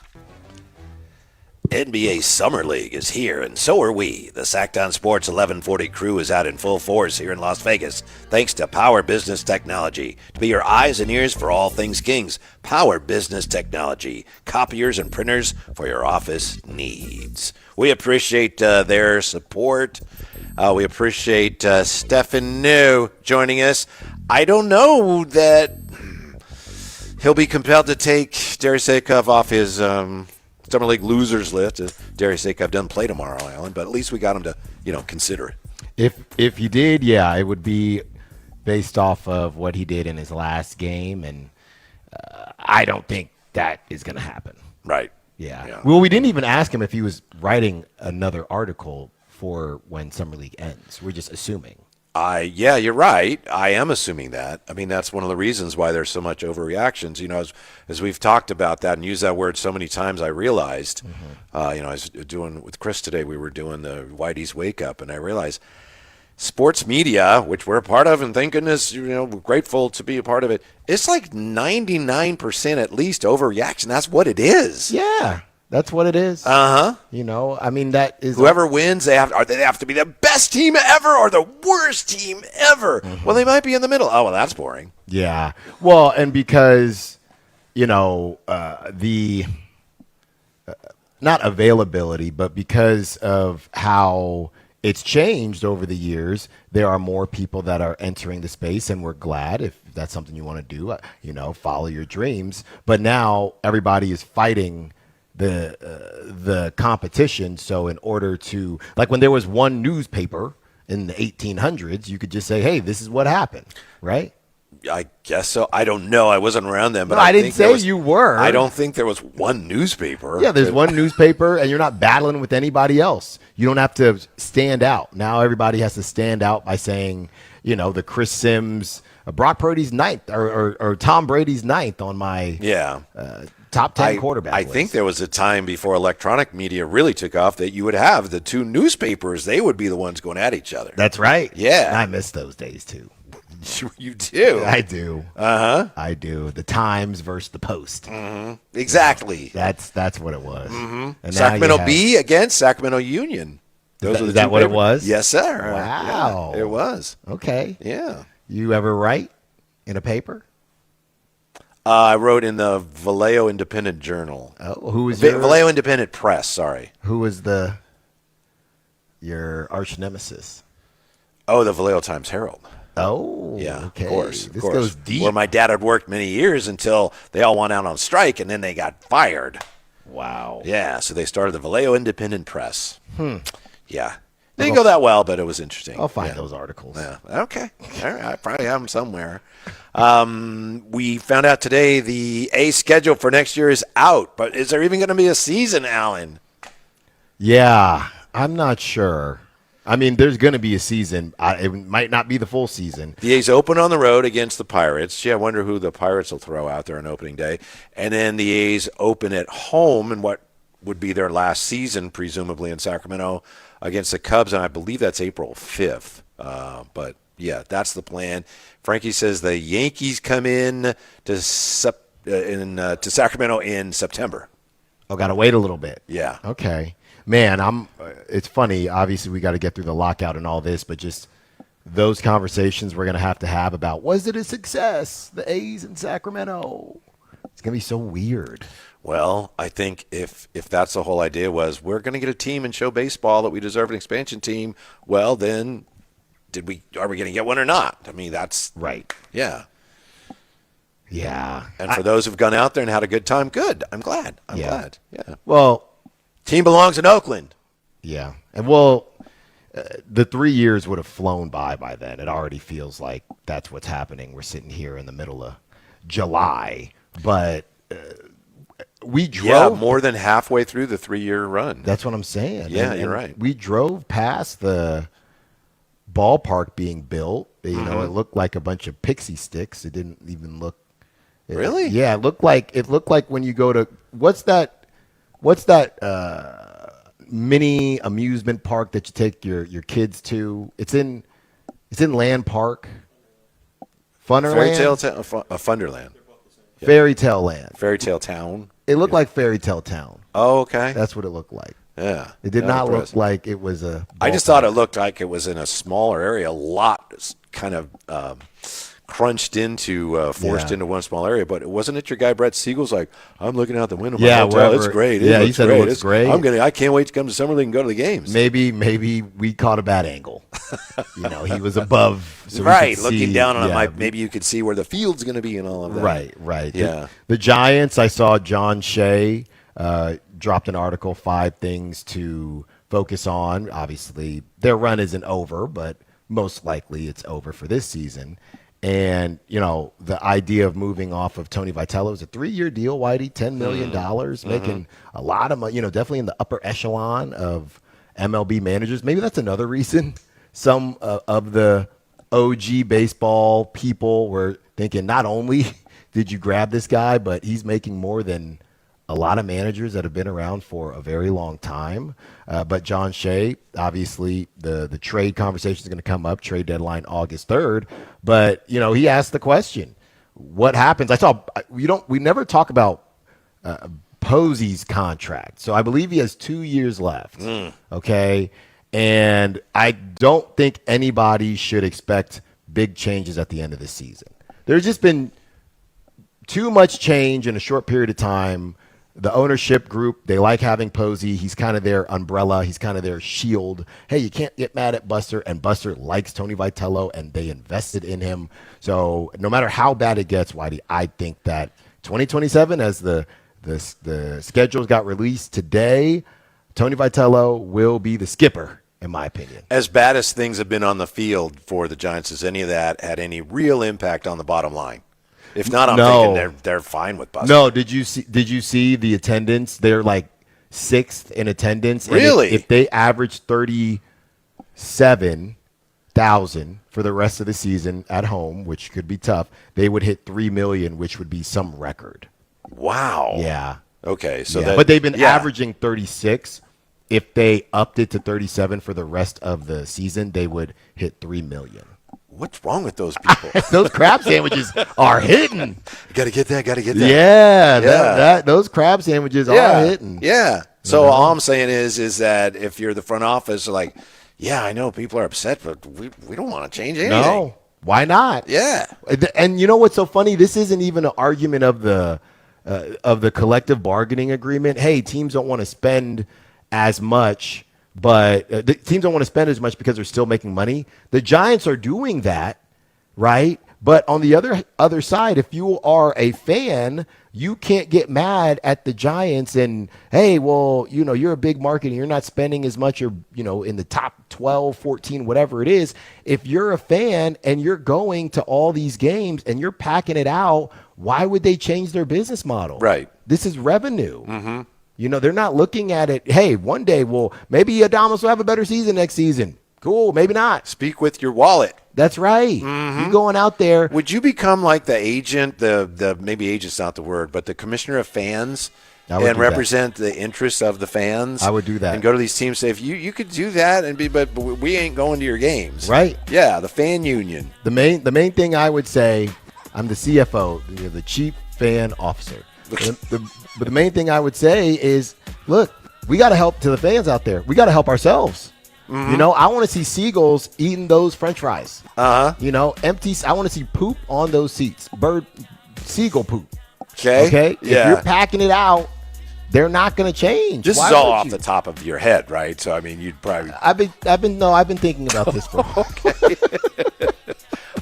Speaker 15: NBA Summer League is here, and so are we. The Sactown Sports 1140 crew is out in full force here in Las Vegas, thanks to Power Business Technology. To be your eyes and ears for all things Kings, Power Business Technology, copiers and printers for your office needs. We appreciate their support. We appreciate Stefan New joining us. I don't know that he'll be compelled to take Darius Akov off his Summer League losers list. Darius Akov doesn't play tomorrow, Alan, but at least we got him to, consider it.
Speaker 16: If he did, yeah, it would be based off of what he did in his last game, and I don't think that is going to happen.
Speaker 15: Right.
Speaker 16: Yeah. Well, we didn't even ask him if he was writing another article for when Summer League ends. We're just assuming.
Speaker 15: Yeah, you're right. I am assuming that. I mean, that's one of the reasons why there's so much overreactions. As we've talked about that and used that word so many times, I realized, I was doing with Chris today, we were doing the Whitey's Wake Up, and I realized sports media, which we're a part of, and thank goodness, we're grateful to be a part of it, it's like 99% at least overreaction. That's what it is.
Speaker 16: Yeah. That's what it is.
Speaker 15: Uh-huh.
Speaker 16: That is
Speaker 15: whoever wins, they have to be the best team ever or the worst team ever. Mm-hmm. Well, they might be in the middle. Oh, well, that's boring.
Speaker 16: Yeah. Well, and because not availability, but because of how it's changed over the years, there are more people that are entering the space, and we're glad if that's something you want to do. Follow your dreams. But now everybody is fighting the competition. So in order to, like when there was one newspaper in the 1800s, you could just say, hey, this is what happened, right?
Speaker 15: I guess so. I don't know. I wasn't around then, but
Speaker 16: I didn't say you were.
Speaker 15: I don't think there was one newspaper.
Speaker 16: Yeah, there's one newspaper, and you're not battling with anybody else. You don't have to stand out. Now everybody has to stand out by saying, the Chris Sims, Brock Purdy's ninth, or Tom Brady's ninth on my top 10 quarterback
Speaker 15: I
Speaker 16: list.
Speaker 15: think there was a time before electronic media really took off that you would have the two newspapers. They would be the ones going at each other.
Speaker 16: That's right.
Speaker 15: Yeah.
Speaker 16: I miss those days, too.
Speaker 15: You do?
Speaker 16: I do.
Speaker 15: Uh-huh.
Speaker 16: I do. The Times versus the Post.
Speaker 15: Mm-hmm. Exactly.
Speaker 16: That's what it was.
Speaker 15: Mm-hmm.
Speaker 16: And
Speaker 15: Sacramento Bee against Sacramento Union.
Speaker 16: Is that what it was?
Speaker 15: Yes, sir.
Speaker 16: Wow.
Speaker 15: Yeah, it was.
Speaker 16: Okay.
Speaker 15: Yeah.
Speaker 16: You ever write in a paper?
Speaker 15: I wrote in the Vallejo Independent Journal.
Speaker 16: Oh, who was
Speaker 15: Vallejo Independent Press? Sorry.
Speaker 16: Who was your arch nemesis?
Speaker 15: Oh, the Vallejo Times Herald.
Speaker 16: Oh,
Speaker 15: yeah,
Speaker 16: okay.
Speaker 15: Of course.
Speaker 16: This goes deep.
Speaker 15: Where my dad had worked many years until they all went out on strike, and then they got fired.
Speaker 16: Wow.
Speaker 15: Yeah, so they started the Vallejo Independent Press. Yeah. Didn't go that well, but it was interesting.
Speaker 16: I'll find those articles.
Speaker 15: Yeah. Okay. All right. I probably have them somewhere. We found out today the A schedule for next year is out, but is there even going to be a season, Alan?
Speaker 16: Yeah, I'm not sure. I mean, there's going to be a season. It might not be the full season.
Speaker 15: The A's open on the road against the Pirates. Gee, I wonder who the Pirates will throw out there on opening day. And then the A's open at home in what would be their last season, presumably in Sacramento, against the Cubs, and I believe that's April 5th. But, yeah, that's the plan. Frankie says the Yankees come in to Sacramento in September.
Speaker 16: Oh, got to wait a little bit.
Speaker 15: Yeah.
Speaker 16: Okay. Man, it's funny. Obviously, we got to get through the lockout and all this, but just those conversations we're going to have about, was it a success, the A's in Sacramento? It's going to be so weird.
Speaker 15: Well, I think if that's the whole idea was we're going to get a team and show baseball that we deserve an expansion team, well, then are we going to get one or not? I mean, that's
Speaker 16: right.
Speaker 15: Yeah.
Speaker 16: Yeah.
Speaker 15: And for those who've gone out there and had a good time, good. I'm glad. I'm glad. Yeah.
Speaker 16: Well,
Speaker 15: team belongs in Oakland.
Speaker 16: Yeah. And the 3 years would have flown by then. It already feels like that's what's happening. We're sitting here in the middle of July, but we drove
Speaker 15: more than halfway through the 3-year run.
Speaker 16: That's what I'm saying.
Speaker 15: Yeah, you're right.
Speaker 16: We drove past the ballpark being built. You know, it looked like a bunch of pixie sticks. It didn't even look.
Speaker 15: Really?
Speaker 16: Yeah, it looked like when you go to what's that mini amusement park that you take your kids to? It's in Land Park. Funderland?
Speaker 15: Funderland.
Speaker 16: Fairy Tale Land.
Speaker 15: Fairy Tale Town.
Speaker 16: It looked like Fairy Tale Town.
Speaker 15: Oh, okay.
Speaker 16: That's what it looked like.
Speaker 15: Yeah.
Speaker 16: It did not look like it was a.
Speaker 15: I just thought it looked like it was in a smaller area, a lot kind of crunched into, forced into one small area. But wasn't it your guy Brett Siegel's like, I'm looking out the window of my hotel. It's great.
Speaker 16: He said it looks great.
Speaker 15: I can't wait to come to Summer League and go to the games.
Speaker 16: Maybe we caught a bad angle. He was above, so
Speaker 15: right,
Speaker 16: we could
Speaker 15: looking
Speaker 16: see,
Speaker 15: down on him. Maybe you could see where the field's going to be and all of that.
Speaker 16: Right.
Speaker 15: Yeah.
Speaker 16: The Giants. I saw John Shea dropped an article, 5 things to focus on. Obviously, their run isn't over, but most likely it's over for this season. And, the idea of moving off of Tony Vitello is a 3-year deal, Whitey, $10 million, making a lot of money, definitely in the upper echelon of MLB managers. Maybe that's another reason some of the OG baseball people were thinking, not only did you grab this guy, but he's making more than a lot of managers that have been around for a very long time. But John Shea, obviously, the trade conversation is going to come up, trade deadline August 3rd. But, he asked the question, what happens? We never talk about Posey's contract. So I believe he has 2 years left. Okay. And I don't think anybody should expect big changes at the end of the season. There's just been too much change in a short period of time. The ownership group, they like having Posey. He's kind of their umbrella. He's kind of their shield. Hey, you can't get mad at Buster, and Buster likes Tony Vitello, and they invested in him. So no matter how bad it gets, Whitey, I think that 2027, as the schedules got released today, Tony Vitello will be the skipper, in my opinion.
Speaker 15: As bad as things have been on the field for the Giants, has any of that had any real impact on the bottom line? If not, I'm thinking they're fine with Buster.
Speaker 16: No, did you see the attendance? They're like 6th in attendance.
Speaker 15: Really?
Speaker 16: If they average 37,000 for the rest of the season at home, which could be tough, they would hit 3 million, which would be some record.
Speaker 15: Wow.
Speaker 16: Yeah.
Speaker 15: Okay. So
Speaker 16: but they've been averaging 36. If they upped it to 37 for the rest of the season, they would hit 3 million.
Speaker 15: What's wrong with those people?
Speaker 16: Those crab sandwiches are hitting.
Speaker 15: Got to get that.
Speaker 16: Yeah. Those crab sandwiches are hitting.
Speaker 15: Yeah. So all I'm saying is that if you're the front office, like, yeah, I know people are upset, but we don't want to change anything.
Speaker 16: No. Why not?
Speaker 15: Yeah.
Speaker 16: And you know what's so funny? This isn't even an argument of the collective bargaining agreement. Hey, teams don't want to spend as much. But the teams don't want to spend as much because they're still making money. The Giants are doing that, right? But on the other side, if you are a fan, you can't get mad at the Giants and, hey, well, you're a big market and you're not spending as much or, in the top 12, 14, whatever it is. If you're a fan and you're going to all these games and you're packing it out, why would they change their business model?
Speaker 15: Right.
Speaker 16: This is revenue.
Speaker 15: Mm-hmm.
Speaker 16: They're not looking at it, hey, one day, maybe Adames will have a better season next season. Cool, maybe not.
Speaker 15: Speak with your wallet.
Speaker 16: That's right.
Speaker 15: Mm-hmm.
Speaker 16: You going out there.
Speaker 15: Would you become like the agent, the maybe agent's not the word, but the commissioner of fans and represent the interests of the fans?
Speaker 16: I would do that.
Speaker 15: And go to these teams and say, if you could do that, but we ain't going to your games.
Speaker 16: Right.
Speaker 15: Yeah, the fan union.
Speaker 16: The main thing I would say, I'm the CFO, the chief fan officer. But the main thing I would say is, look, we got to help to the fans out there. We got to help ourselves. Mm-hmm. I want to see seagulls eating those French fries. Empty. I want to see poop on those seats. Seagull poop. Okay.
Speaker 15: Yeah.
Speaker 16: If you're packing it out, they're not going to change.
Speaker 15: This is all off the top of your head, right? So I mean, you'd probably.
Speaker 16: I've been thinking about this for a while.
Speaker 15: Okay.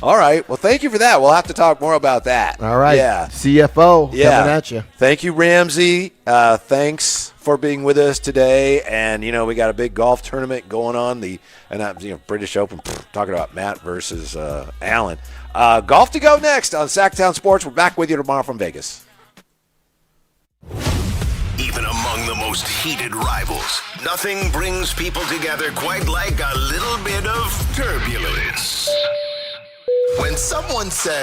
Speaker 15: All right. Well, thank you for that. We'll have to talk more about that.
Speaker 16: All right.
Speaker 15: Yeah.
Speaker 16: CFO coming at you.
Speaker 15: Thank you, Ramsey. Thanks for being with us today. And, we got a big golf tournament going on. British Open, talking about Matt versus Allen. Golf to go next on Sactown Sports. We're back with you tomorrow from Vegas.
Speaker 7: Even among the most heated rivals, nothing brings people together quite like a little bit of turbulence. When someone says,